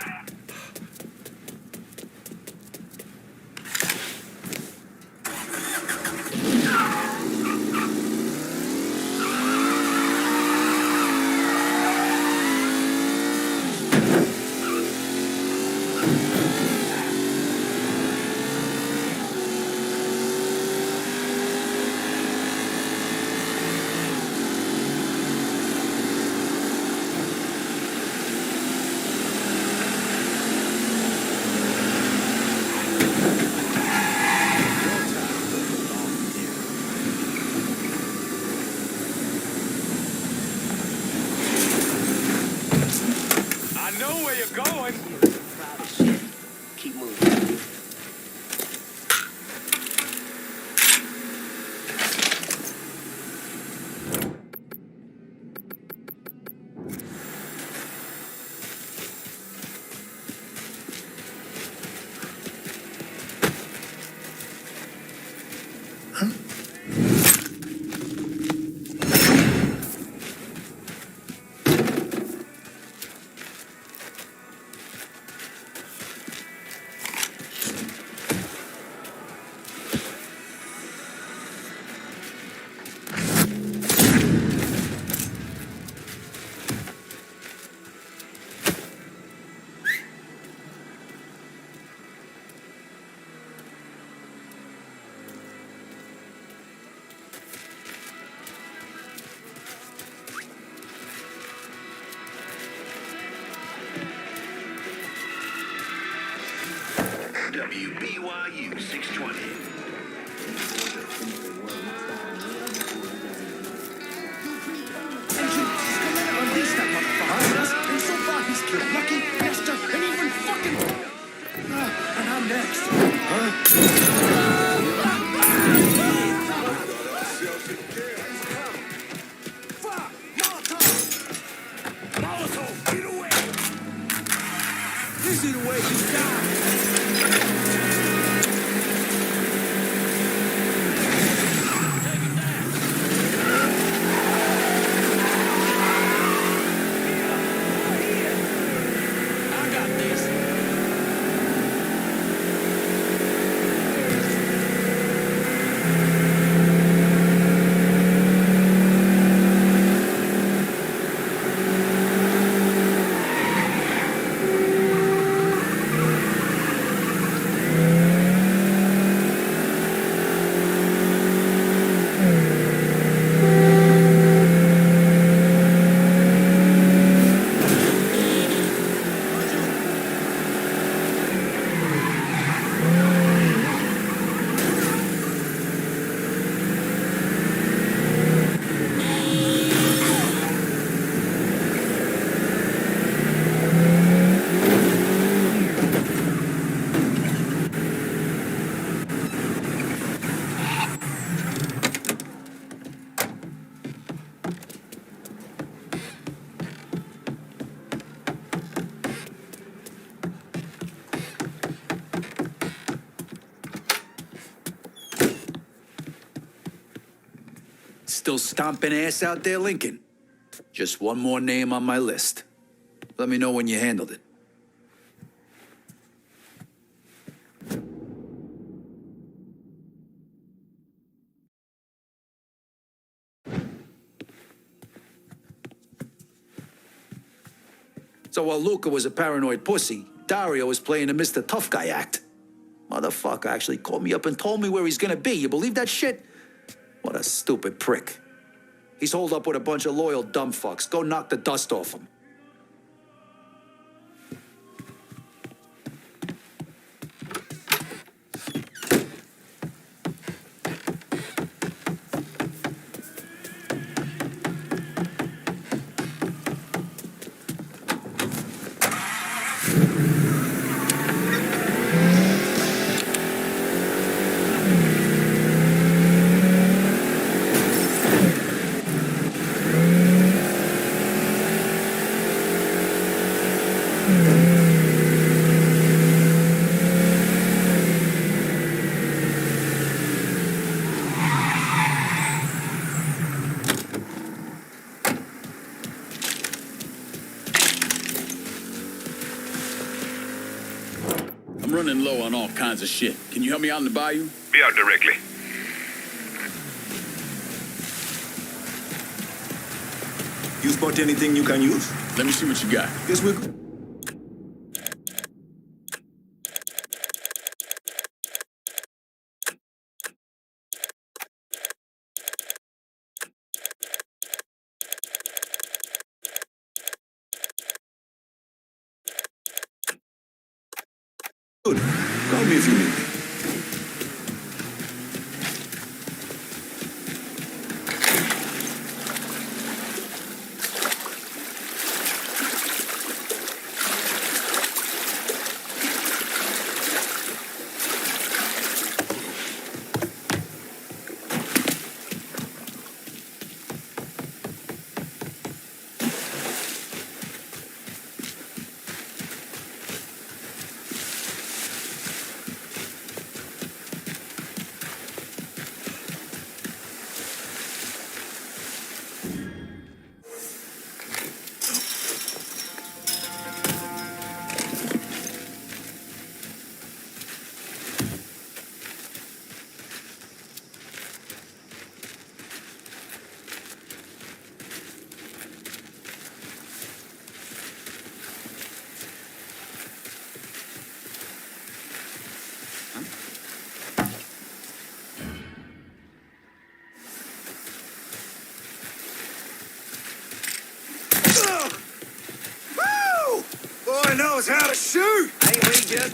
WBYU 620. Unleash that motherfucker. And so far he's killed Lucky, Esther, and even fucking... and I'm next. Fuck! Molotov! Molotov! Get away! This is the way you die! Still stomping ass out there, Lincoln? Just one more name on my list. Let me know when you handled it. So while Luca was a paranoid pussy, Dario was playing a Mr. Tough Guy act. Motherfucker actually called me up and told me where he's gonna be. You believe that shit? What a stupid prick. He's holed up with a bunch of loyal dumb fucks. Go knock the dust off him. I'm running low on all kinds of shit. Can you help me out in the bayou? Be out directly. You spot anything you can use? Let me see what you got. Guess we're... Good. Call me if you need me. Boy knows how to shoot! Ain't we just...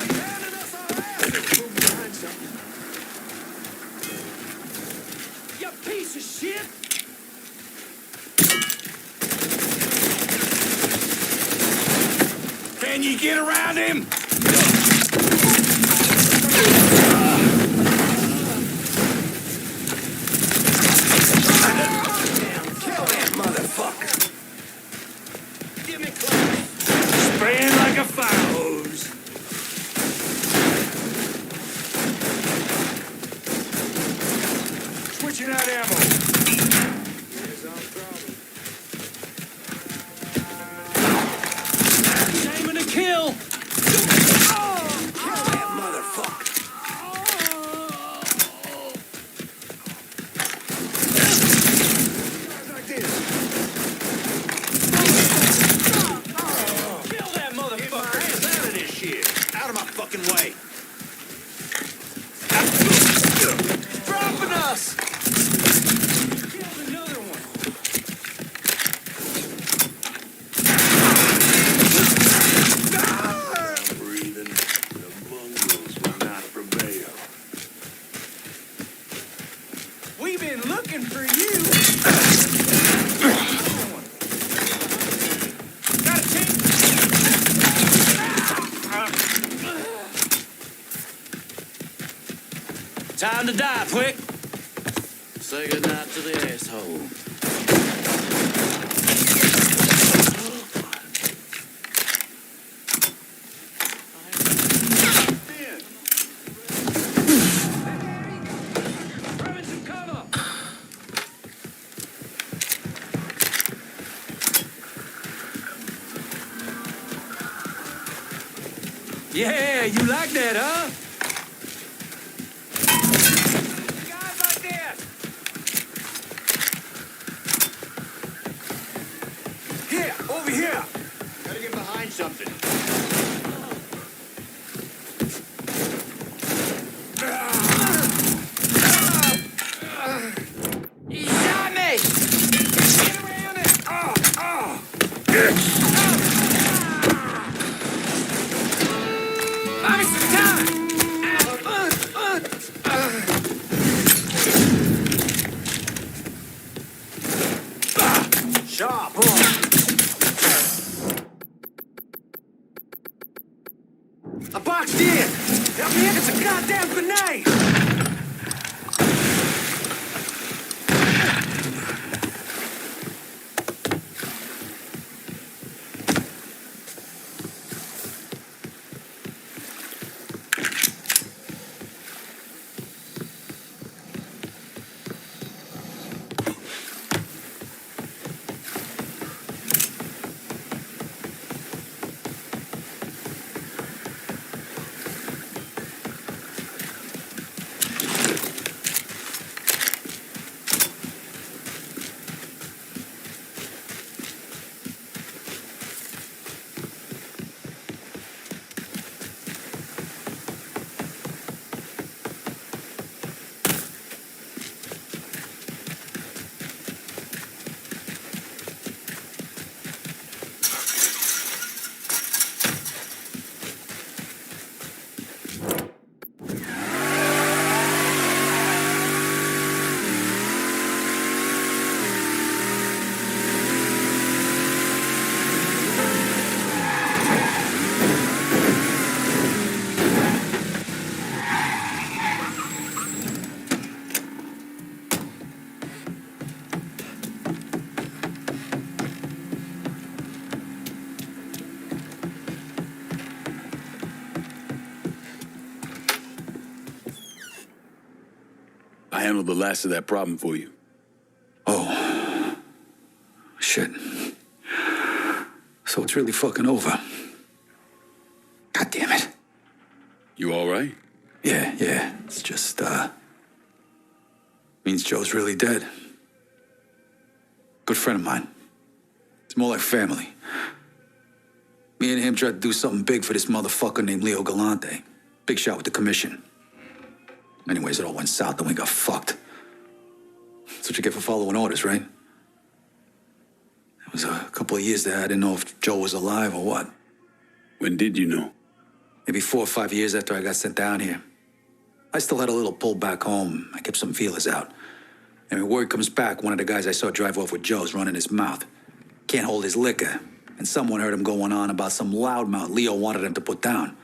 piece of shit! Can you get around him? Kill that motherfucker! Give me close! Spraying like a fire hose. Switching out ammo. Here's our problem. Aiming to kill! Kill that motherfucker! Like this. Kill that motherfucker! Get my hands out of this shit! Out of my fucking way! Dropping us! Killed another one! Breathing. The mongrels will not prevail. We've been looking for you! Got a team! Time to die, quick! Say goodnight to the asshole. Grabbing some cover! Yeah, you like that, huh? Guys like this! Here, over here! Gotta get behind something. He shot me! Get around it! Buy me some time! Sharp, I boxed in! Help me in, it's a goddamn grenade! I handled the last of that problem for you. Oh. Shit. So it's really fucking over. God damn it. You all right? Yeah. It's just, means Joe's really dead. Good friend of mine. It's more like family. Me and him tried to do something big for this motherfucker named Leo Galante. Big shot with the commission. Anyways, it all went south and we got fucked. That's what you get for following orders, right? It was a couple of years there. I didn't know if Joe was alive or what. When did you know? Maybe 4 or 5 years after I got sent down here. I still had a little pull back home. I kept some feelers out. Anyway, word comes back, one of the guys I saw drive off with Joe's running his mouth. Can't hold his liquor. And someone heard him going on about some loudmouth Leo wanted him to put down.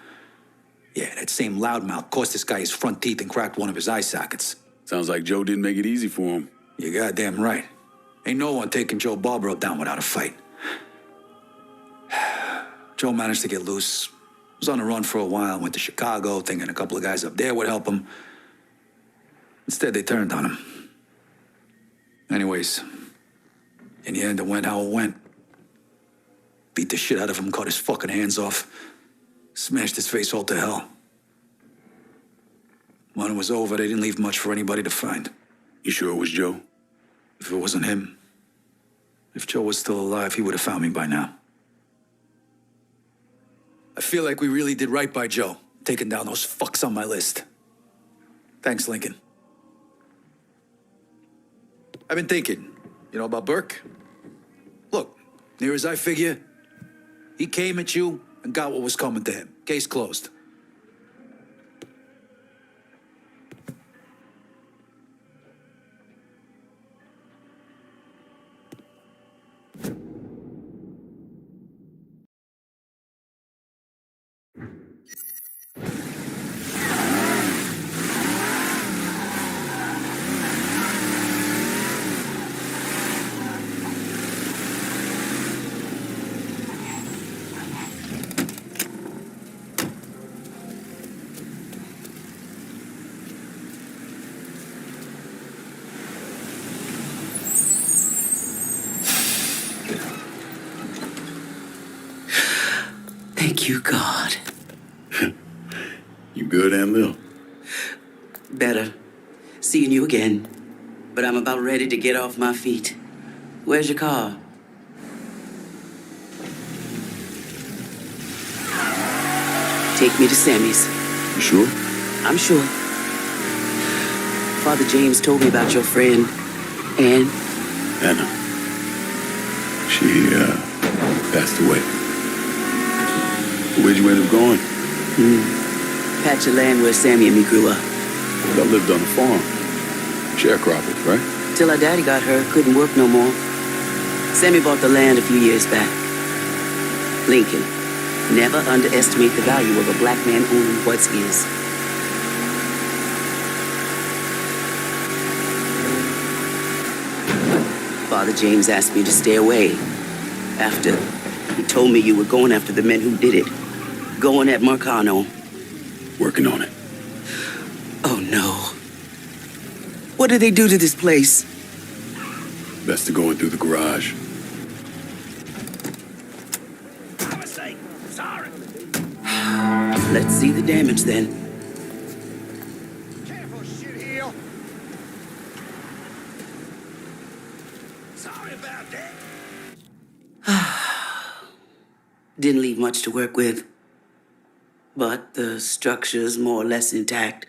Yeah, that same loudmouth cost this guy his front teeth and cracked one of his eye sockets. Sounds like Joe didn't make it easy for him. You're goddamn right. Ain't no one taking Joe Barbaro down without a fight. Joe managed to get loose. Was on the run for a while, went to Chicago, thinking a couple of guys up there would help him. Instead, they turned on him. Anyways, in the end, it went how it went. Beat the shit out of him, cut his fucking hands off, smashed his face all to hell. When it was over, they didn't leave much for anybody to find. You sure it was Joe? If it wasn't him, if Joe was still alive, he would have found me by now. I feel like we really did right by Joe, taking down those fucks on my list. Thanks, Lincoln. I've been thinking, you know about Burke? Look, near as I figure, he came at you and got what was coming to him. Case closed. Thank you, God. You good, Aunt Lil? Better. Seeing you again. But I'm about ready to get off my feet. Where's your car? Take me to Sammy's. You sure? I'm sure. Father James told me about your friend, Ann. Anna. She, passed away. Where'd you end up going? Patch of land where Sammy and me grew up. I lived on a farm. Sharecroppers, right? Till our daddy got hurt, couldn't work no more. Sammy bought the land a few years back. Lincoln, never underestimate the value of a black man owning what's his. Father James asked me to stay away after he told me you were going after the men who did it. Going at Marcano. Working on it. Oh, no. What did they do to this place? Best to go in through the garage. Sorry. Let's see the damage then. Careful, shit heel. Sorry about that. Didn't leave much to work with. But the structure's more or less intact.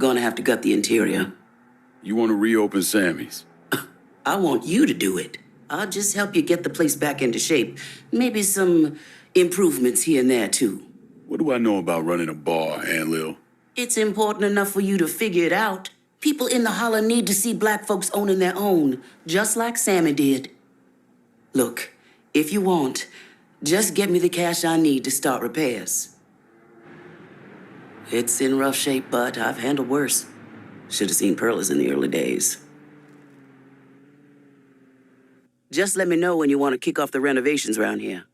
Gonna have to gut the interior. You want to reopen Sammy's? I want you to do it. I'll just help you get the place back into shape. Maybe some improvements here and there, too. What do I know about running a bar, Aunt Lil? It's important enough for you to figure it out. People in the holler need to see black folks owning their own, just like Sammy did. Look, if you want, just get me the cash I need to start repairs. It's in rough shape, but I've handled worse. Should have seen Pearlers in the early days. Just let me know when you want to kick off the renovations around here.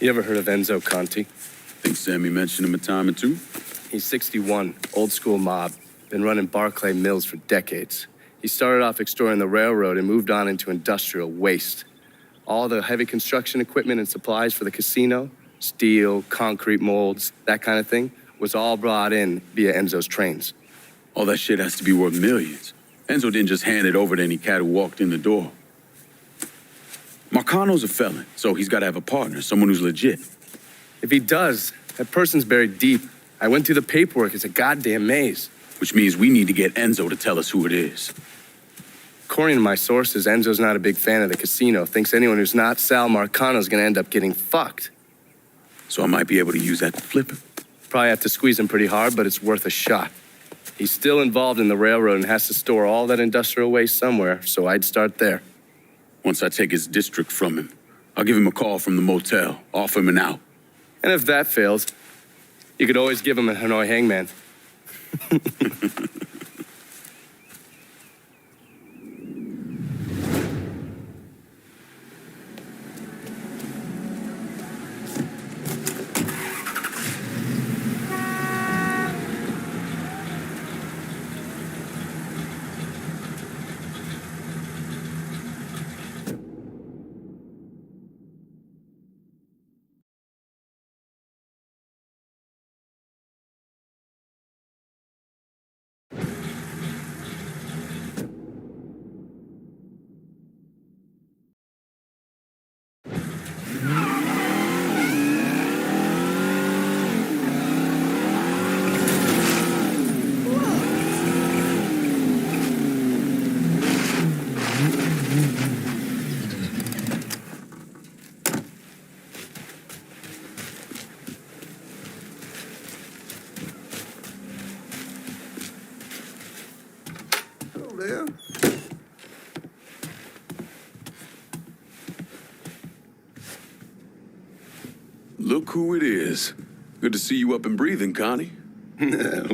You ever heard of Enzo Conti? Think Sammy mentioned him a time or two? He's 61, old school mob. Been running Barclay Mills for decades. He started off extorting the railroad and moved on into industrial waste. All the heavy construction equipment and supplies for the casino, steel, concrete molds, that kind of thing, was all brought in via Enzo's trains. All that shit has to be worth millions. Enzo didn't just hand it over to any cat who walked in the door. Marcano's a felon, so he's got to have a partner, someone who's legit. If he does, that person's buried deep. I went through the paperwork. It's a goddamn maze. Which means we need to get Enzo to tell us who it is. According to my sources, Enzo's not a big fan of the casino. Thinks anyone who's not Sal Marcano's gonna end up getting fucked. So I might be able to use that to flip him. Probably have to squeeze him pretty hard, but it's worth a shot. He's still involved in the railroad and has to store all that industrial waste somewhere, so I'd start there. Once I take his district from him, I'll give him a call from the motel, offer him an out. And if that fails, you could always give him a Hanoi hangman. There. Look who it is. Good to see you up and breathing, Connie.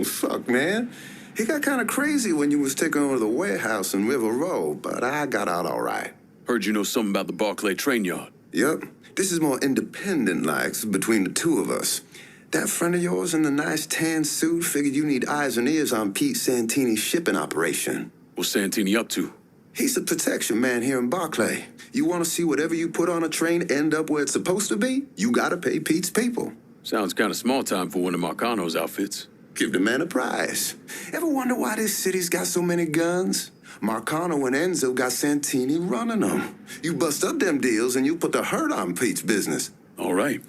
Fuck, man. He got kind of crazy when you was taking over the warehouse in River Road, but I got out all right. Heard you know something about the Barclay train yard. Yep. This is more independent-like between the two of us. That friend of yours in the nice tan suit figured you need eyes and ears on Pete Santini's shipping operation. What's Santini up to? He's the protection man here in Barclay. You want to see whatever you put on a train end up where it's supposed to be? You gotta pay Pete's people. Sounds kind of small time for one of Marcano's outfits. Give the man a prize. Ever wonder why this city's got so many guns? Marcano and Enzo got Santini running them. You bust up them deals and you put the hurt on Pete's business. All right.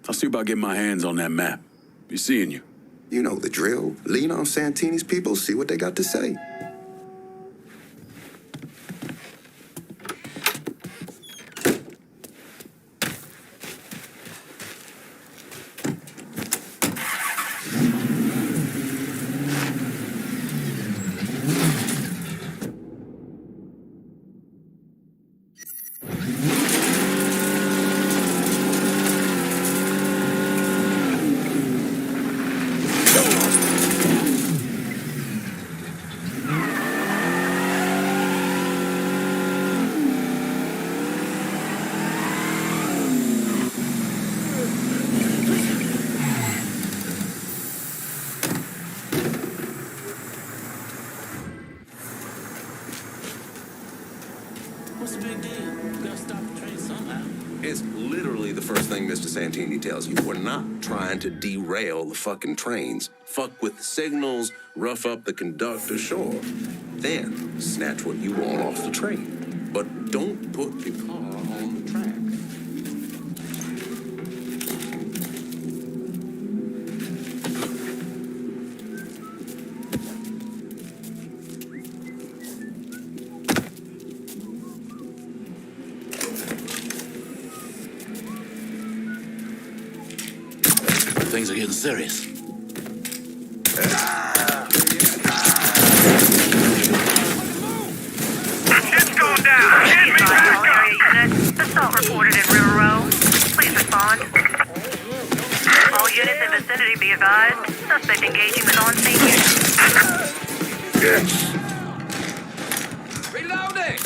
I'll see about getting my hands on that map. Be seeing you. You know the drill. Lean on Santini's people, see what they got to say. What's the big deal? We gotta stop the train somehow. It's literally the first thing Mr. Santini tells you. We're not trying to derail the fucking trains. Fuck with the signals, rough up the conductor, sure. Then snatch what you want off the train. But don't put your car on the track. Things are getting serious. Shit's going down. All area units, assault reported in River Road. Please respond. All units in vicinity be advised. Suspect engaging with on-scene units. Reloading!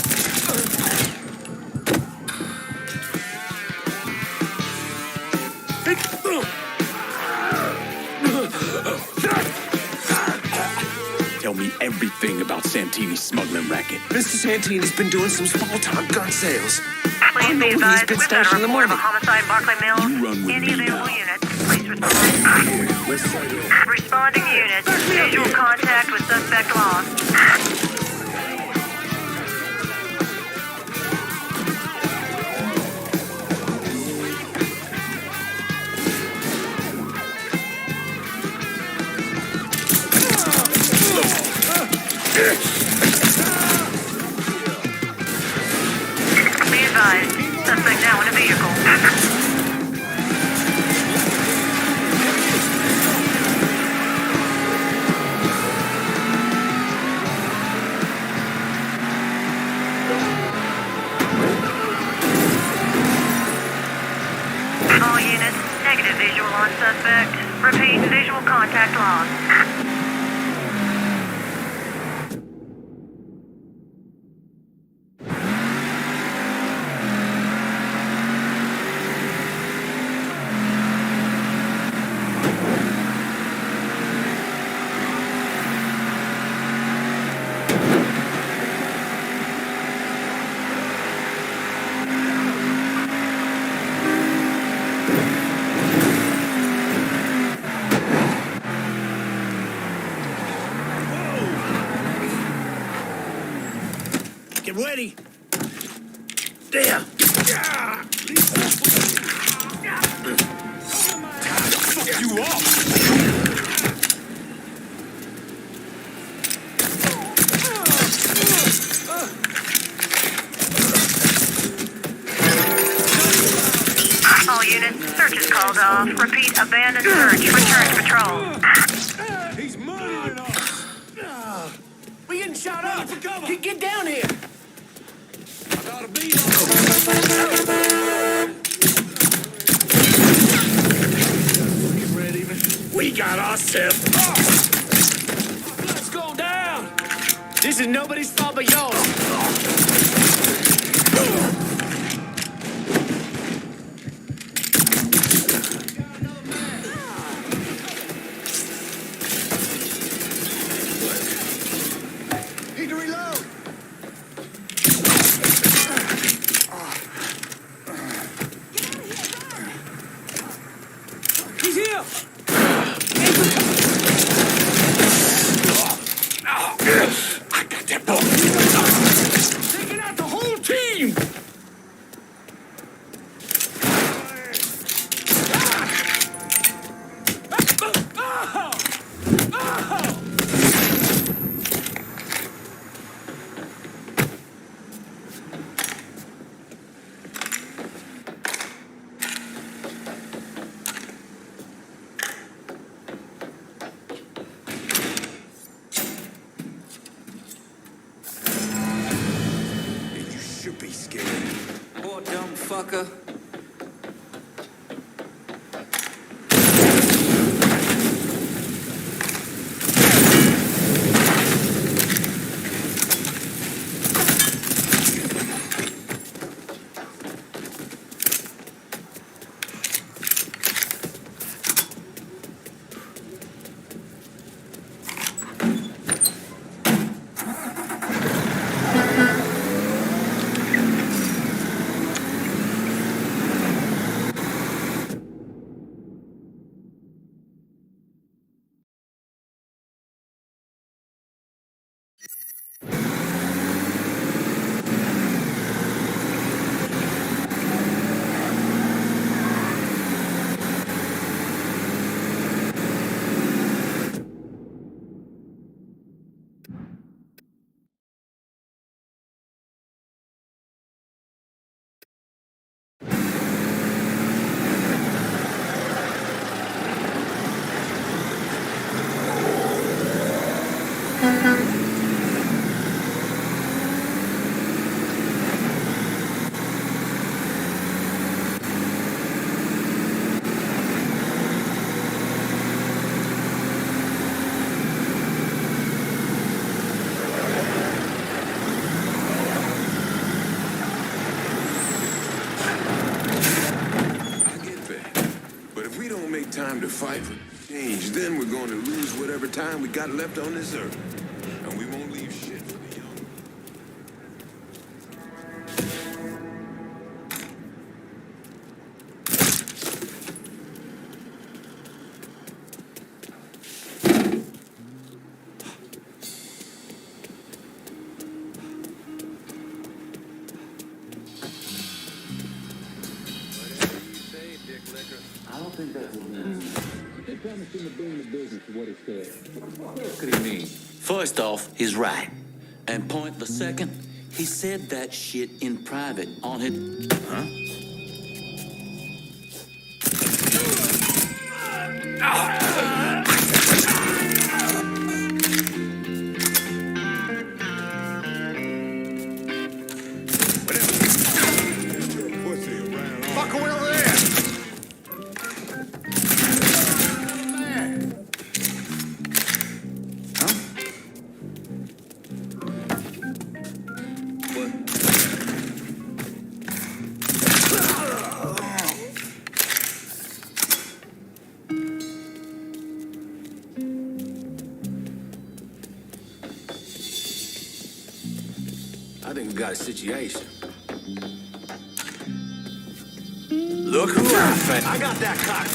tell me everything about Santini's smuggling racket. Mr. Santini's been doing some small-time gun sales. Please be advised, we've got a report of a homicide in Barclay Mills. You run with Any me available now. units, please respond. Responding units, visual contact with suspect lost. Be advised, suspect now in a vehicle. All units, negative visual on suspect. Repeat, visual contact lost. Get ready. There. Fuck you up. All units, search is called off. Repeat, abandoned search. Return to patrol. He's murdering us. We getting shot up. Get down here. I gotta be Get ready, man. We got ourselves. Let's go down. This is nobody's fault but yours. Need to reload. He's here. I got that ball. Taking out the whole team. You should be scared. Poor dumb fucker. Time to fight for change, then we're going to lose whatever time we got left on this earth. me, dick licker. I don't think that will mean. They promised him to bring the business to what he said. What else could he mean? First off, he's right. And point the second, he said that shit in private on his... Huh? Fuck away over there! I think we got a situation. Look who I found. I got that cock.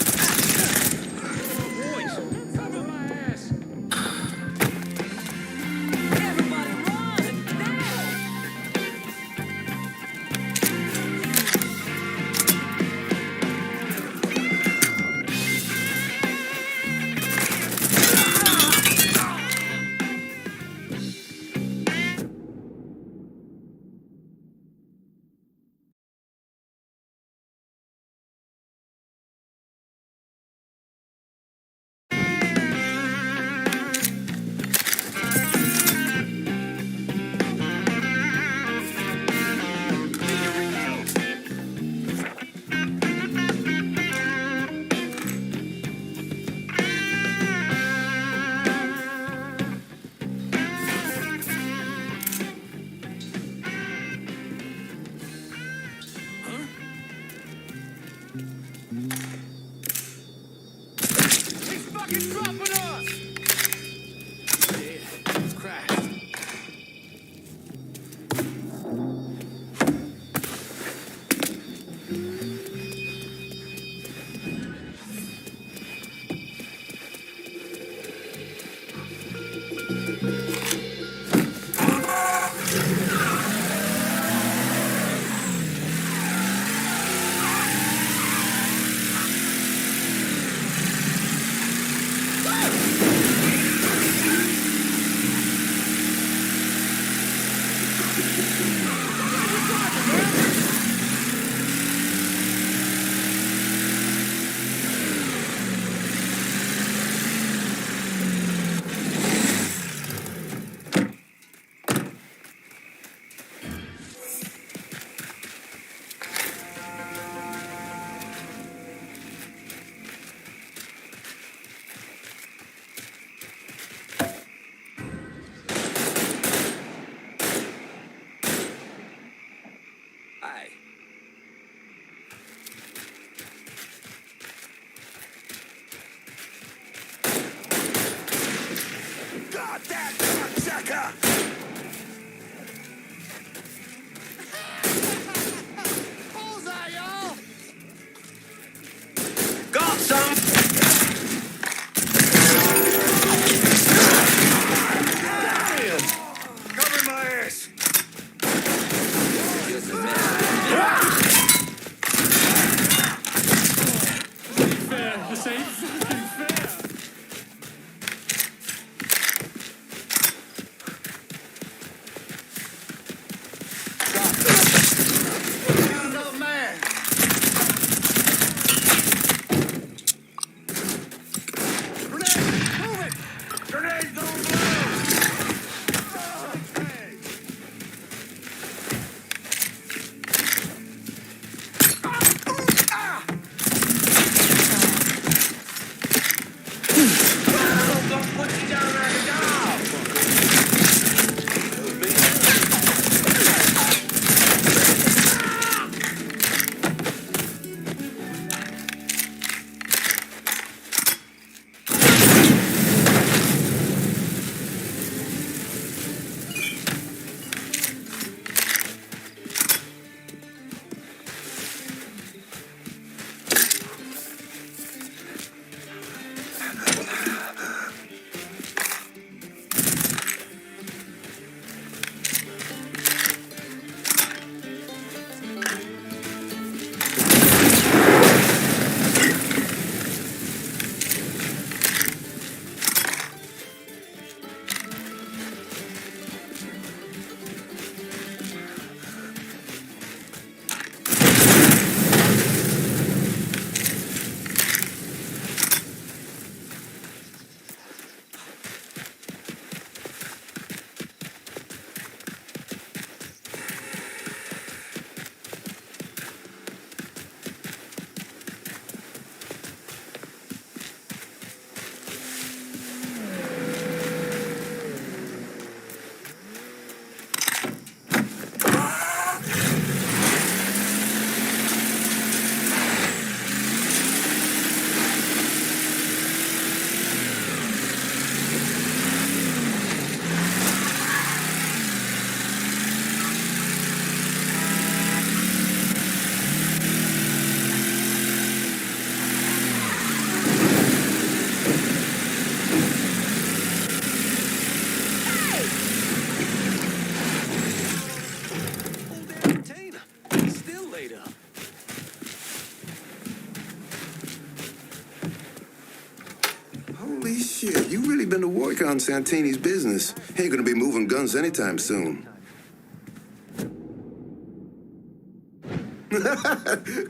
Shit, you really been to work on Santini's business. He ain't gonna be moving guns anytime soon.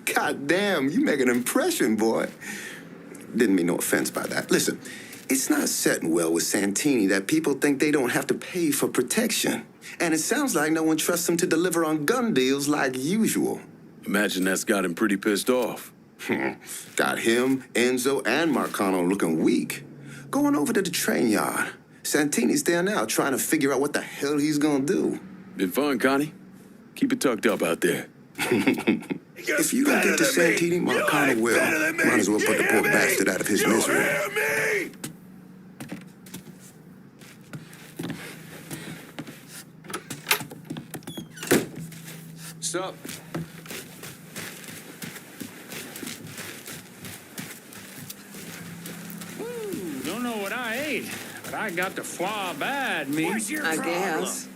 God damn, you make an impression, boy. Didn't mean no offense by that. Listen, it's not setting well with Santini that people think they don't have to pay for protection. And it sounds like no one trusts him to deliver on gun deals like usual. Imagine that's got him pretty pissed off. Got him, Enzo, and Marcano looking weak. Going over to the train yard. Santini's there now trying to figure out what the hell he's gonna do. Been fun, Connie. Keep it tucked up out there. If you don't get to Santini, Marcano will. Might as well put the poor bastard out of his misery. Sup? Don't know what I ate, but I got the foie bad meat. What's your problem? Guess.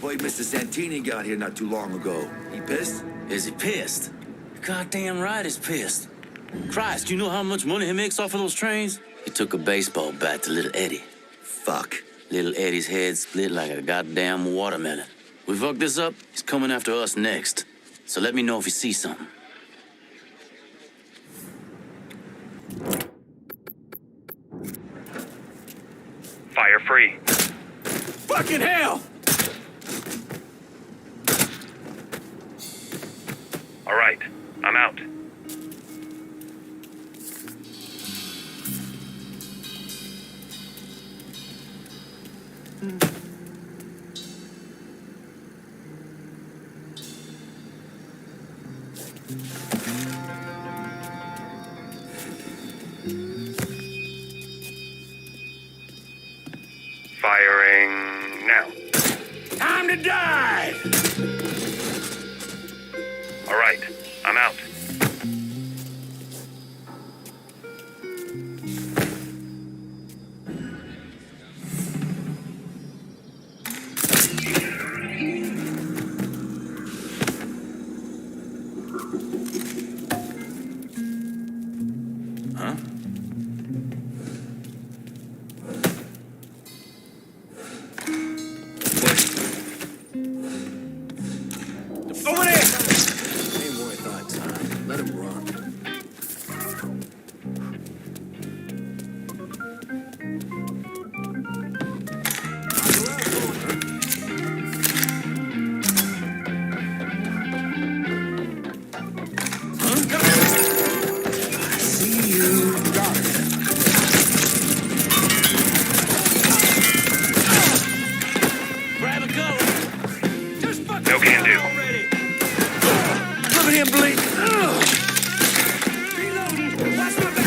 Boy, Mr. Santini got here not too long ago. He pissed? Is he pissed? Goddamn right he's pissed. Christ, you know how much money he makes off of those trains? He took a baseball bat to little Eddie. Fuck. Little Eddie's head split like a goddamn watermelon. We fuck this up, he's coming after us next. So let me know if you see something. Fire free. Fucking hell! All right, I'm out. Firing now. Time to die! All right, I'm out. Huh? Over there! Ain't worth our time. Let him run. I see you. Got it. Grab and go. No can do. Look at him bleed. Reloading. Watch my back.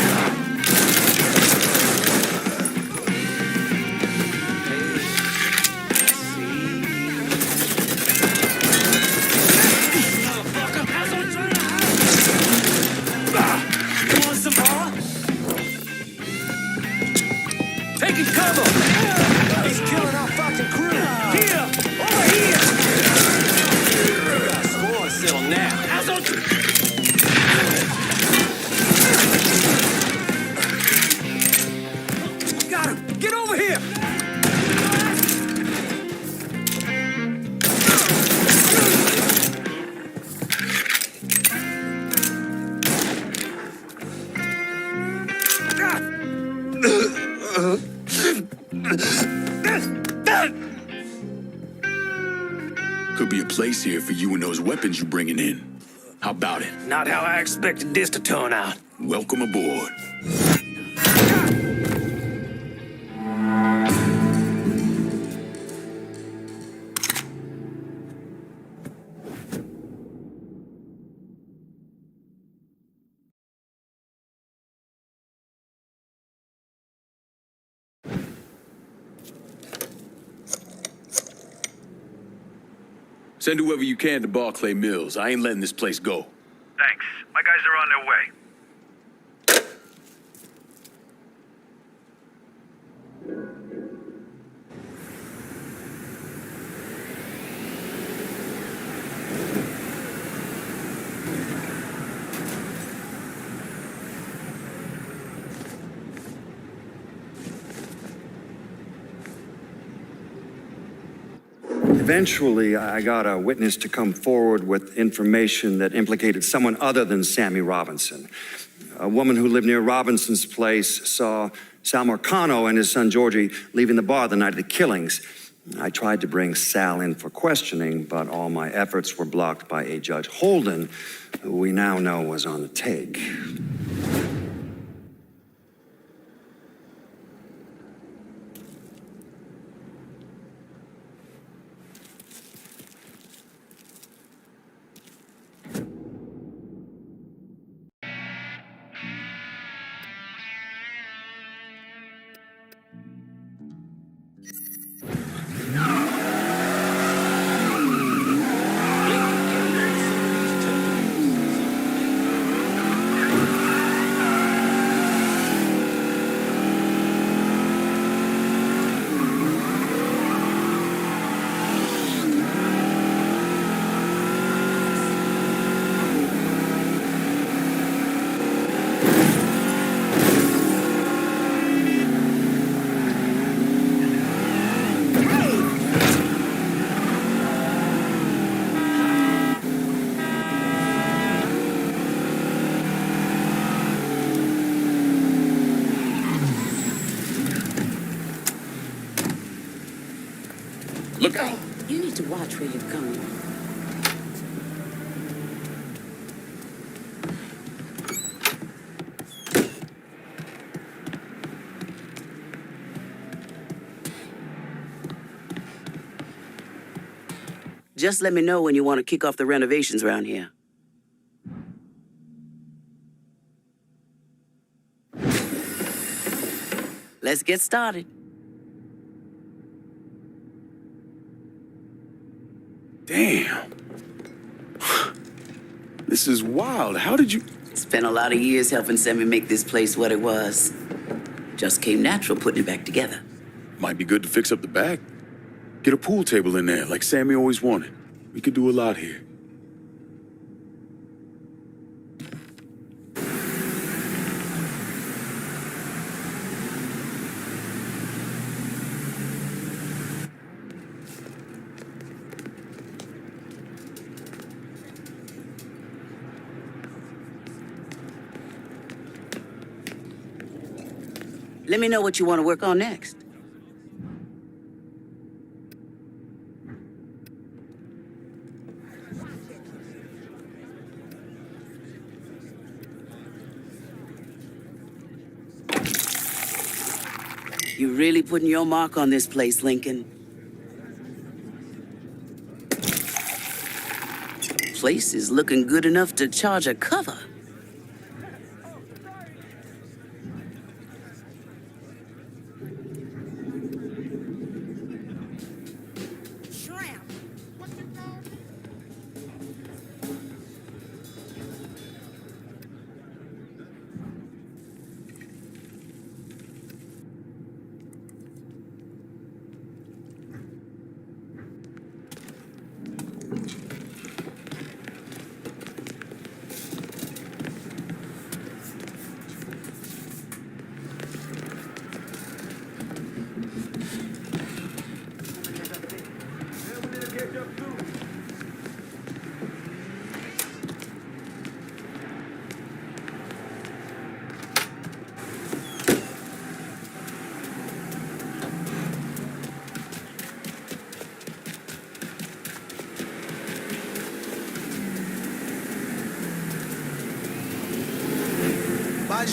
You want some more? Taking cover. He's killing our fucking crew. Here! Over here! Score settle now. Got him! Get over here! Could be a place here for you and those weapons you're bringing in. How about it? Not how I expected this to turn out. Welcome aboard. Send whoever you can to Barclay Mills. I ain't letting this place go. Thanks. My guys are on their way. Eventually, I got a witness to come forward with information that implicated someone other than Sammy Robinson. A woman who lived near Robinson's place saw Sal Marcano and his son Georgie leaving the bar the night of the killings. I tried to bring Sal in for questioning, but all my efforts were blocked by a Judge Holden, who we now know was on the take. Look out! You need to watch where you're going. Just let me know when you want to kick off the renovations around here. Let's get started. Damn. This is wild. How did you... Spent a lot of years helping Sammy make this place what it was. Just came natural putting it back together. Might be good to fix up the back. Get a pool table in there, like Sammy always wanted. We could do a lot here. Let me know what you want to work on next. You're really putting your mark on this place, Lincoln. Place is looking good enough to charge a cover.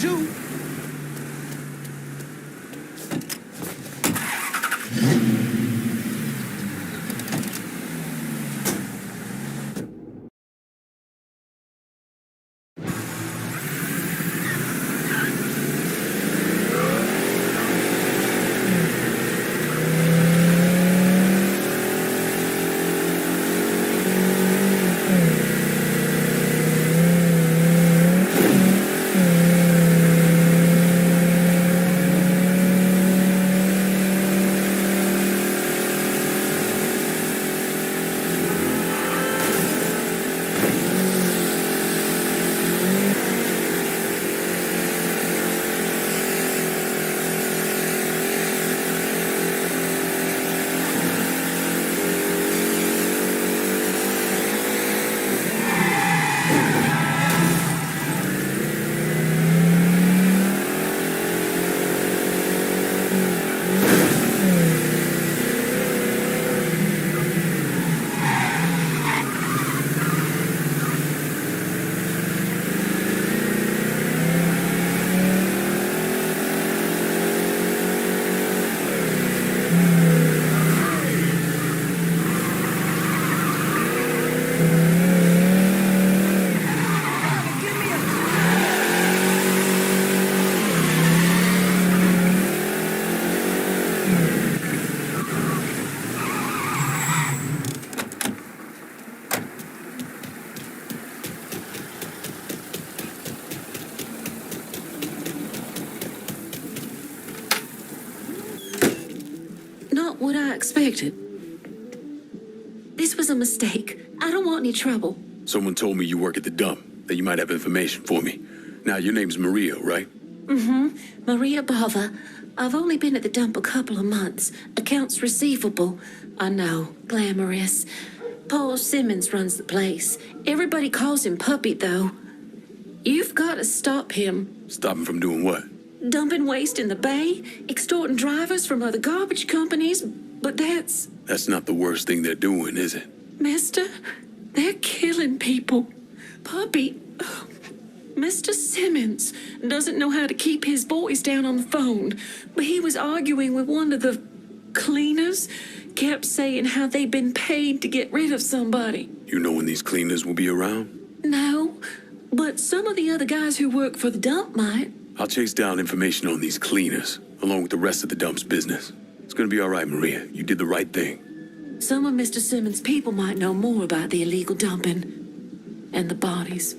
too. Not what I expected. This was a mistake. I don't want any trouble. Someone told me you work at the dump, that you might have information for me. Now, your name's Maria, right? Mm-hmm. Maria Bother. I've only been at the dump a couple of months. Accounts receivable. I know. Glamorous. Paul Simmons runs the place. Everybody calls him Puppy, though. You've got to stop him. Stop him from doing what? Dumping waste in the bay, extorting drivers from other garbage companies, but that's... That's not the worst thing they're doing, is it? Mister, they're killing people. Puppy, Mr. Simmons doesn't know how to keep his voice down on the phone, but he was arguing with one of the cleaners, kept saying how they'd been paid to get rid of somebody. You know when these cleaners will be around? No, but some of the other guys who work for the dump might. I'll chase down information on these cleaners, along with the rest of the dump's business. It's gonna be all right, Maria. You did the right thing. Some of Mr. Simmons' people might know more about the illegal dumping and the bodies.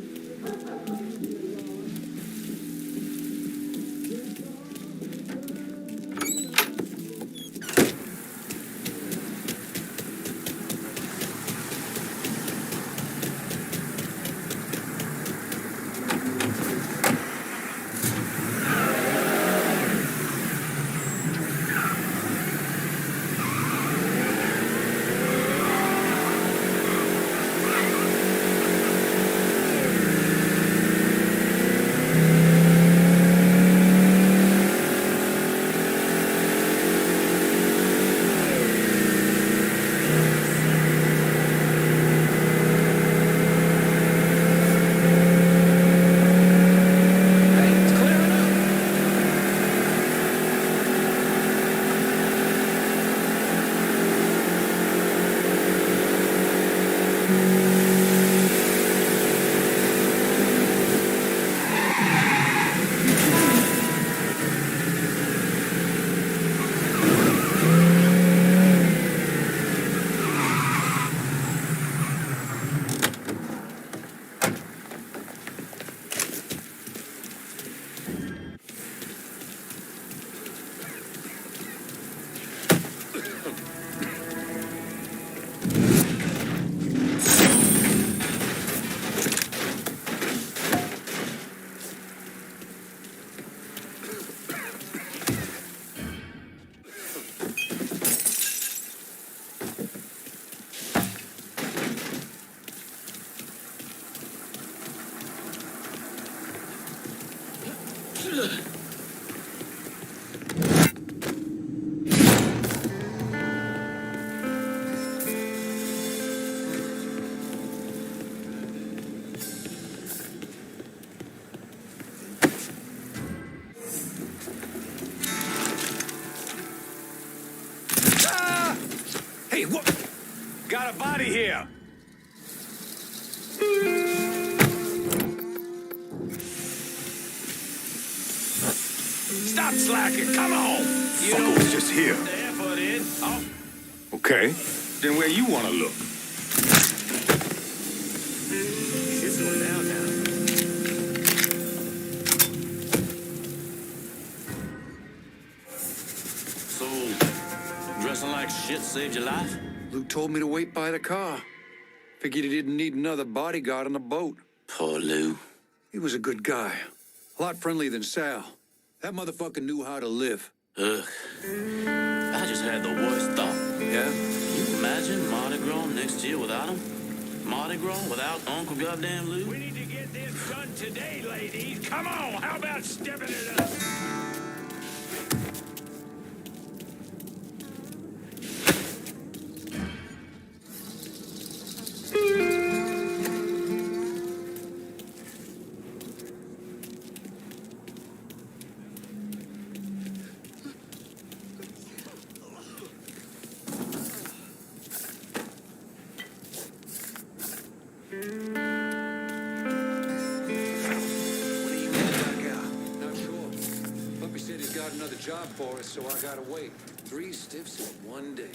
got a body here. Stop slacking. Come on. Fucker was just here. The effort in. Oh. Okay. Then where you want to look? Shit's going down now. So, dressing like shit saved your life? Luke told me to wait by the car. Figured he didn't need another bodyguard on the boat. Poor Lou. He was a good guy. A lot friendlier than Sal. That motherfucker knew how to live. Ugh. I just had the worst thought. Yeah? Can you imagine Mardi Gras next year without him? Mardi Gras without Uncle Goddamn Lou? We need to get this done today, ladies. Come on. How about stepping it up? Another job for us, so I gotta wait. 3 stiffs in 1 day.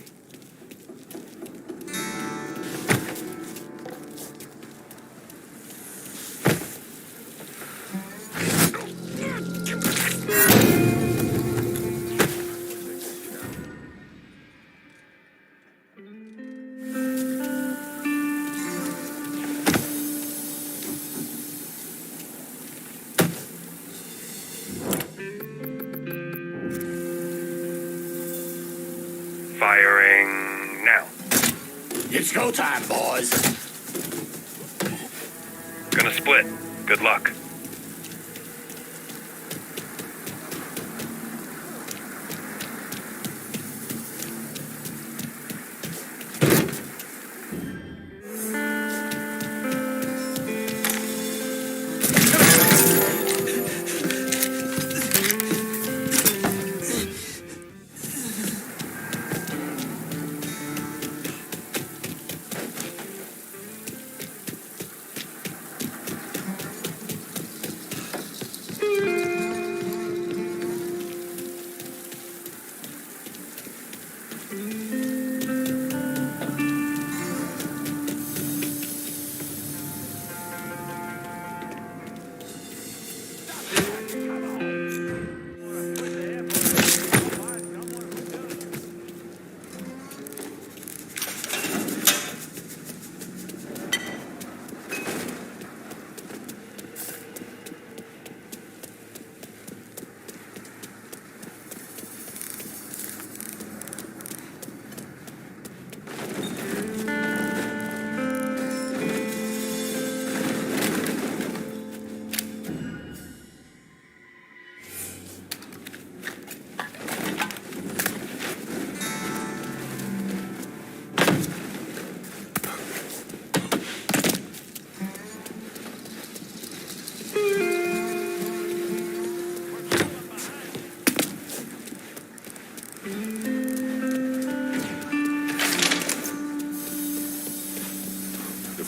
Firing now. It's go time, boys. Gonna split. Good luck.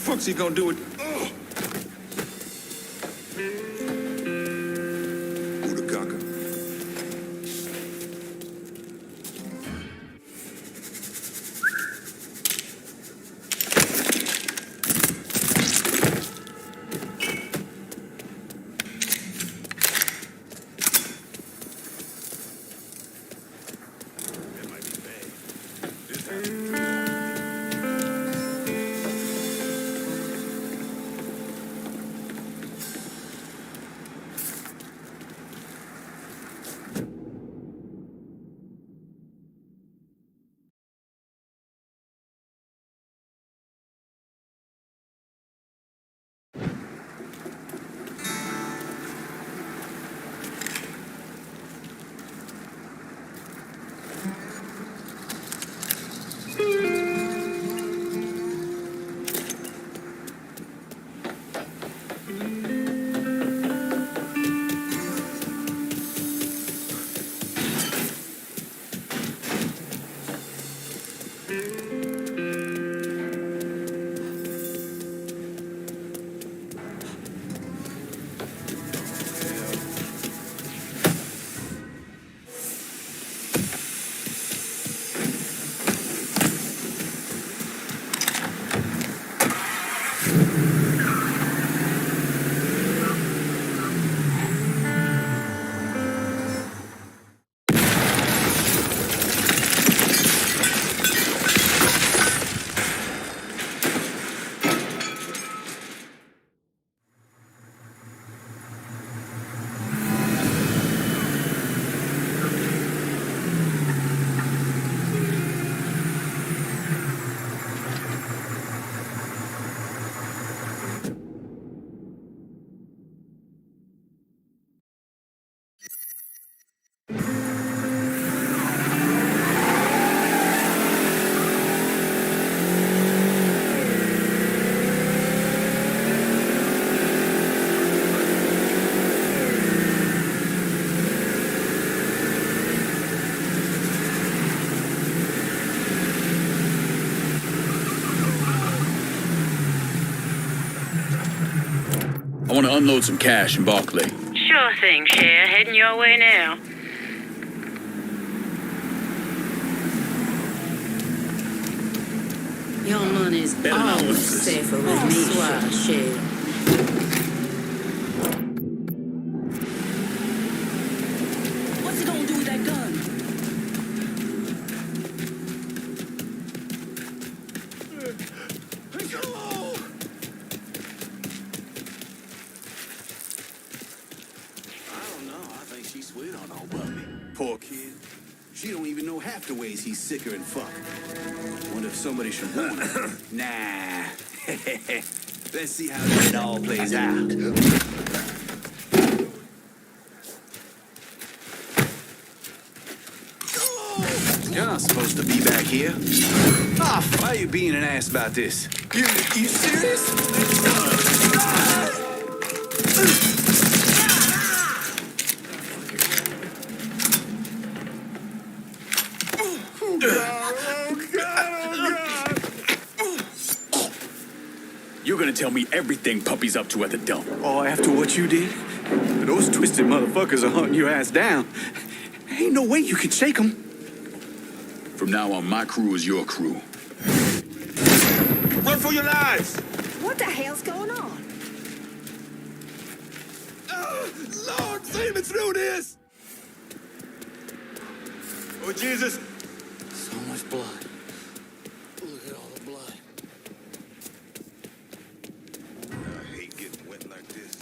What's he gonna do with... Udakaka. want to unload some cash in Barclay. Sure thing, Cher. Heading your way now. Your money's always safer with me, Cher. What's he gonna do with that gun? I don't know. I think she's sweet on old Bubby. Poor kid. She don't even know half the ways he's sicker than fuck. Wonder if somebody should warn her. Nah. Let's see how that all plays out. You're not supposed to be back here. Ah, why are you being an ass about this? You serious? You're gonna tell me everything Puppy's up to at the dump. Oh, after what you did? Those twisted motherfuckers are hunting your ass down. Ain't no way you can shake them. From now on, my crew is your crew. Run for your lives! What the hell's going on? Lord, save me through this! Oh, Jesus! So much blood. Look at all the blood. I hate getting wet like this.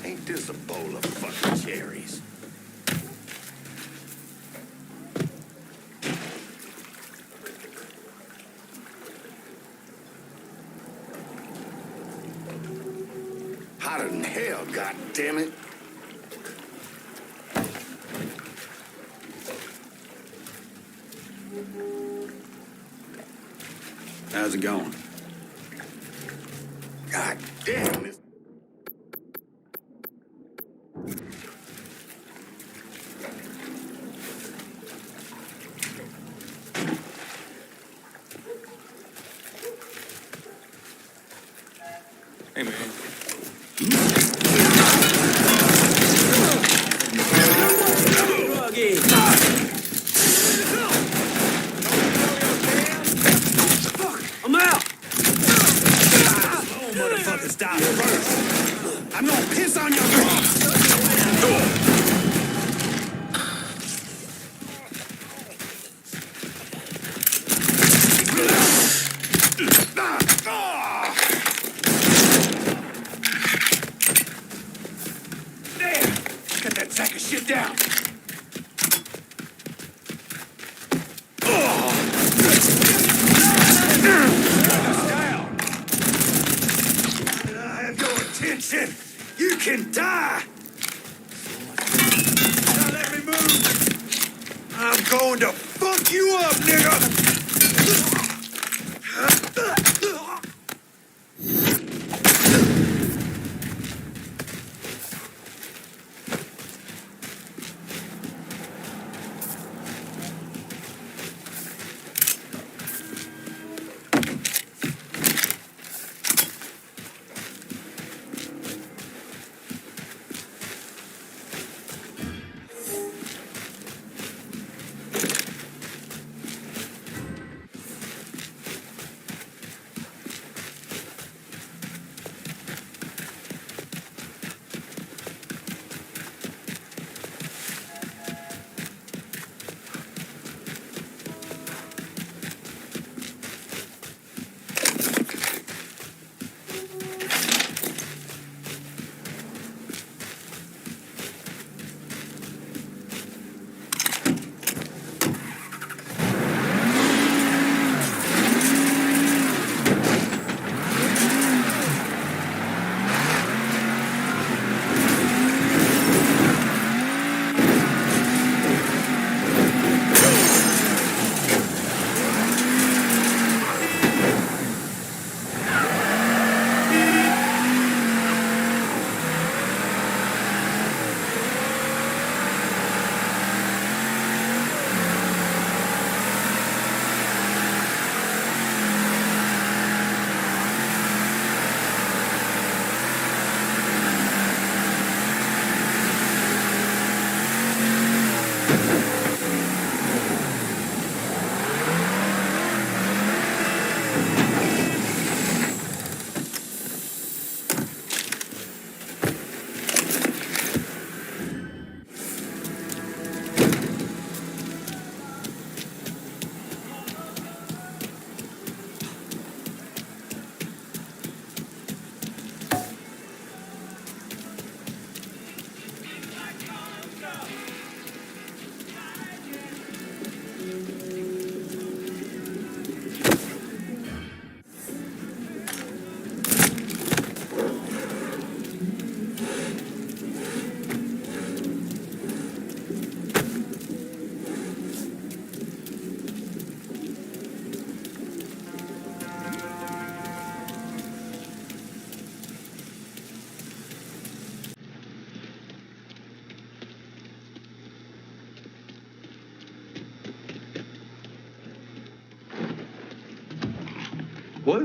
Ain't this a bowl of fucking cherries? Hotter than hell, goddammit. How's it going? God damn it. Hey, man. I'm out! Oh, motherfucker, stop first. I'm gonna piss on your Get down! I have your attention. You can die. Now let me move. I'm going to fuck you up, nigga. What?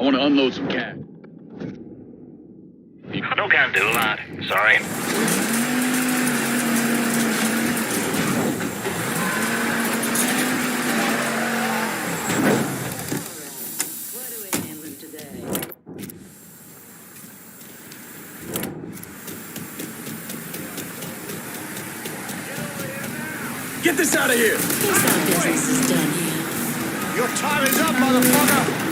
want to unload some cash. No can do, lad. Sorry. Get this out of here! Business is done here. Your time is up, motherfucker!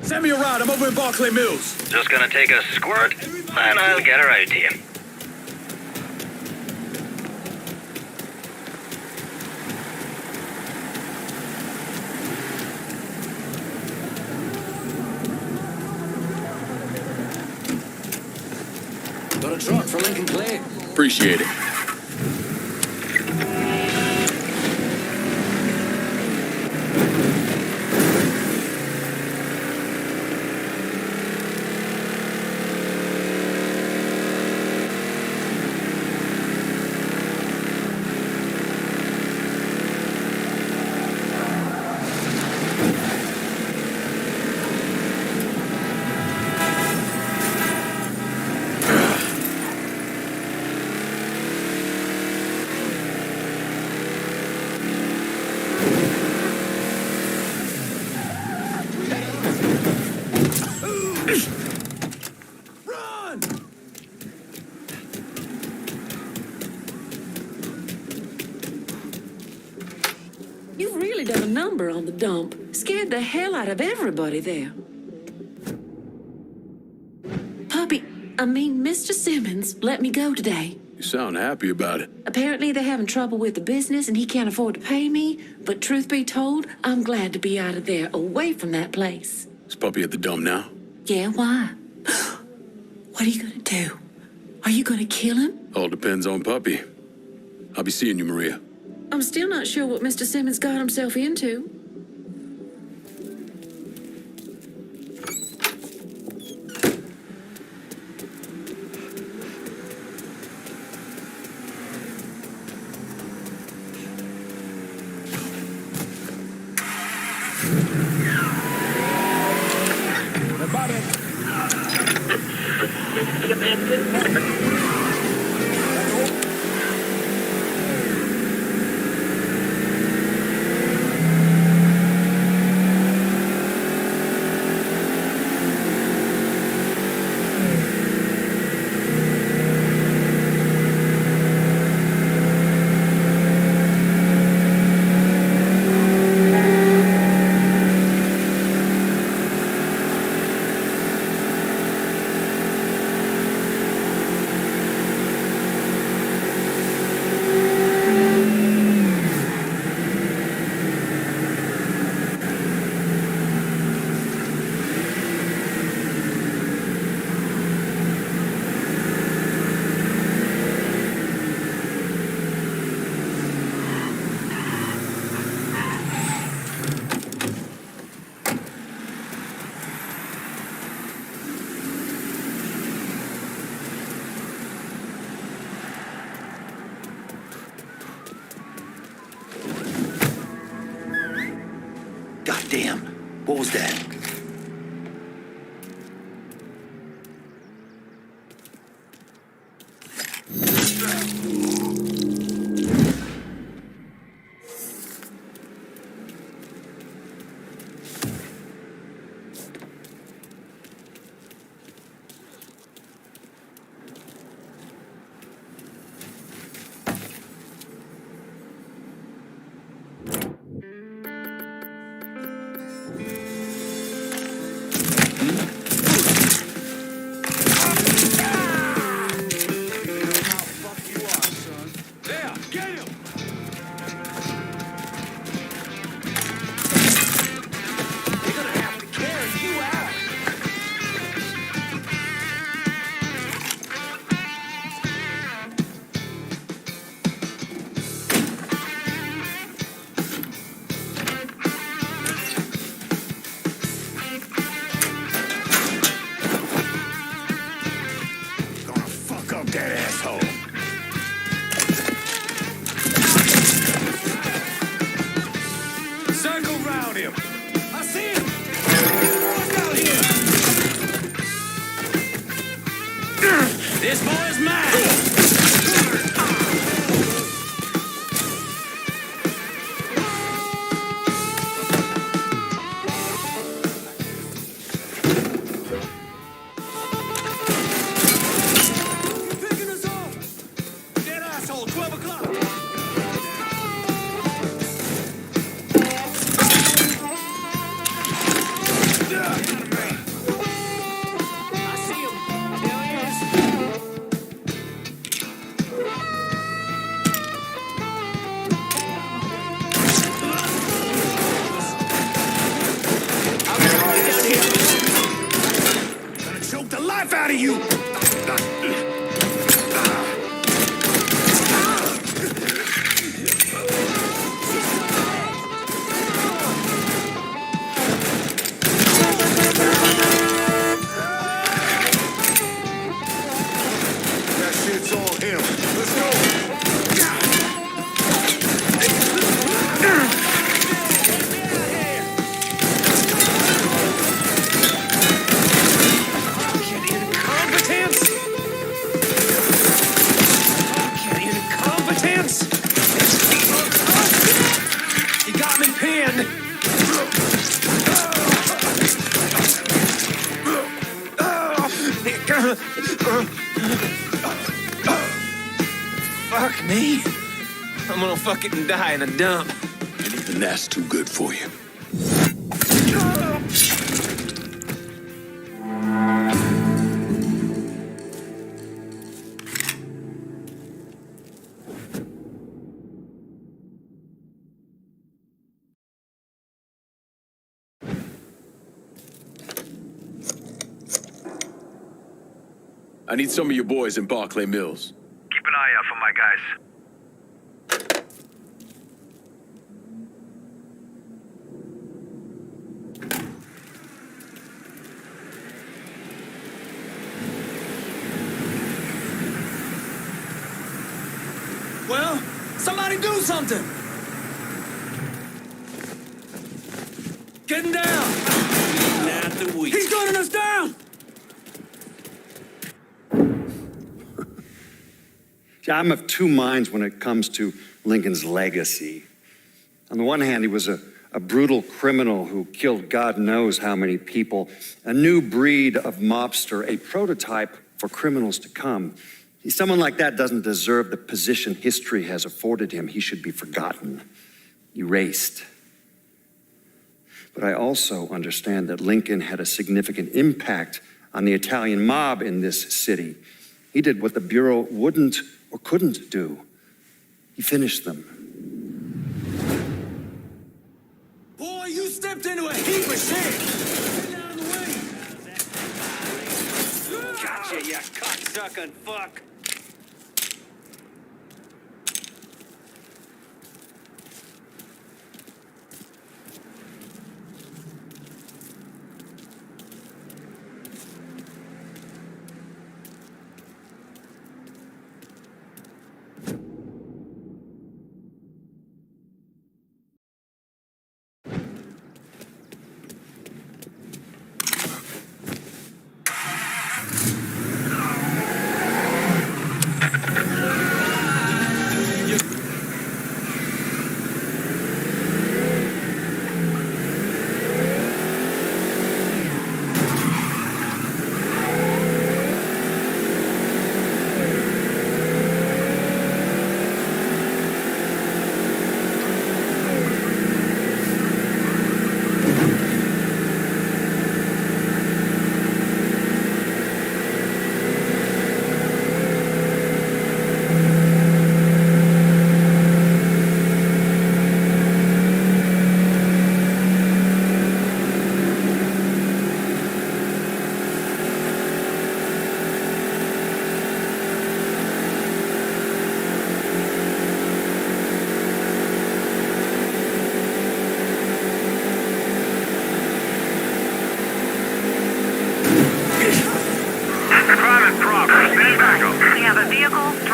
Send me a ride. I'm over in Barclay Mills. Just gonna take a squirt, and I'll get her out to you. Got a truck for Lincoln Clay. Appreciate it. You've really done a number on the dump. Scared the hell out of everybody there. Mr. Simmons let me go today. You sound happy about it. Apparently they're having trouble with the business and he can't afford to pay me. But truth be told, I'm glad to be out of there, away from that place. Is Puppy at the dump now? Yeah, why? What are you gonna do? Are you gonna kill him? All depends on Puppy. I'll be seeing you, Maria. I'm still not sure what Mr. Simmons got himself into. Goddamn. What was that? This boy's mine! Fuck me. I'm gonna fucking die in a dump. And even that's too good for you. I need some of your boys in Barclay Mills. Keep an eye out for my guys. Well, somebody do something! Getting down! Not the week. He's gunning us down! I'm of two minds when it comes to Lincoln's legacy. On the one hand, he was a brutal criminal who killed God knows how many people, a new breed of mobster, a prototype for criminals to come. Someone like that doesn't deserve the position history has afforded him. He should be forgotten, erased. But I also understand that Lincoln had a significant impact on the Italian mob in this city. He did what the Bureau wouldn't or couldn't do. He finished them. Boy, you stepped into a heap of shit! Get out of the way! Gotcha, you cocksucking fuck!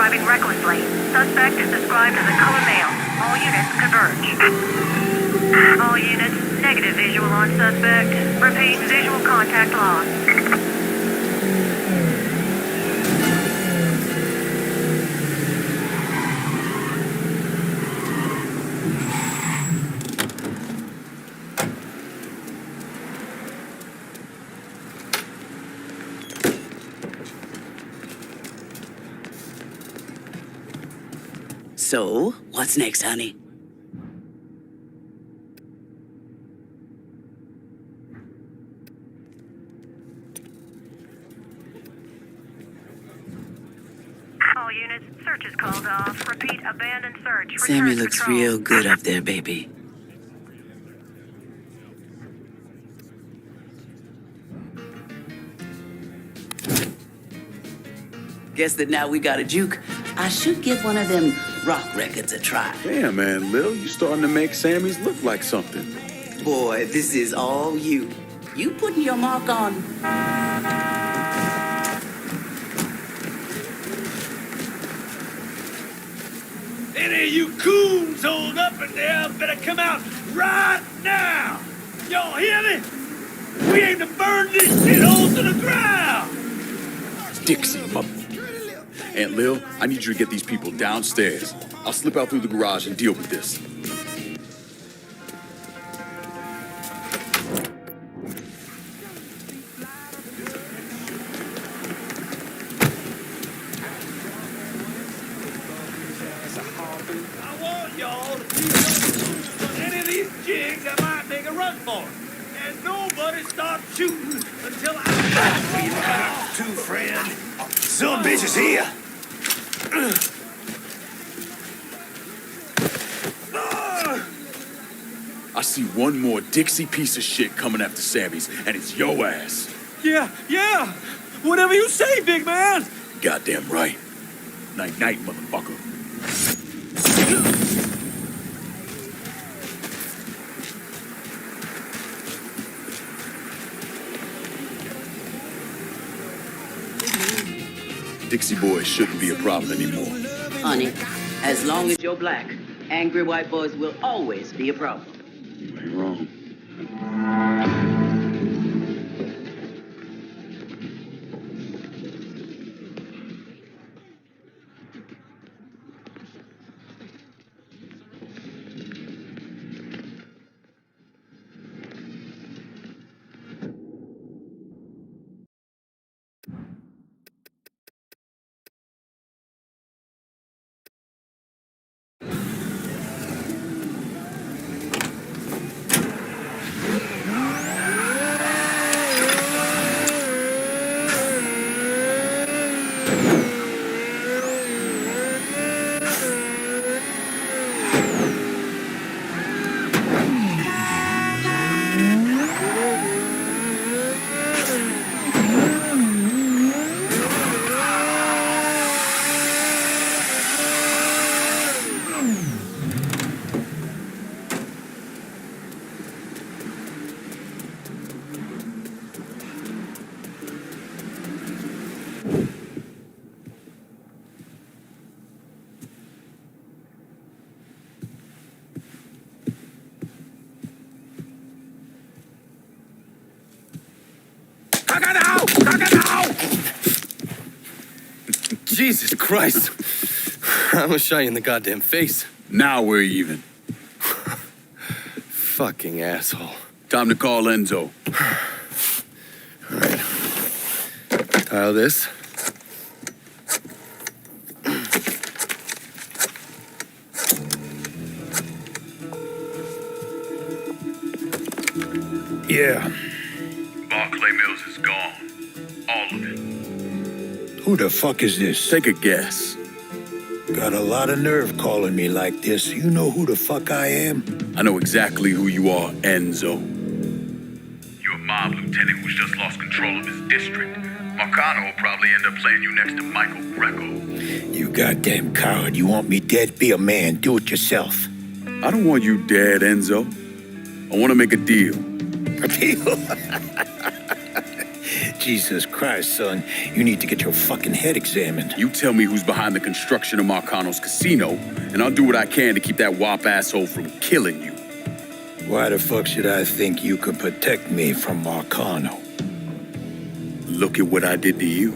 driving recklessly. Suspect is described as a color male. All units converge. All units, negative visual on suspect. Repeat, visual contact lost. So, what's next, honey? All units, search is called off. Repeat, abandoned search. Sammy Return looks patrol. real good up there, baby. Guess that now we got a juke. I should give one of them rock records a try. Damn, man, Lil, you starting to make Sammy's look like something. Boy, this is all you. You putting your mark on. Any of you coons hold up in there better come out right now! Y'all hear me? We aim to burn this shithole to the ground! Dixie, mother. Aunt Lil, I need you to get these people downstairs. I'll slip out through the garage and deal with this. I want y'all to be on any of these jigs that might make a run for it. And nobody start shooting until I... Two, friend. Some bitch is here. I see one more Dixie piece of shit coming after Sammy's, and it's your ass. Yeah. Whatever you say, big man. Goddamn right. Night-night, motherfucker. Dixie boys shouldn't be a problem anymore. Honey, as long as you're black, angry white boys will always be a problem. You ain't wrong. Jesus Christ. I almost shot you in the goddamn face. Now we're even. Fucking asshole. Time to call Enzo. All right. Tile this. Yeah. Barclay Mills is gone. All of it. Who the fuck is this? Take a guess. Got a lot of nerve calling me like this. You know who the fuck I am? I know exactly who you are, Enzo. You're a mob lieutenant who's just lost control of his district. Marcano will probably end up playing you next to Michael Greco. You goddamn coward. You want me dead? Be a man. Do it yourself. I don't want you dead, Enzo. I want to make a deal. A deal? Jesus Christ, son. You need to get your fucking head examined. You tell me who's behind the construction of Marcano's casino, and I'll do what I can to keep that wop asshole from killing you. Why the fuck should I think you could protect me from Marcano? Look at what I did to you.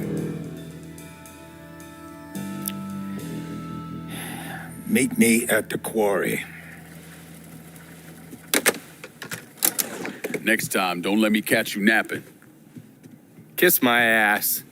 Meet me at the quarry. Next time, don't let me catch you napping. Kiss my ass.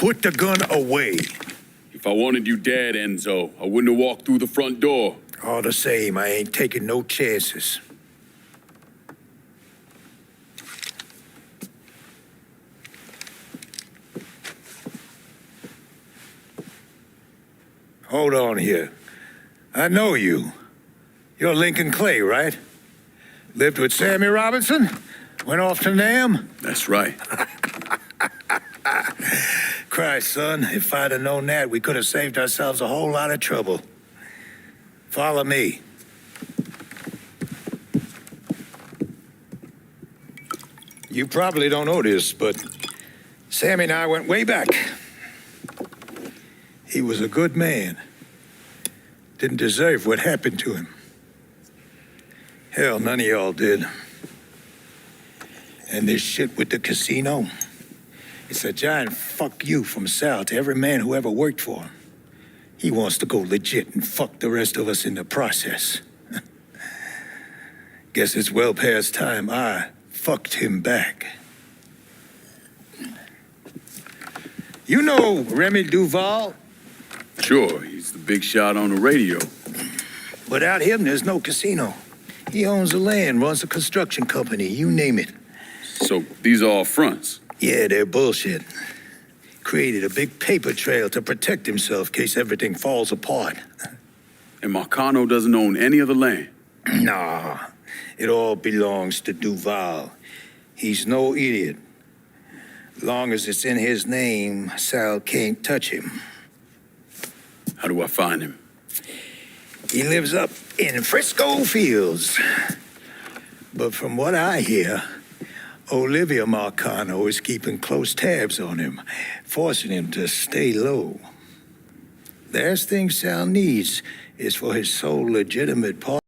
Put the gun away. If I wanted you dead, Enzo, I wouldn't have walked through the front door. All the same, I ain't taking no chances. Hold on here. I know you. You're Lincoln Clay, right? Lived with Sammy Robinson? Went off to Nam? That's right. Christ, son, if I'd have known that, we could have saved ourselves a whole lot of trouble. Follow me. You probably don't know this, but Sammy and I went way back. He was a good man. Didn't deserve what happened to him. Hell, none of y'all did. And this shit with the casino, it's a giant fuck you from Sal to every man who ever worked for him. He wants to go legit and fuck the rest of us in the process. Guess it's well past time I fucked him back. You know Remy Duval? Sure, he's the big shot on the radio. Without him, there's no casino. He owns the land, runs a construction company, you name it. So these are all fronts? Yeah, they're bullshit. Created a big paper trail to protect himself in case everything falls apart. And Marcano doesn't own any of the land? Nah, it all belongs to Duval. He's no idiot. Long as it's in his name, Sal can't touch him. How do I find him? He lives up in Frisco Fields. But from what I hear, Olivia Marcano is keeping close tabs on him, forcing him to stay low. The last thing Sal needs is for his sole legitimate partner.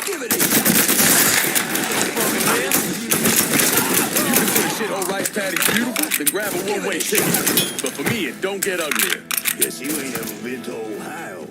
Give it here. You can put a shithole rice patty beautiful, then grab a one-way ticket. But for me, it don't get uglier. Guess you ain't ever been to Ohio.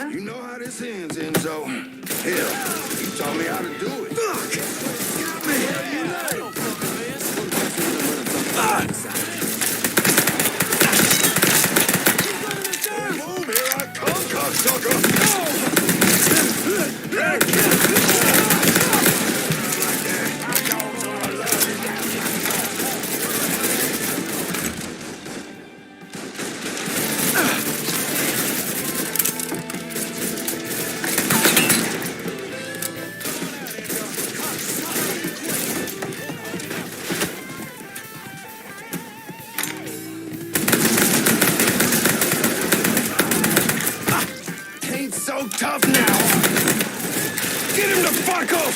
You know how this ends, Enzo. Hell, you taught me how to do it. Fuck! Got me! Boom, here I come, cocksucker! Tough now. Get him the fuck off!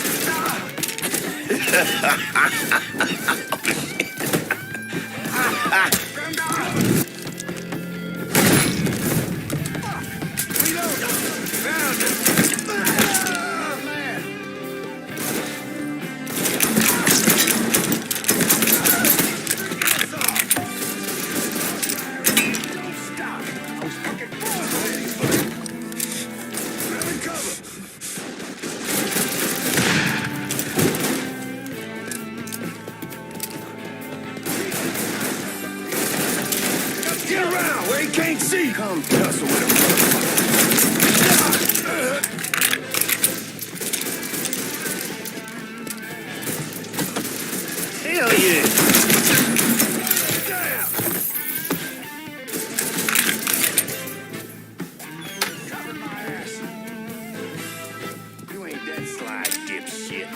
Get around where he can't see. Come tussle with him, hell yeah. Damn. Cover my ass. You ain't that sly dipshit.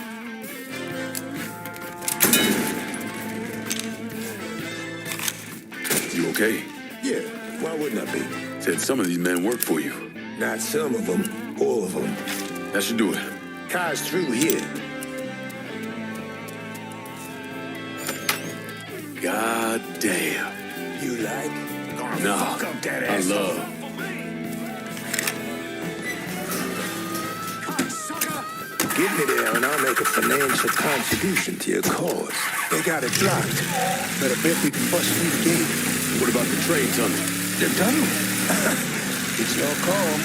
You okay? Yeah, why wouldn't I be? Said some of these men work for you. Not some of them, all of them. That should do it. Car's through here. God damn. You like? Nah, Fuck up that I asshole. love. Give me there and I'll make a financial contribution to your cause. They got it blocked, but I bet we can bust through the gate. What about the train tunnel? The tunnel? It's your call.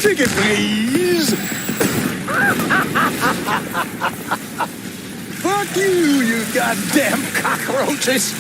Ticket, please! Fuck you goddamn cockroaches!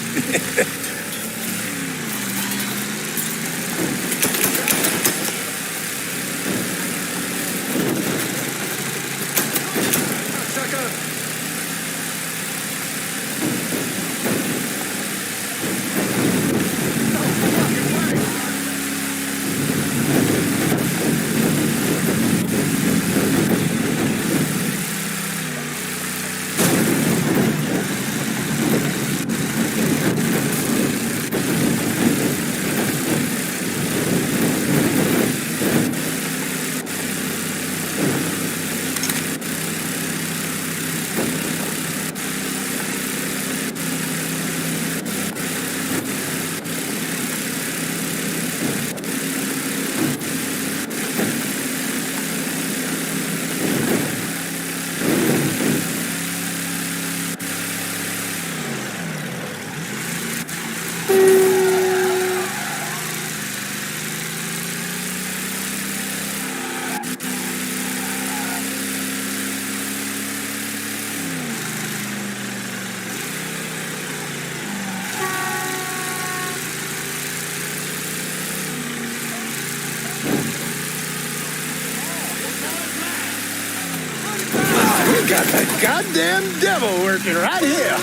Got the goddamn devil working right here.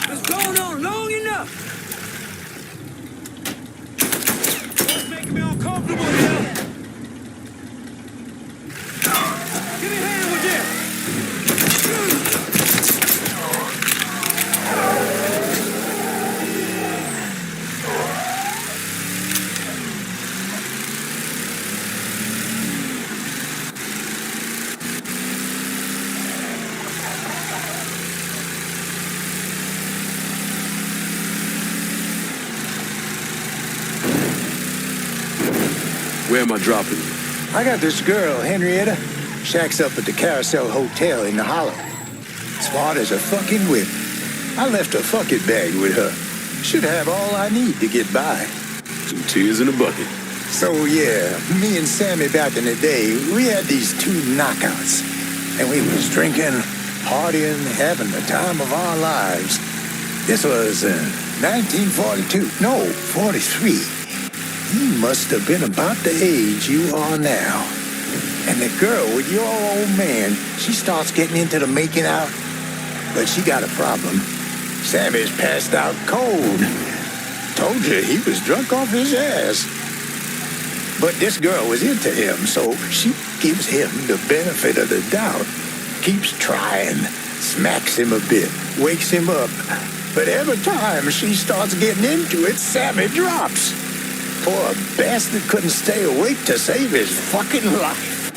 What's going on long enough? It's making me uncomfortable here. Give me a hand with this. Where am I dropping you? I got this girl, Henrietta. Shacks up at the Carousel Hotel in the Hollow. Smart as a fucking whip. I left a fucking bag with her. Should have all I need to get by. 2 tears in a bucket. So yeah, me and Sammy back in the day, we had these 2 knockouts. And we was drinking, partying, having the time of our lives. This was 1942. No, 43. You must have been about the age you are now. And the girl with your old man, she starts getting into the making out. But she got a problem. Sammy's passed out cold. Told you he was drunk off his ass. But this girl was into him, so she gives him the benefit of the doubt. Keeps trying, smacks him a bit, wakes him up. But every time she starts getting into it, Sammy drops. Poor bastard couldn't stay awake to save his fucking life.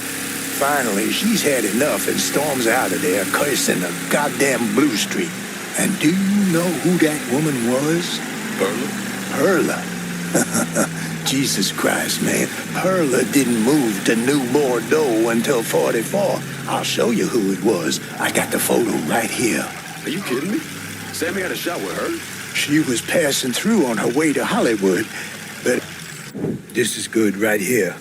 Finally, she's had enough and storms out of there, cursing the goddamn Blue Street. And do you know who that woman was? Perla. Jesus Christ, man. Perla didn't move to New Bordeaux until 44. I'll show you who it was. I got the photo right here. Are you kidding me? Sammy had a shot with her? She was passing through on her way to Hollywood, but this is good right here.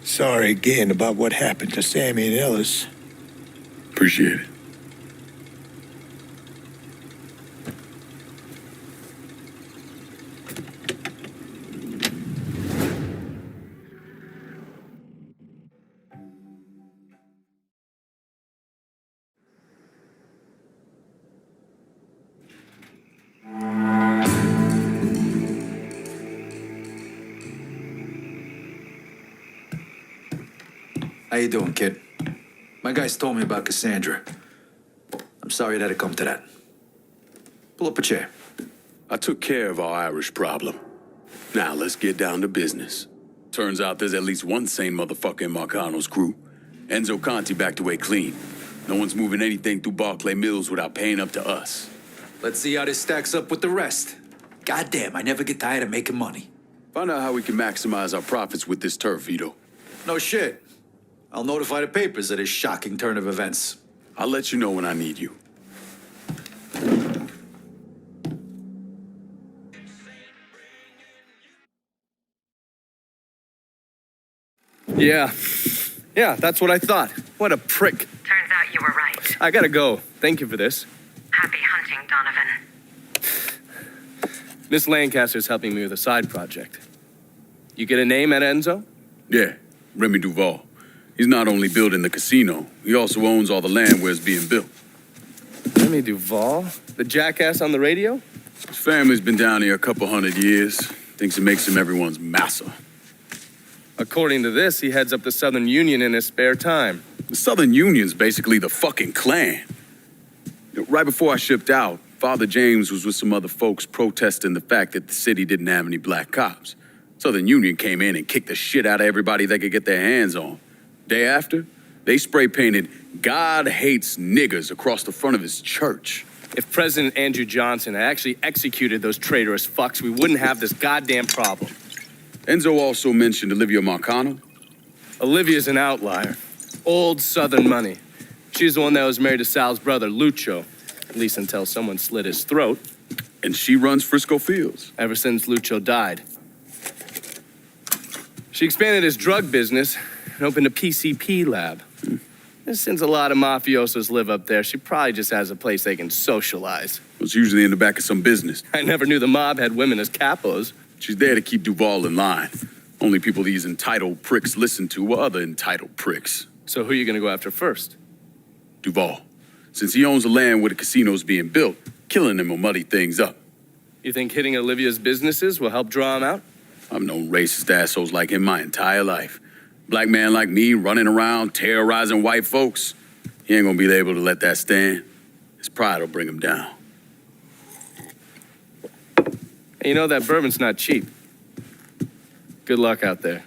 Sorry again about what happened to Sammy and Ellis. Appreciate it. How you doing, kid? My guys told me about Cassandra. I'm sorry it had to come to that. Pull up a chair. I took care of our Irish problem. Now let's get down to business. Turns out there's at least one sane motherfucker in Marcano's crew. Enzo Conti backed away clean. No one's moving anything through Barclay Mills without paying up to us. Let's see how this stacks up with the rest. Goddamn, I never get tired of making money. Find out how we can maximize our profits with this turf, Vito. No shit. I'll notify the papers of this shocking turn of events. I'll let you know when I need you. Yeah, that's what I thought. What a prick. Turns out you were right. I gotta go. Thank you for this. Happy hunting, Donovan. Miss Lancaster's helping me with a side project. You get a name at Enzo? Yeah, Remy Duval. He's not only building the casino, he also owns all the land where it's being built. Remy Duval? The jackass on the radio? His family's been down here a couple 100 years. Thinks it makes him everyone's massa. According to this, he heads up the Southern Union in his spare time. The Southern Union's basically the fucking Klan. Right before I shipped out, Father James was with some other folks protesting the fact that the city didn't have any black cops. Southern Union came in and kicked the shit out of everybody they could get their hands on. Day after, they spray painted "God hates niggers" across the front of his church. If President Andrew Johnson had actually executed those traitorous fucks, we wouldn't have this goddamn problem. Enzo also mentioned Olivia Marcano. Olivia's an outlier. Old Southern money. She's the one that was married to Sal's brother, Lucho. At least until someone slit his throat. And she runs Frisco Fields. Ever since Lucho died. She expanded his drug business and opened a PCP lab. And since a lot of mafiosos live up there, she probably just has a place they can socialize. It's usually in the back of some business. I never knew the mob had women as capos. She's there to keep Duval in line. Only people these entitled pricks listen to were other entitled pricks. So who are you gonna go after first? Duval. Since he owns the land where the casino's being built, killing him will muddy things up. You think hitting Olivia's businesses will help draw him out? I've known racist assholes like him my entire life. Black man like me running around terrorizing white folks. He ain't gonna be able to let that stand. His pride will bring him down. Hey, you know that bourbon's not cheap. Good luck out there.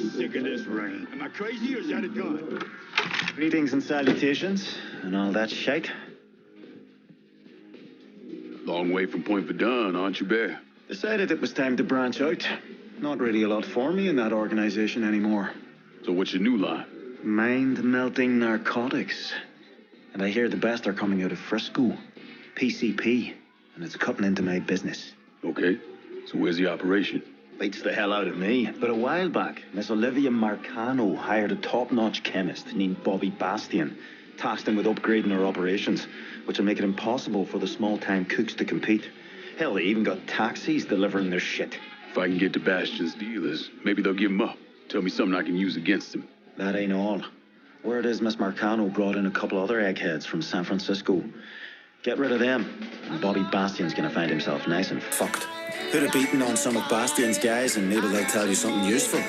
sick of this rain. Am I crazy or is that a gun? Greetings and salutations, and all that shite. Long way from Point Verdun, aren't you, Bear? Decided it was time to branch out. Not really a lot for me in that organization anymore. So what's your new line? Mind-melting narcotics. And I hear the best are coming out of Frisco. PCP. And it's cutting into my business. Okay. So where's the operation? Beats the hell out of me. But a while back, Miss Olivia Marcano hired a top-notch chemist named Bobby Bastian. Tasked him with upgrading her operations, which will make it impossible for the small-time cooks to compete. Hell, they even got taxis delivering their shit. If I can get to Bastion's dealers, maybe they'll give him up. Tell me something I can use against him. That ain't all. Word is Miss Marcano brought in a couple other eggheads from San Francisco. Get rid of them, and Bobby Bastian's gonna find himself nice and fucked. Put a beating on some of Bastian's guys and maybe they'll tell you something useful.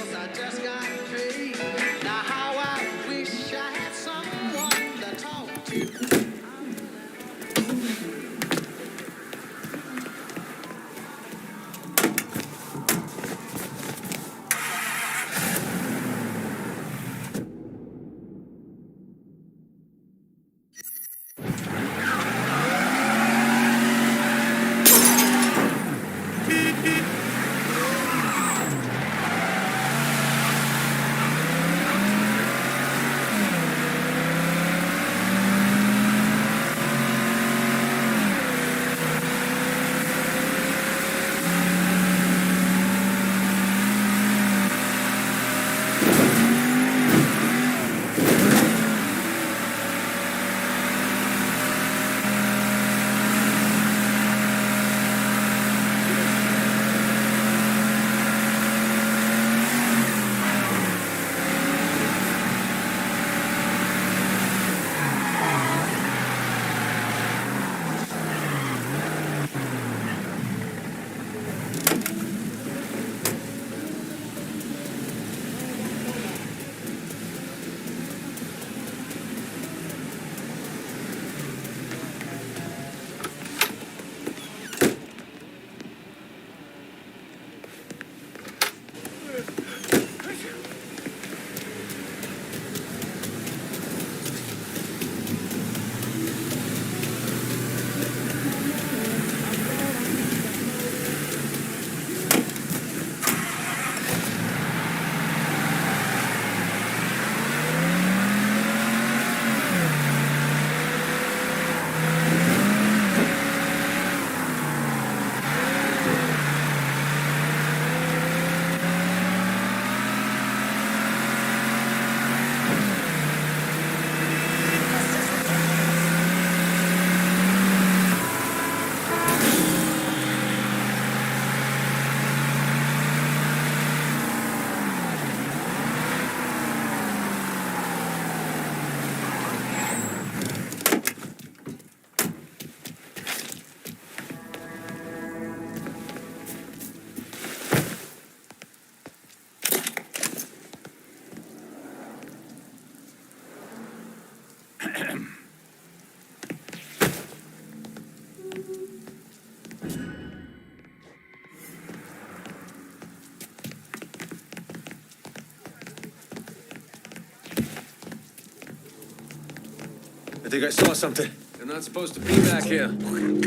I think I saw something. You're not supposed to be back here. Big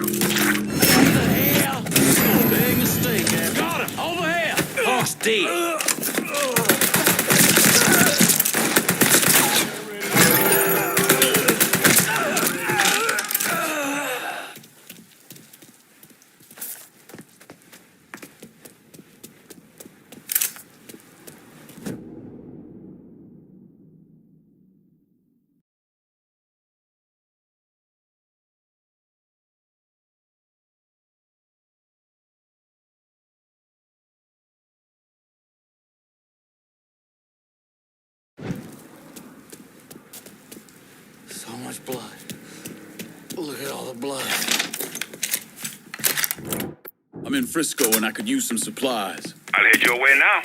mistake, man. Got him! Over here! Hawk's dead. So much blood. Look at all the blood. I'm in Frisco and I could use some supplies. I'll head your way now.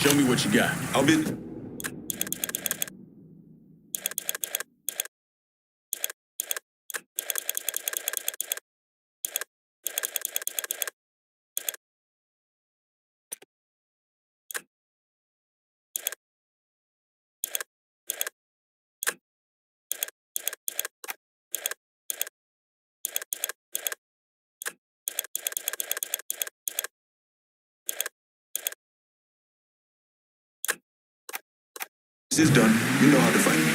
Show me what you got. I'll be... This is done. You know how to fight me.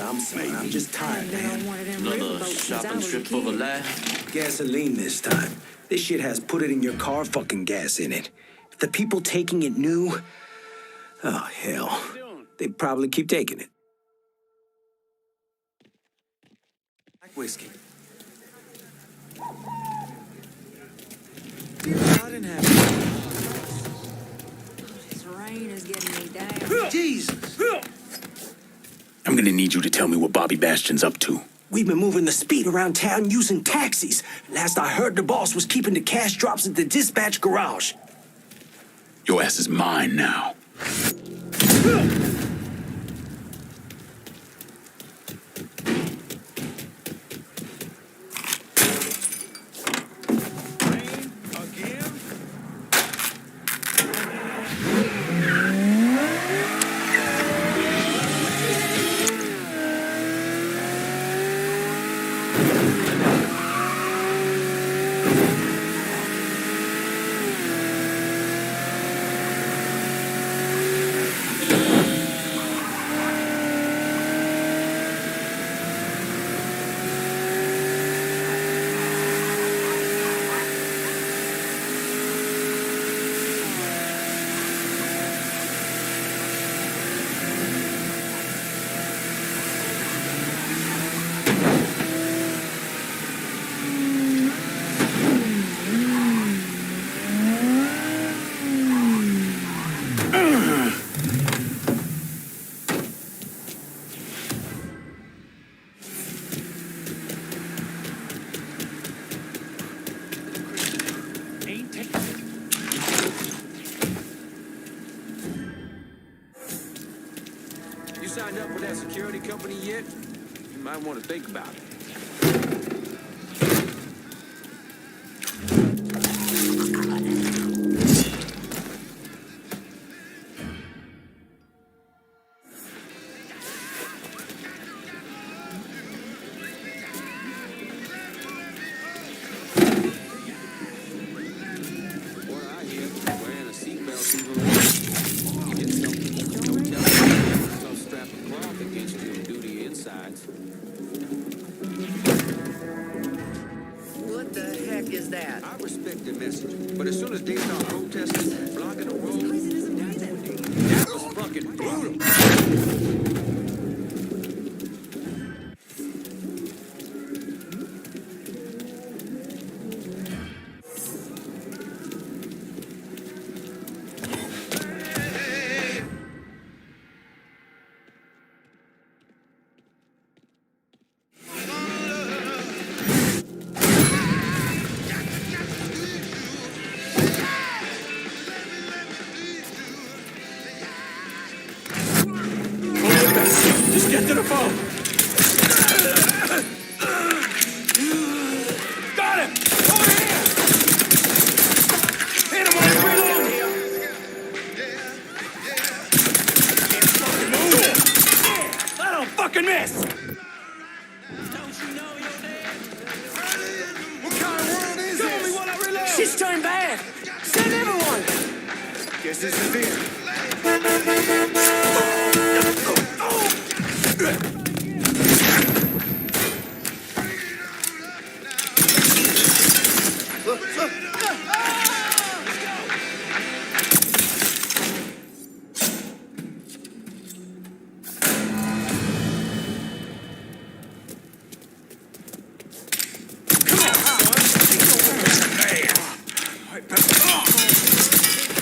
I'm sorry, I'm just tired, man. Another shopping trip for the lad? Gasoline this time. This shit has put it in your car fucking gas in it. If the people taking it knew, oh, hell, they'd probably keep taking it. Black whiskey. I didn't have This rain is getting me down. Jesus! I'm gonna need you to tell me what Bobby Bastion's up to. We've been moving the speed around town using taxis. Last I heard, the boss was keeping the cash drops at the dispatch garage. Your ass is mine now. Signed up with that security company yet? You might want to think about it. What the heck is that? I respect the message, but as soon as they start protesting, blocking the road, that was fucking brutal. Shit's turning bad. Send everyone. Guess this is it.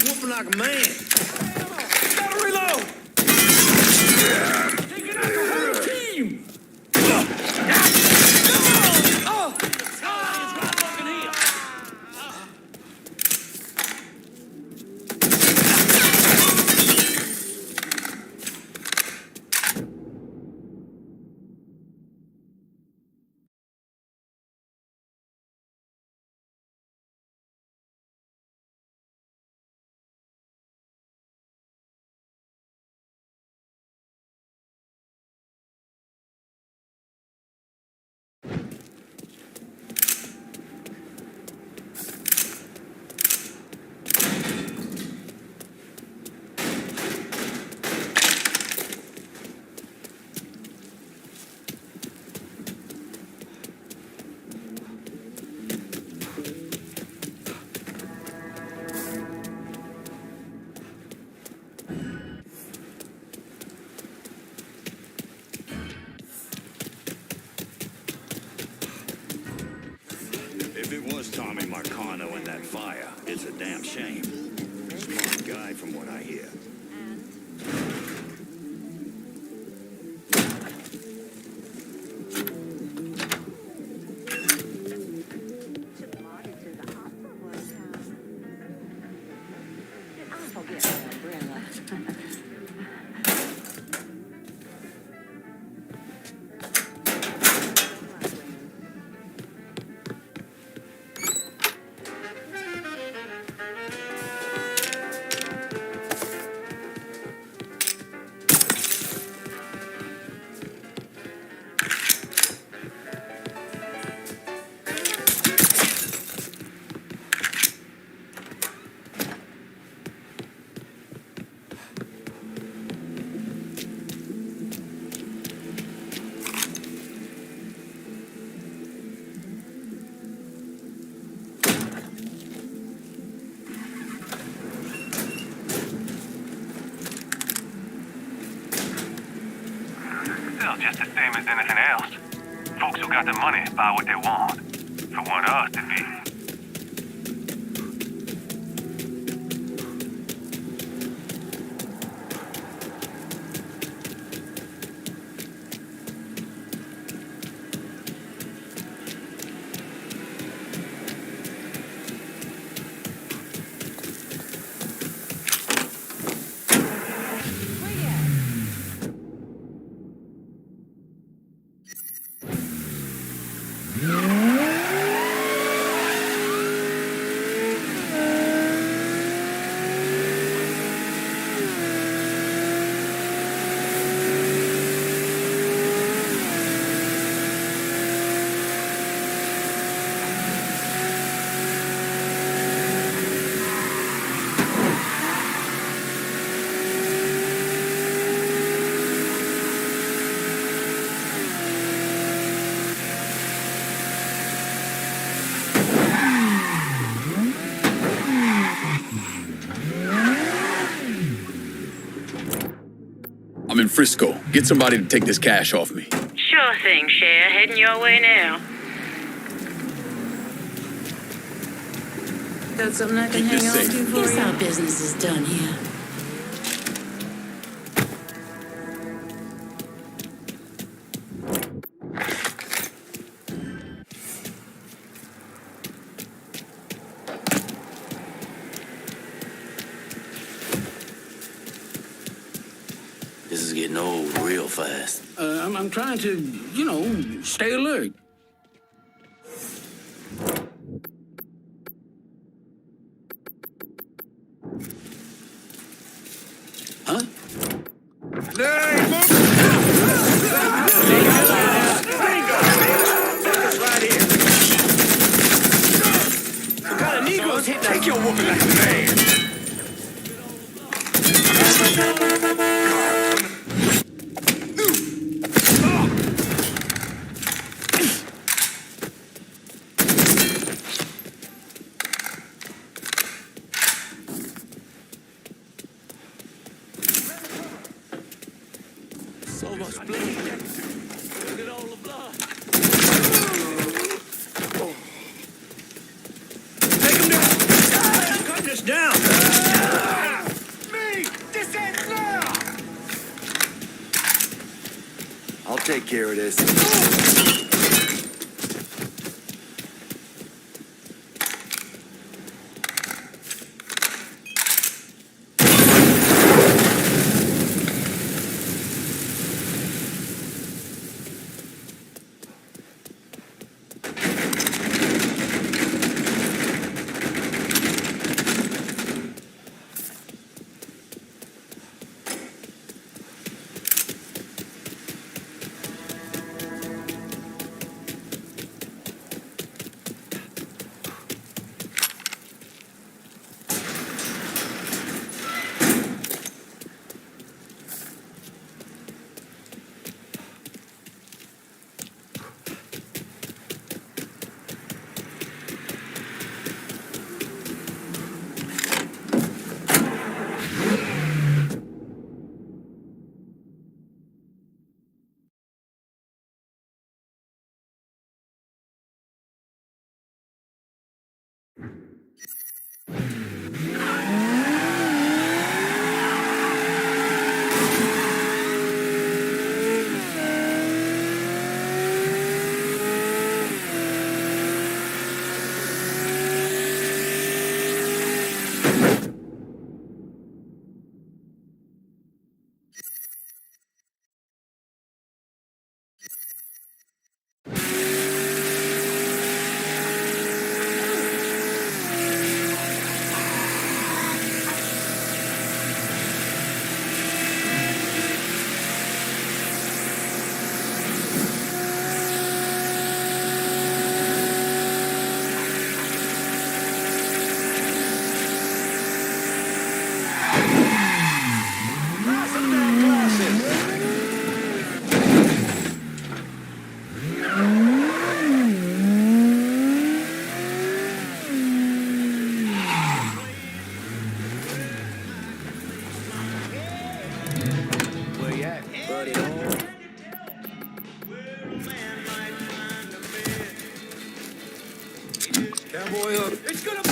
Whooping like a man. Gotta reload. Taking out the whole team. If it was Tommy Marcano in that fire, it's a damn shame. Smart guy from what I hear. Just the same as anything else. Folks who got the money buy what they want. For want us to be. I'm in Frisco. Get somebody to take this cash off me. Sure thing, Cher. Heading your way now. Got something I can Keep hang this on safe. to for Guess you? our business is done here. This is getting old real fast. I'm trying to, stay alert. Huh? What kind of Negro Take your whooping like a man. So much blood. Look at all the blood. Take him down. Cut this down. Me! This ain't fair! I'll take care of this. Cowboy up. It's gonna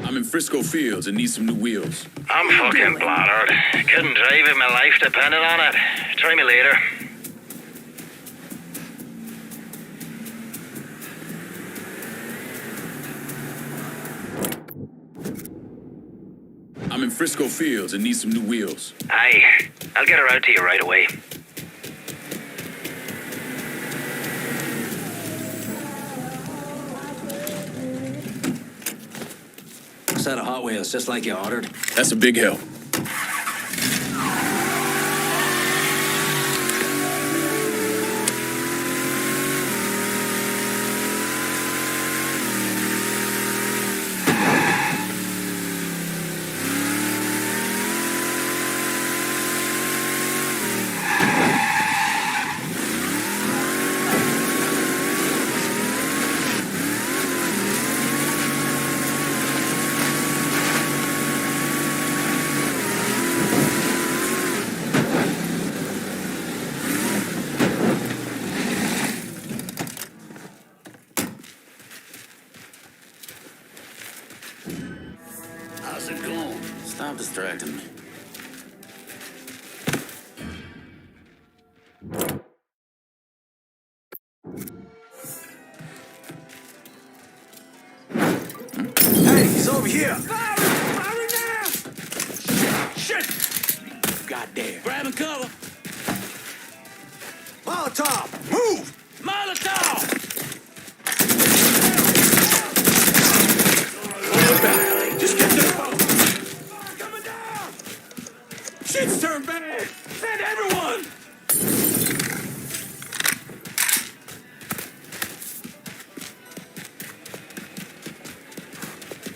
I'm in Frisco Fields and need some new wheels. I'm fucking bladdered. Couldn't drive if my life depended on it. Try me later. Frisco Fields and needs some new wheels. Aye, I'll get her out to you right away. Set of Hot Wheels, just like you ordered. That's a big help. How's it going? Stop distracting me. Hey, he's over here. Fire now! Shit! Goddamn. Grabbing cover. Molotov, move! Molotov! Just get to the phone. Coming down! Shit's turned bad! Send everyone!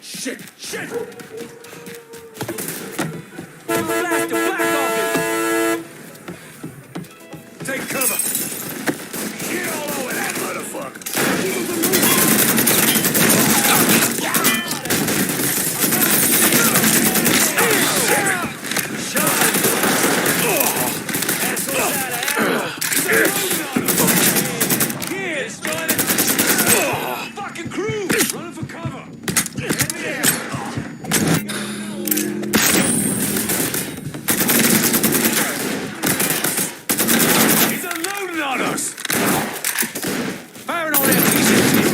Shit! Shit! Blast the black off it! Take cover! Get all over that motherfucker! Kids, join it! Fucking crew! Running for cover! He's unloading on us! Firing on that piece!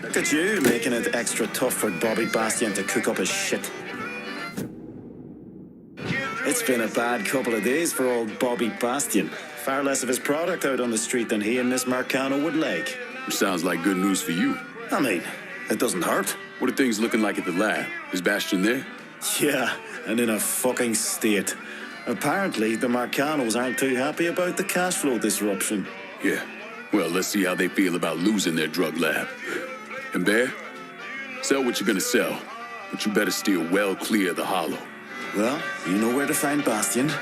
Look at you, making it extra tough for Bobby Bastion to cook up his shit. It's been a bad couple of days for old Bobby Bastion. Far less of his product out on the street than he and Miss Marcano would like. Which sounds like good news for you. I mean, it doesn't hurt. What are things looking like at the lab? Is Bastion there? Yeah, and in a fucking state. Apparently, the Marcanos aren't too happy about the cash flow disruption. Yeah. Well, let's see how they feel about losing their drug lab. And Bear, sell what you're gonna sell, but you better steer well clear of the hollow. Well, you know where to find Bastion.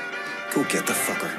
Go get the fucker.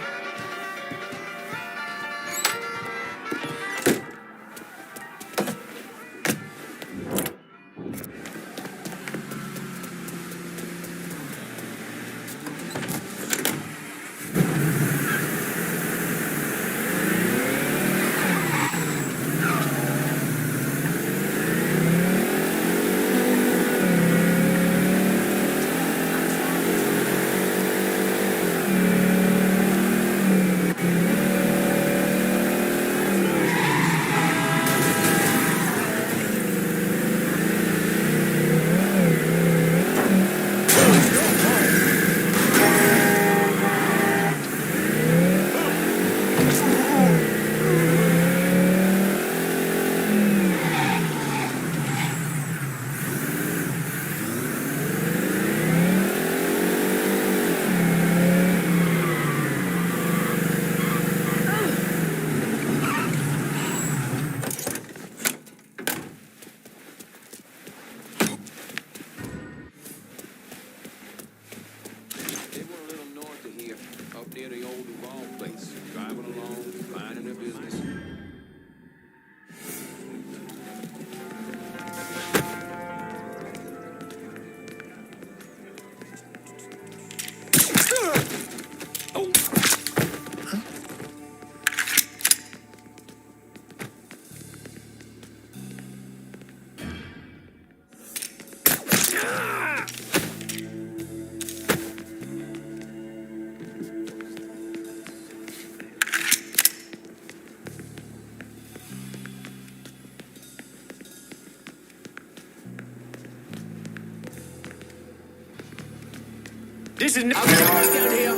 This is not down here.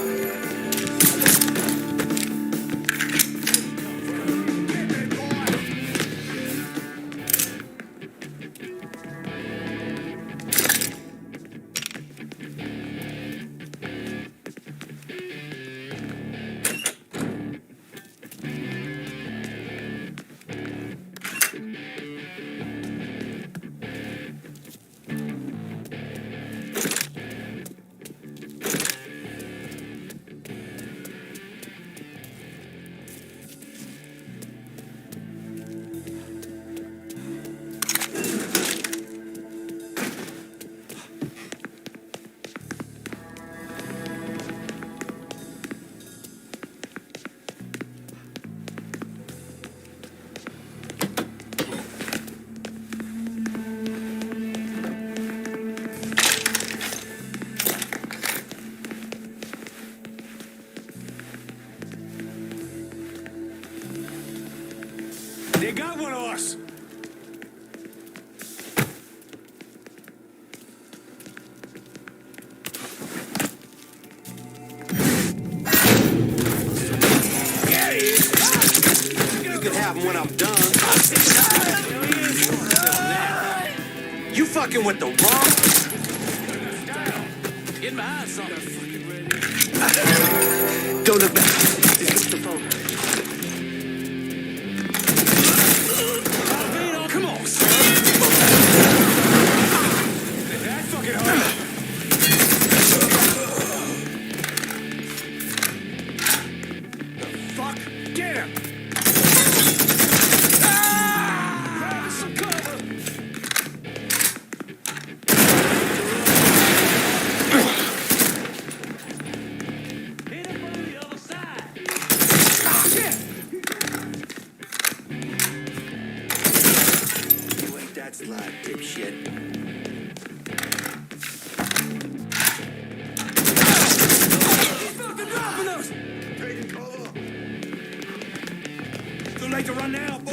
They got one of us. You can have him when I'm done. You fucking with the wrong. Get behind something. Don't look back. Just get the phone. Come on, son. That fucking hurt. Fuck. Get him. Grab some cover. Hit him from the other side. Shit. You ain't that slide, dipshit. Too late to run now, boy.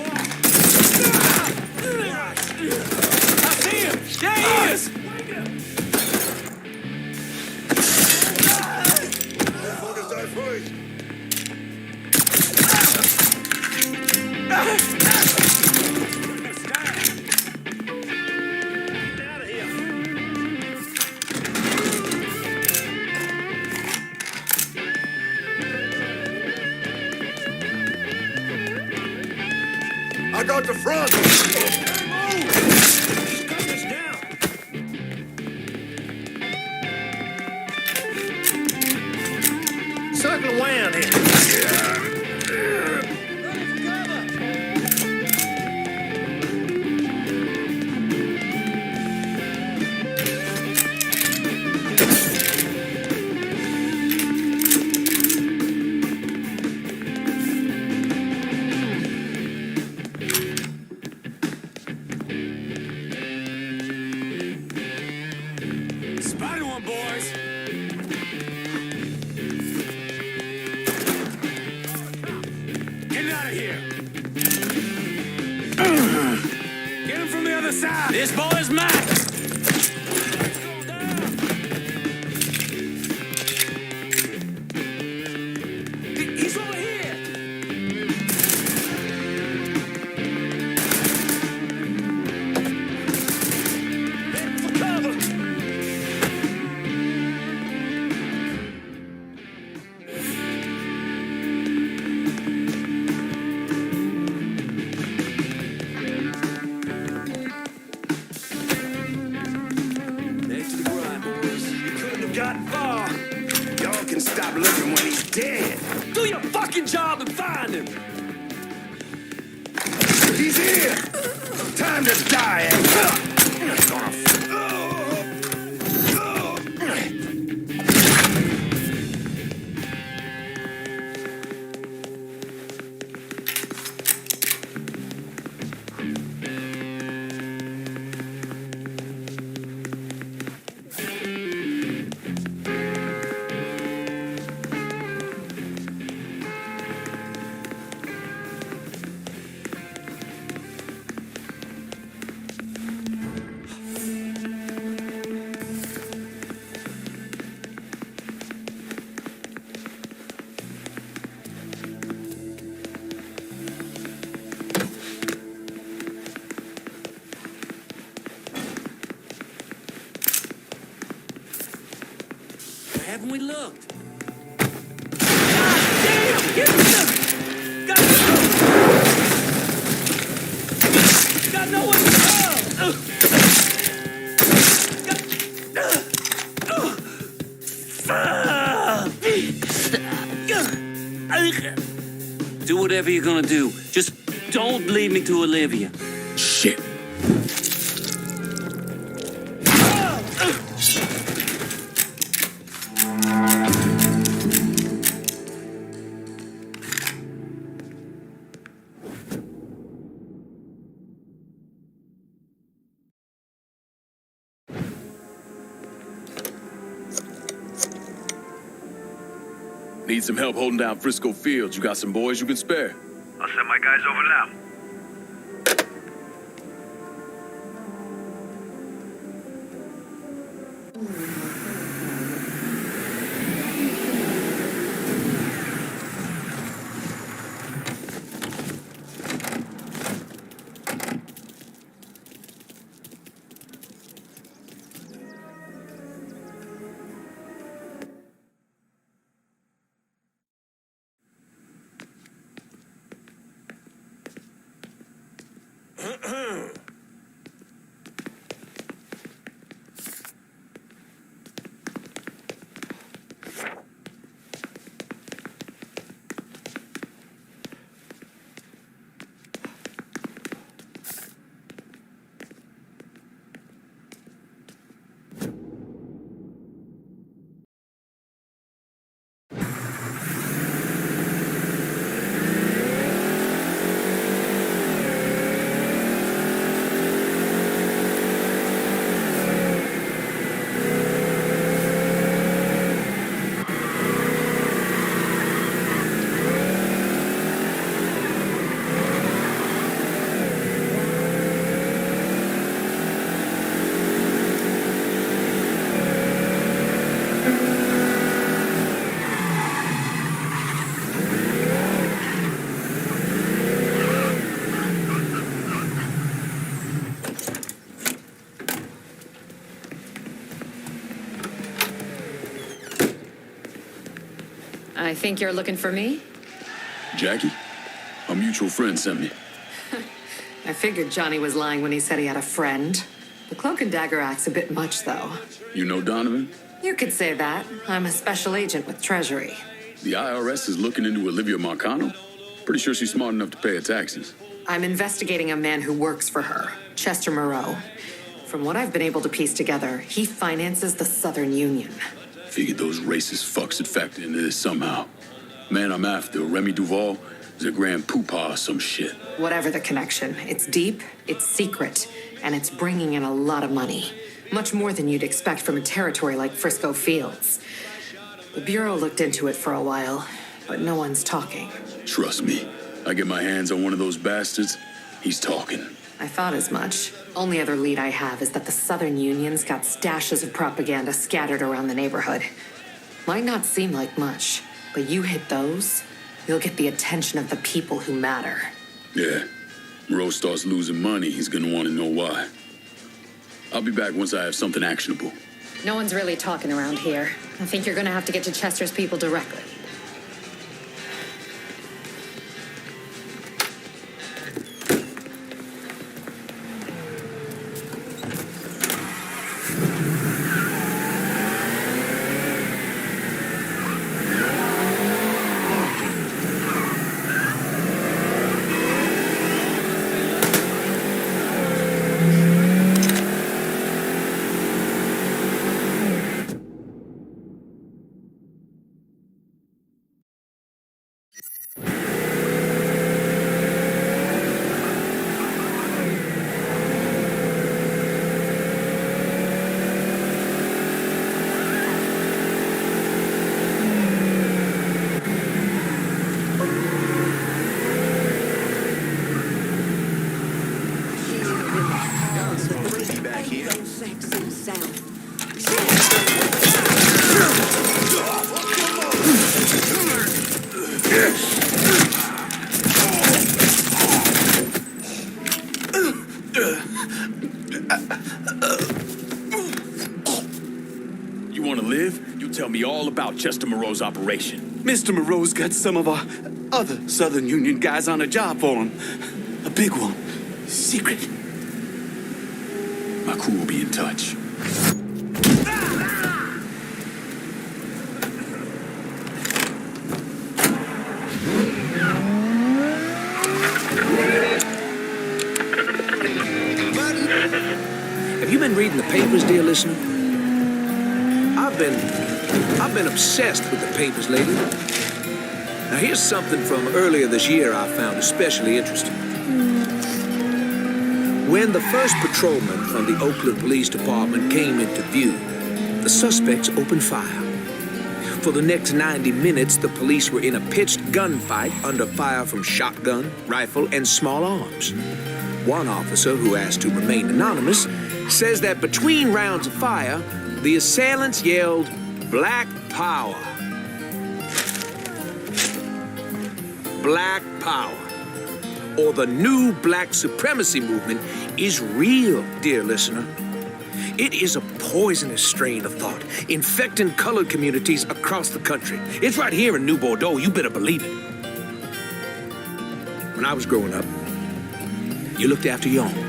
front! Circle around here. Spider one, boys. Get out of here. Get him from the other side. This boy's mine. He's over here. Head for cover. Next to the grind, boys. You couldn't have gotten far. Y'all can stop looking when he's dead. Do your fucking job and find him. He's here! Time to die, Haven't we looked? God damn! Get him! Got nowhere to go! Do whatever you're gonna do. Just don't lead me to Olivia. Shit. Need some help holding down Frisco Fields? You got some boys you can spare? I'll send my guys over now. I think you're looking for me? Jackie? A mutual friend sent me. I figured Johnny was lying when he said he had a friend. The cloak and dagger act's a bit much, though. You know Donovan? You could say that. I'm a special agent with Treasury. The IRS is looking into Olivia Marcano? Pretty sure she's smart enough to pay her taxes. I'm investigating a man who works for her, Chester Moreau. From what I've been able to piece together, he finances the Southern Union. Figured those racist fucks would factor into this somehow. Man I'm after, Remy Duval, is a grand poopah or some shit. Whatever the connection, it's deep, it's secret, and it's bringing in a lot of money. Much more than you'd expect from a territory like Frisco Fields. The Bureau looked into it for a while, but no one's talking. Trust me, I get my hands on one of those bastards, he's talking. I thought as much. Only other lead I have is that the Southern Union's got stashes of propaganda scattered around the neighborhood. Might not seem like much, but you hit those, you'll get the attention of the people who matter. Yeah, Rose starts losing money, he's gonna want to know why. I'll be back once I have something actionable. No one's really talking around here. I think you're gonna have to get to Chester's people directly. You want to live? You tell me all about Chester Moreau's operation. Mr. Moreau's got some of our other Southern Union guys on a job for him. A big one. Secret. My crew will be in touch. Have you been reading the papers, dear listener? I've been obsessed with the papers lately. Now here's something from earlier this year I found especially interesting. When the first patrolman from the Oakland Police Department came into view, the suspects opened fire. For the next 90 minutes, the police were in a pitched gunfight under fire from shotgun, rifle, and small arms. One officer, who asked to remain anonymous, says that between rounds of fire, the assailants yelled, "Black Power." Black Power, or the new black supremacy movement, is real, dear listener. It is a poisonous strain of thought, infecting colored communities across the country. It's right here in New Bordeaux, you better believe it. When I was growing up, you looked after your own.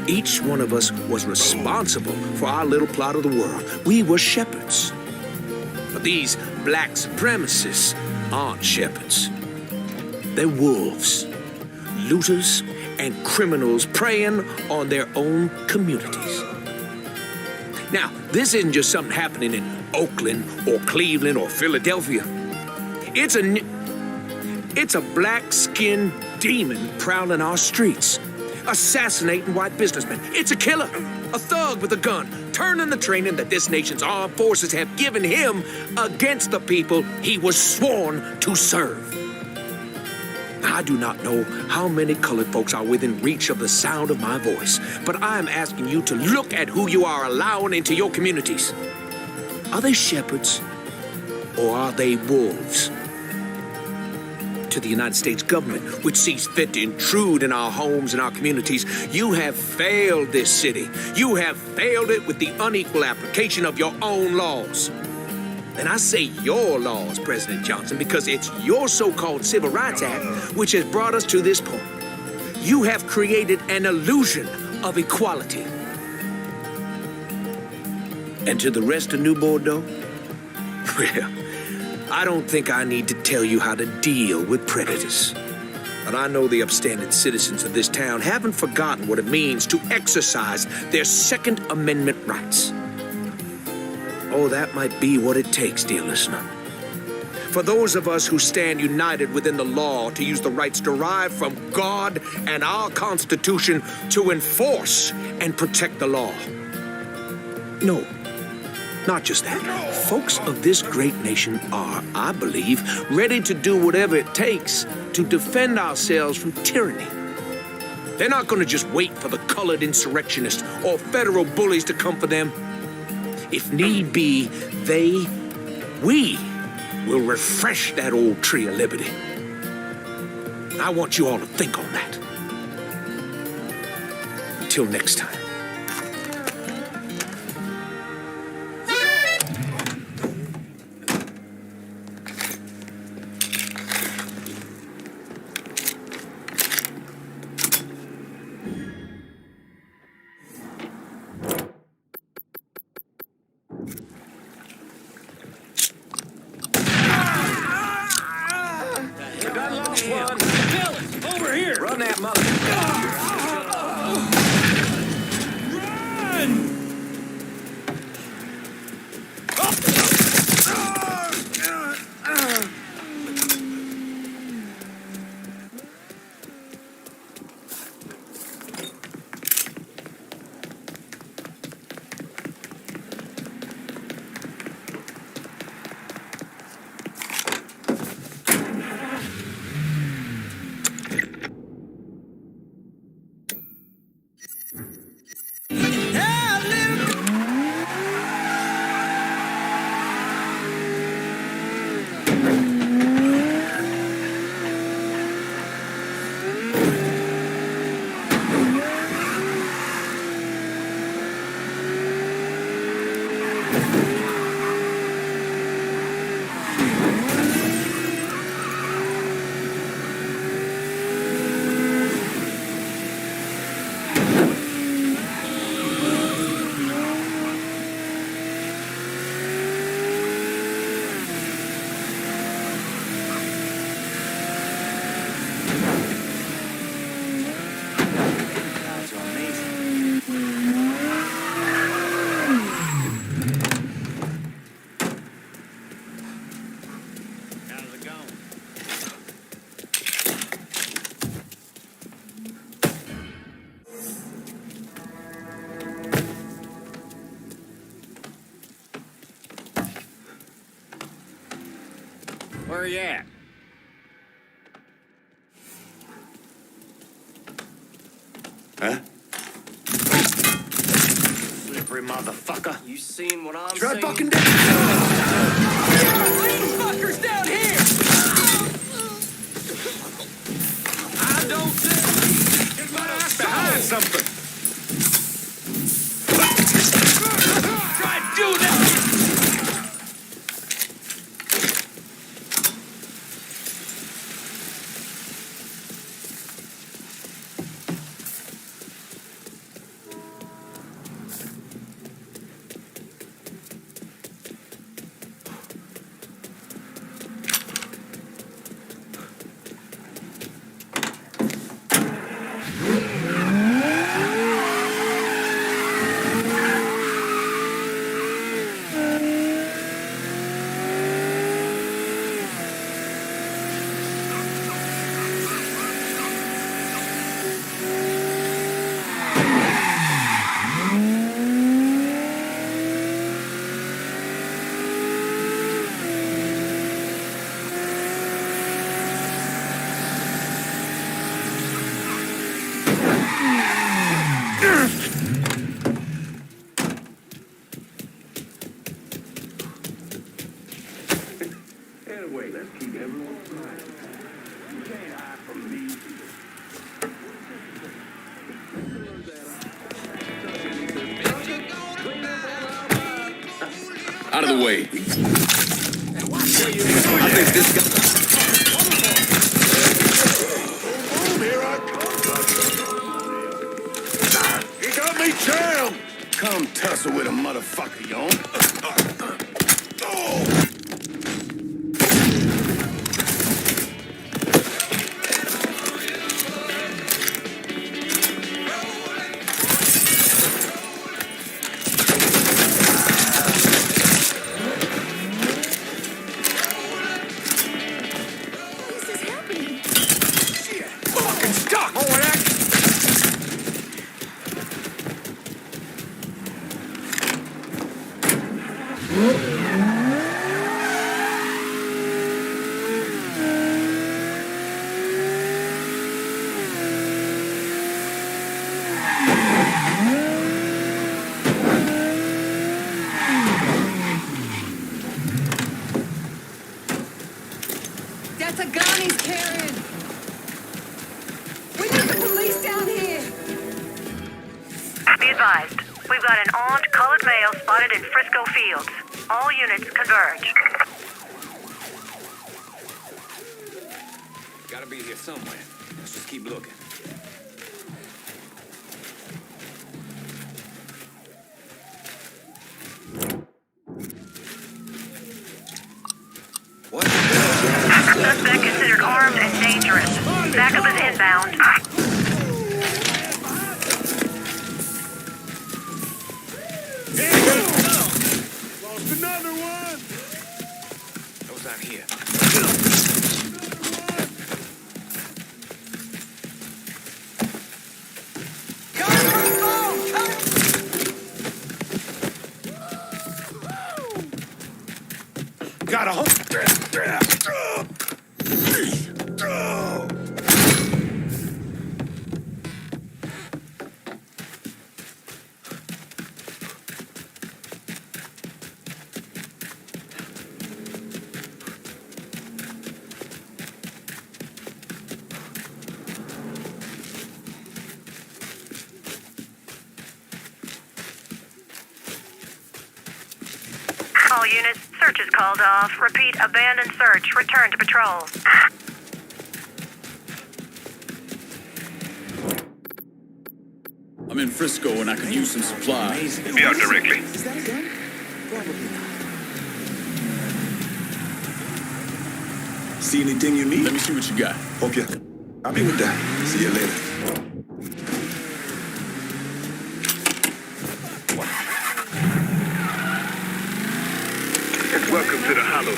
Each one of us was responsible for our little plot of the world. We were shepherds. But these black supremacists aren't shepherds. They're wolves, looters, and criminals preying on their own communities. Now, this isn't just something happening in Oakland or Cleveland or Philadelphia. It's a black-skinned demon prowling our streets, assassinating white businessmen. It's a killer, a thug with a gun, turning the training that this nation's armed forces have given him against the people he was sworn to serve. I do not know how many colored folks are within reach of the sound of my voice, but I'm asking you to look at who you are allowing into your communities. Are they shepherds or are they wolves? To the United States government, which sees fit to intrude in our homes and our communities, you have failed this city. You have failed it with the unequal application of your own laws. And I say your laws, President Johnson, because it's your so-called Civil Rights Act which has brought us to this point. You have created an illusion of equality. And to the rest of New Bordeaux? Well, I don't think I need to tell you how to deal with predators. But I know the upstanding citizens of this town haven't forgotten what it means to exercise their Second Amendment rights. Oh, that might be what it takes, dear listener. For those of us who stand united within the law to use the rights derived from God and our Constitution to enforce and protect the law. No, not just that. Folks of this great nation are, I believe, ready to do whatever it takes to defend ourselves from tyranny. They're not going to just wait for the colored insurrectionists or federal bullies to come for them. If need be, we will refresh that old tree of liberty. I want you all to think on that. Until next time. Over here! Run that mother... Where are you at? Huh? Slippery motherfucker. You seen what I'm Try seeing? fucking down. Fuckers down here! I don't think. Get my ass behind something. Try and do that. Anyway, let's keep everyone quiet. You can't hide from me. Out of the way. I think this guy. Here I come. Got me jammed! Come tussle with a motherfucker, yo. That's a gun he's carrying. We need the police down here. Be advised, we've got an armed colored male spotted in Frisco Fields. All units converge. Gotta be here somewhere. Let's just keep looking. Suspect considered armed and dangerous. Backup is inbound. Lost another one! Those out here. Got a hook! All units, search is called off. Repeat, abandoned search. Return to patrol. I'm in Frisco and I could use some supplies. Be out directly. Is that a gun? Probably not. See anything you need? Let me see what you got. Okay. I'll be with that. See you later. Welcome to the Hollow.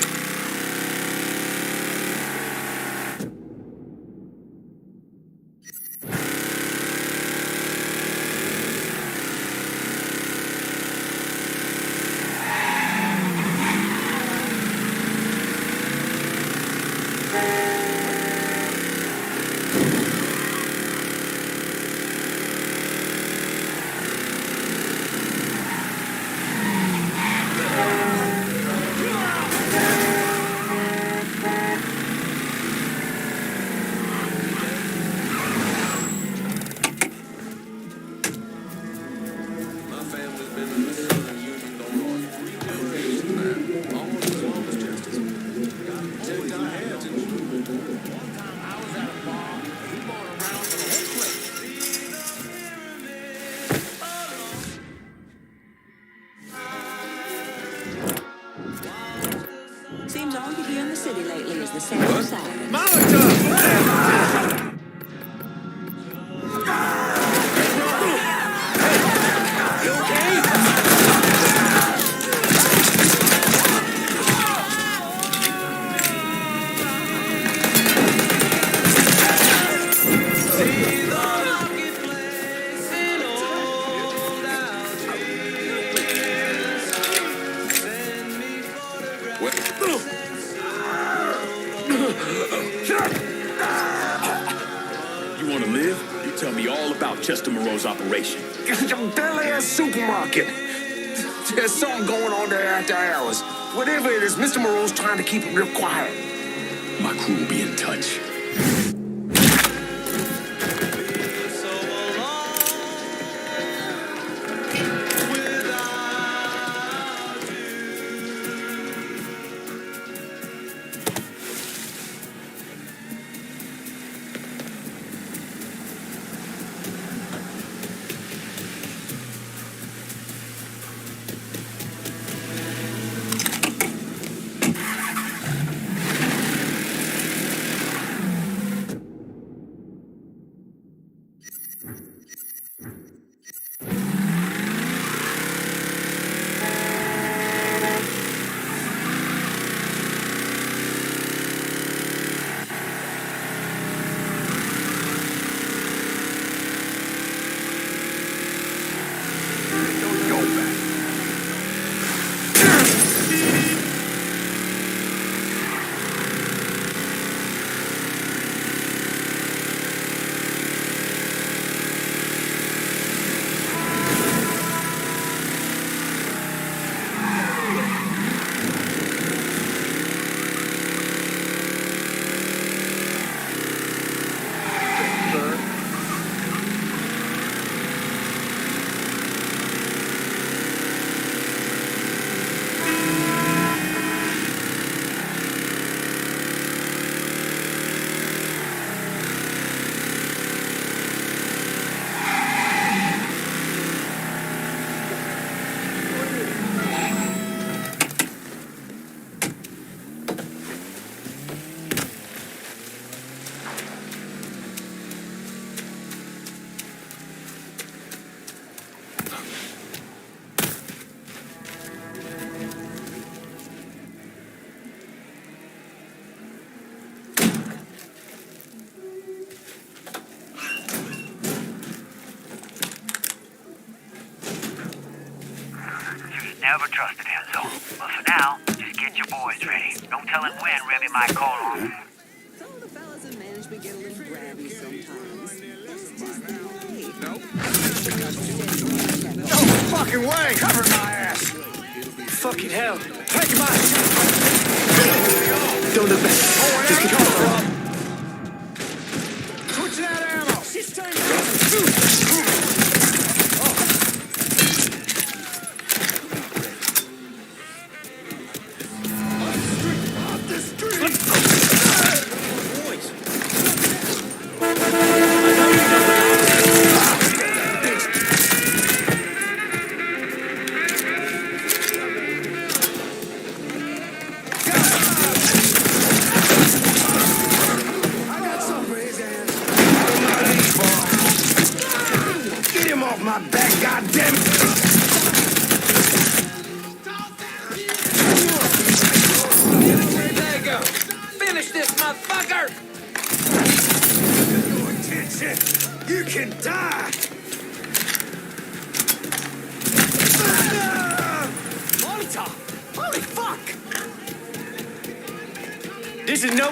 Seems all you hear in the city lately is the sound of sirens. You want to live? You tell me all about Chester Moreau's operation. Deli-ass supermarket. There's something going on there after hours. Whatever it is, Mr. Moreau's trying to keep it real quiet. My crew will be in touch. never trusted him, so. But for now, just get your boys ready. No telling when Remy might call on them. Some of the fellas in management get a little grabby sometimes. That's just the way. No fucking way! Cover my ass! Fucking hell. Take him out! Don't look back. Just get cover up. Switching out ammo! She's turned You can die! Molotov! Holy fuck! This is no...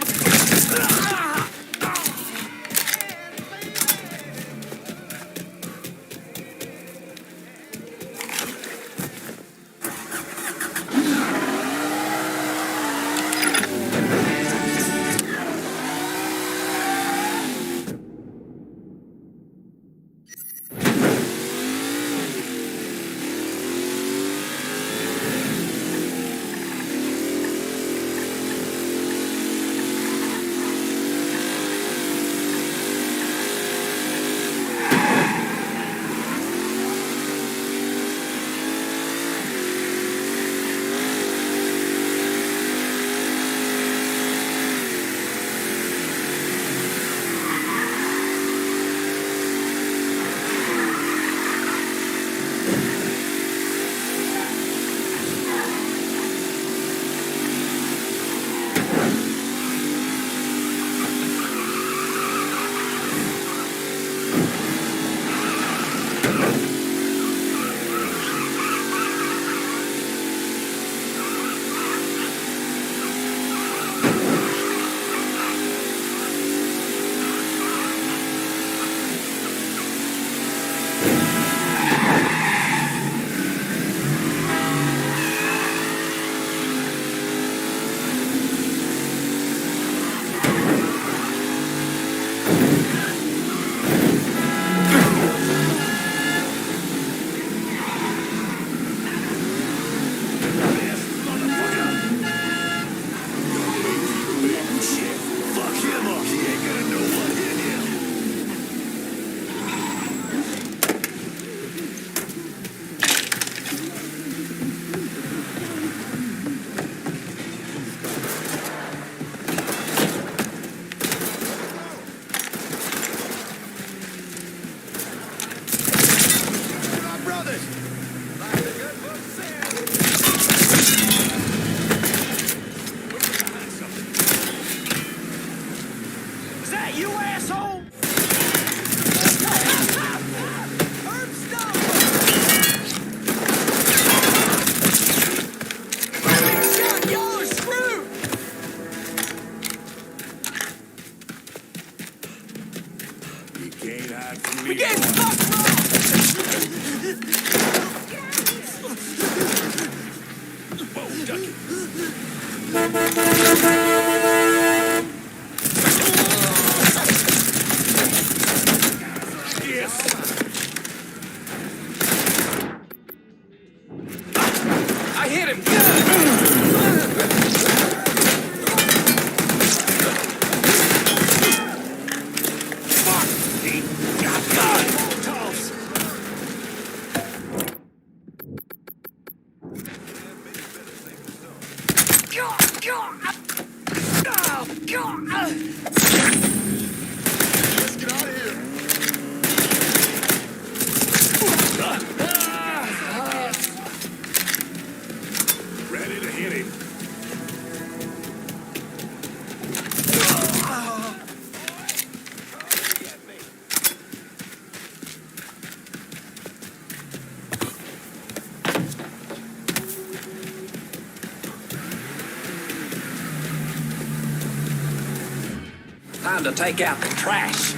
time to take out the trash.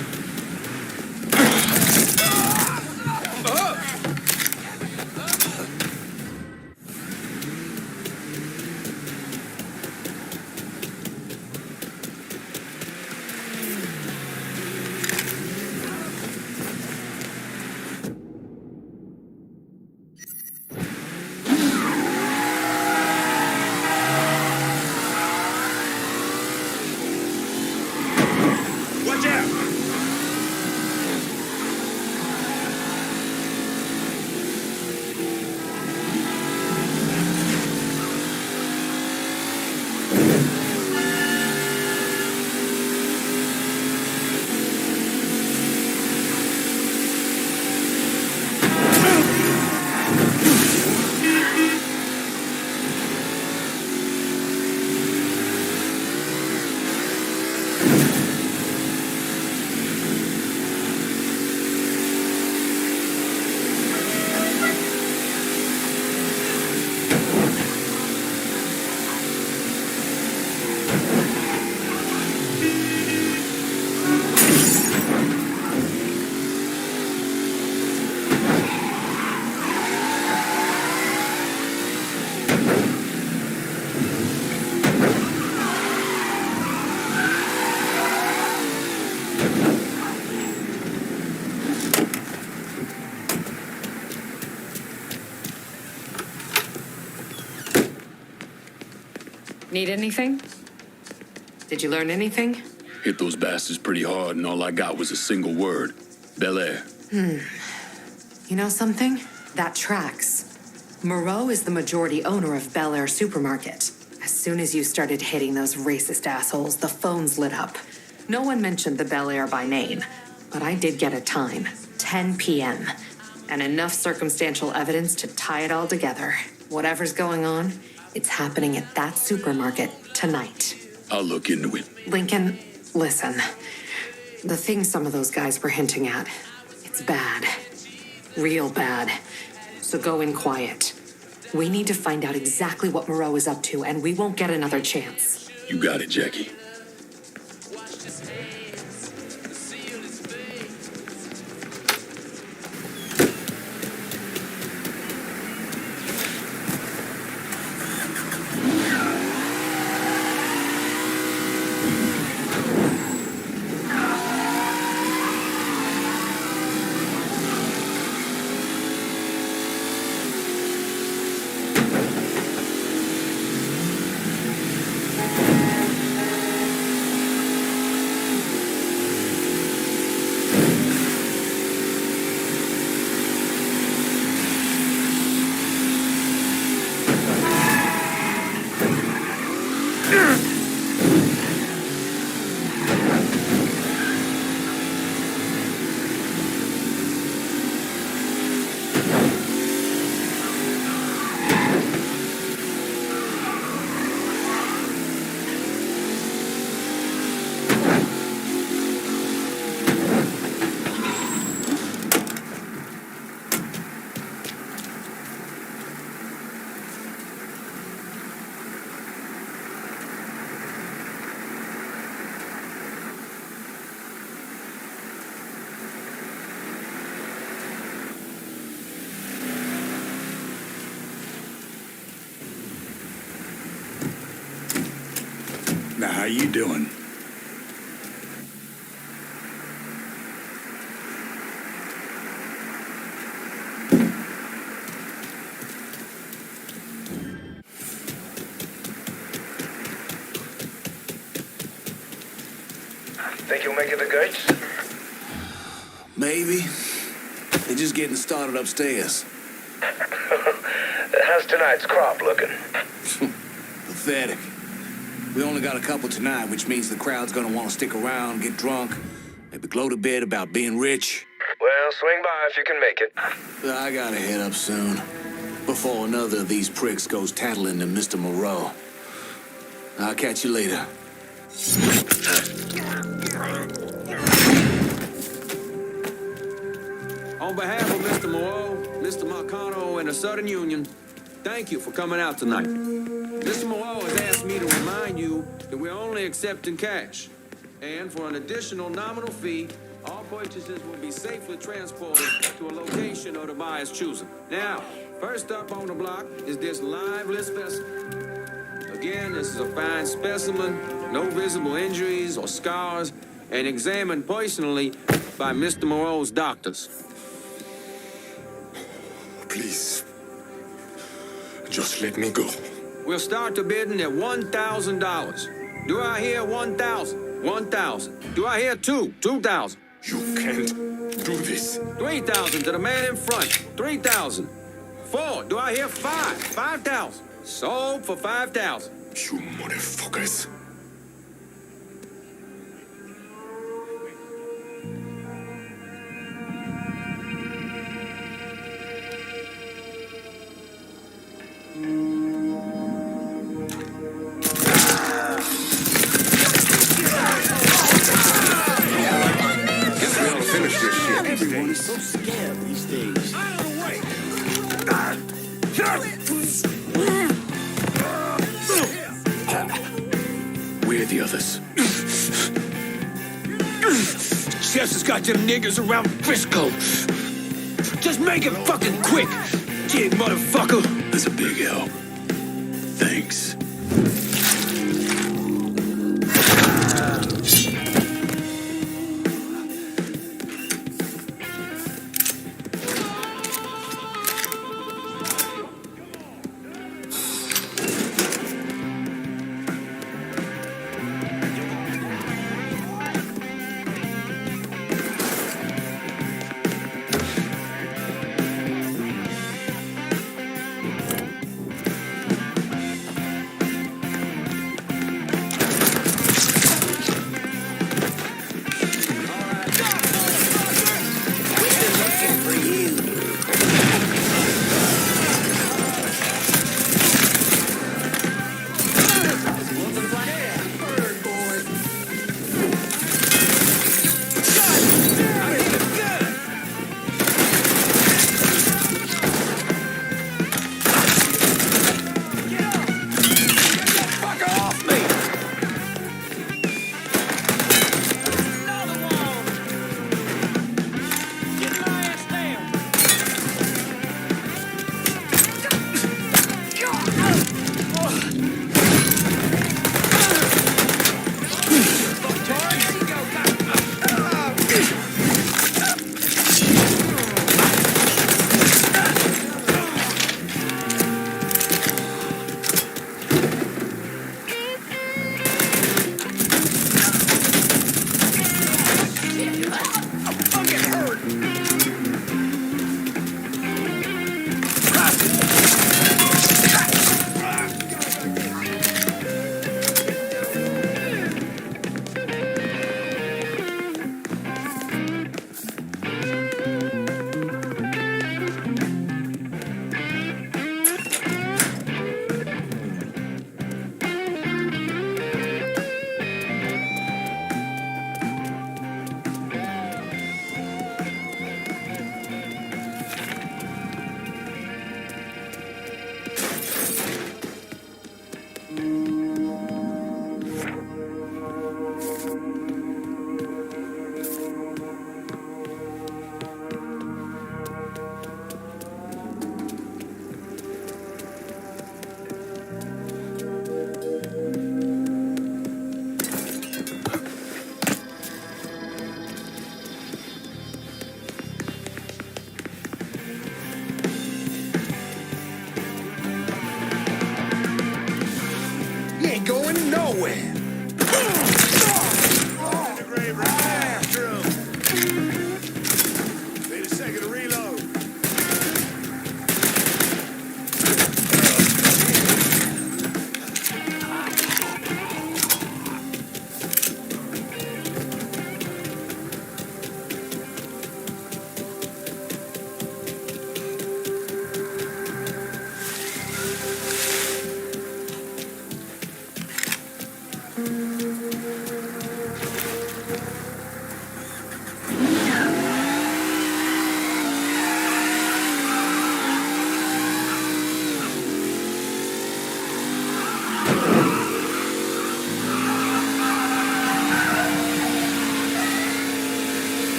Watch out! Need anything? Did you learn anything? Hit those bastards pretty hard, and all I got was a single word. Bel Air. You know something? That tracks. Moreau is the majority owner of Bel Air Supermarket. As soon as you started hitting those racist assholes, the phones lit up. No one mentioned the Bel Air by name, but I did get a time, 10 p.m., and enough circumstantial evidence to tie it all together. Whatever's going on, it's happening at that supermarket tonight. I'll look into it. Lincoln, listen. The thing some of those guys were hinting at, it's bad. Real bad. So go in quiet. We need to find out exactly what Moreau is up to, and we won't get another chance. You got it, Jackie. Now, how you doing? Think you'll make it to Gates? Maybe. They're just getting started upstairs. How's tonight's crop looking? Pathetic. We only got a couple tonight, which means the crowd's gonna want to stick around, get drunk, maybe gloat a bit about being rich. Well, swing by if you can make it. I gotta head up soon, before another of these pricks goes tattling to Mr. Moreau. I'll catch you later. On behalf of Mr. Moreau, Mr. Marcano, and the Southern Union, thank you for coming out tonight. Mr. Moreau has asked me to remind you that we're only accepting cash. And for an additional nominal fee, all purchases will be safely transported to a location of the buyer's choosing. Now, first up on the block is this liveless specimen. Again, this is a fine specimen, no visible injuries or scars, and examined personally by Mr. Moreau's doctors. Please, just let me go. We'll start the bidding at $1,000. Do I hear 1,000? 1,000. Do I hear 2,000? You can't do this. 3,000 to the man in front. 3,000. 4. Do I hear 5? 5,000. Sold for 5,000. You motherfuckers. Everyone is so scared these days. Out of the way! Where are the others? Chefs has got them niggers around Frisco. Just make it fucking quick, jig motherfucker. That's a big help. Thanks.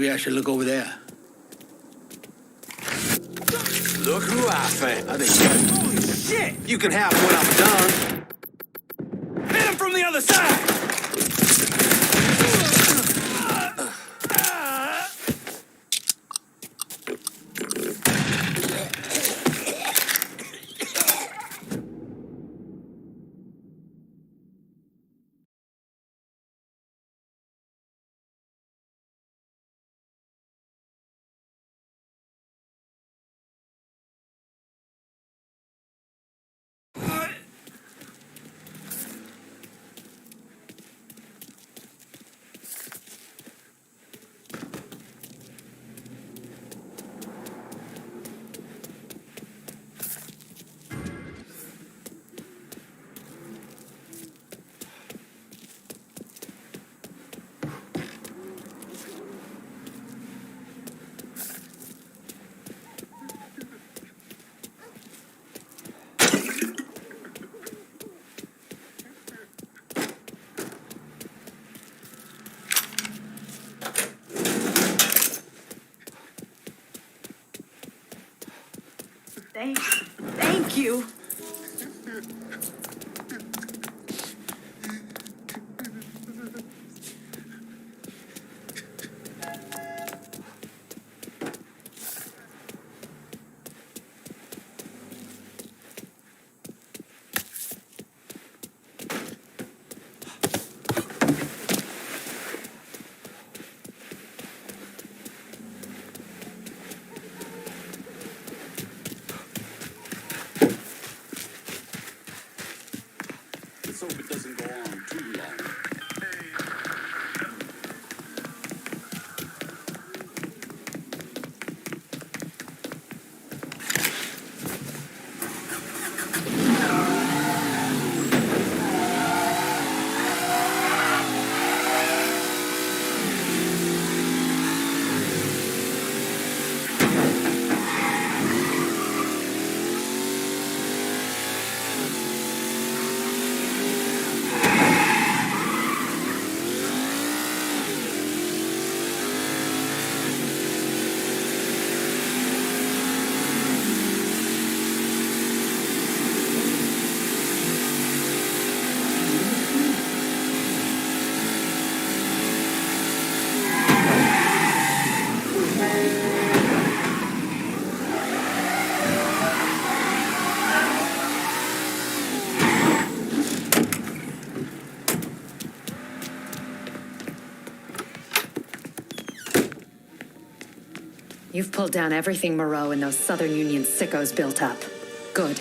Maybe I should look over there. Look who I found. I think. Holy shit! You can have when I'm done. Hit him from the other side! Thank you. Let's hope it doesn't go on too long. You've pulled down everything Moreau and those Southern Union sickos built up. Good.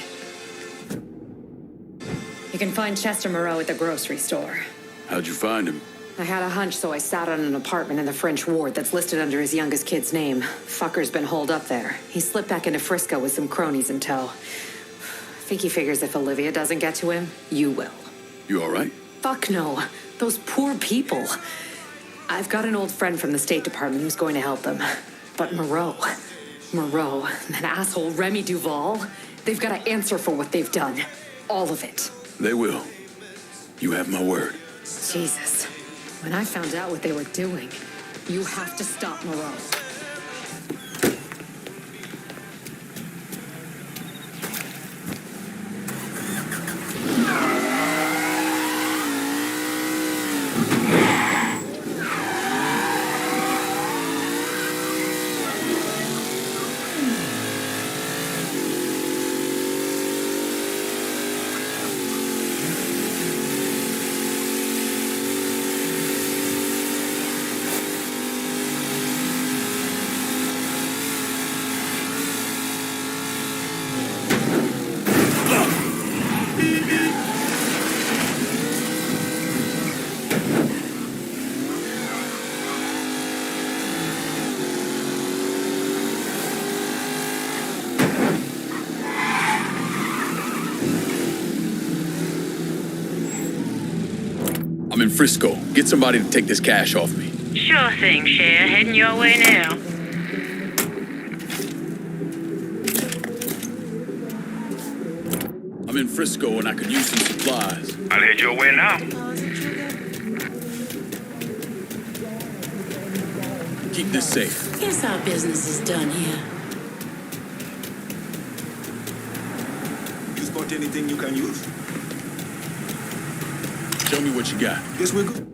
You can find Chester Moreau at the grocery store. How'd you find him? I had a hunch, so I sat on an apartment in the French ward that's listed under his youngest kid's name. Fucker's been holed up there. He slipped back into Frisco with some cronies in tow. I think he figures if Olivia doesn't get to him, you will. You all right? Fuck no. Those poor people. I've got an old friend from the State Department who's going to help them. But Moreau, and that asshole Remy Duval, they've got to answer for what they've done. All of it. They will. You have my word. Jesus. When I found out what they were doing, you have to stop Moreau. I'm in Frisco. Get somebody to take this cash off me. Sure thing, Cher. Heading your way now. I'm in Frisco and I could use some supplies. I'll head your way now. keep this safe. Guess our business is done here. You spot anything you can use? Show me what you got. Guess we're good.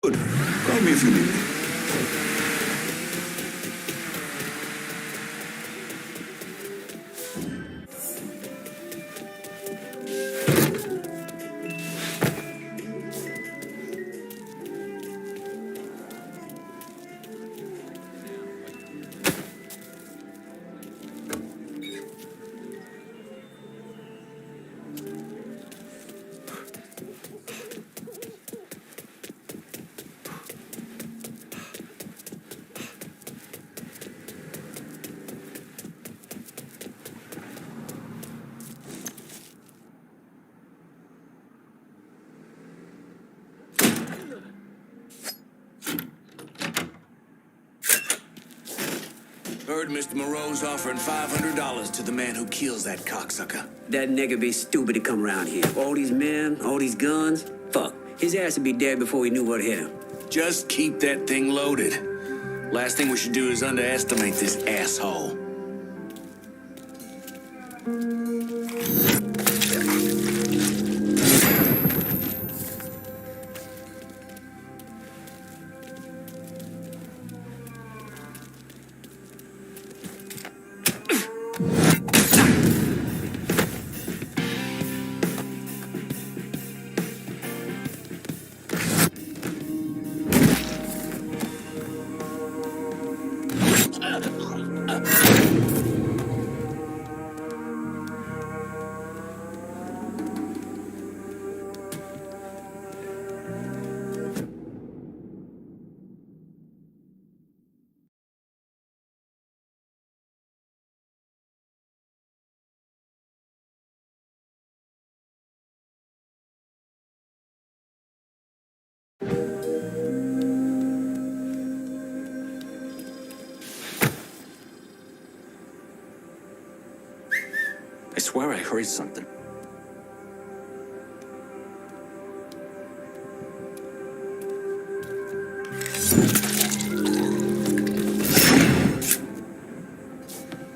Good. Call me if you need me. Heard Mr. Moreau's offering $500 to the man who kills that cocksucker. That nigga be stupid to come around here. All these men, all these guns. Fuck. His ass would be dead before we knew what hit him. Just keep that thing loaded. Last thing we should do is underestimate this asshole. I swear I heard something.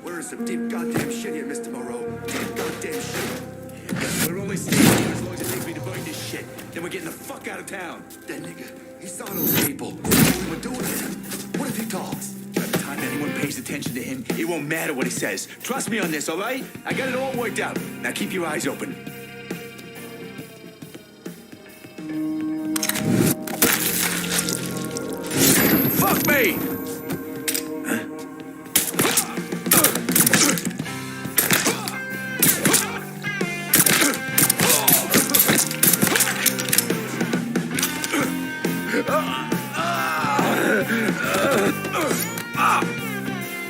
We're in some deep goddamn shit here, Mr. Moreau. Deep goddamn shit. We're only staying here as long as it takes me to burn this shit. Then we're getting the fuck out of town. That nigga, he saw those people. What we were doing to him. What if he talks? By the time anyone pays attention to him, it won't matter what he says. Trust me on this, all right? I got it all worked out. Now keep your eyes open. Fuck me!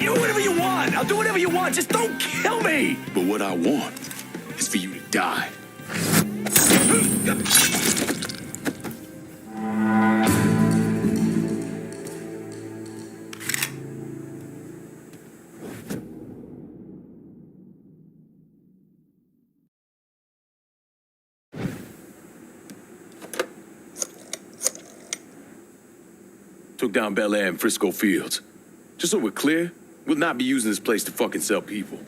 You do whatever you want. I'll do whatever you want. Just don't kill me. But what I want is for you to die. Took down Bel Air and Frisco Fields. Just so we're clear, we'll not be using this place to fucking sell people.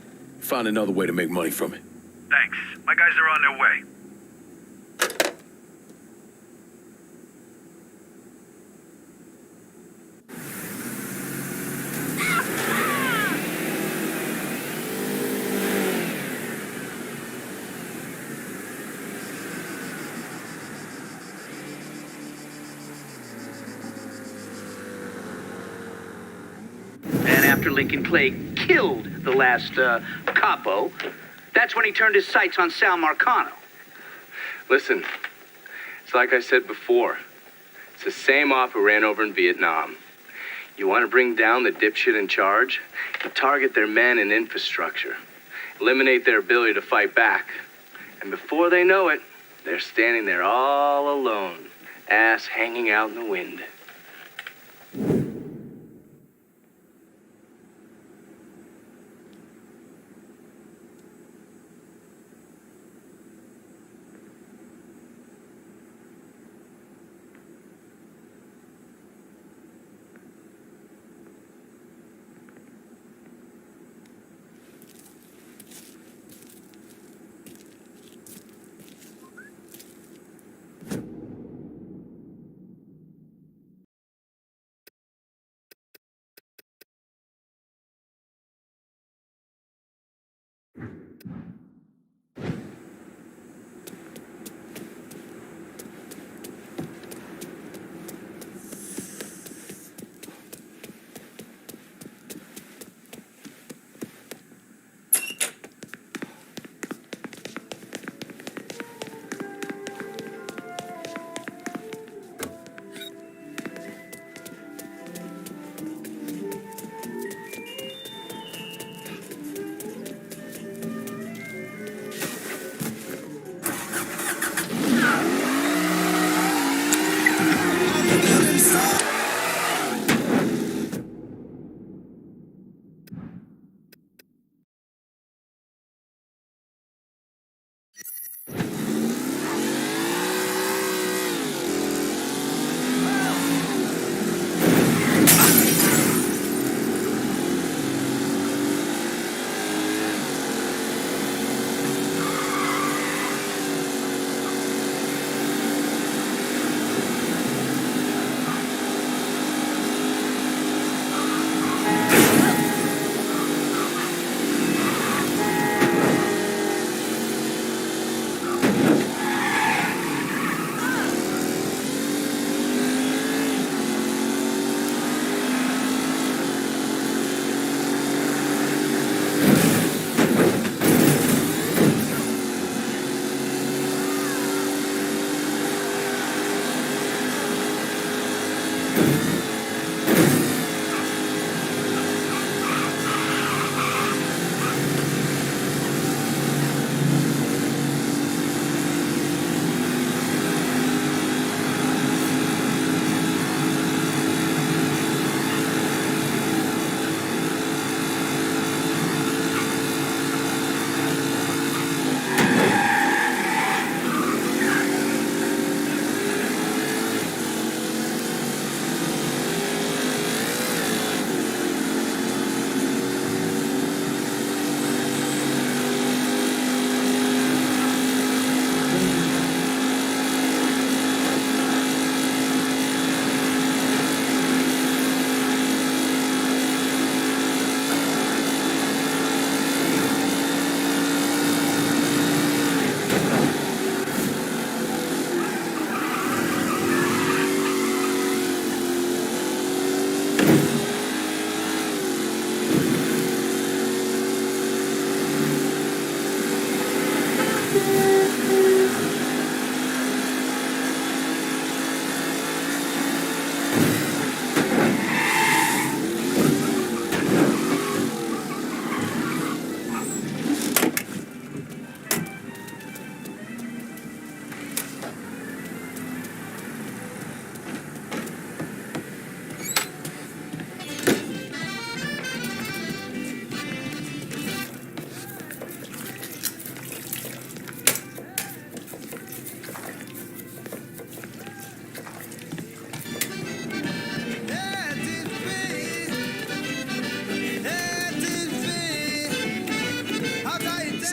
Find another way to make money from it. Thanks. My guys are on their way. After Lincoln Clay killed the last capo, that's when he turned his sights on Sal Marcano. Listen, it's like I said before. It's the same op who ran over in Vietnam. You want to bring down the dipshit in charge? You target their men and infrastructure. Eliminate their ability to fight back. And before they know it, they're standing there all alone, ass hanging out in the wind.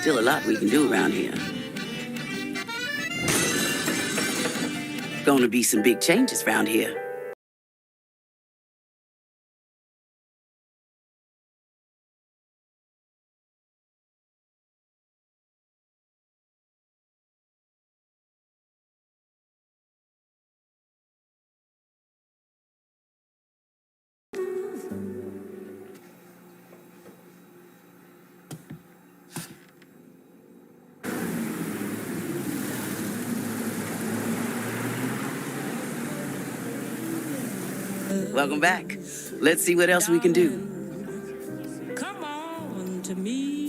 still a lot we can do around here. Gonna be some big changes around here. Welcome back. Let's see what else we can do. Come on to me.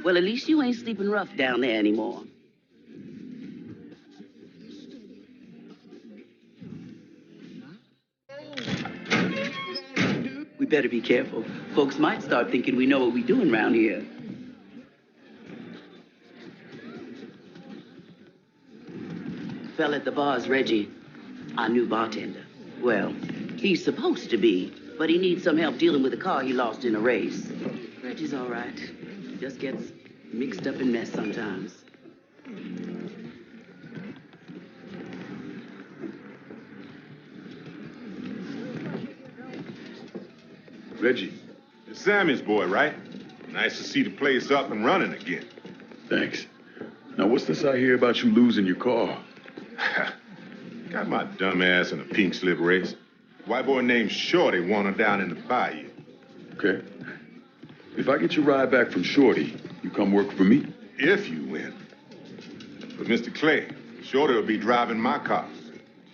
Well, at least you ain't sleeping rough down there anymore. We better be careful. Folks might start thinking we know what we're doing around here. Fella at the bar is Reggie, our new bartender. Well, he's supposed to be, but he needs some help dealing with a car he lost in a race. Reggie's all right. Just gets mixed up in mess sometimes. Reggie, it's Sammy's boy, right? Nice to see the place up and running again. Thanks. Now, what's this I hear about you losing your car? Got my dumb ass in a pink slip race. White boy named Shorty won her down in the bayou. Okay. If I get your ride back from Shorty, you come work for me? If you win. But Mr. Clay, Shorty will be driving my car.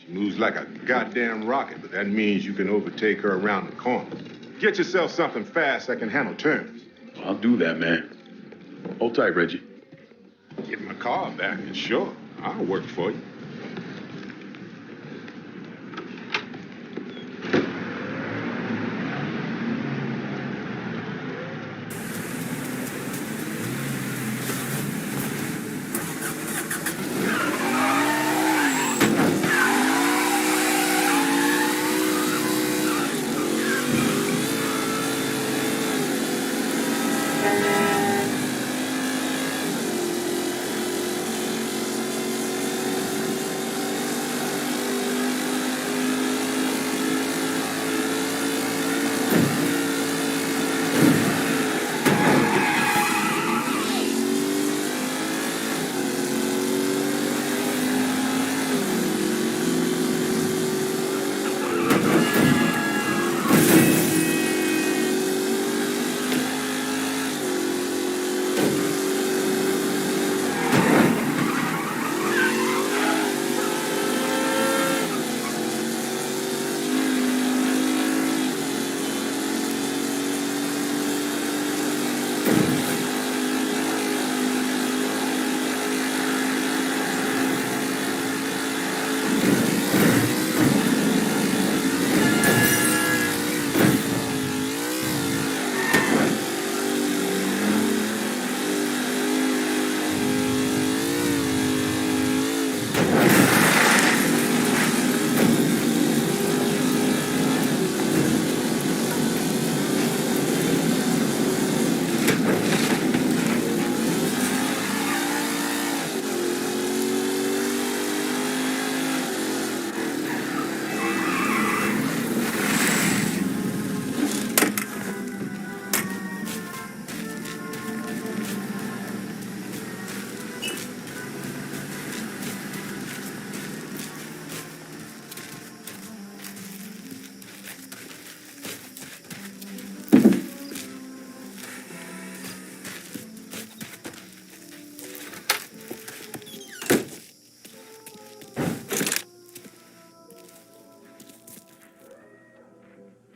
She moves like a goddamn rocket, but that means you can overtake her around the corner. Get yourself something fast that can handle turns. I'll do that, man. Hold tight, Reggie. Get my car back, and sure, I'll work for you.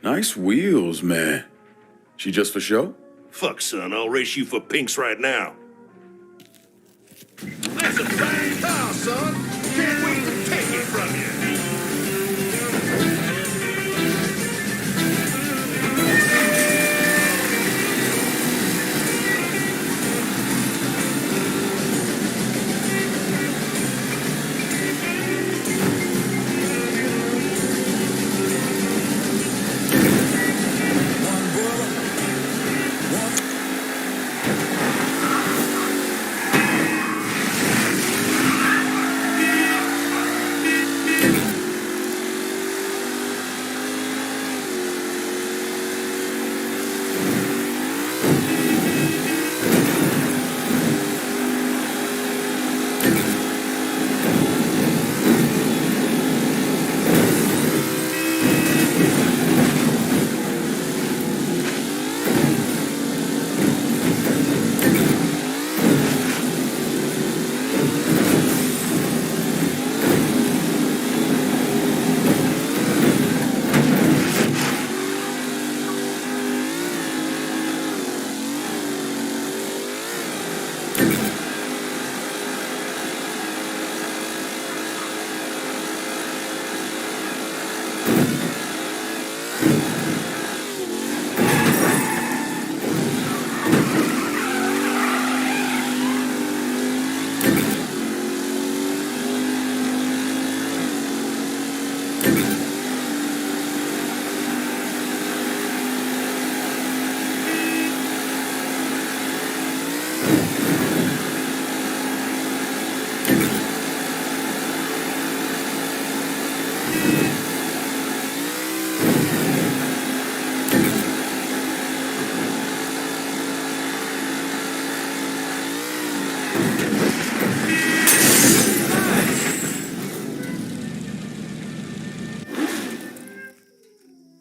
Nice wheels, man. She just for show? Fuck, son, I'll race you for pinks right now. That's a fine car, son. Can't wait to take it from you.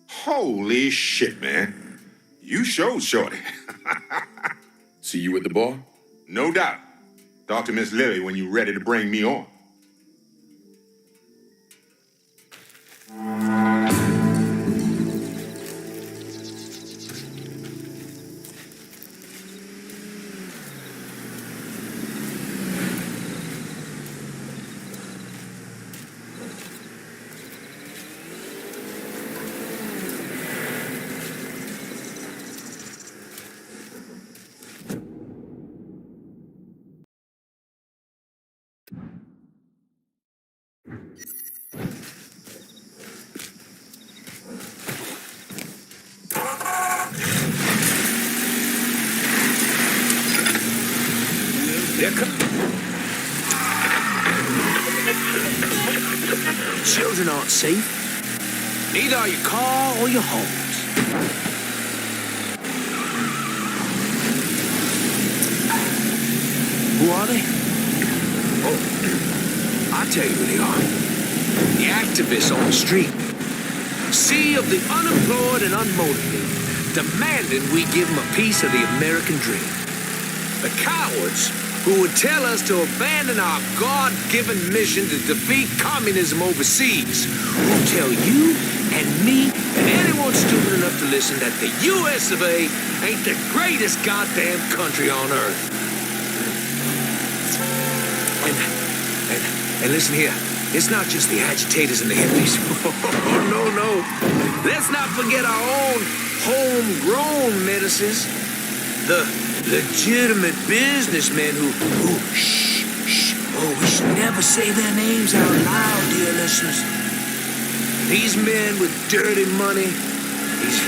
Holy shit, man. You showed Shorty. See you at the bar? No doubt. Talk to Miss Lily when you're ready to bring me on. Children aren't safe. Neither are your car or your homes. Who are they? Oh, I'll tell you who they are. The activists on the street. Sea of the unemployed and unmotivated, demanding we give them a piece of the American dream. The cowards who would tell us to abandon our God-given mission to defeat communism overseas, who tell you and me and anyone stupid enough to listen that the US of A ain't the greatest goddamn country on earth. And listen here, it's not just the agitators and the hippies. Oh, no. Let's not forget our own homegrown menaces. The legitimate businessmen who we should never say their names out loud, dear listeners. These men with dirty money, these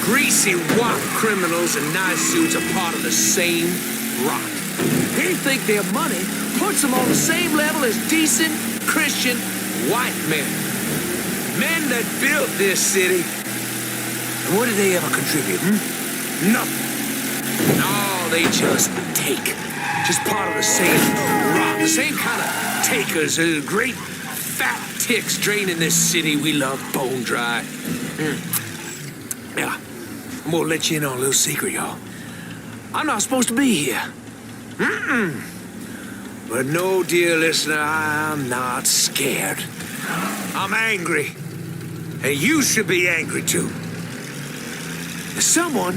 greasy wop criminals in nice suits are part of the same rot. They think their money puts them on the same level as decent Christian white men. Men that built this city. And what did they ever contribute, Nothing. No, they just take. Just part of the same rot, the same kind of takers, great fat ticks draining this city we love bone dry. Yeah, I'm gonna let you in on a little secret, y'all. I'm not supposed to be here. But no, dear listener, I'm not scared. I'm angry. And you should be angry, too. Someone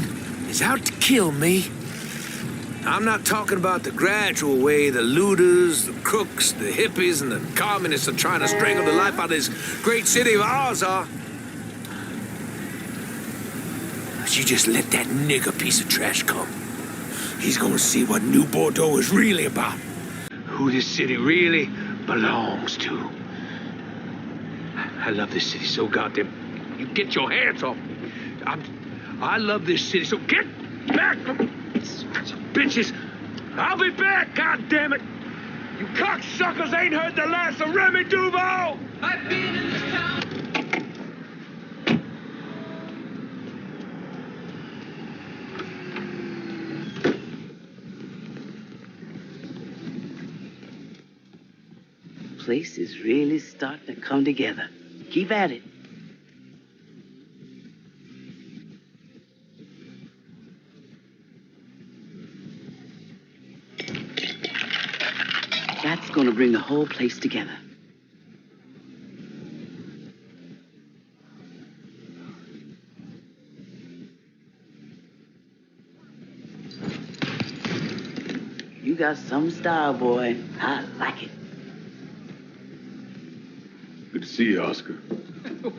is out to kill me. I'm not talking about the gradual way the looters, the crooks, the hippies, and the communists are trying to strangle the life out of this great city of ours are. But you just let that nigger piece of trash come. He's gonna see what New Bordeaux is really about. Who this city really belongs to. I love this city so goddamn... You get your hands off me. I love this city, so get back from bitches. I'll be back, goddammit. You cocksuckers ain't heard the last of Remy Duval. I've been in this town. Place is really starting to come together. Keep at it. That's gonna bring the whole place together. You got some style, boy. I like it. Good to see you, Oscar.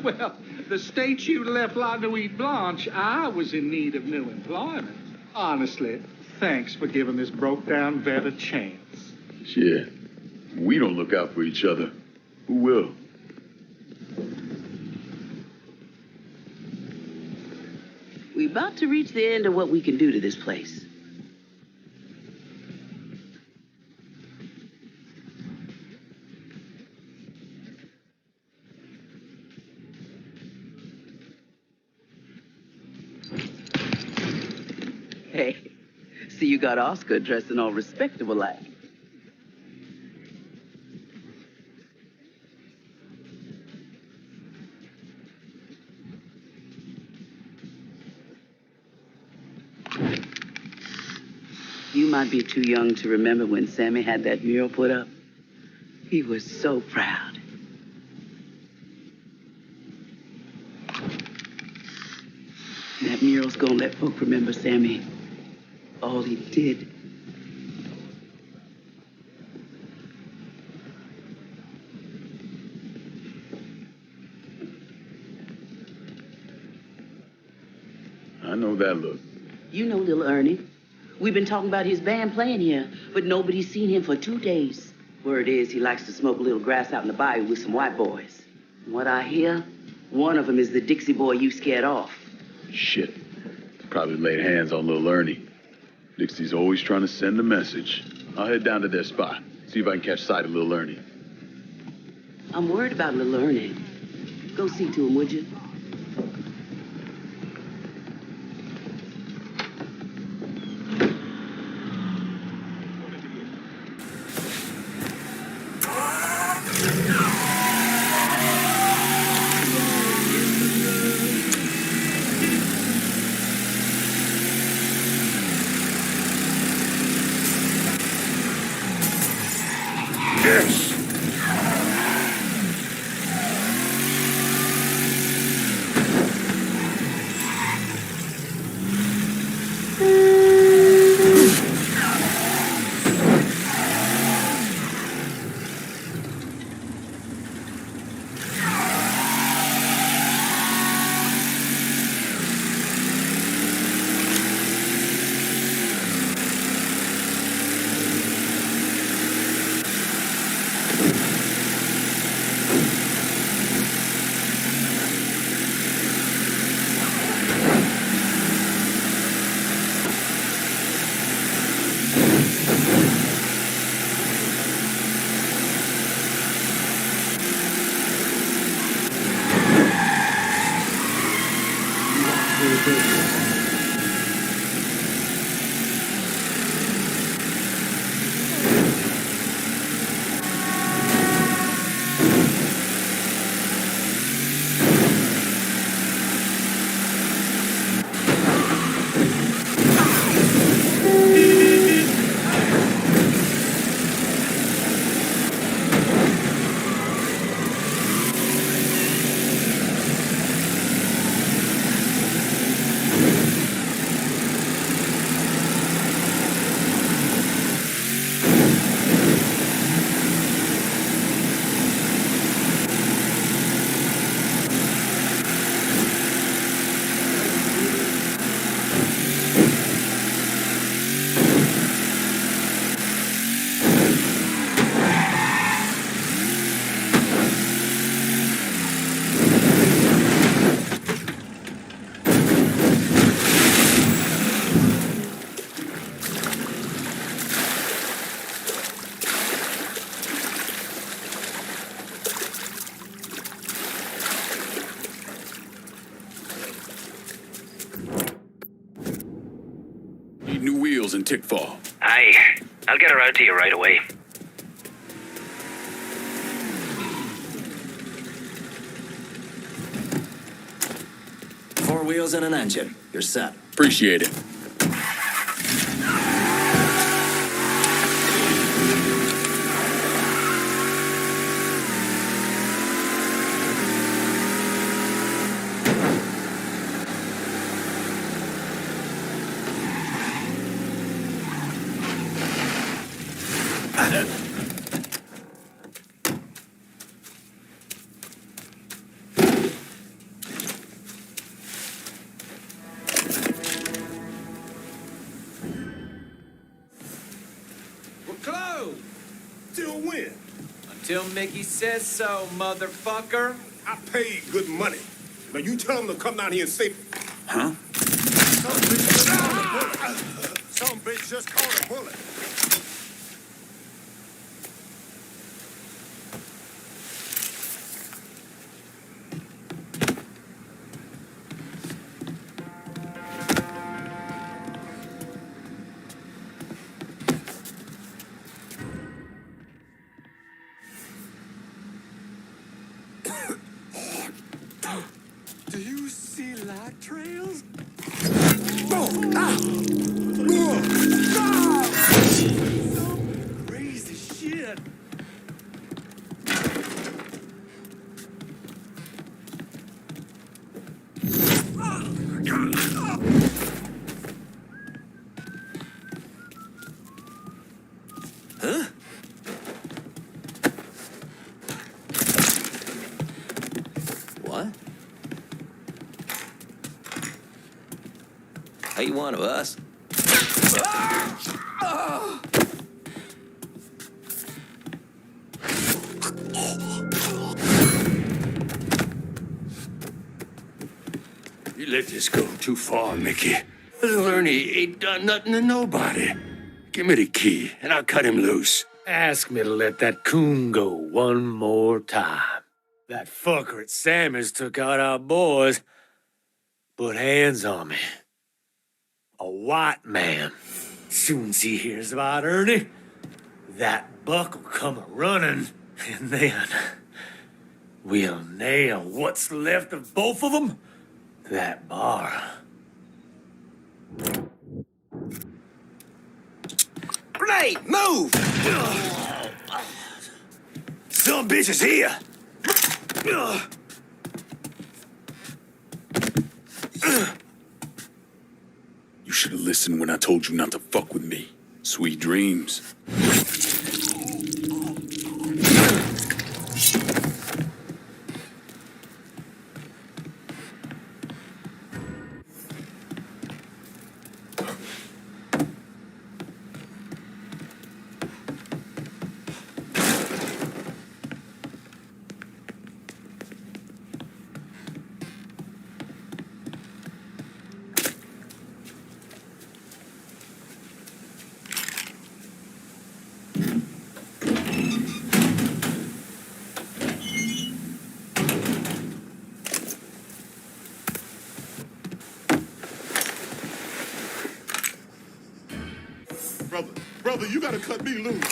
Well, the state you left La Nuit Blanche, I was in need of new employment. Honestly, thanks for giving this broke-down vet a chance. Shit. We don't look out for each other. Who will? We're about to reach the end of what we can do to this place. Hey, see you got Oscar dressing all respectable like. You might be too young to remember when Sammy had that mural put up. He was so proud. That mural's gonna let folk remember Sammy. All he did. I know that look. You know little Ernie. We've been talking about his band playing here, but nobody's seen him for 2 days. Word is he likes to smoke a little grass out in the bayou with some white boys. What I hear, one of them is the Dixie boy you scared off. Shit. Probably laid hands on little Ernie. Dixie's always trying to send a message. I'll head down to their spot, see if I can catch sight of little Ernie. I'm worried about little Ernie. Go see to him, would you? New wheels and Tickfall. Aye, I'll get her out to you right away. Four wheels and an engine. You're set. Appreciate it. Till when? Until Mickey says so, motherfucker. I paid good money. Now you tell him to come down here and say... Huh? Some bitch just caught a bullet. Do you see light trails? Crazy shit. Huh? What? Ain't one of us. You let this go too far, Mickey. Little Ernie ain't done nothing to nobody. Give me the key, and I'll cut him loose. Ask me to let that coon go one more time. That fucker at Sammy's took out our boys. Put hands on me. A white man. Soon as he hears about Ernie, that buck will come a-running, and then we'll nail what's left of both of them to that bar. Grenade, move! Some bitch is here! You should have listened when I told you not to fuck with me. Sweet dreams. Brother, you gotta cut me loose.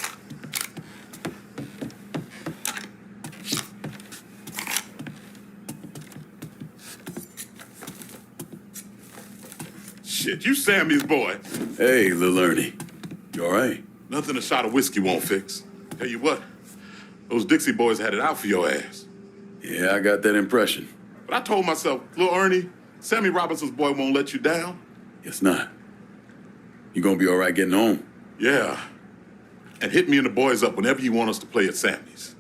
Shit, you Sammy's boy. Hey, Lil Ernie. You all right? Nothing a shot of whiskey won't fix. Tell you what, those Dixie boys had it out for your ass. Yeah, I got that impression. But I told myself, Lil Ernie, Sammy Robinson's boy won't let you down. Guess not. You gonna be all right getting home? Yeah. And hit me and the boys up whenever you want us to play at Sammy's.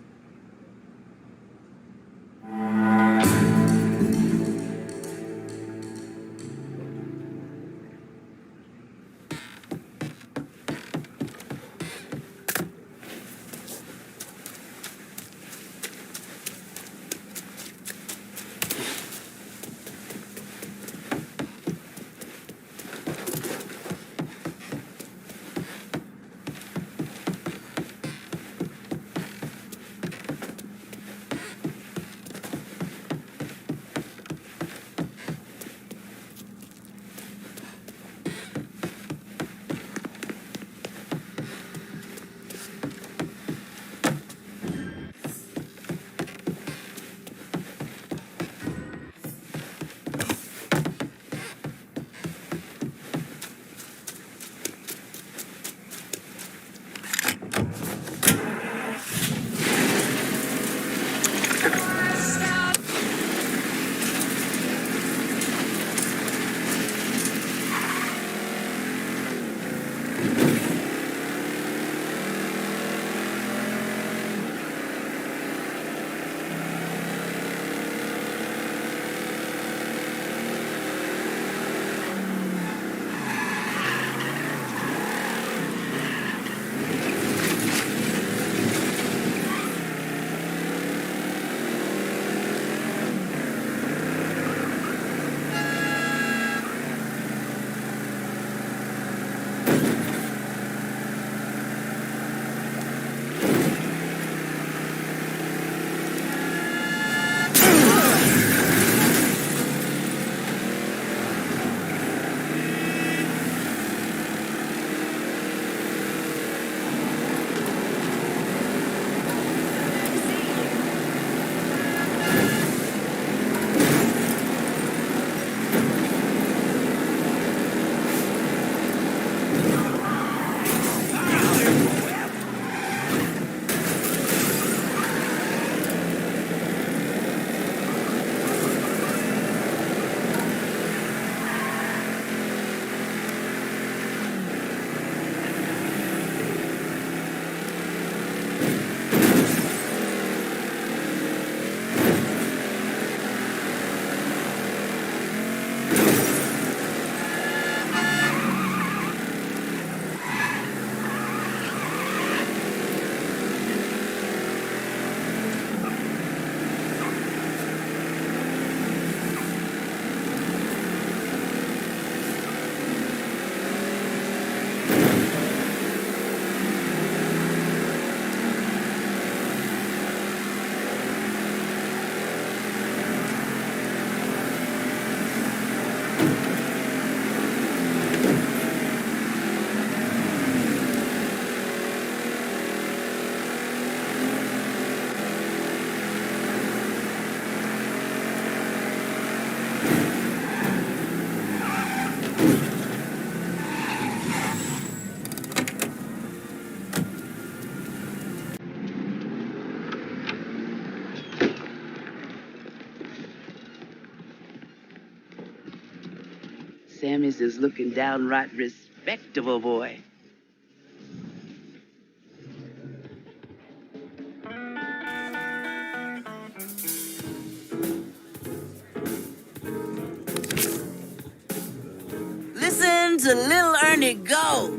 Sammy's is looking downright respectable, boy. Listen to Little Ernie go.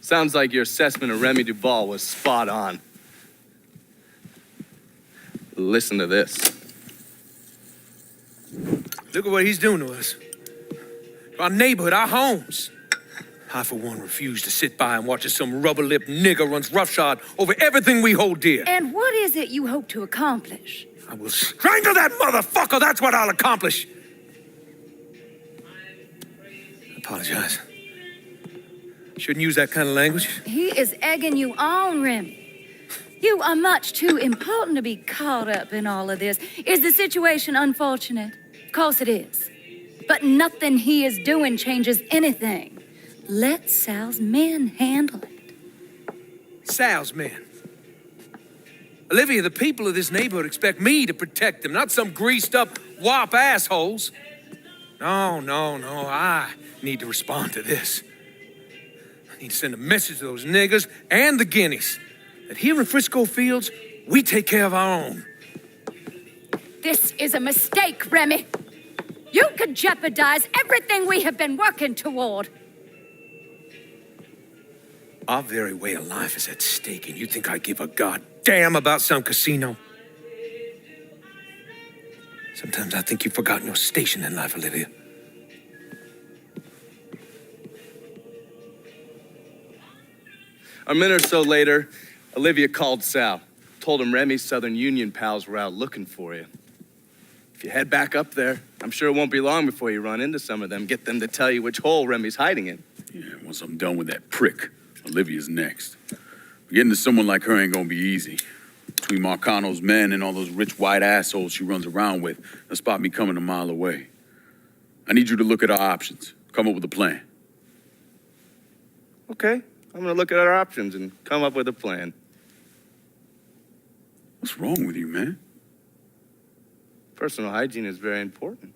Sounds like your assessment of Remy Duval was spot on. Listen to this. Look at what he's doing to us. Our neighborhood, our homes. I, for one, refuse to sit by and watch as some rubber-lipped nigger runs roughshod over everything we hold dear. And what is it you hope to accomplish? I will strangle that motherfucker, that's what I'll accomplish. I apologize. Shouldn't use that kind of language. He is egging you on, Remy. You are much too important to be caught up in all of this. Is the situation unfortunate? Of course it is. But nothing he is doing changes anything. Let Sal's men handle it. Sal's men? Olivia, the people of this neighborhood expect me to protect them, not some greased-up wop assholes. No, I need to respond to this. I need to send a message to those niggers and the guineas that here in Frisco Fields, we take care of our own. This is a mistake, Remy. You could jeopardize everything we have been working toward. Our very way of life is at stake, and you think I give a goddamn about some casino? Sometimes I think you've forgotten your station in life, Olivia. A minute or so later, Olivia called Sal. Told him Remy's Southern Union pals were out looking for you. If you head back up there, I'm sure it won't be long before you run into some of them. Get them to tell you which hole Remy's hiding in. Yeah, once I'm done with that prick, Olivia's next. Getting to someone like her ain't gonna be easy. Between Marcano's men and all those rich white assholes she runs around with, they'll spot me coming a mile away. I need you to look at our options. Come up with a plan. Okay, I'm gonna look at our options and come up with a plan. What's wrong with you, man? Personal hygiene is very important.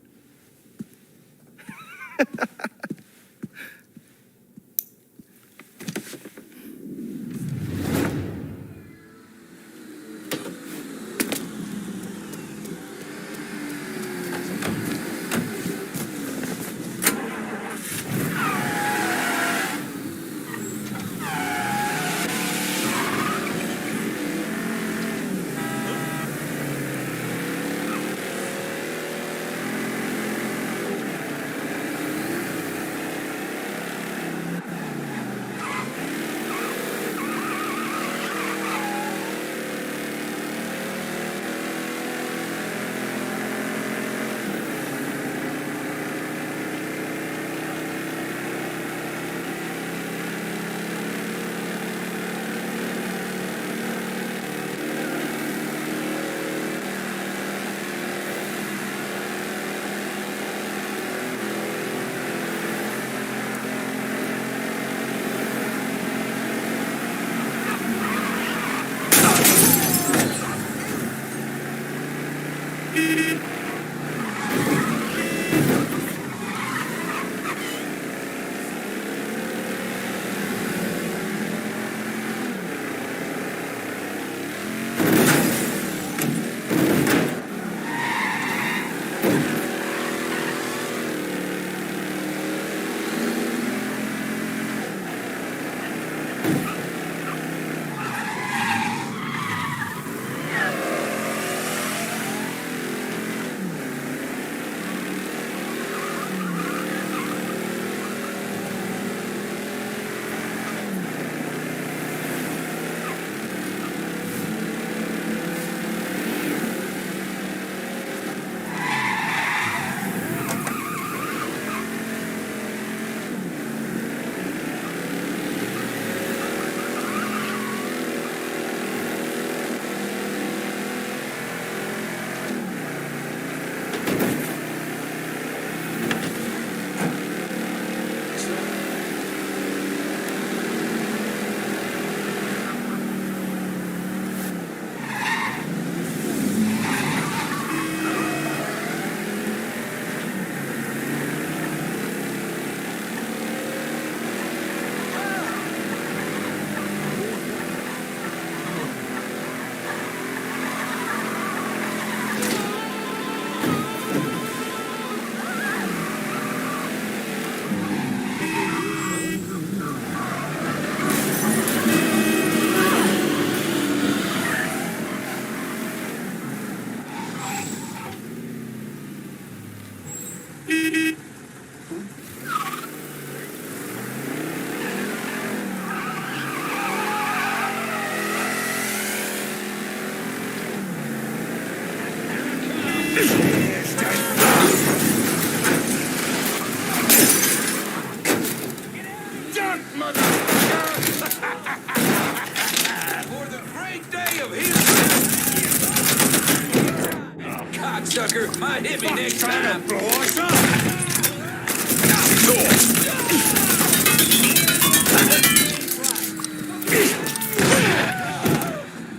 Cocksucker might hit me next time. Blow us up.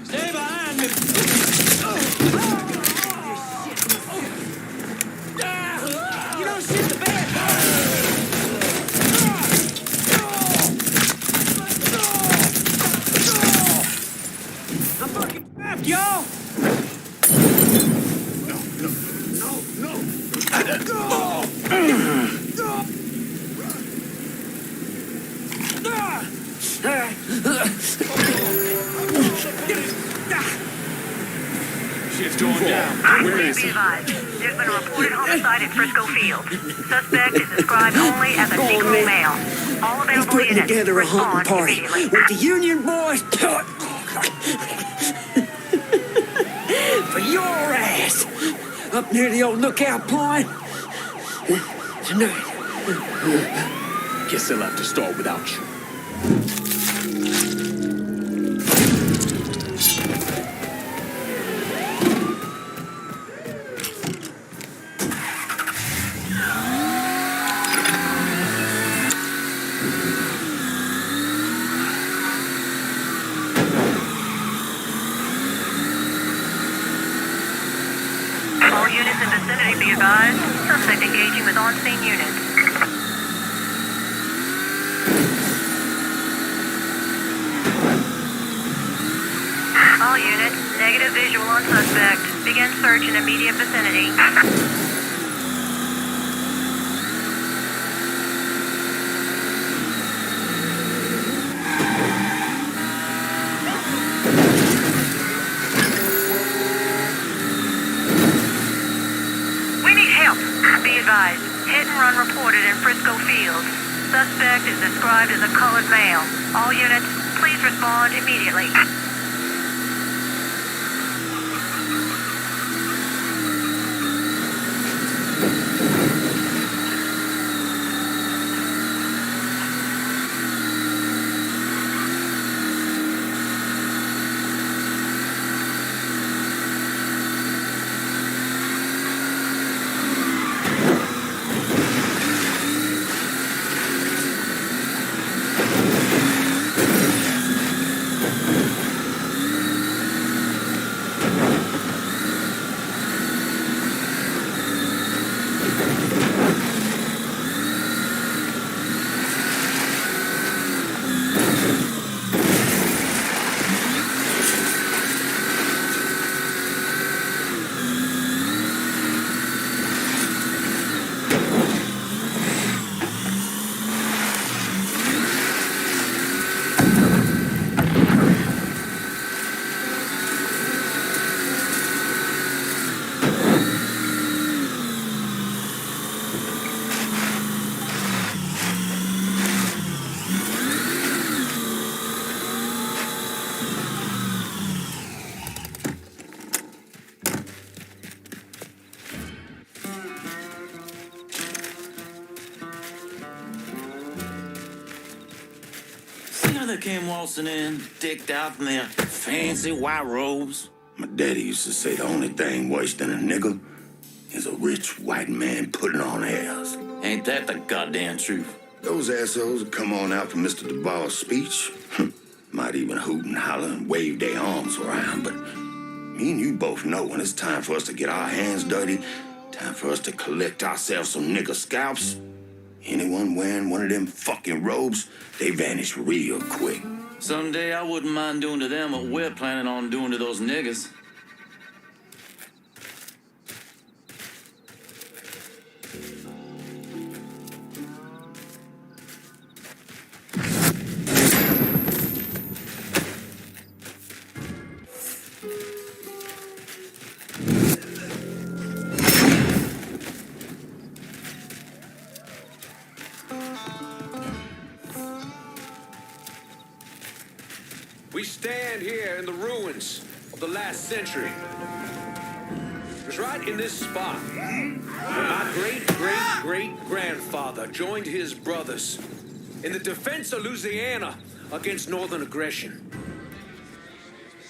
Stay behind me. You don't shit the bed. I'm fucking trapped, y'all. Shit's going down. Where is Be he? advised, there's been a reported homicide at Frisco Field. Suspect is described only as a Negro male. All He's available putting units, together a hunting respond party immediately. with the Union boys. For your ass. Up near the old lookout point. Tonight. Guess they'll have to start without you. All units in vicinity be advised. Suspect engaging with on-scene units. All units, negative visual on suspect. Begin search in immediate vicinity. We need help. Be advised. Hit and run reported in Frisco Field. Suspect is described as a colored male. All units, please respond immediately. See how they came waltzing in, dicked out in their fancy white robes? My daddy used to say the only thing worse than a nigger is a rich white man putting on airs. Ain't that the goddamn truth? Those assholes would come on out for Mr. DeBar's speech. Might even hoot and holler and wave their arms around, but me and you both know when it's time for us to get our hands dirty, time for us to collect ourselves some nigger scalps. Anyone wearing one of them fucking robes, they vanish real quick. Someday I wouldn't mind doing to them what we're planning on doing to those niggas. We stand here in the ruins of the last century. It was right in this spot where my great-great-great-grandfather joined his brothers in the defense of Louisiana against northern aggression.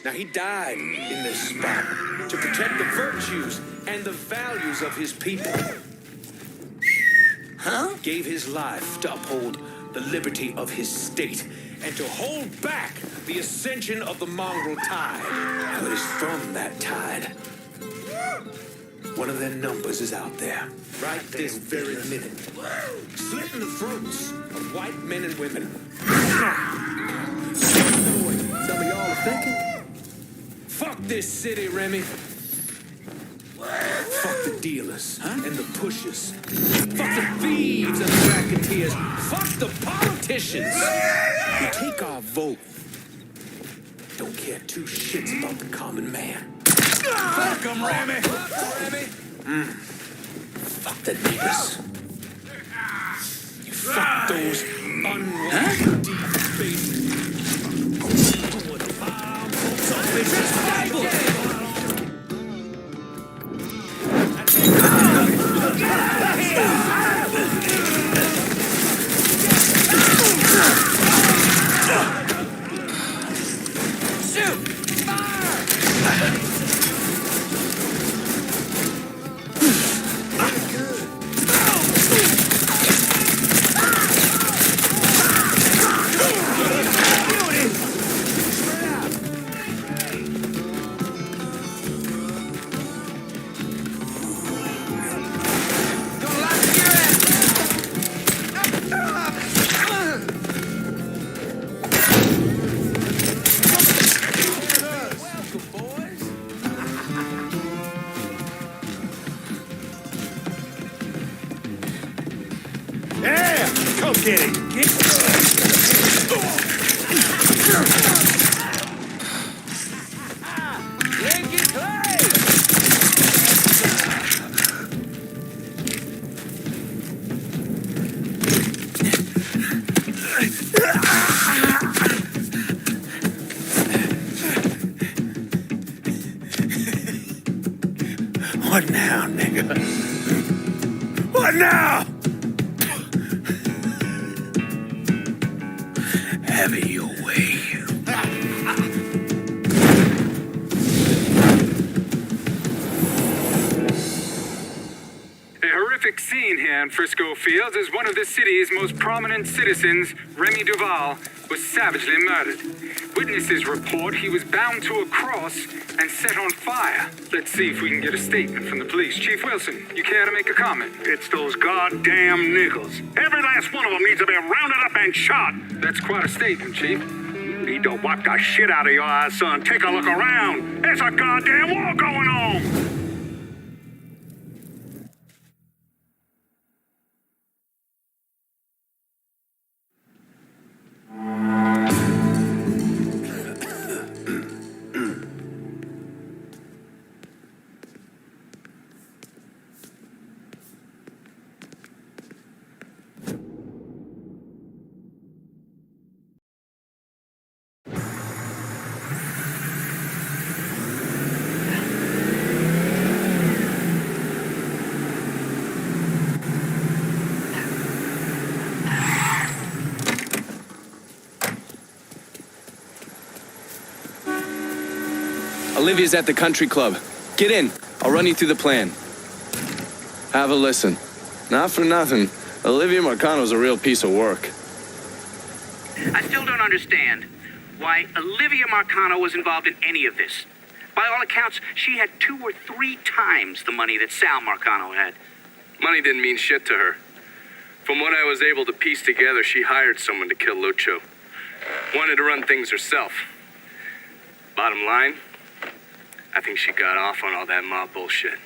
Now, he died in this spot to protect the virtues and the values of his people. Gave his life to uphold the liberty of his state and to hold back the ascension of the mongrel tide. Now it is from that tide. One of their numbers is out there, right this very minute, slitting the throats of white men and women. Some of y'all are thinking, fuck this city, Remy. Fuck the dealers and the pushers. Fuck the thieves and the racketeers. Fuck the politicians who take our vote. Don't care two shits about the common man. Fuck 'em, Remy! Fuck the niggas. You fuck those What now, nigga? What now? Have it your way. A horrific scene here in Frisco Fields as one of the city's most prominent citizens, Remy Duval, was savagely murdered. Witnesses report he was bound to a cross and set on fire. Let's see if we can get a statement from the police. Chief Wilson, you care to make a comment? It's those goddamn niggers. Every last one of them needs to be rounded up and shot. That's quite a statement, Chief. You need to wipe the shit out of your eyes, son. Take a look around. There's a goddamn war going on. Olivia's at the country club. Get in. I'll run you through the plan. Have a listen. Not for nothing, Olivia Marcano's a real piece of work. I still don't understand why Olivia Marcano was involved in any of this. By all accounts, she had 2 or 3 times the money that Sal Marcano had. Money didn't mean shit to her. From what I was able to piece together, she hired someone to kill Lucho. Wanted to run things herself. Bottom line, I think she got off on all that mob bullshit.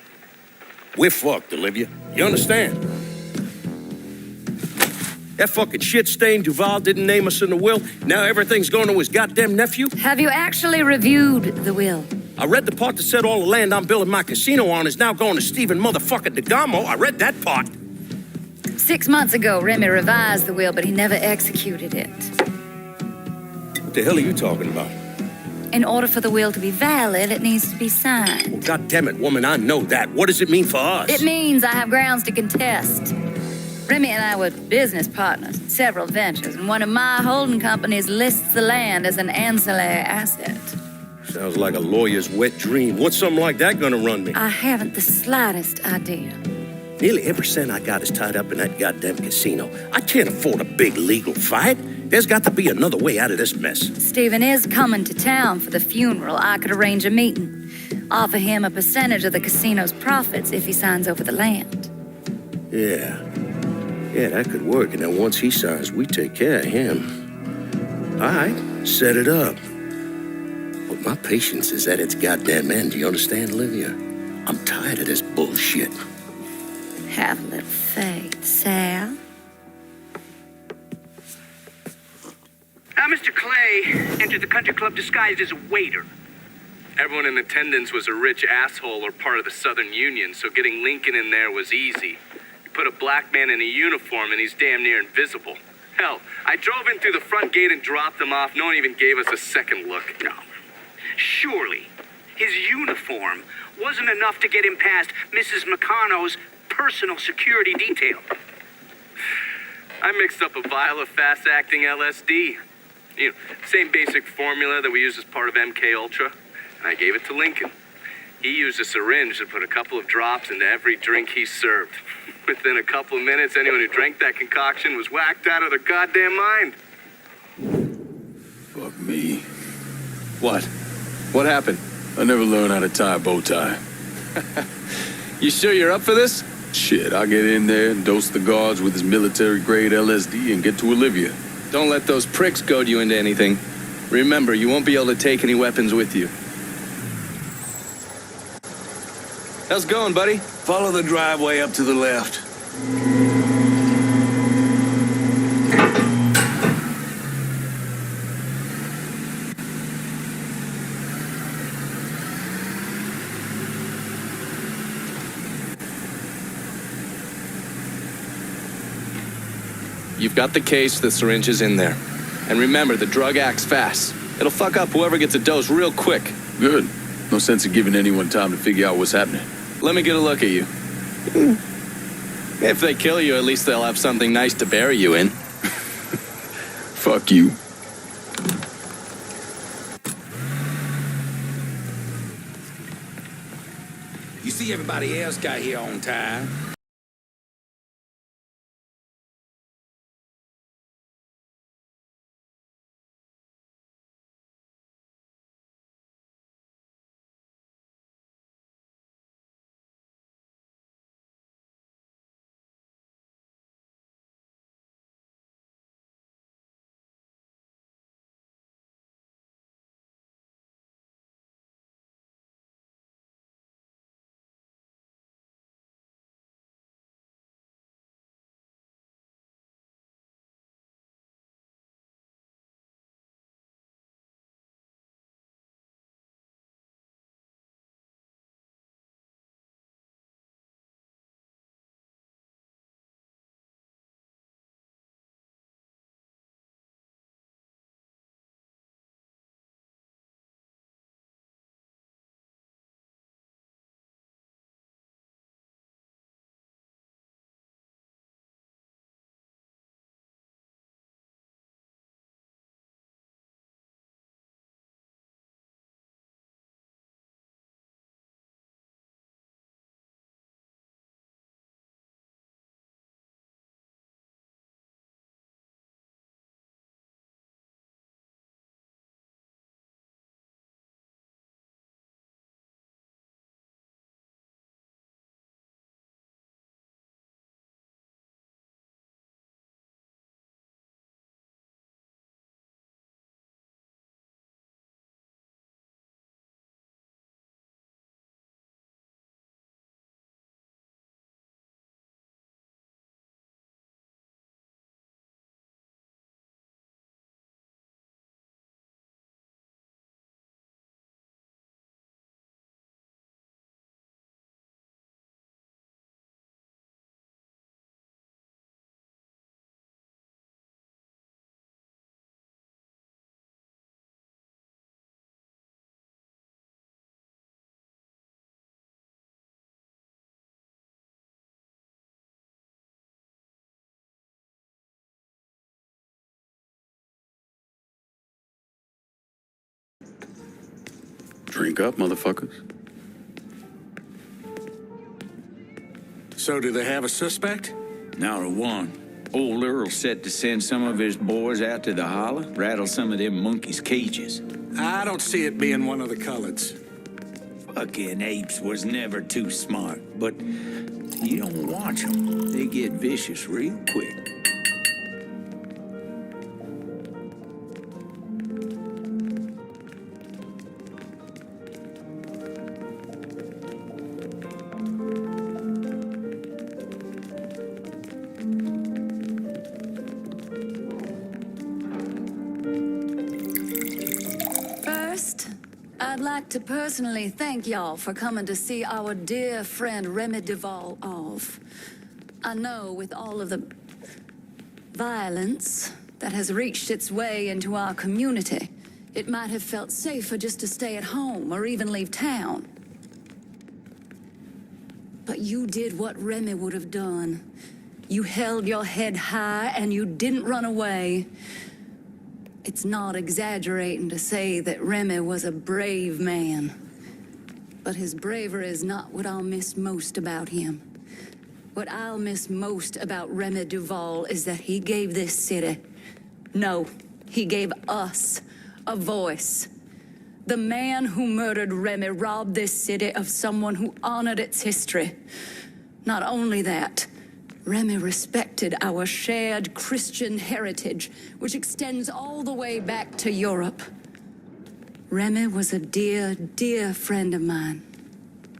We're fucked, Olivia. You understand? That fucking shit-stained Duval didn't name us in the will. Now everything's going to his goddamn nephew. Have you actually reviewed the will? I read the part that said all the land I'm building my casino on is now going to Stephen motherfucking DeGamo. I read that part. 6 months ago, Remy revised the will, but he never executed it. What the hell are you talking about? In order for the will to be valid, it needs to be signed. Well, goddammit, woman, I know that. What does it mean for us? It means I have grounds to contest. Remy and I were business partners in several ventures, and one of my holding companies lists the land as an ancillary asset. Sounds like a lawyer's wet dream. What's something like that gonna run me? I haven't the slightest idea. Nearly every cent I got is tied up in that goddamn casino. I can't afford a big legal fight. There's got to be another way out of this mess. Stephen is coming to town for the funeral. I could arrange a meeting. Offer him a percentage of the casino's profits if he signs over the land. Yeah, that could work. And then once he signs, we take care of him. All right, set it up. But my patience is at its goddamn end. Do you understand, Olivia? I'm tired of this bullshit. Have a little faith, Sal. Now, Mr. Clay entered the country club disguised as a waiter. Everyone in attendance was a rich asshole or part of the Southern Union, so getting Lincoln in there was easy. You put a black man in a uniform and he's damn near invisible. Hell, I drove in through the front gate and dropped him off. No one even gave us a second look. No. Surely, his uniform wasn't enough to get him past Mrs. Meccano's personal security detail. I mixed up a vial of fast-acting LSD. You know, same basic formula that we use as part of MK Ultra. And I gave it to Lincoln. He used a syringe to put a couple of drops into every drink he served. Within a couple of minutes, anyone who drank that concoction was whacked out of their goddamn mind. Fuck me. What? What happened? I never learned how to tie a bow tie. You sure you're up for this? Shit, I'll get in there and dose the guards with his military-grade LSD and get to Olivia. Don't let those pricks goad you into anything. Remember, you won't be able to take any weapons with you. How's it going, buddy? Follow the driveway up to the left. You've got the case, the syringe is in there. And remember, the drug acts fast. It'll fuck up whoever gets a dose real quick. Good. No sense of giving anyone time to figure out what's happening. Let me get a look at you. If they kill you, at least they'll have something nice to bury you in. Fuck you. You see everybody else got here on time. Drink up, motherfuckers. So do they have a suspect? Not a one. Old Earl set to send some of his boys out to the holler, rattle some of them monkeys' cages. I don't see it being one of the coloreds. Fucking apes was never too smart, but you don't watch them. They get vicious real quick. I'd like to personally thank y'all for coming to see our dear friend Remy Duval off. I know with all of the violence that has reached its way into our community, it might have felt safer just to stay at home or even leave town. But you did what Remy would have done. You held your head high and you didn't run away. It's not exaggerating to say that Remy was a brave man. But his bravery is not what I'll miss most about him. What I'll miss most about Remy Duval is that he gave this city, no, he gave us a voice. The man who murdered Remy robbed this city of someone who honored its history. Not only that, Remy respected our shared Christian heritage, which extends all the way back to Europe. Remy was a dear, dear friend of mine.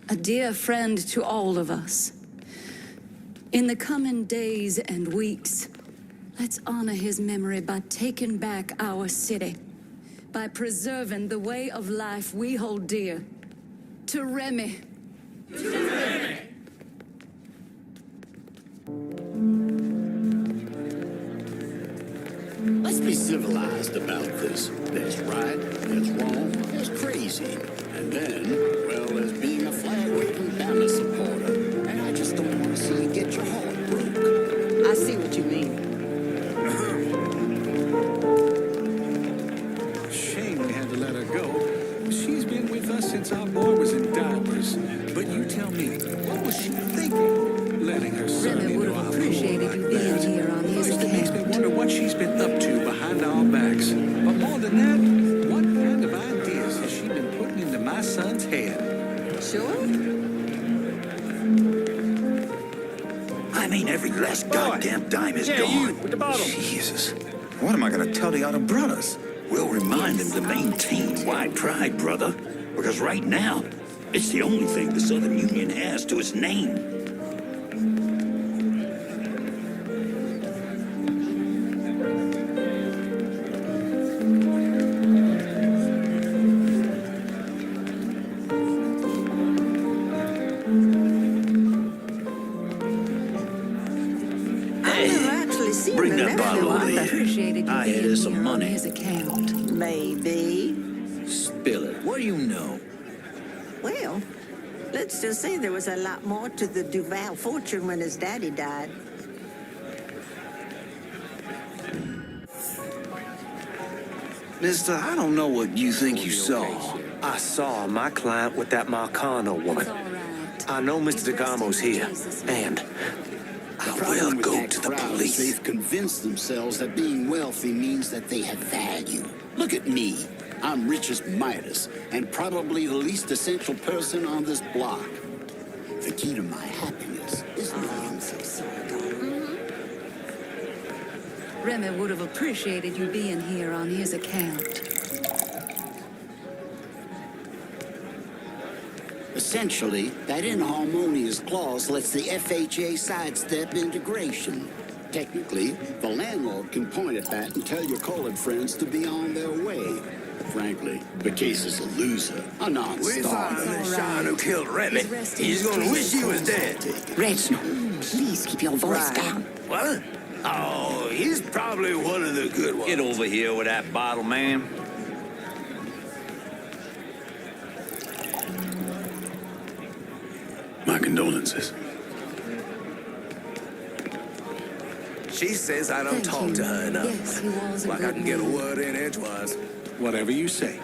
A dear friend to all of us. In the coming days and weeks, let's honor his memory by taking back our city, by preserving the way of life we hold dear. To Remy. To Remy. Let's be civilized about this. There's right, there's wrong, there's crazy. And then, well, there's being a flag-waving banner supporter. And I just don't want to see you get your heart broke. I see what you mean. Shame we had to let her go. She's been with us since our boy was in diapers. But you tell me, what was she thinking? Letting her son Remy would into have our appreciated you being here on his First, it makes me account. wonder what she's been up to behind our backs. But more than that, what kind of ideas has she been putting into my son's head? Sure? I mean, every last goddamn dime is Yeah, gone. you, with the bottle. Jesus. What am I gonna tell the other brothers? We'll remind them to maintain white pride, brother. Because right now, it's the only thing the Southern Union has to its name. Bring that bottle over here. Appreciated you I hear being there's some here on money. his account. Maybe. Spill it. What do you know? Well, let's just say there was a lot more to the Duval fortune when his daddy died. Mister, I don't know what you think you saw. I saw my client with that Marcano woman. I know Mr. DeGamo's here, and I will go to the police. They've convinced themselves that being wealthy means that they have value. Look at me. I'm rich as Midas, and probably the least essential person on this block. The key to my happiness is being successful. Remy would have appreciated you being here on his account. Essentially, that inharmonious clause lets the FHA sidestep integration. Technically, the landlord can point at that and tell your colored friends to be on their way. Frankly, the case is a loser, a non-starter. We found the Sean who killed Remy. He's gonna wish he was dead. Reginald, please keep your voice down. What? Oh, he's probably one of the good ones. Get over here with that bottle, man. My condolences. She says I don't talk to her enough. Yes, he was a Like I good can get a man. word in edgewise. Whatever you say.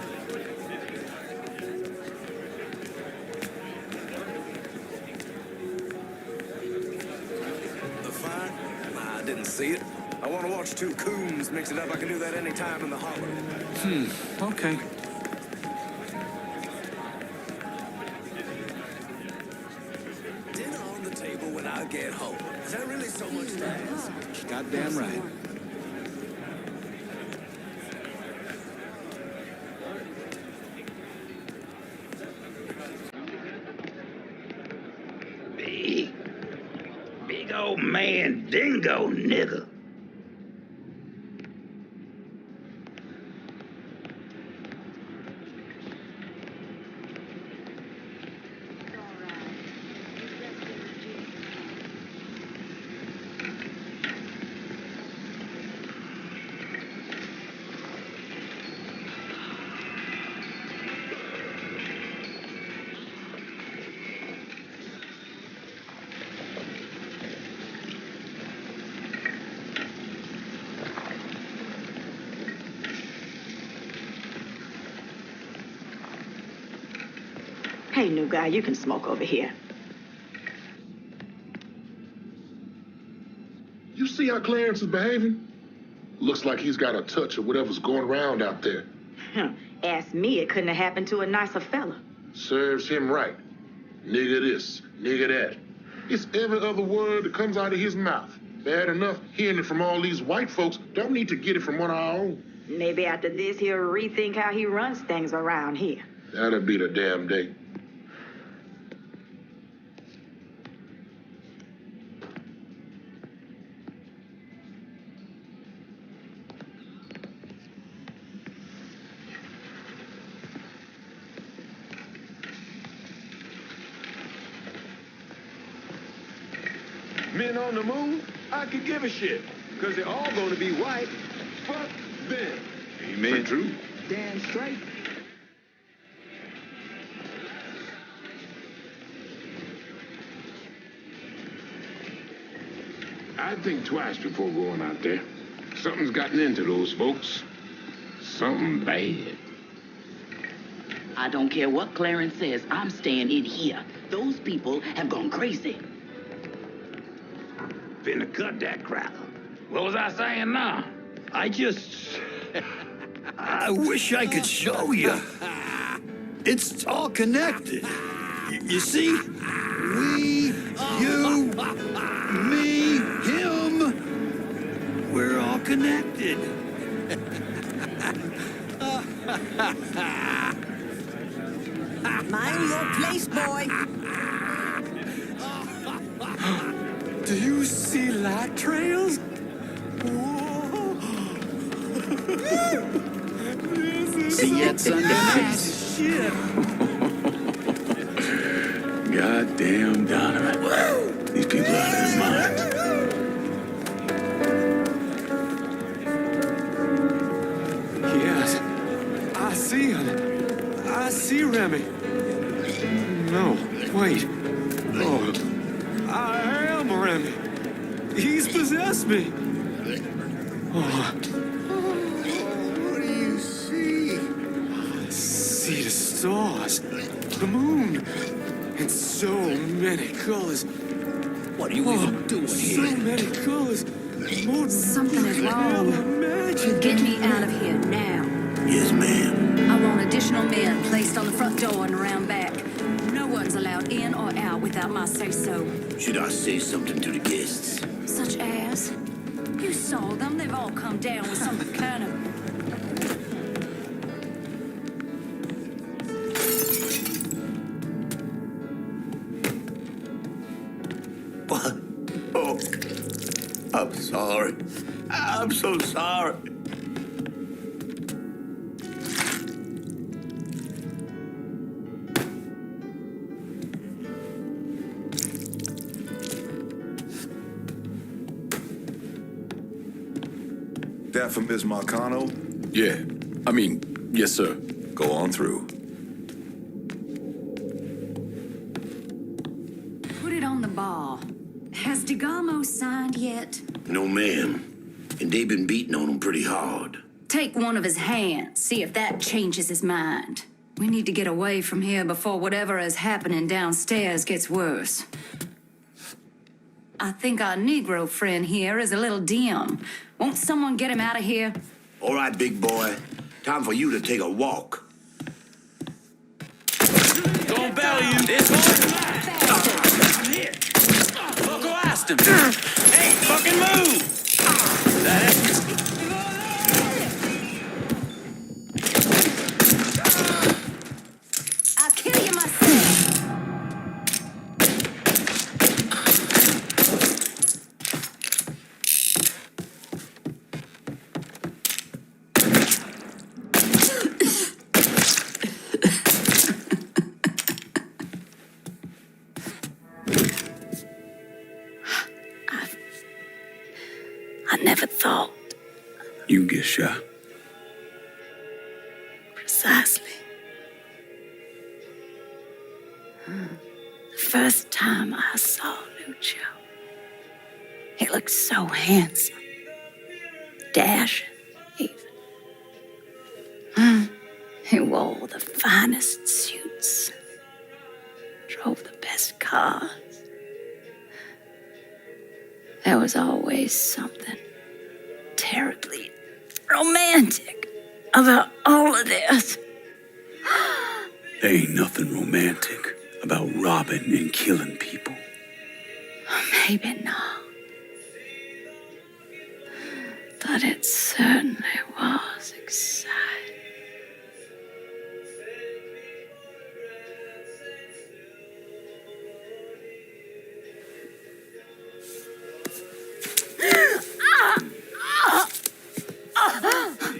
The fire? I didn't see it. I want to watch two coons mix it up. I can do that any time in the hollow. Okay. Dinner on the table when I get home. Is that really so much to ask? Goddamn right. Big old man, dingo nigger. Hey, new guy, you can smoke over here. You see how Clarence is behaving? Looks like he's got a touch of whatever's going around out there. Ask me, it couldn't have happened to a nicer fella. Serves him right. Nigga this, nigga that. It's every other word that comes out of his mouth. Bad enough hearing it from all these white folks. Don't need to get it from one of our own. Maybe after this, he'll rethink how he runs things around here. That'll be the damn day. Men on the moon, I could give a shit. Because they're all going to be white. Fuck them. Amen. True. Damn straight. I'd think twice before going out there. Something's gotten into those folks. Something bad. I don't care what Clarence says, I'm staying in here. Those people have gone crazy. Finna cut that cracker. What was I saying now? I wish I could show you. It's all connected. You see? We, you, me, him. We're all connected. Mind your place, boy. Do you see light trails? See you at Sunday night. Shit. Goddamn Donovan. These people are out of their minds. Yes, I see him. I see Remy. No, wait. Oh, I am Remy. He's possessed me. Oh. What do you see? I see the stars, the moon, and so many colors. What are you even doing so here? many colors. More Something is wrong. Get me out of here now. Yes, ma'am. I want additional men placed on the front door and around back. No one's allowed in or out without my say-so. Should I say something to the guests? Such as? You saw them. They've all come down with some kind of... What? Oh, I'm sorry. I'm so sorry. That from Ms. Marcano? Yeah. I mean, yes, sir. Go on through. Put it on the bar. Has DeGamo signed yet? No, ma'am. And they've been beating on him pretty hard. Take one of his hands, see if that changes his mind. We need to get away from here before whatever is happening downstairs gets worse. I think our Negro friend here is a little dim. Won't someone get him out of here? All right, big boy. Time for you to take a walk. Don't belly you. This one. Here. Go ask him. Hey, fucking move. That I'll kill you myself. I never thought. You get shot. Precisely. The first time I saw Lucho, he looked so handsome, dashing, even. He wore the finest suits, because there was always something terribly romantic about all of this. There ain't nothing romantic about robbing and killing people. Maybe not. But it certainly was exciting.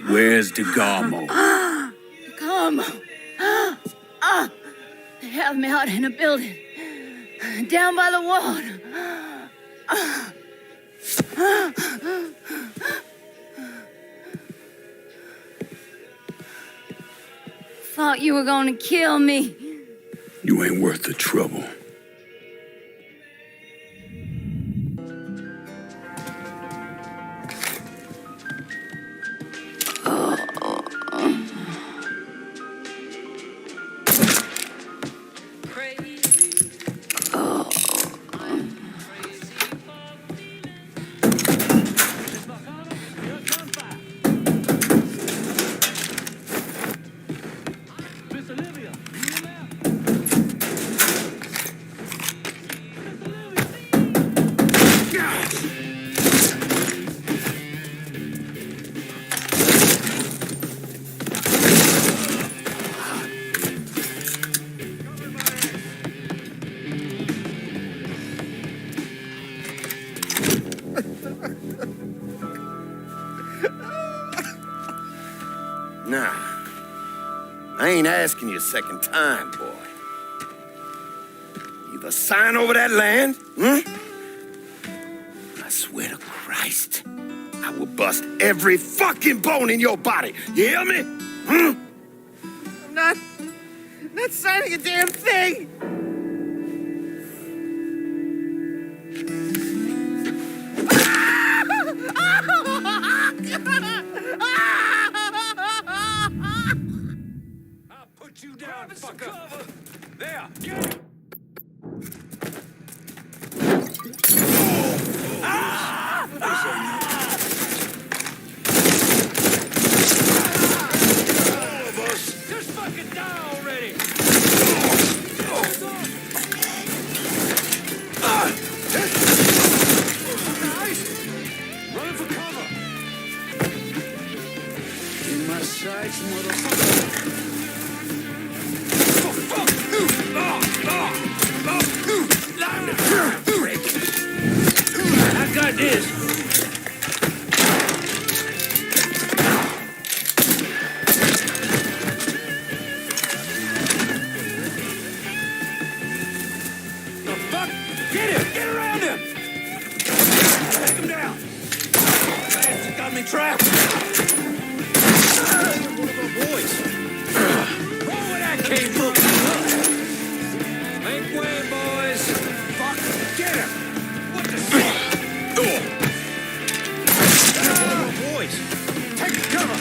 Where's DeGarmo? Come. They have me out in a building. Down by the water. Thought you were gonna kill me. You ain't worth the trouble. Nah, I ain't asking you a second time, boy. Either sign over that land, I swear to Christ, I will bust every fucking bone in your body. You hear me? I'm not signing a damn thing! You down, fucker! There! Get it! All of us! Just fucking die already! Nice! Running for cover! In my sights, motherfucker! I got this. The fuck? Get him! Get around him! Take him down! Man, you got me trapped! One of our boys. Roll with that cane book! Make way, boys! Fuck! Get him! What the shit? Boys! Take cover!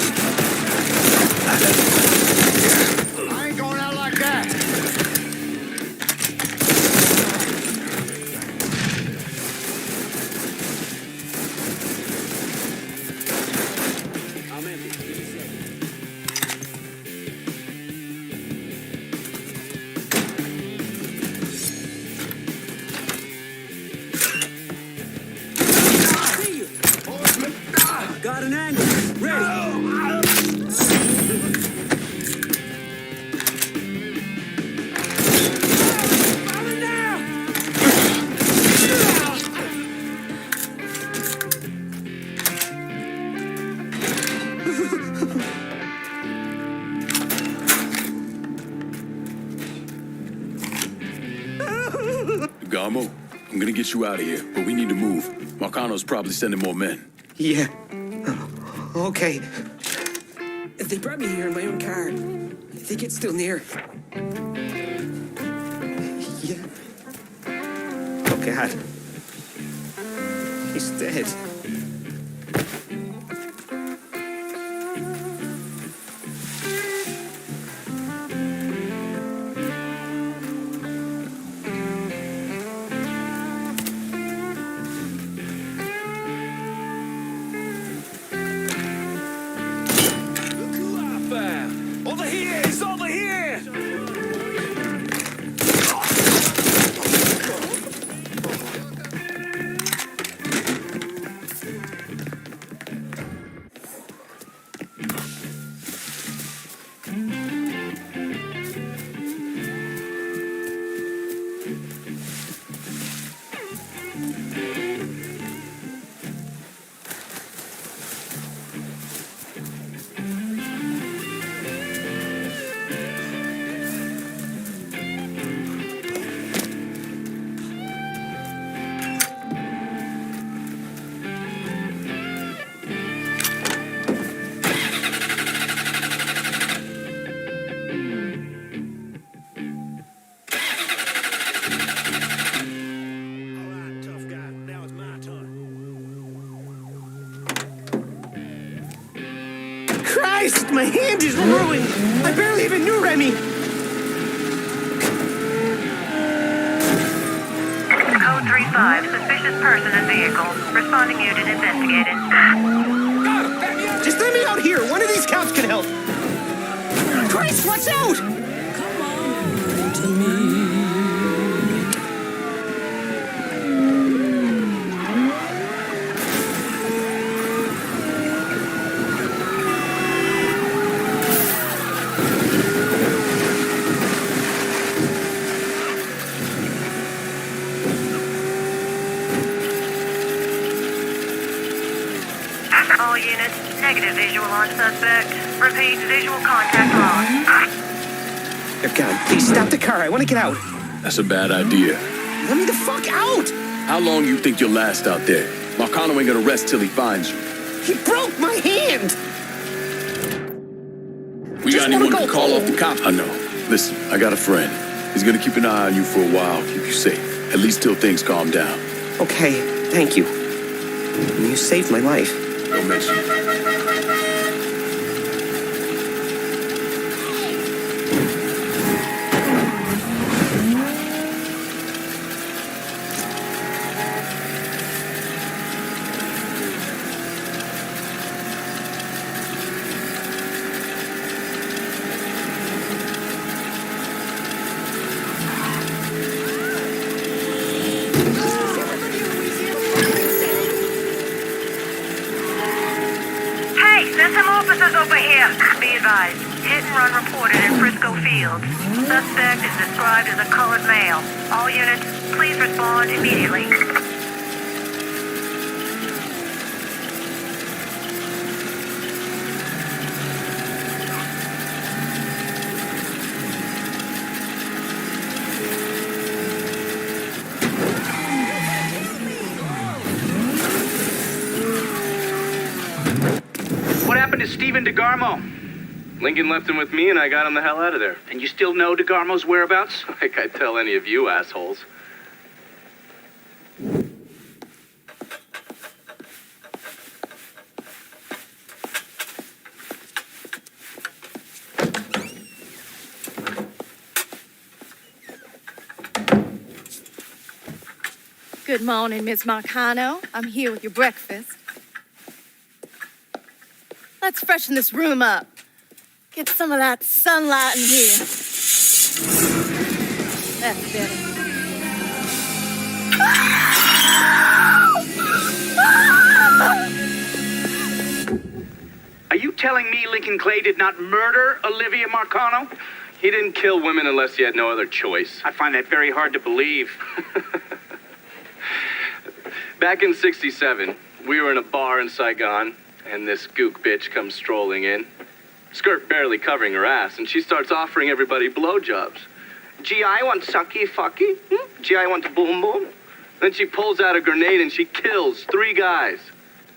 I ain't going out like that! I'm empty. Give me a second. Got an angle. Ready. DeGarmo, I'm gonna get you out of here, but we need to move. Marcano's probably sending more men. Yeah. Okay. They brought me here in my own car. I think it's still near. Yeah. Oh, God. He's dead. My hand is ruined. I barely even knew Remy. Code 3-5, suspicious person and vehicle. Responding unit investigating. Just let me out here. One of these cops can help. Christ, watch out! Come on to me. All units, negative visual on suspect. Repeat, visual contact lost. God, please stop the car. I want to get out. That's a bad idea. Let me the fuck out! How long you think you'll last out there? Marcano ain't gonna rest till he finds you. He broke my hand! We got anyone to call off the cops? I know. Listen, I got a friend. He's gonna keep an eye on you for a while, keep you safe. At least till things calm down. Okay, thank you. You saved my life. Don't mention it. Over here. Be advised. Hit and run reported in Frisco Fields. Suspect is described as a colored male. All units, please respond immediately. What happened to Stephen DeGarmo? Lincoln left him with me and I got him the hell out of there. And you still know DeGarmo's whereabouts? Like I'd tell any of you assholes. Good morning, Miss Marcano. I'm here with your breakfast. Let's freshen this room up. Get some of that sunlight in here. That's better. Are you telling me Lincoln Clay did not murder Olivia Marcano? He didn't kill women unless he had no other choice. I find that very hard to believe. Back in '67, we were in a bar in Saigon, and this gook bitch comes strolling in, skirt barely covering her ass, and she starts offering everybody blowjobs. Gee, I want sucky fucky. Gee, I want boom boom. Then she pulls out a grenade and she kills 3 guys.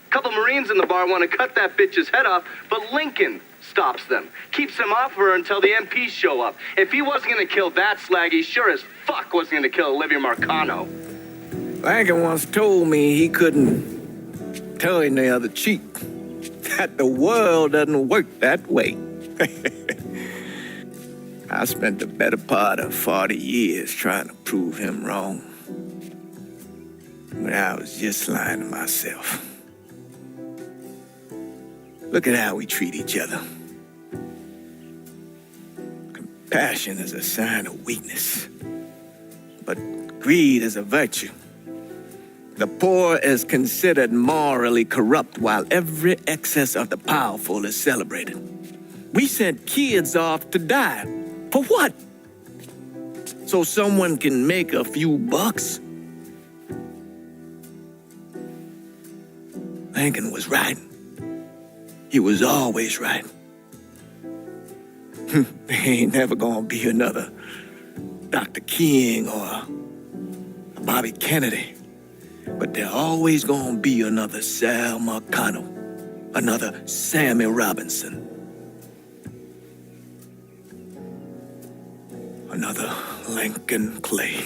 A couple Marines in the bar want to cut that bitch's head off, but Lincoln stops them, keeps them off her until the MPs show up. If he wasn't going to kill that slag, he sure as fuck wasn't going to kill Olivia Marcano. Lincoln once told me he couldn't tell any other cheek that the world doesn't work that way. I spent the better part of 40 years trying to prove him wrong. But I was just lying to myself. Look at how we treat each other. Compassion is a sign of weakness, but greed is a virtue. The poor is considered morally corrupt, while every excess of the powerful is celebrated. We sent kids off to die. For what? So someone can make a few bucks? Lincoln was right. He was always right. There ain't never gonna be another Dr. King or Bobby Kennedy. But there always gonna be another Sal Marcano, another Sammy Robinson, another Lincoln Clay.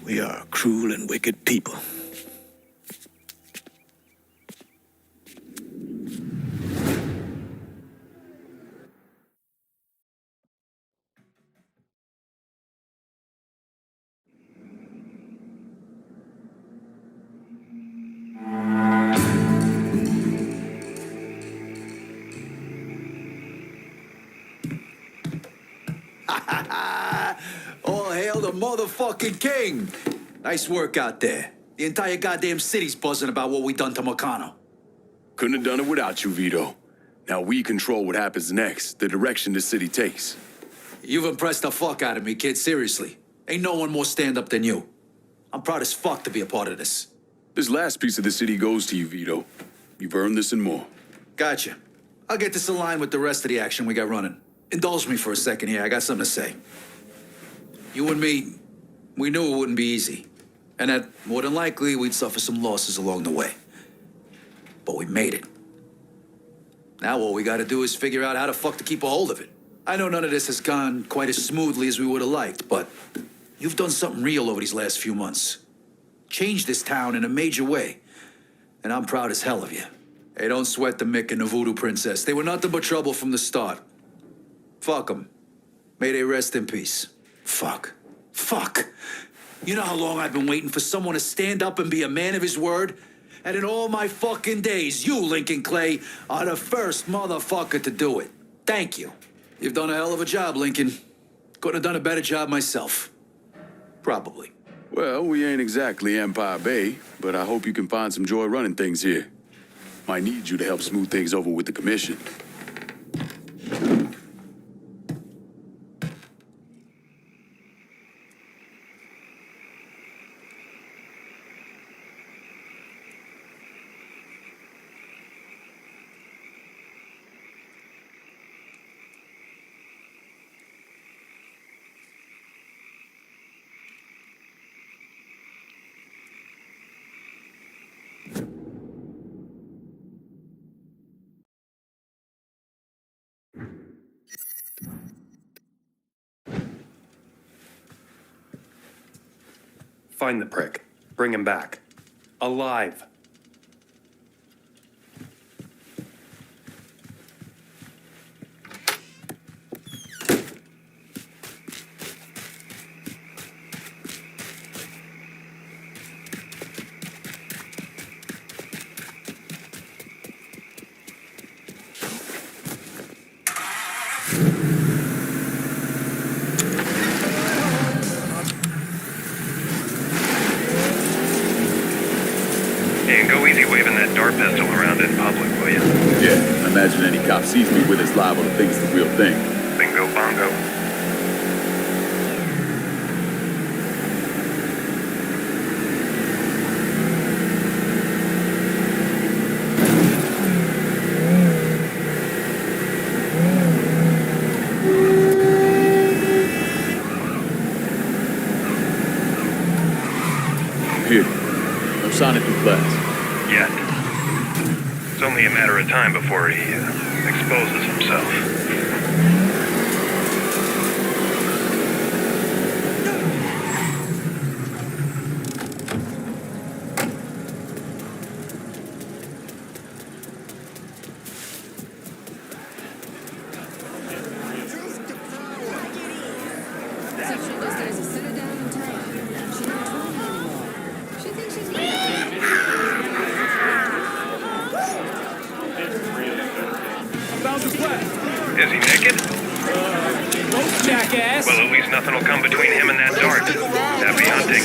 We are a cruel and wicked people. motherfucking king. Nice work out there. The entire goddamn city's buzzing about what we done to Meccano. Couldn't have done it without you, Vito. Now we control what happens next, the direction the city takes. You've impressed the fuck out of me, kid, seriously. Ain't no one more stand-up than you. I'm proud as fuck to be a part of this. This last piece of the city goes to you, Vito. You've earned this and more. Gotcha. I'll get this aligned with the rest of the action we got running. Indulge me for a second here, I got something to say. You and me, we knew it wouldn't be easy. And that, more than likely, we'd suffer some losses along the way. But we made it. Now all we gotta do is figure out how the fuck to keep a hold of it. I know none of this has gone quite as smoothly as we would have liked, but you've done something real over these last few months. Changed this town in a major way. And I'm proud as hell of you. Hey, don't sweat the Mick and the Voodoo Princess. They were nothing but trouble from the start. Fuck them. May they rest in peace. Fuck. Fuck. You know how long I've been waiting for someone to stand up and be a man of his word? And in all my fucking days, you, Lincoln Clay, are the first motherfucker to do it. Thank you. You've done a hell of a job, Lincoln. Couldn't have done a better job myself. Probably. Well, we ain't exactly Empire Bay, but I hope you can find some joy running things here. Might need you to help smooth things over with the commission. Find the prick. Bring him back. Alive. And go easy waving that dart pistol around in public, will you? Yeah, imagine any cop sees me with his liable to think it's the real thing. Bingo bongo. Here, I'm signing through class. Yet. It's only a matter of time before he exposes himself. Is he naked? Jackass! Well, at least nothing will come between him and that dart. Happy hunting.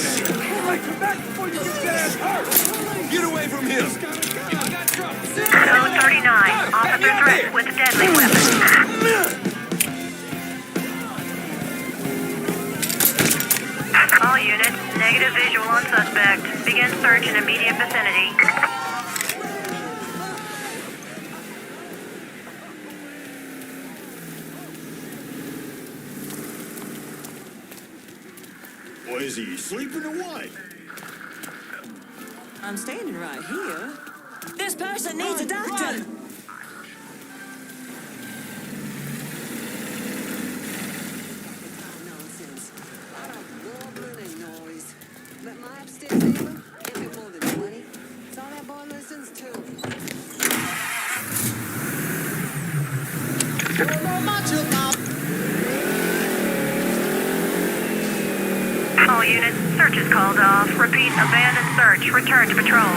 Get away from him! Code 39, officer threat with a deadly weapon. All units, negative visual on suspect. Begin search in immediate vicinity. What is he, sleeping or what? I'm standing right here. This person needs a doctor. Nonsense. I don't warbling and noise. But my upstairs neighbor, give me more than 20. It's all that boy listens to. All units, search is called off. Repeat, abandon search. Return to patrol.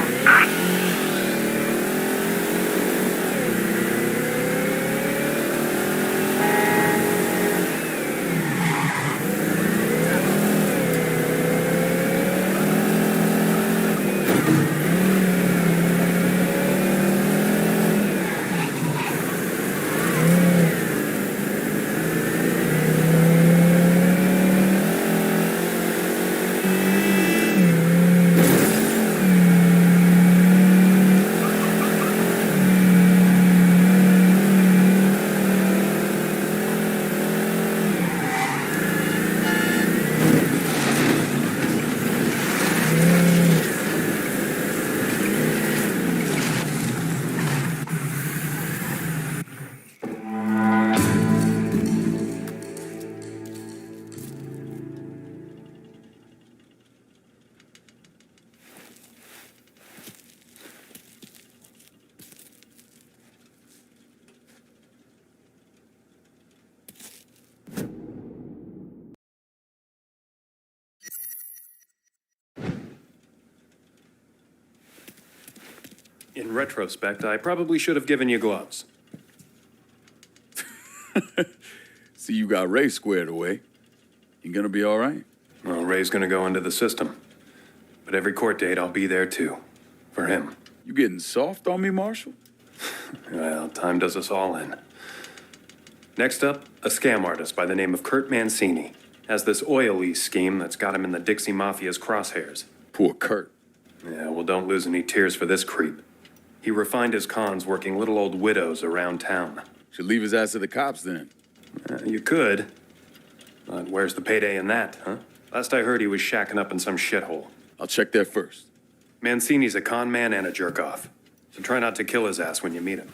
In retrospect, I probably should have given you gloves. See, you got Ray squared away. You gonna be all right? Well, Ray's gonna go into the system. But every court date, I'll be there too. For him. You getting soft on me, Marshal? Well, time does us all in. Next up, a scam artist by the name of Kurt Mancini. Has this oil lease scheme that's got him in the Dixie Mafia's crosshairs. Poor Kurt. Yeah, well, don't lose any tears for this creep. He refined his cons working little old widows around town. Should leave his ass to the cops then. You could. But where's the payday in that, huh? Last I heard, he was shacking up in some shithole. I'll check there first. Mancini's a con man and a jerk-off. So try not to kill his ass when you meet him.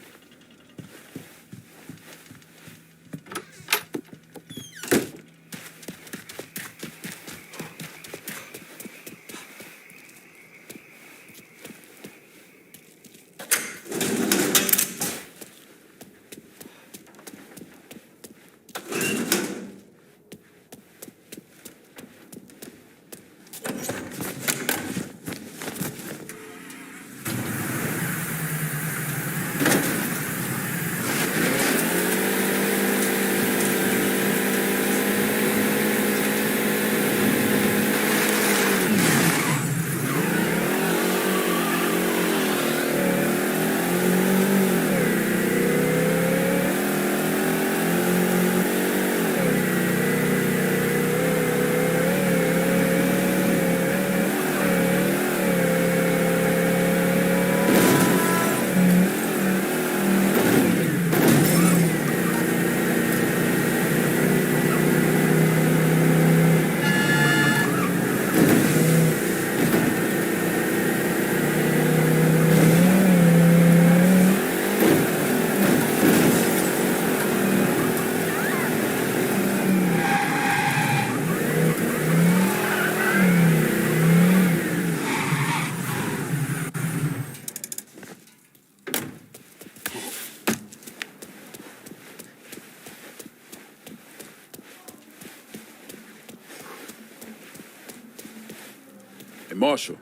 Marshal,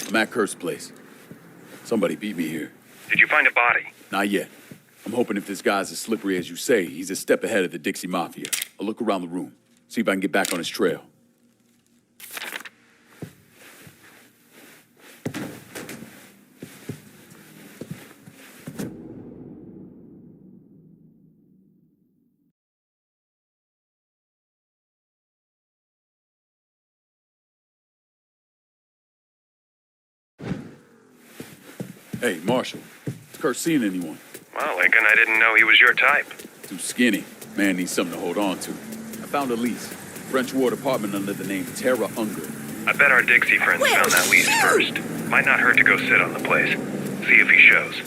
I'm at Kurt's place. Somebody beat me here. Did you find a body? Not yet. I'm hoping if this guy's as slippery as you say, he's a step ahead of the Dixie Mafia. I'll look around the room, see if I can get back on his trail. Hey, Marshal, is Kurt seeing anyone? Well, Lincoln, I didn't know he was your type. Too skinny. Man needs something to hold on to. I found a lease. French War apartment under the name Terra Unger. I bet our Dixie friends found that lease first. Might not hurt to go sit on the place. See if he shows.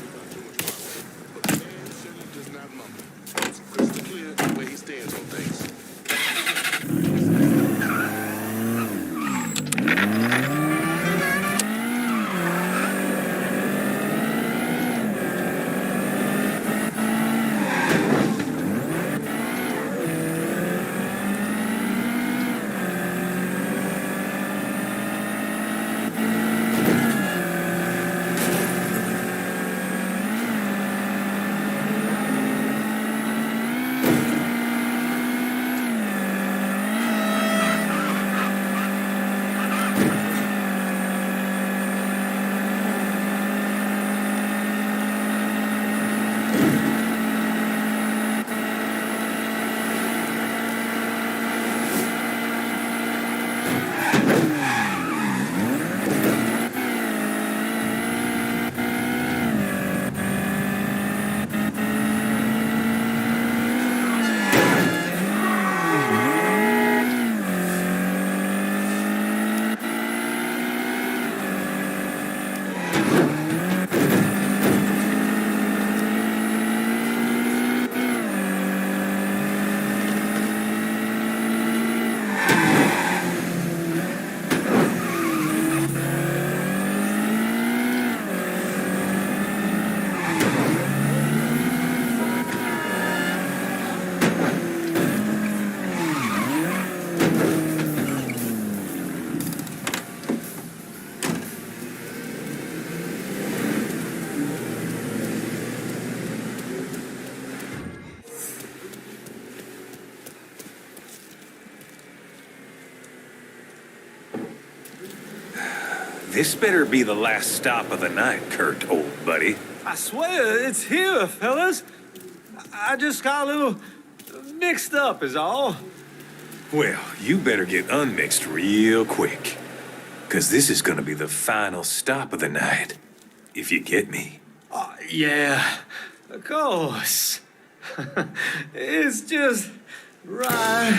It's crystal clear where he stands on things. This better be the last stop of the night, Kurt, old buddy. I swear it's here, fellas. I just got a little mixed up is all. Well, you better get unmixed real quick. 'Cause this is gonna be the final stop of the night. If you get me. Yeah, of course. It's just right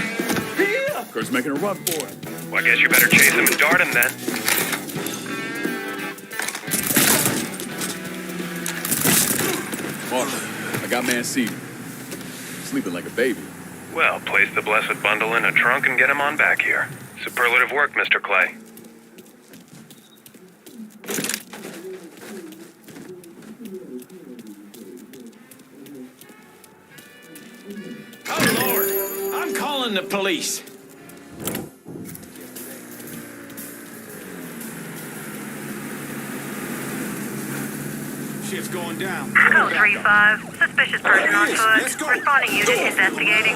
here. Kurt's making a run for it. Well, I guess you better chase him and dart him then. Martha, I got Mancini. Sleeping like a baby. Well, place the blessed bundle in a trunk and get him on back here. Superlative work, Mr. Clay. Oh, Lord. I'm calling the police. Shit's going down. Code 3-5. Suspicious person on foot. Responding unit investigating.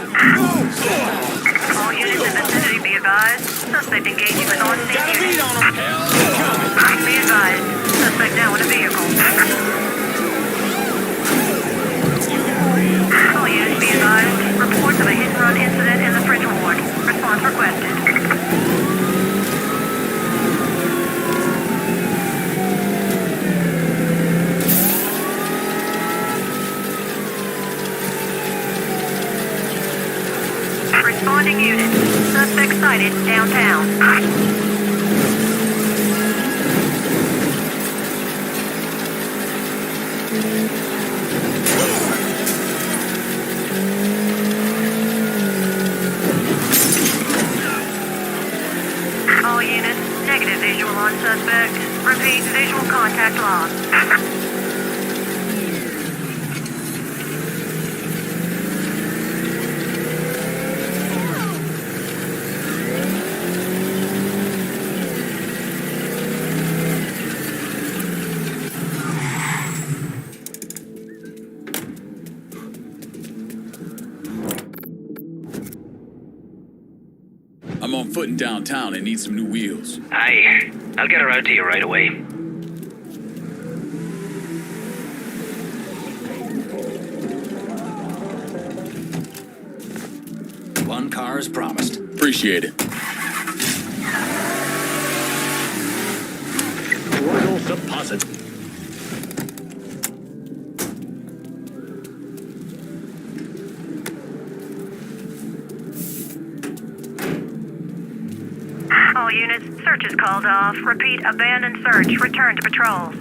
All units in vicinity be advised. Suspect engaging with on-scene unit. Be advised. Suspect now in a vehicle. All units be advised. Reports of a hit-and-run incident in the French Ward. Response requested. Responding unit. Suspect sighted downtown. All units, negative visual on suspect. Repeat, visual contact lost. I'm on foot in downtown and need some new wheels. Aye, I'll get her out to you right away. One car as promised. Appreciate it. Royal deposit. All units, search is called off. Repeat, abandoned search. Return to patrol.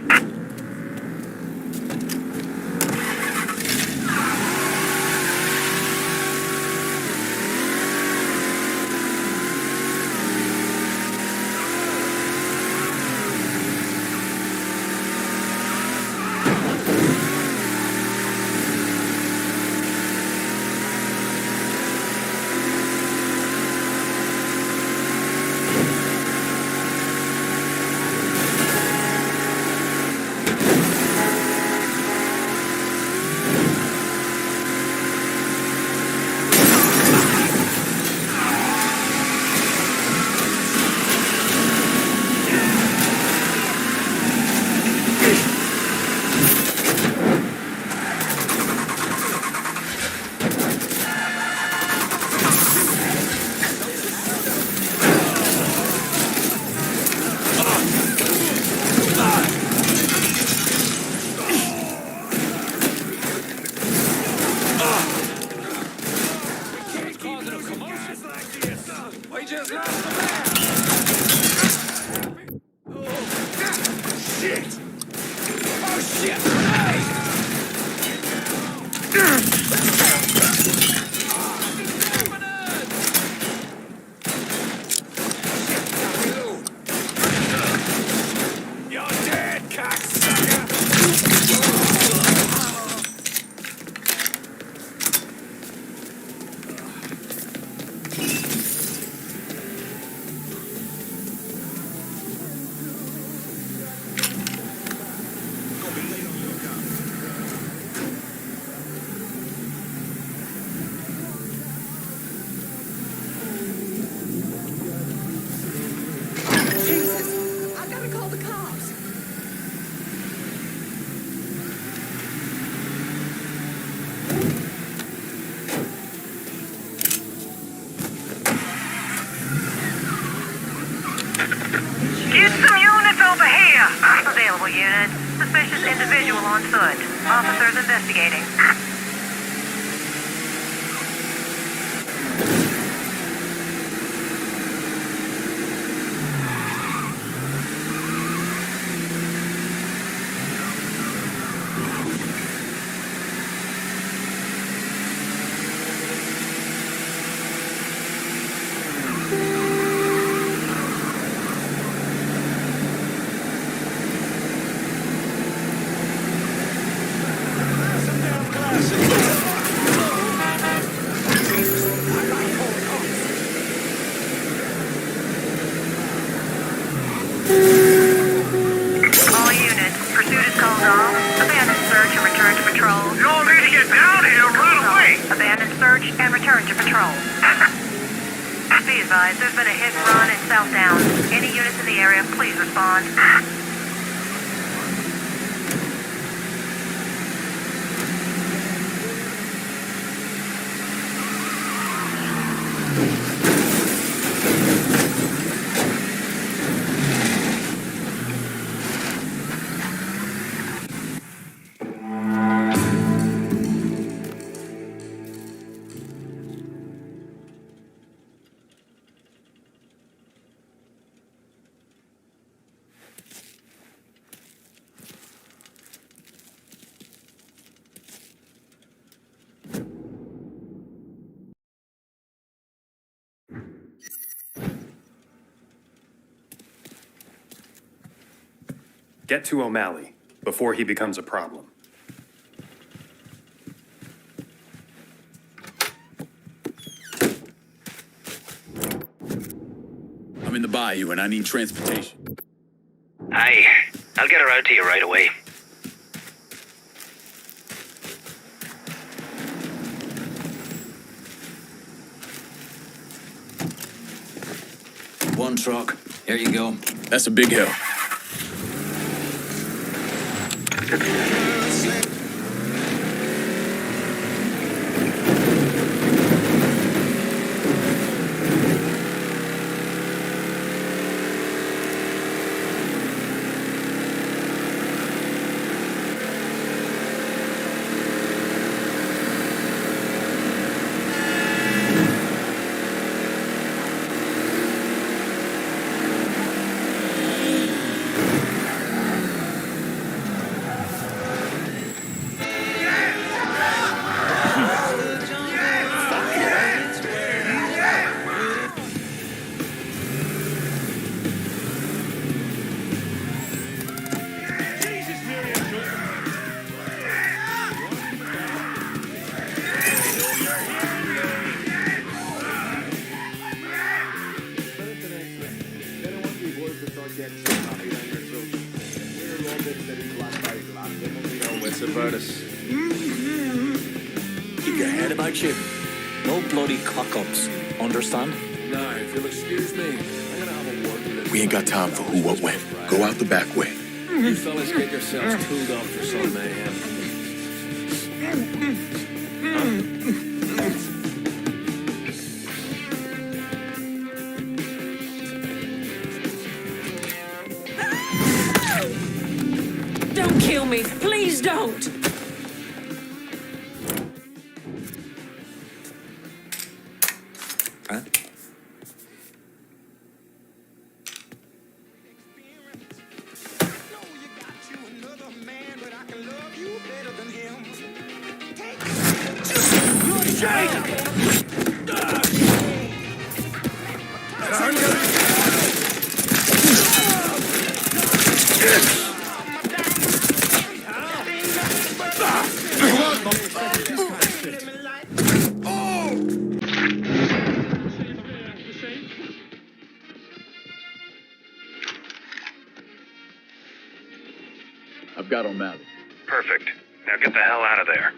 on foot. Officers investigating. All units, pursuit is called off. Abandon search and return to patrol. You all need to get down here right away. Abandon search and return to patrol. Be advised, there's been a hit and run in South Downs. Any units in the area, please respond. Get to O'Malley before he becomes a problem. I'm in the bayou and I need transportation. Aye, I'll get her out to you right away. One truck. Here you go. That's a big help. Keep your head about you. No bloody cock-ups. Understand? Nah, if you'll excuse me, I'm gonna have a word with this. We ain't got time for who, what, when. Go out the back way. You fellas get yourselves tooled up for some mayhem. Don't kill me. Please don't. Huh? I've got O'Malley. Perfect. Now get the hell out of there.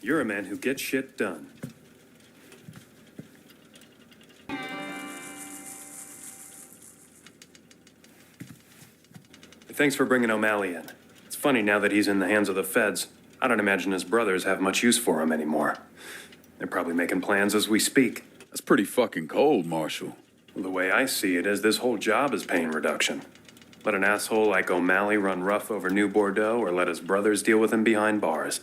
You're a man who gets shit done. Thanks for bringing O'Malley in. It's funny now that he's in the hands of the feds. I don't imagine his brothers have much use for him anymore. They're probably making plans as we speak. That's pretty fucking cold, Marshal. Well, the way I see it is this whole job is paying reduction. Let an asshole like O'Malley run rough over New Bordeaux, or let his brothers deal with him behind bars.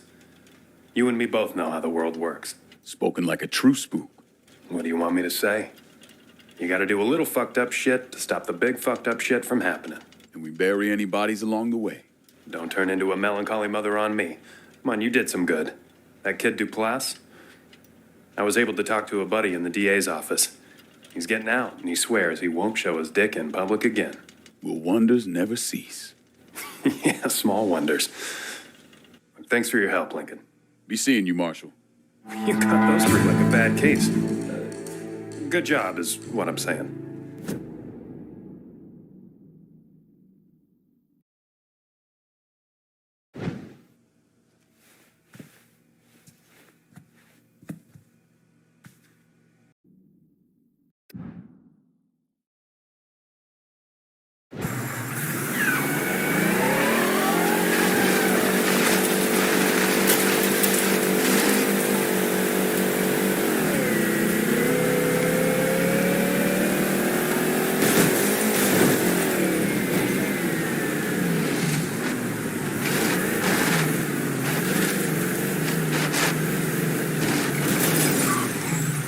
You and me both know how the world works. Spoken like a true spook. What do you want me to say? You gotta do a little fucked up shit to stop the big fucked up shit from happening. And we bury any bodies along the way. Don't turn into a melancholy mother on me. Come on, you did some good. That kid Duplass? I was able to talk to a buddy in the DA's office. He's getting out, and he swears he won't show his dick in public again. Will wonders never cease? Yeah, small wonders. Thanks for your help, Lincoln. Be seeing you, Marshal. You got those three like a bad case. Good job, is what I'm saying.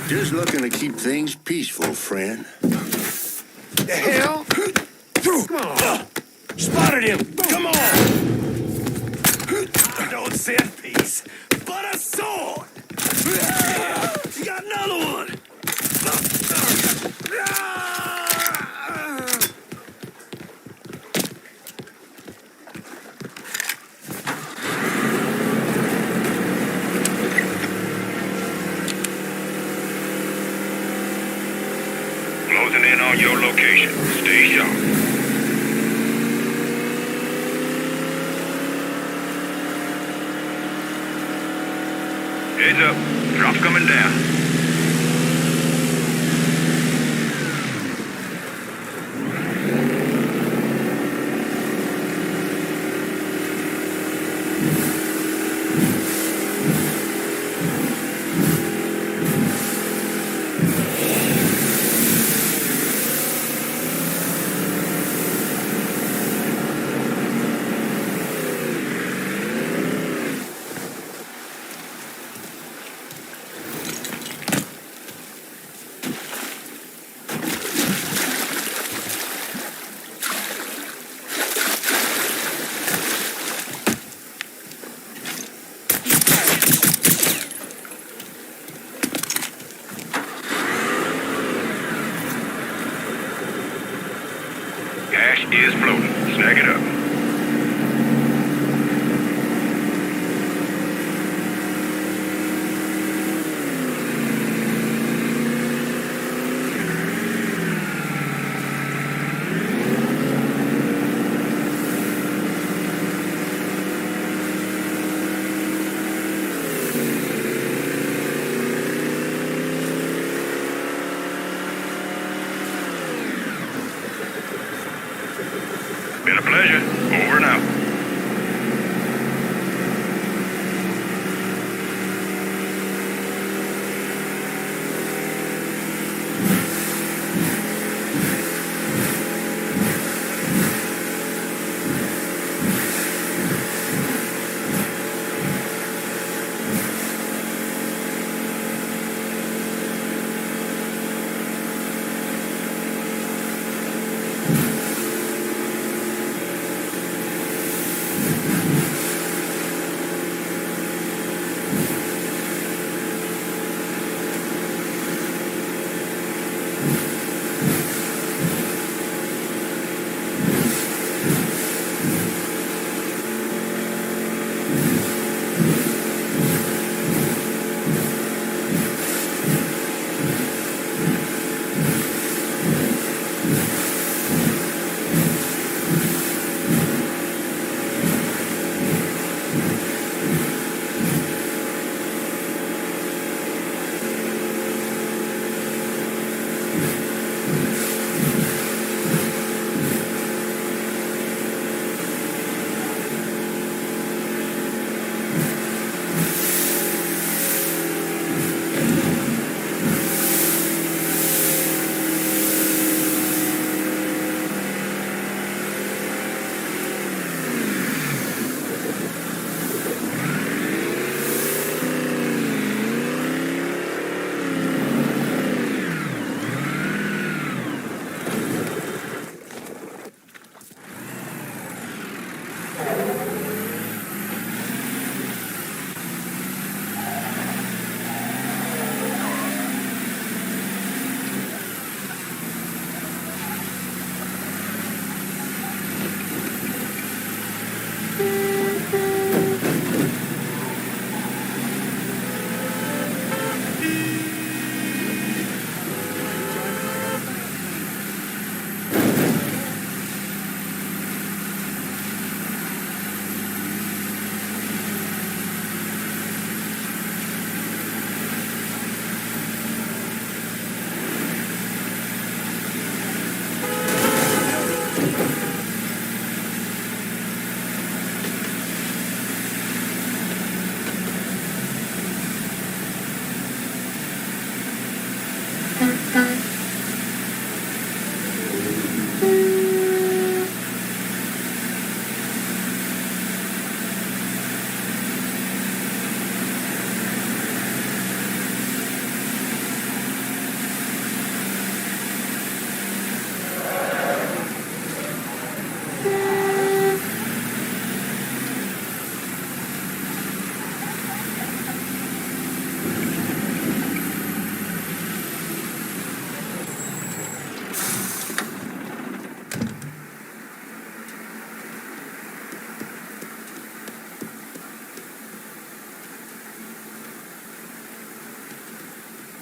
Just looking to keep things peaceful, friend. The hell? Come on. Spotted him. Come on. I don't send peace, but a sword. You got another one. Closing in on your location. Stay sharp. Heads up. Drops coming down.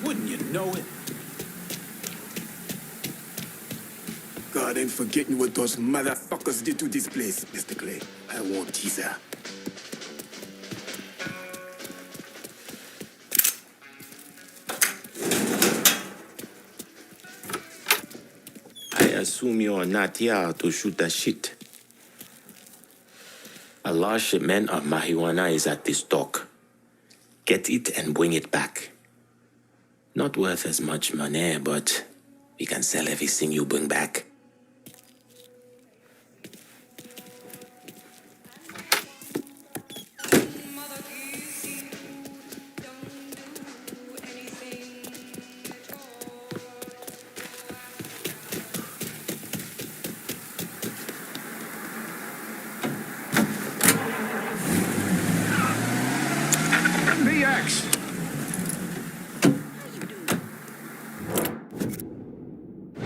Wouldn't you know it? God ain't forgetting what those motherfuckers did to this place, Mr. Clay. I won't teaser. I assume you're not here to shoot the shit. A large shipment of marijuana is at this dock. Get it and bring it back. Not worth as much money, but we can sell everything you bring back.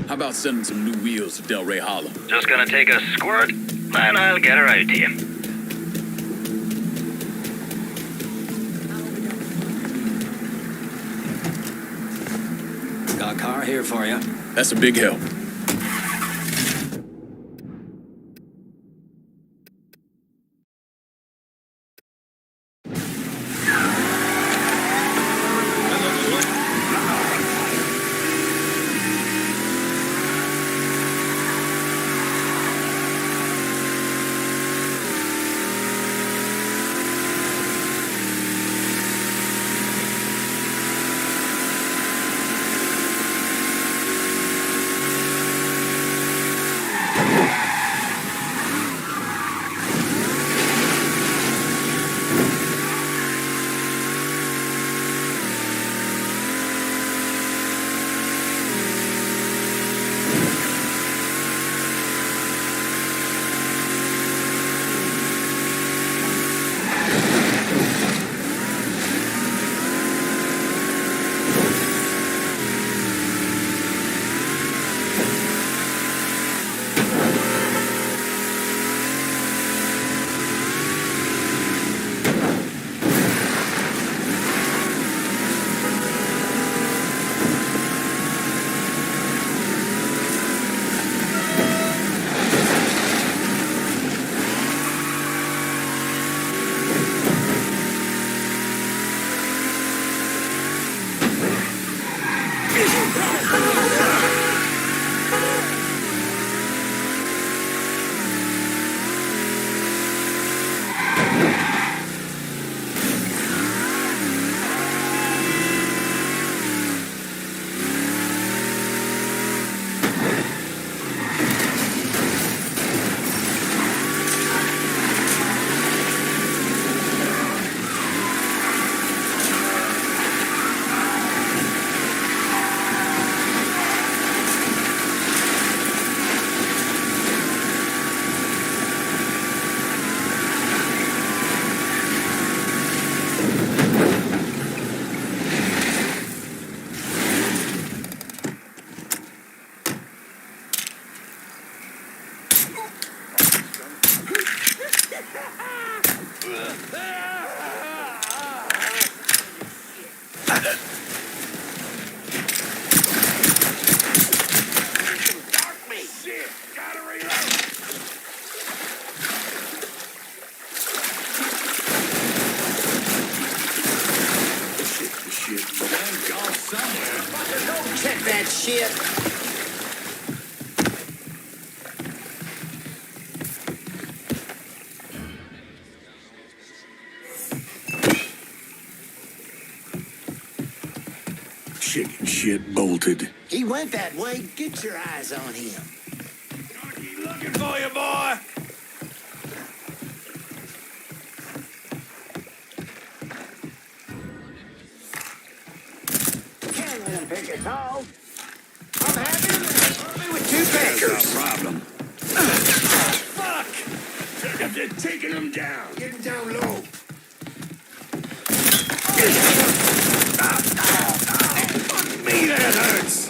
How about sending some new wheels to Delray Hollow? Just gonna take a squirt, and I'll get her out to you. Got a car here for you. That's a big help. Check that shit. Chicken shit bolted. He went that way. Get your eyes on him. Looking for you, boy. Can't let him pick it all. I'm happy only with two backers. No problem. Fuck! They're taking him down. Get him down low. Fuck me, that hurts.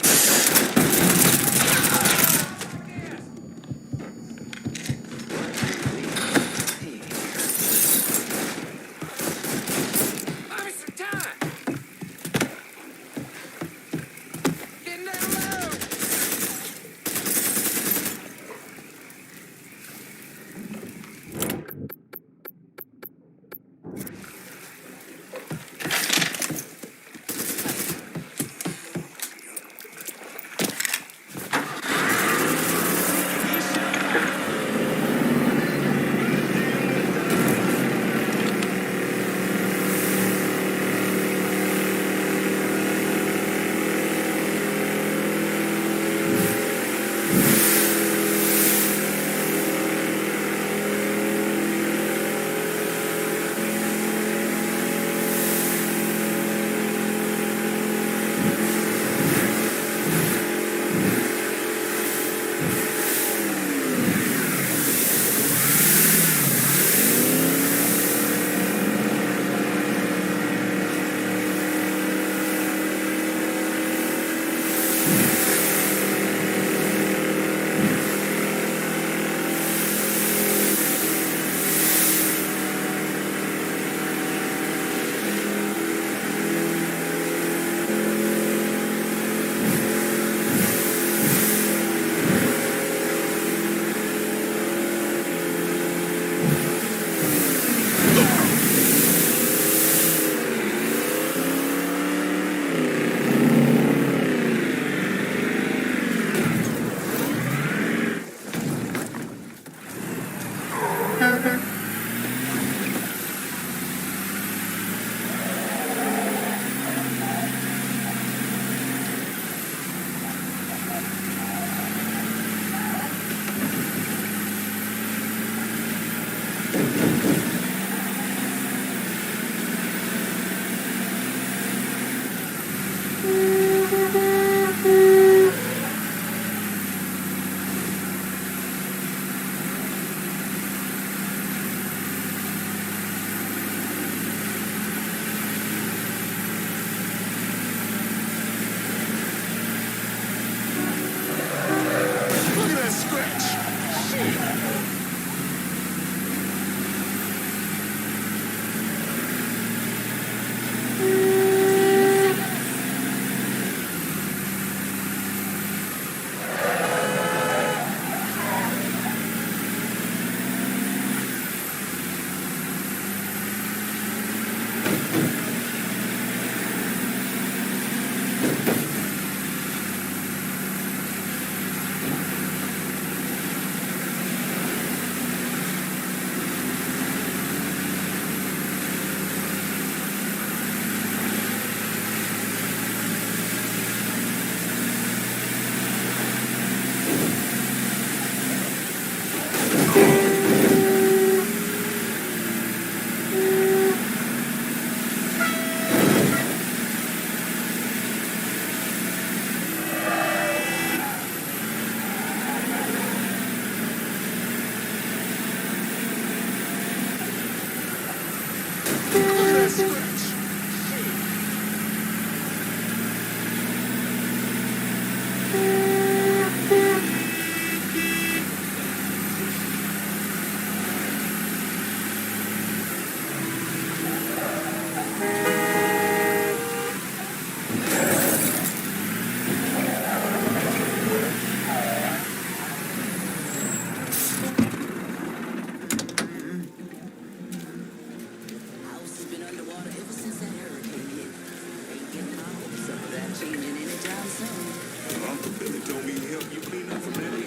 Billy told me he'd help you clean up from that age.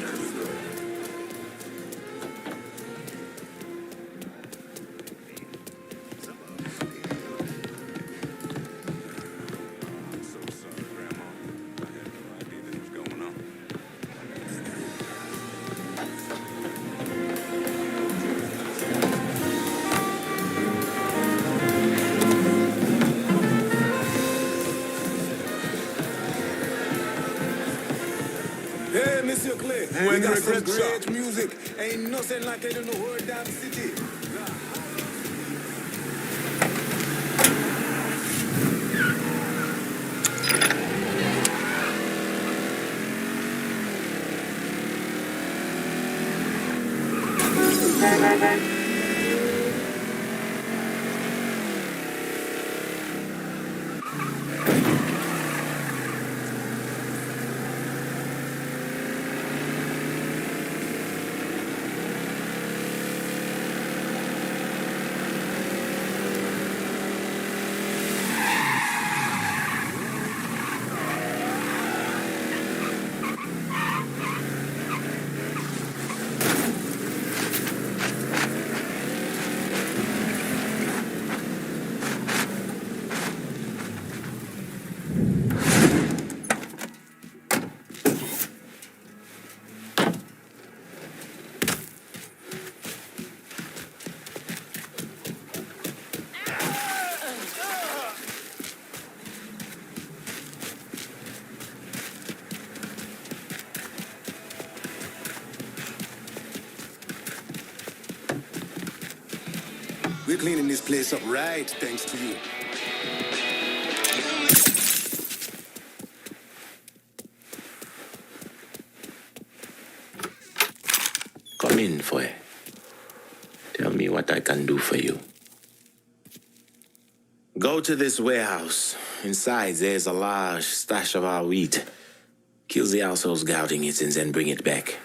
Hey, Monsieur Clay, we got some great music. Ain't nothing like it in the whole damn city. We're cleaning this place up right, thanks to you. Come in, Foy. Tell me what I can do for you. Go to this warehouse. Inside, there's a large stash of our wheat. Kill the assholes gouting it and then bring it back.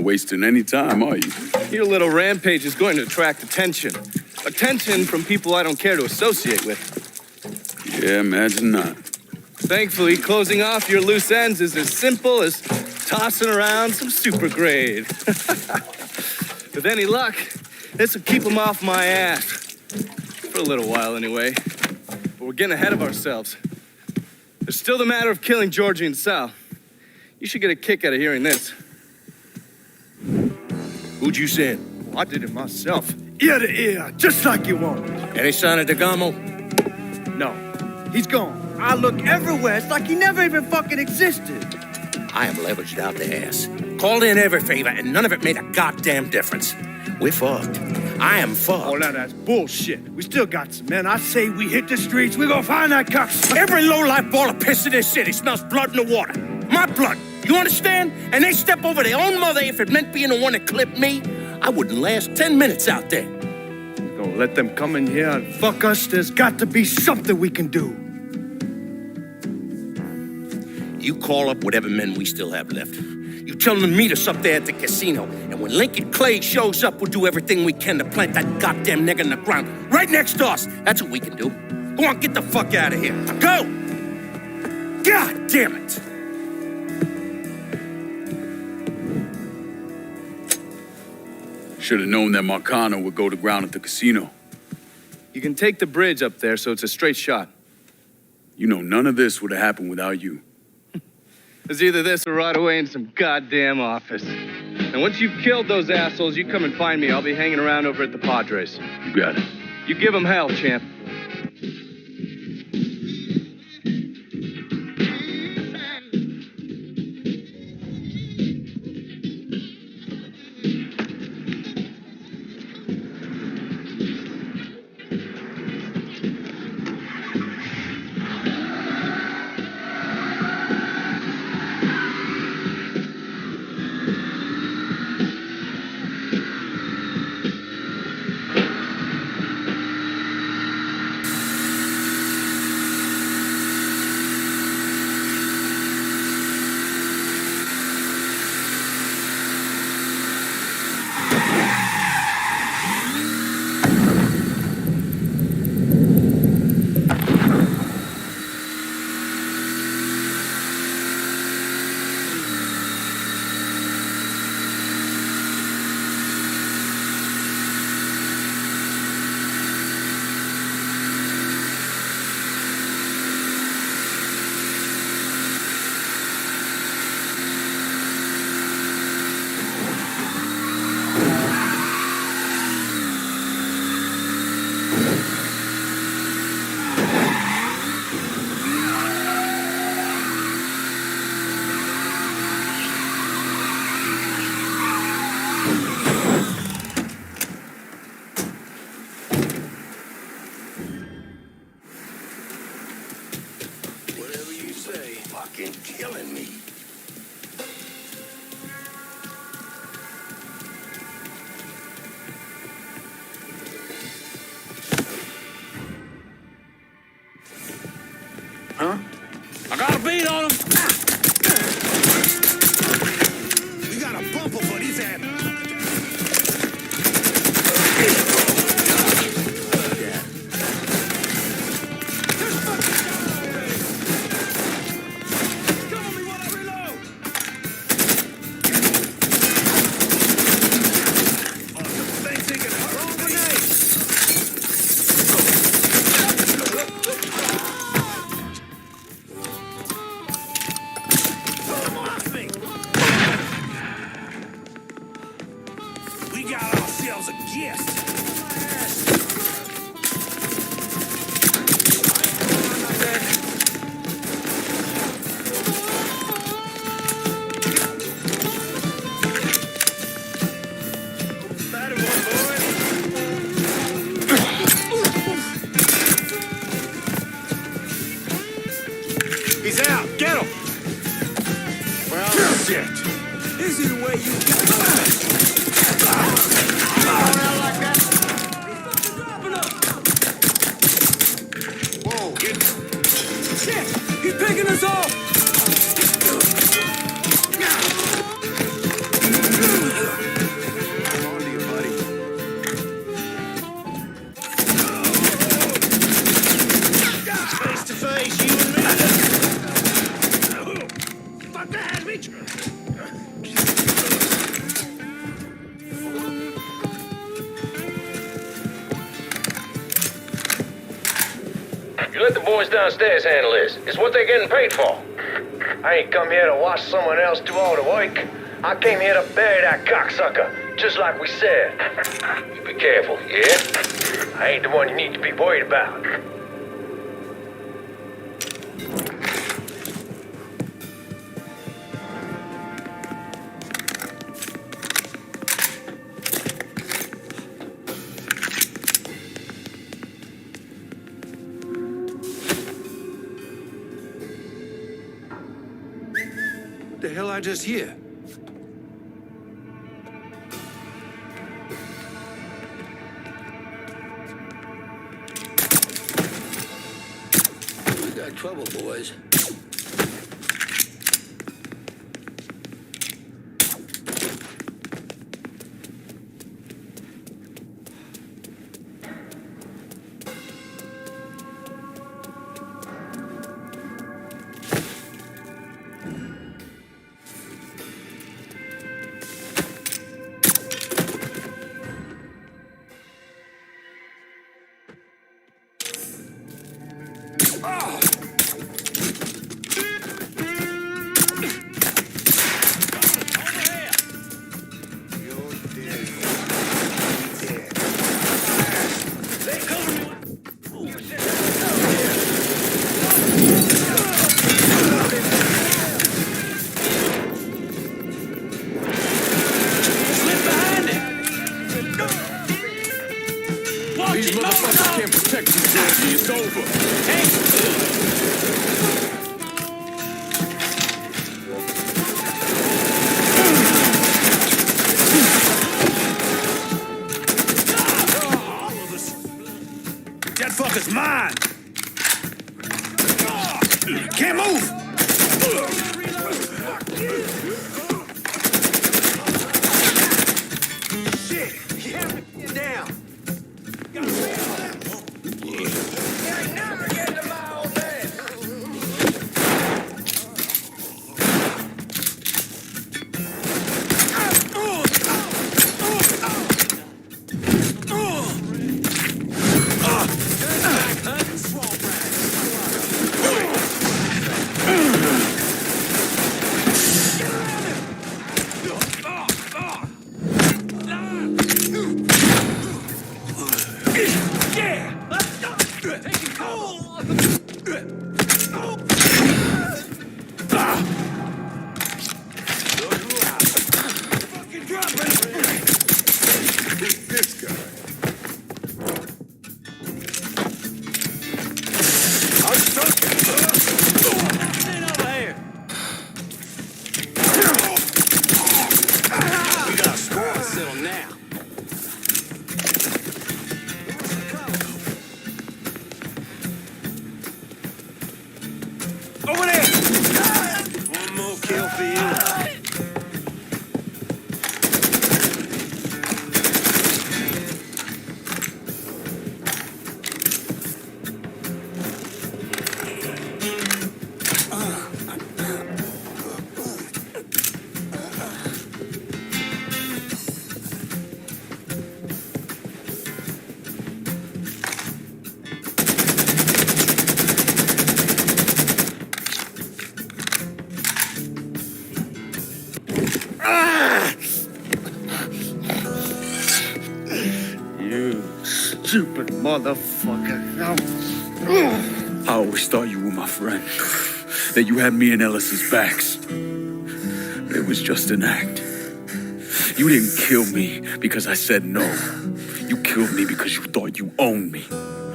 Wasting any time, are you? Your little rampage is going to attract attention. Attention from people I don't care to associate with. Yeah, imagine not. Thankfully, closing off your loose ends is as simple as tossing around some super grade. With any luck, this will keep them off my ass. For a little while, anyway. But we're getting ahead of ourselves. There's still the matter of killing Georgie and Sal. You should get a kick out of hearing this. Who'd you send? I did it myself. Ear to ear, just like you wanted. Any sign of DeGamo? No, he's gone. I look everywhere. It's like he never even fucking existed. I am leveraged out the ass. Called in every favor, and none of it made a goddamn difference. We're fucked. I am fucked. Oh, now that's bullshit. We still got some men. I say we hit the streets. We gonna find that cocksucker. Every low-life ball of piss in this city smells blood in the water. My blood. You understand? And they step over their own mother if it meant being the one that clipped me. I wouldn't last 10 minutes out there. We're gonna let them come in here and fuck us. There's got to be something we can do. You call up whatever men we still have left. You tell them to meet us up there at the casino. And when Lincoln Clay shows up, we'll do everything we can to plant that goddamn nigger in the ground. Right next to us. That's what we can do. Go on, get the fuck out of here. Go! God damn it! Should have known that Marcano would go to ground at the casino. You can take the bridge up there, so it's a straight shot. You know, none of this would have happened without you. It's either this or right away in some goddamn office. And once you've killed those assholes, you come and find me. I'll be hanging around over at the Padres. You got it. You give them hell, champ. Killing me. Huh? I got a beat on him. We got a bumper for these ass. He's out. Get him. Well, shit. This is the way you get Whoa, get. Shit! He's picking us off! I'm on to you, buddy. Face to face, you and me. Fuck that, bitch! You let the boys downstairs handle this. It's what they're getting paid for. I ain't come here to watch someone else do all the work. I came here to bury that cocksucker, just like we said. You be careful, yeah? I ain't the one you need to be worried about. What the hell I just hear? We got trouble, boys. Can't move! Shit! You have to get down! Stupid motherfucker. I always thought you were my friend. That you had me and Ellis's backs. It was just an act. You didn't kill me because I said no. You killed me because you thought you owned me.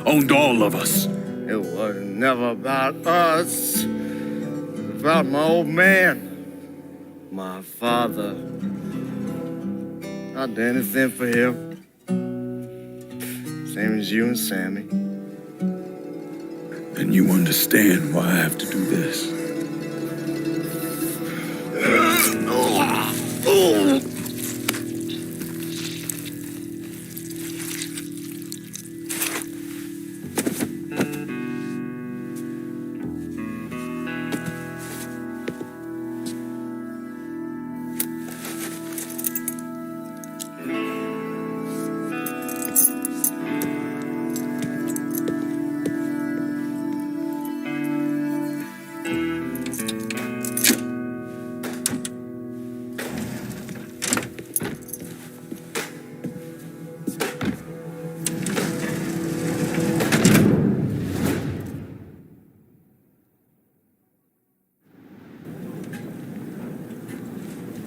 Owned all of us. It was never about us. It was about my old man. My father. I'd do anything for him. Same as you and Sammy. And you understand why I have to do this.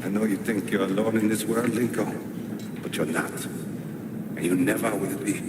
I know you think you're alone in this world, Linko, but you're not. And you never will be.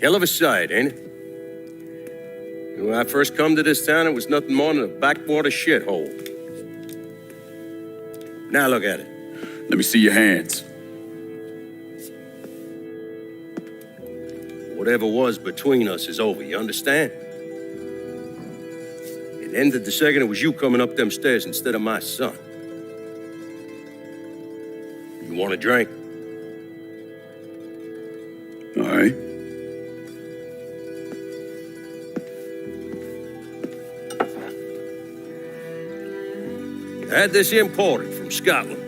Hell of a sight, ain't it? When I first come to this town, it was nothing more than a backwater shithole. Now look at it. Let me see your hands. Whatever was between us is over, you understand? It ended the second it was you coming up them stairs instead of my son. You want a drink? All right. I had this imported from Scotland.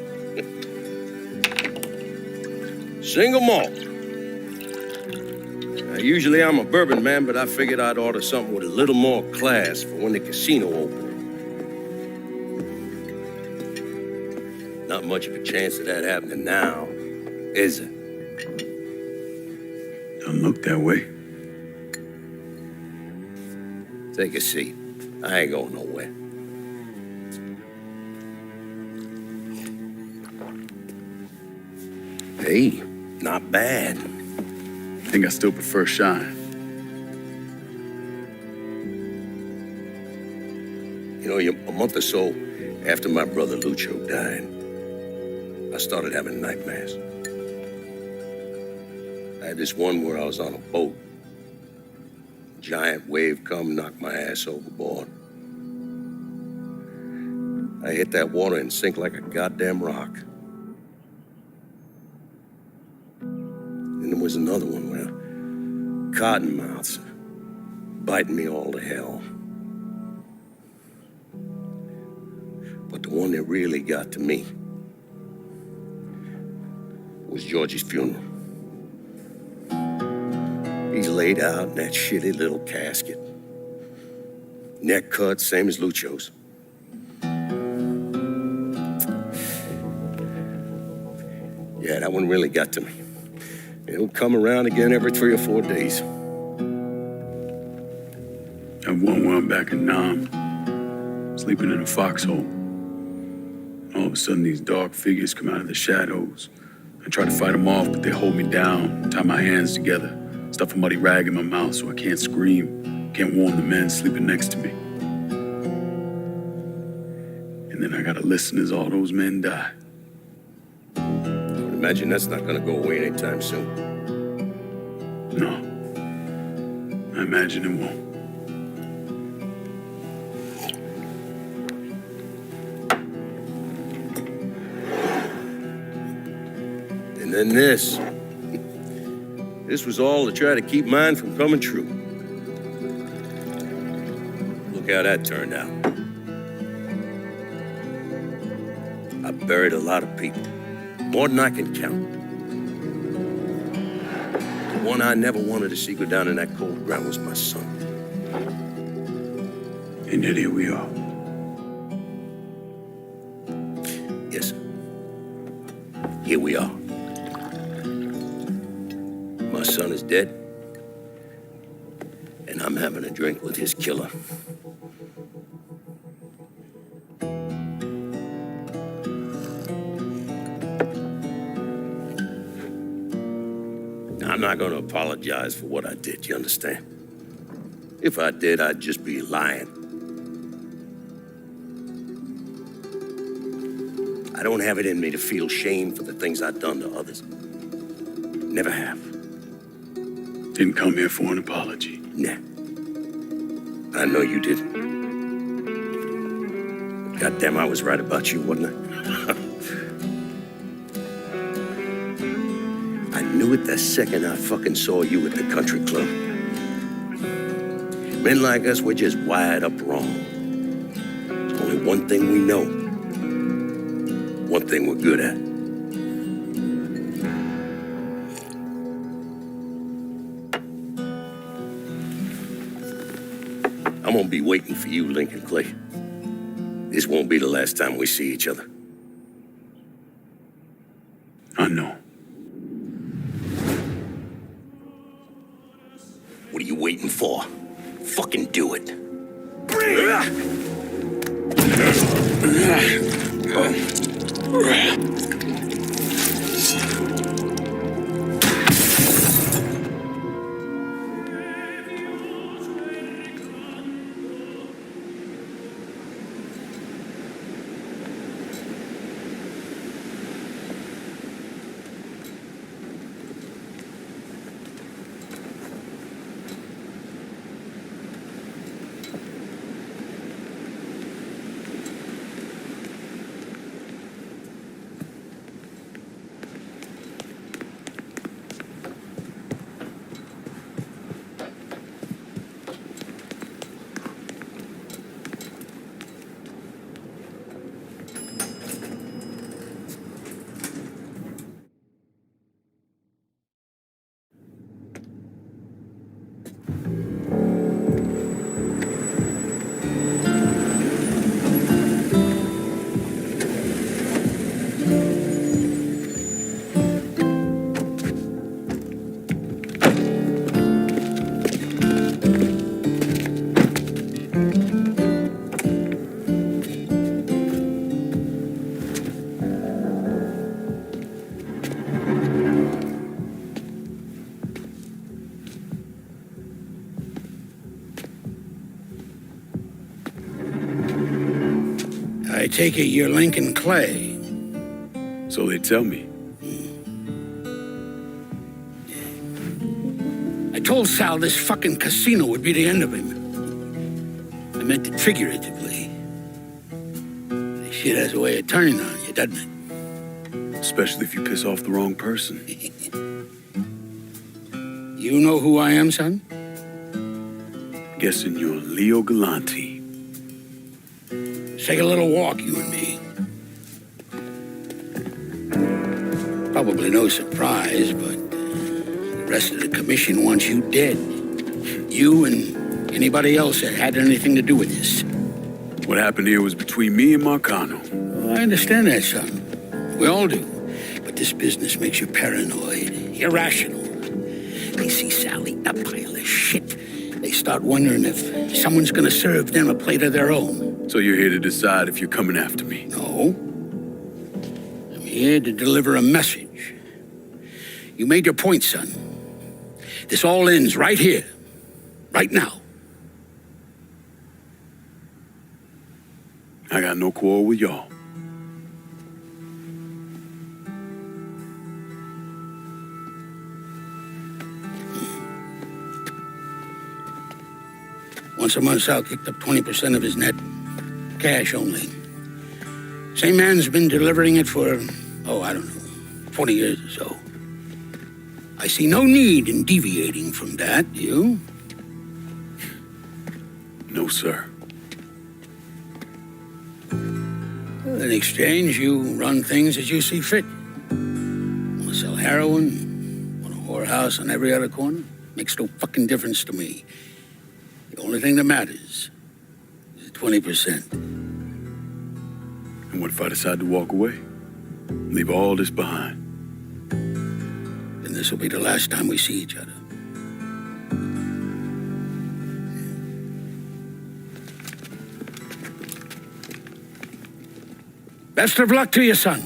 Single malt. Usually I'm a bourbon man, but I figured I'd order something with a little more class for when the casino opened. Not much of a chance of that happening now, is it? Don't look that way. Take a seat. I ain't going nowhere. Hey, not bad. I think I still prefer Shine. You know, a month or so after my brother Lucho died, I started having nightmares. I had this one where I was on a boat. Giant wave come, knocked my ass overboard. I hit that water and sink like a goddamn rock. And there was another one where cottonmouths biting me all to hell. But the one that really got to me was Georgie's funeral. He's laid out in that shitty little casket. Neck cut, same as Lucho's. Yeah, that one really got to me. It'll come around again every 3 or 4 days. And one where I'm back in Nam, sleeping in a foxhole. All of a sudden, these dark figures come out of the shadows. I try to fight them off, but they hold me down, tie my hands together, stuff a muddy rag in my mouth so I can't scream, can't warn the men sleeping next to me. And then I gotta listen as all those men die. I would imagine that's not gonna go away anytime soon. No. I imagine it won't. And then this. This was all to try to keep mine from coming true. Look how that turned out. I buried a lot of people, more than I can count. The one I never wanted to see go down in that cold ground was my son. And yet here we are. Yes, sir. Here we are. My son is dead, and I'm having a drink with his killer. I'm not going to apologize for what I did, you understand? If I did, I'd just be lying. I don't have it in me to feel shame for the things I've done to others. Never have. Didn't come here for an apology. Nah. I know you didn't. Goddamn, I was right about you, wasn't I? I knew it the second I fucking saw you at the country club. Men like us, we're just wired up wrong. There's only one thing we know. One thing we're good at. I'm gonna be waiting for you, Lincoln Clay. This won't be the last time we see each other. I know. What are you waiting for? Fucking do it. I take it you're Lincoln Clay. So they tell me. I told Sal this fucking casino would be the end of him. I meant it figuratively. This shit has a way of turning on you, doesn't it? Especially if you piss off the wrong person. You know who I am, son? Guessing you're Leo Galante. Let's take a little walk, you and me. Probably no surprise, but the rest of the commission wants you dead. You and anybody else that had anything to do with this. What happened here was between me and Marcano. Well, I understand that, son. We all do. But this business makes you paranoid, irrational. They see Sally, a pile of shit. They start wondering if someone's gonna serve them a plate of their own. So you're here to decide if you're coming after me? No. I'm here to deliver a message. You made your point, son. This all ends right here, right now. I got no quarrel with y'all. Once a month, Sal kicked up 20% of his net. Cash only. Same man's been delivering it for, 20 years or so. I see no need in deviating from that, you? No, sir. In exchange, you run things as you see fit. Want to sell heroin? Want a whorehouse on every other corner? Makes no fucking difference to me. The only thing that matters is 20%. And what if I decide to walk away? Leave all this behind? Then this will be the last time we see each other. Best of luck to you, son.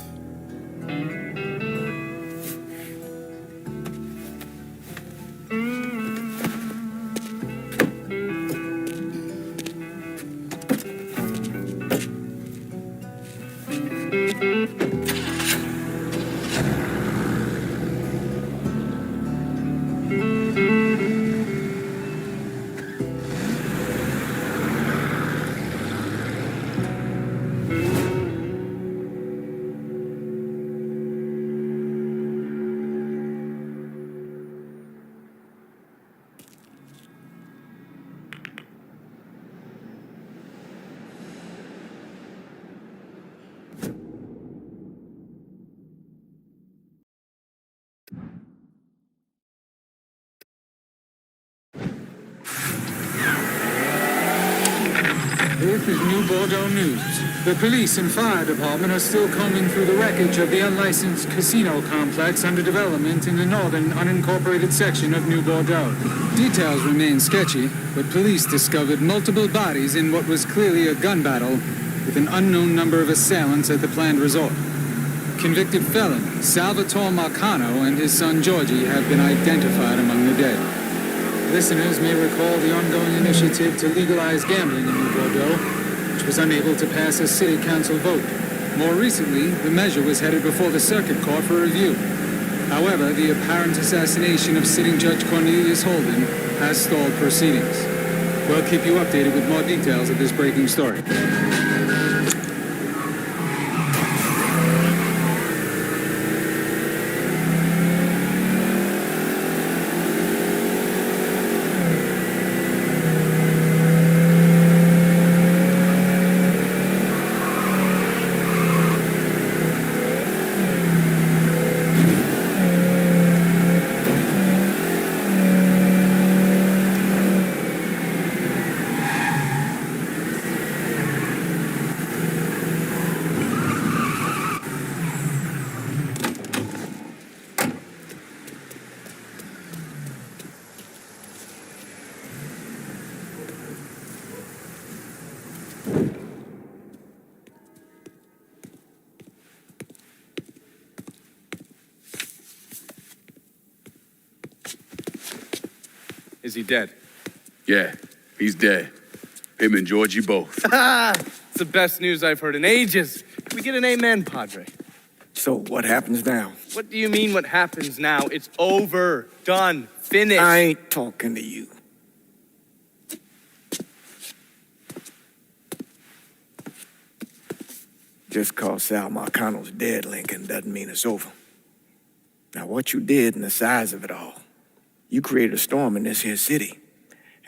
This is New Bordeaux News. The police and fire department are still combing through the wreckage of the unlicensed casino complex under development in the northern unincorporated section of New Bordeaux. Details remain sketchy, but police discovered multiple bodies in what was clearly a gun battle with an unknown number of assailants at the planned resort. Convicted felon Salvatore Marcano and his son Georgie have been identified among the dead. Listeners may recall the ongoing initiative to legalize gambling in New Bordeaux, which was unable to pass a city council vote. More recently, the measure was headed before the circuit court for review. However, the apparent assassination of sitting Judge Cornelius Holden has stalled proceedings. We'll keep you updated with more details of this breaking story. Is he dead? Yeah, he's dead. Him and Georgie both. It's the best news I've heard in ages. Can we get an amen, Padre? So what happens now? What do you mean what happens now? It's over, done, finished. I ain't talking to you. Just cause Sal Marcano's dead, Lincoln, doesn't mean it's over. Now, what you did and the size of it all, you created a storm in this here city,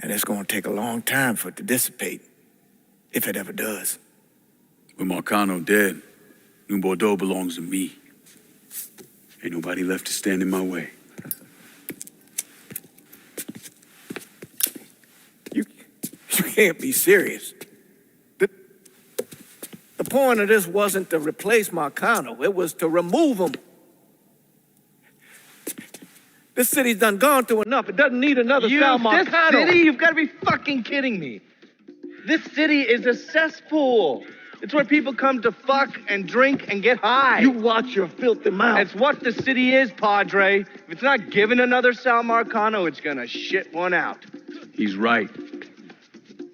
and it's gonna take a long time for it to dissipate, if it ever does. With Marcano dead, New Bordeaux belongs to me. Ain't nobody left to stand in my way. You can't be serious. The point of this wasn't to replace Marcano, it was to remove him. This city's done gone through enough. It doesn't need another Sal Marcano. This city? You've got to be fucking kidding me. This city is a cesspool. It's where people come to fuck and drink and get high. You watch your filthy mouth. It's what the city is, Padre. If it's not giving another Sal Marcano, it's gonna shit one out. He's right.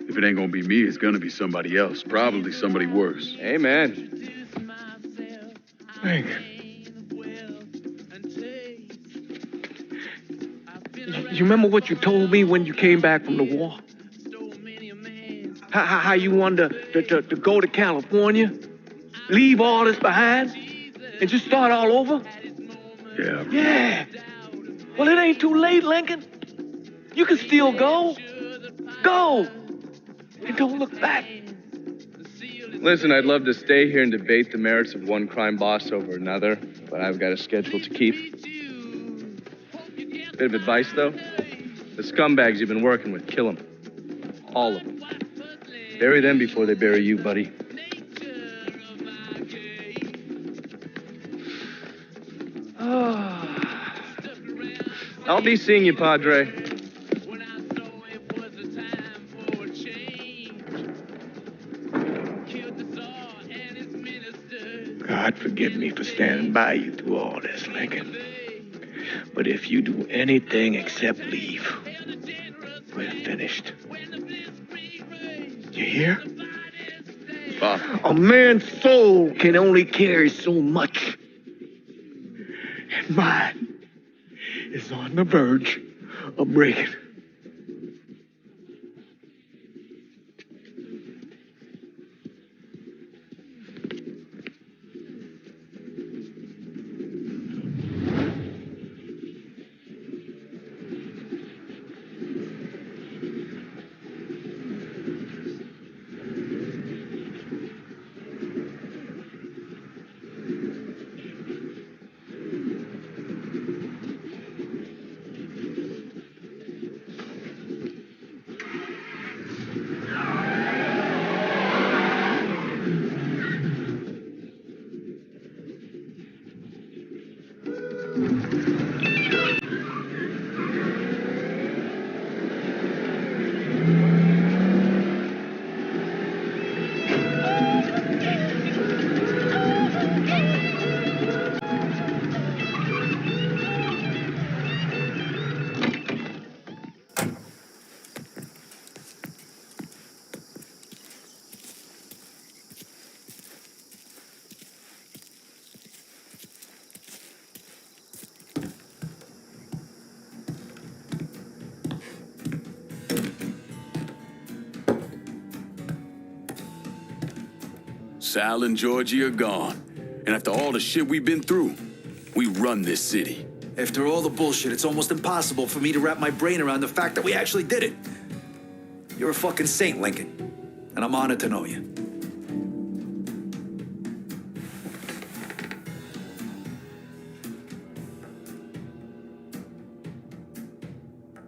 If it ain't gonna be me, it's gonna be somebody else. Probably somebody worse. Amen. Hank. You remember what you told me when you came back from the war? How you wanted to go to California, leave all this behind, and just start all over? Yeah. Yeah. Well, it ain't too late, Lincoln. You can still go. Go. And don't look back. Listen, I'd love to stay here and debate the merits of one crime boss over another, but I've got a schedule to keep. Bit of advice, though. The scumbags you've been working with, kill them. All of them. Bury them before they bury you, buddy. I'll be seeing you, Padre. God forgive me for standing by you through all this, Lincoln. But if you do anything except leave, we're finished. You hear? Bob. A man's soul can only carry so much. And mine is on the verge of breaking. Sal and Georgie are gone. And after all the shit we've been through, we run this city. After all the bullshit, it's almost impossible for me to wrap my brain around the fact that we actually did it. You're a fucking saint, Lincoln. And I'm honored to know you.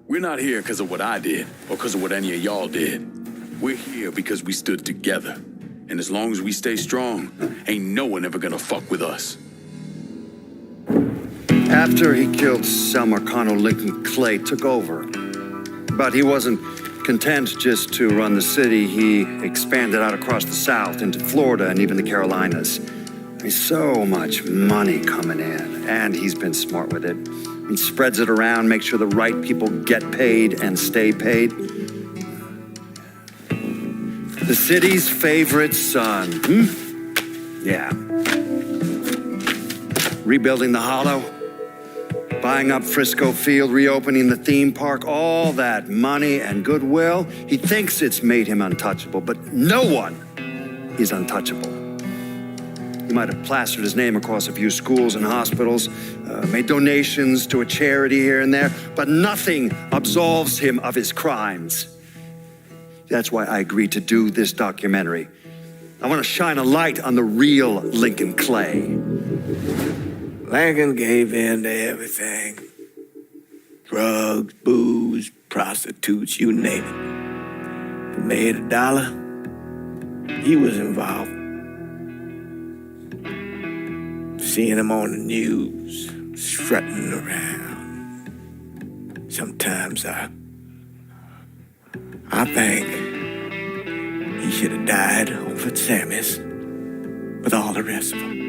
We're not here because of what I did or because of what any of y'all did. We're here because we stood together. And as long as we stay strong, ain't no one ever gonna fuck with us. After he killed Sal Marcano, Lincoln Clay took over. But he wasn't content just to run the city. He expanded out across the South into Florida and even the Carolinas. There's so much money coming in, and he's been smart with it. He spreads it around, makes sure the right people get paid and stay paid. The city's favorite son. Yeah. Rebuilding the Hollow, buying up Frisco Field, reopening the theme park, all that money and goodwill. He thinks it's made him untouchable, but no one is untouchable. He might have plastered his name across a few schools and hospitals, made donations to a charity here and there, but nothing absolves him of his crimes. That's why I agreed to do this documentary. I want to shine a light on the real Lincoln Clay. Lincoln gave in to everything. Drugs, booze, prostitutes, you name it. If it made $1, he was involved. Seeing him on the news, strutting around. Sometimes I think he should have died over at Sammy's with all the rest of them.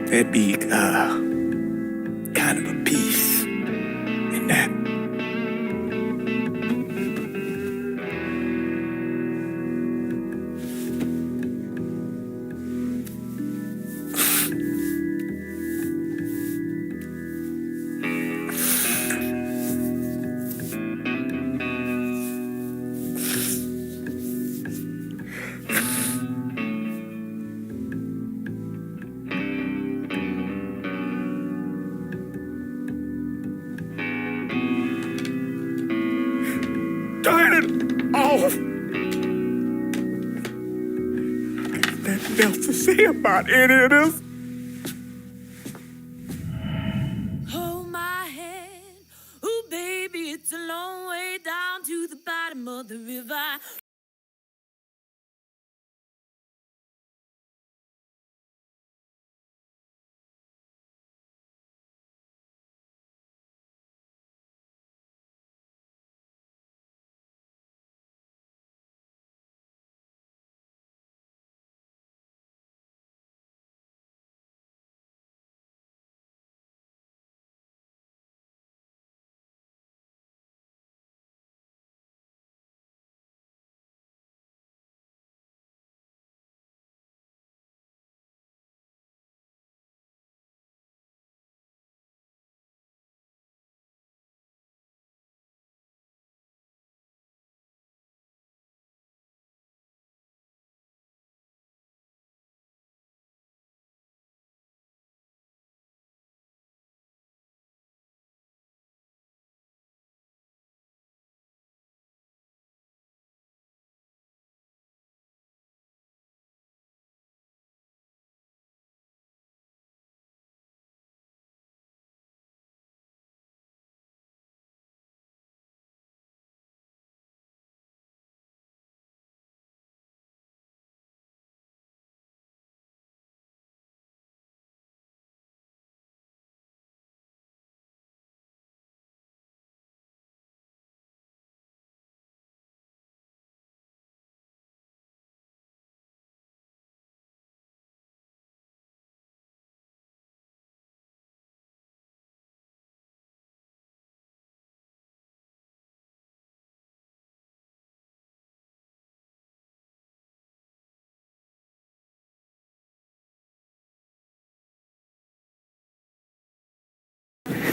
There'd be kind of a peace in that. Turn it off! Nothing else to say about any of this. Hold my hand. Ooh, baby, it's a long way down to the bottom of the river.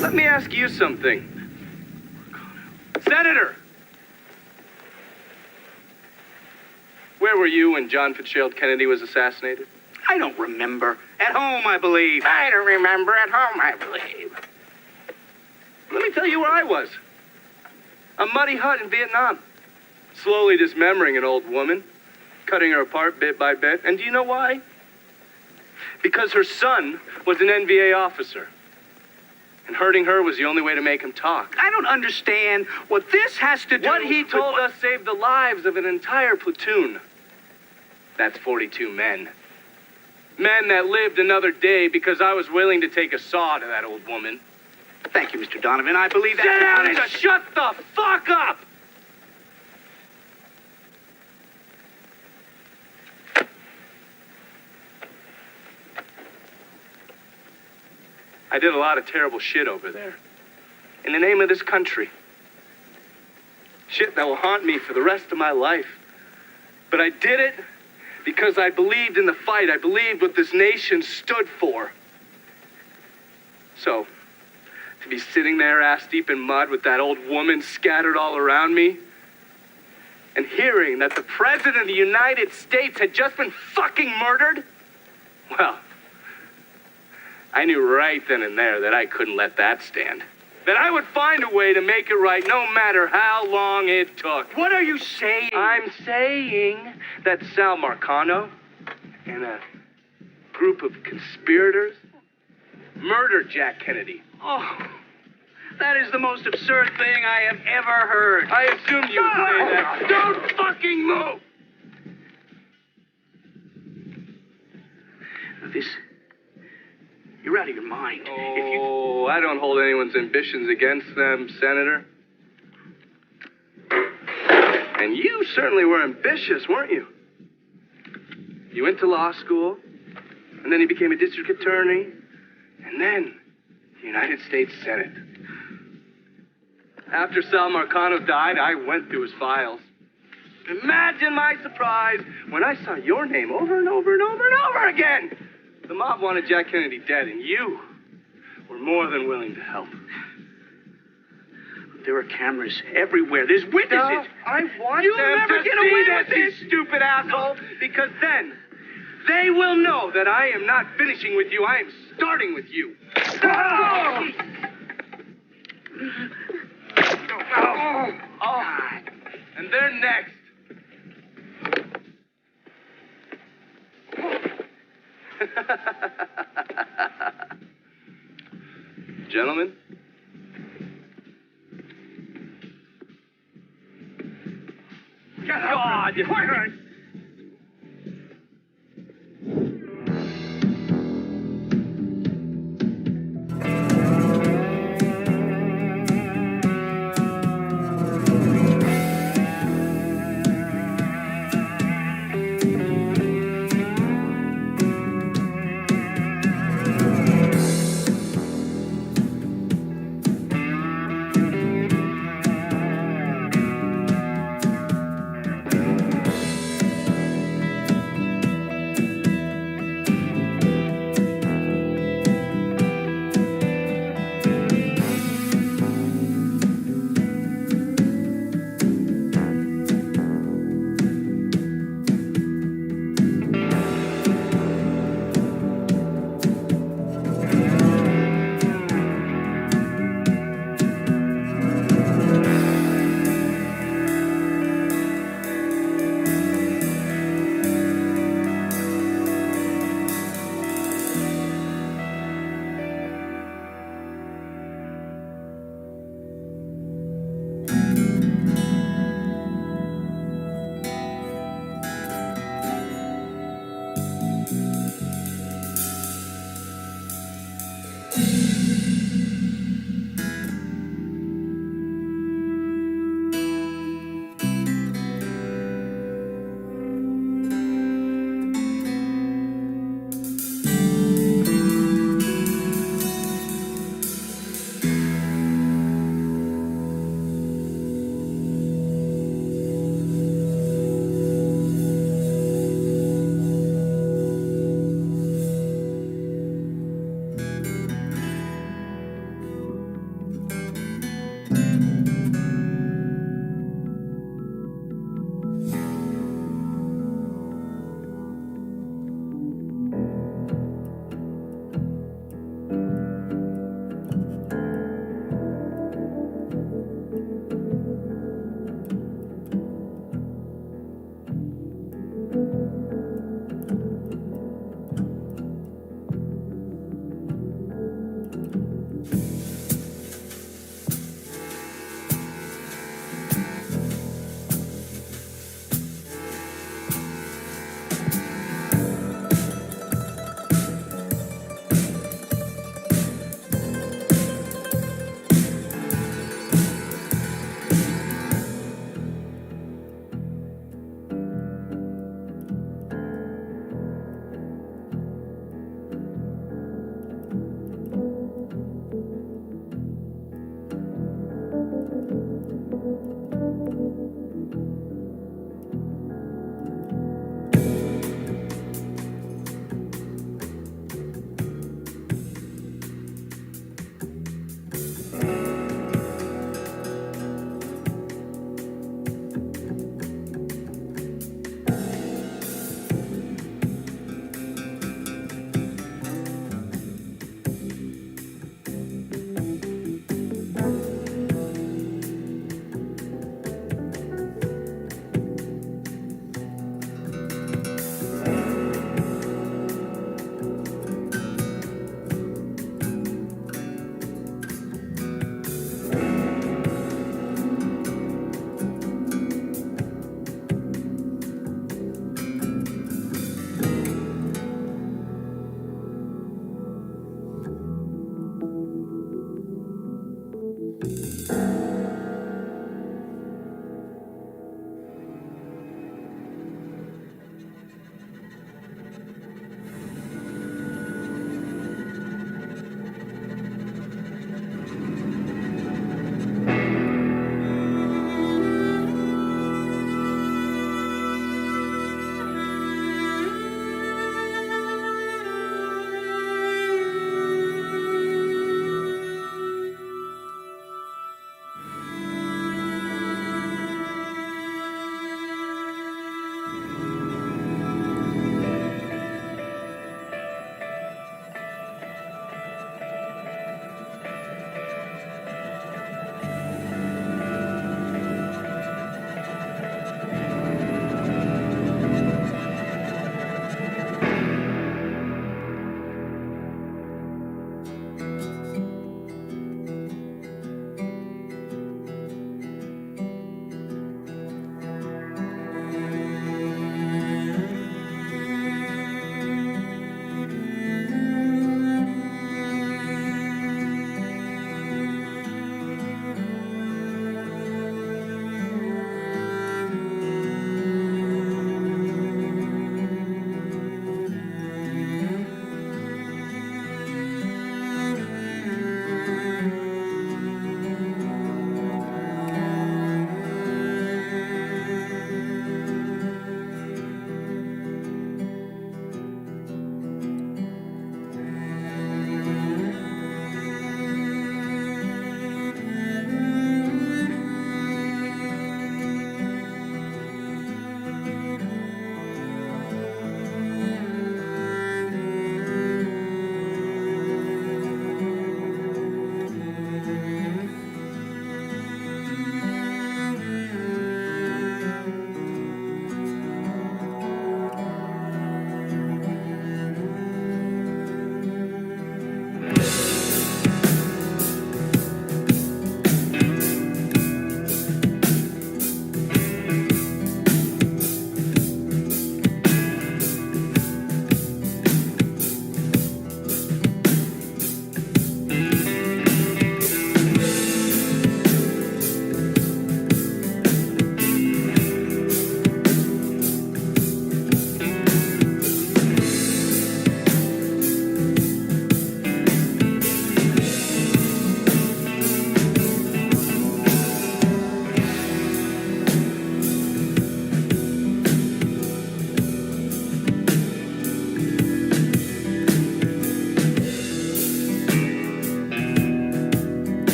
Let me ask you something. Senator! Where were you when John Fitzgerald Kennedy was assassinated? I don't remember. At home, I believe. I don't remember. At home, I believe. Let me tell you where I was. A muddy hut in Vietnam. Slowly dismembering an old woman. Cutting her apart bit by bit. And do you know why? Because her son was an NVA officer. And hurting her was the only way to make him talk. I don't understand what this has to do What he told us saved the lives of an entire platoon. That's 42 men. Men that lived another day because I was willing to take a saw to that old woman. Thank you, Mr. Donovan. I believe that. Sit down and shut the fuck up! I did a lot of terrible shit over there. In the name of this country. shit that will haunt me for the rest of my life. But I did it because I believed in the fight. I believed what this nation stood for. So, to be sitting there ass deep in mud with that old woman scattered all around me, and hearing that the President of the United States had just been fucking murdered, well, I knew right then and there that I couldn't let that stand. That I would find a way to make it right no matter how long it took. What are you saying? I'm saying that Sal Marcano and a group of conspirators murdered Jack Kennedy. Oh, that is the most absurd thing I have ever heard. I assumed you would say that. Don't fucking move! This... You're out of your mind. Oh, I don't hold anyone's ambitions against them, Senator. And you certainly were ambitious, weren't you? You went to law school, and then you became a district attorney, and then the United States Senate. After Sal Marcano died, I went through his files. Imagine my surprise when I saw your name over and over and over and over again. The mob wanted Jack Kennedy dead, and you were more than willing to help. There are cameras everywhere. There's witnesses. I want You'll them never to get see away this, with you this. stupid asshole, because then they will know that I am not finishing with you. I am starting with you. And they're next. Gentlemen. God!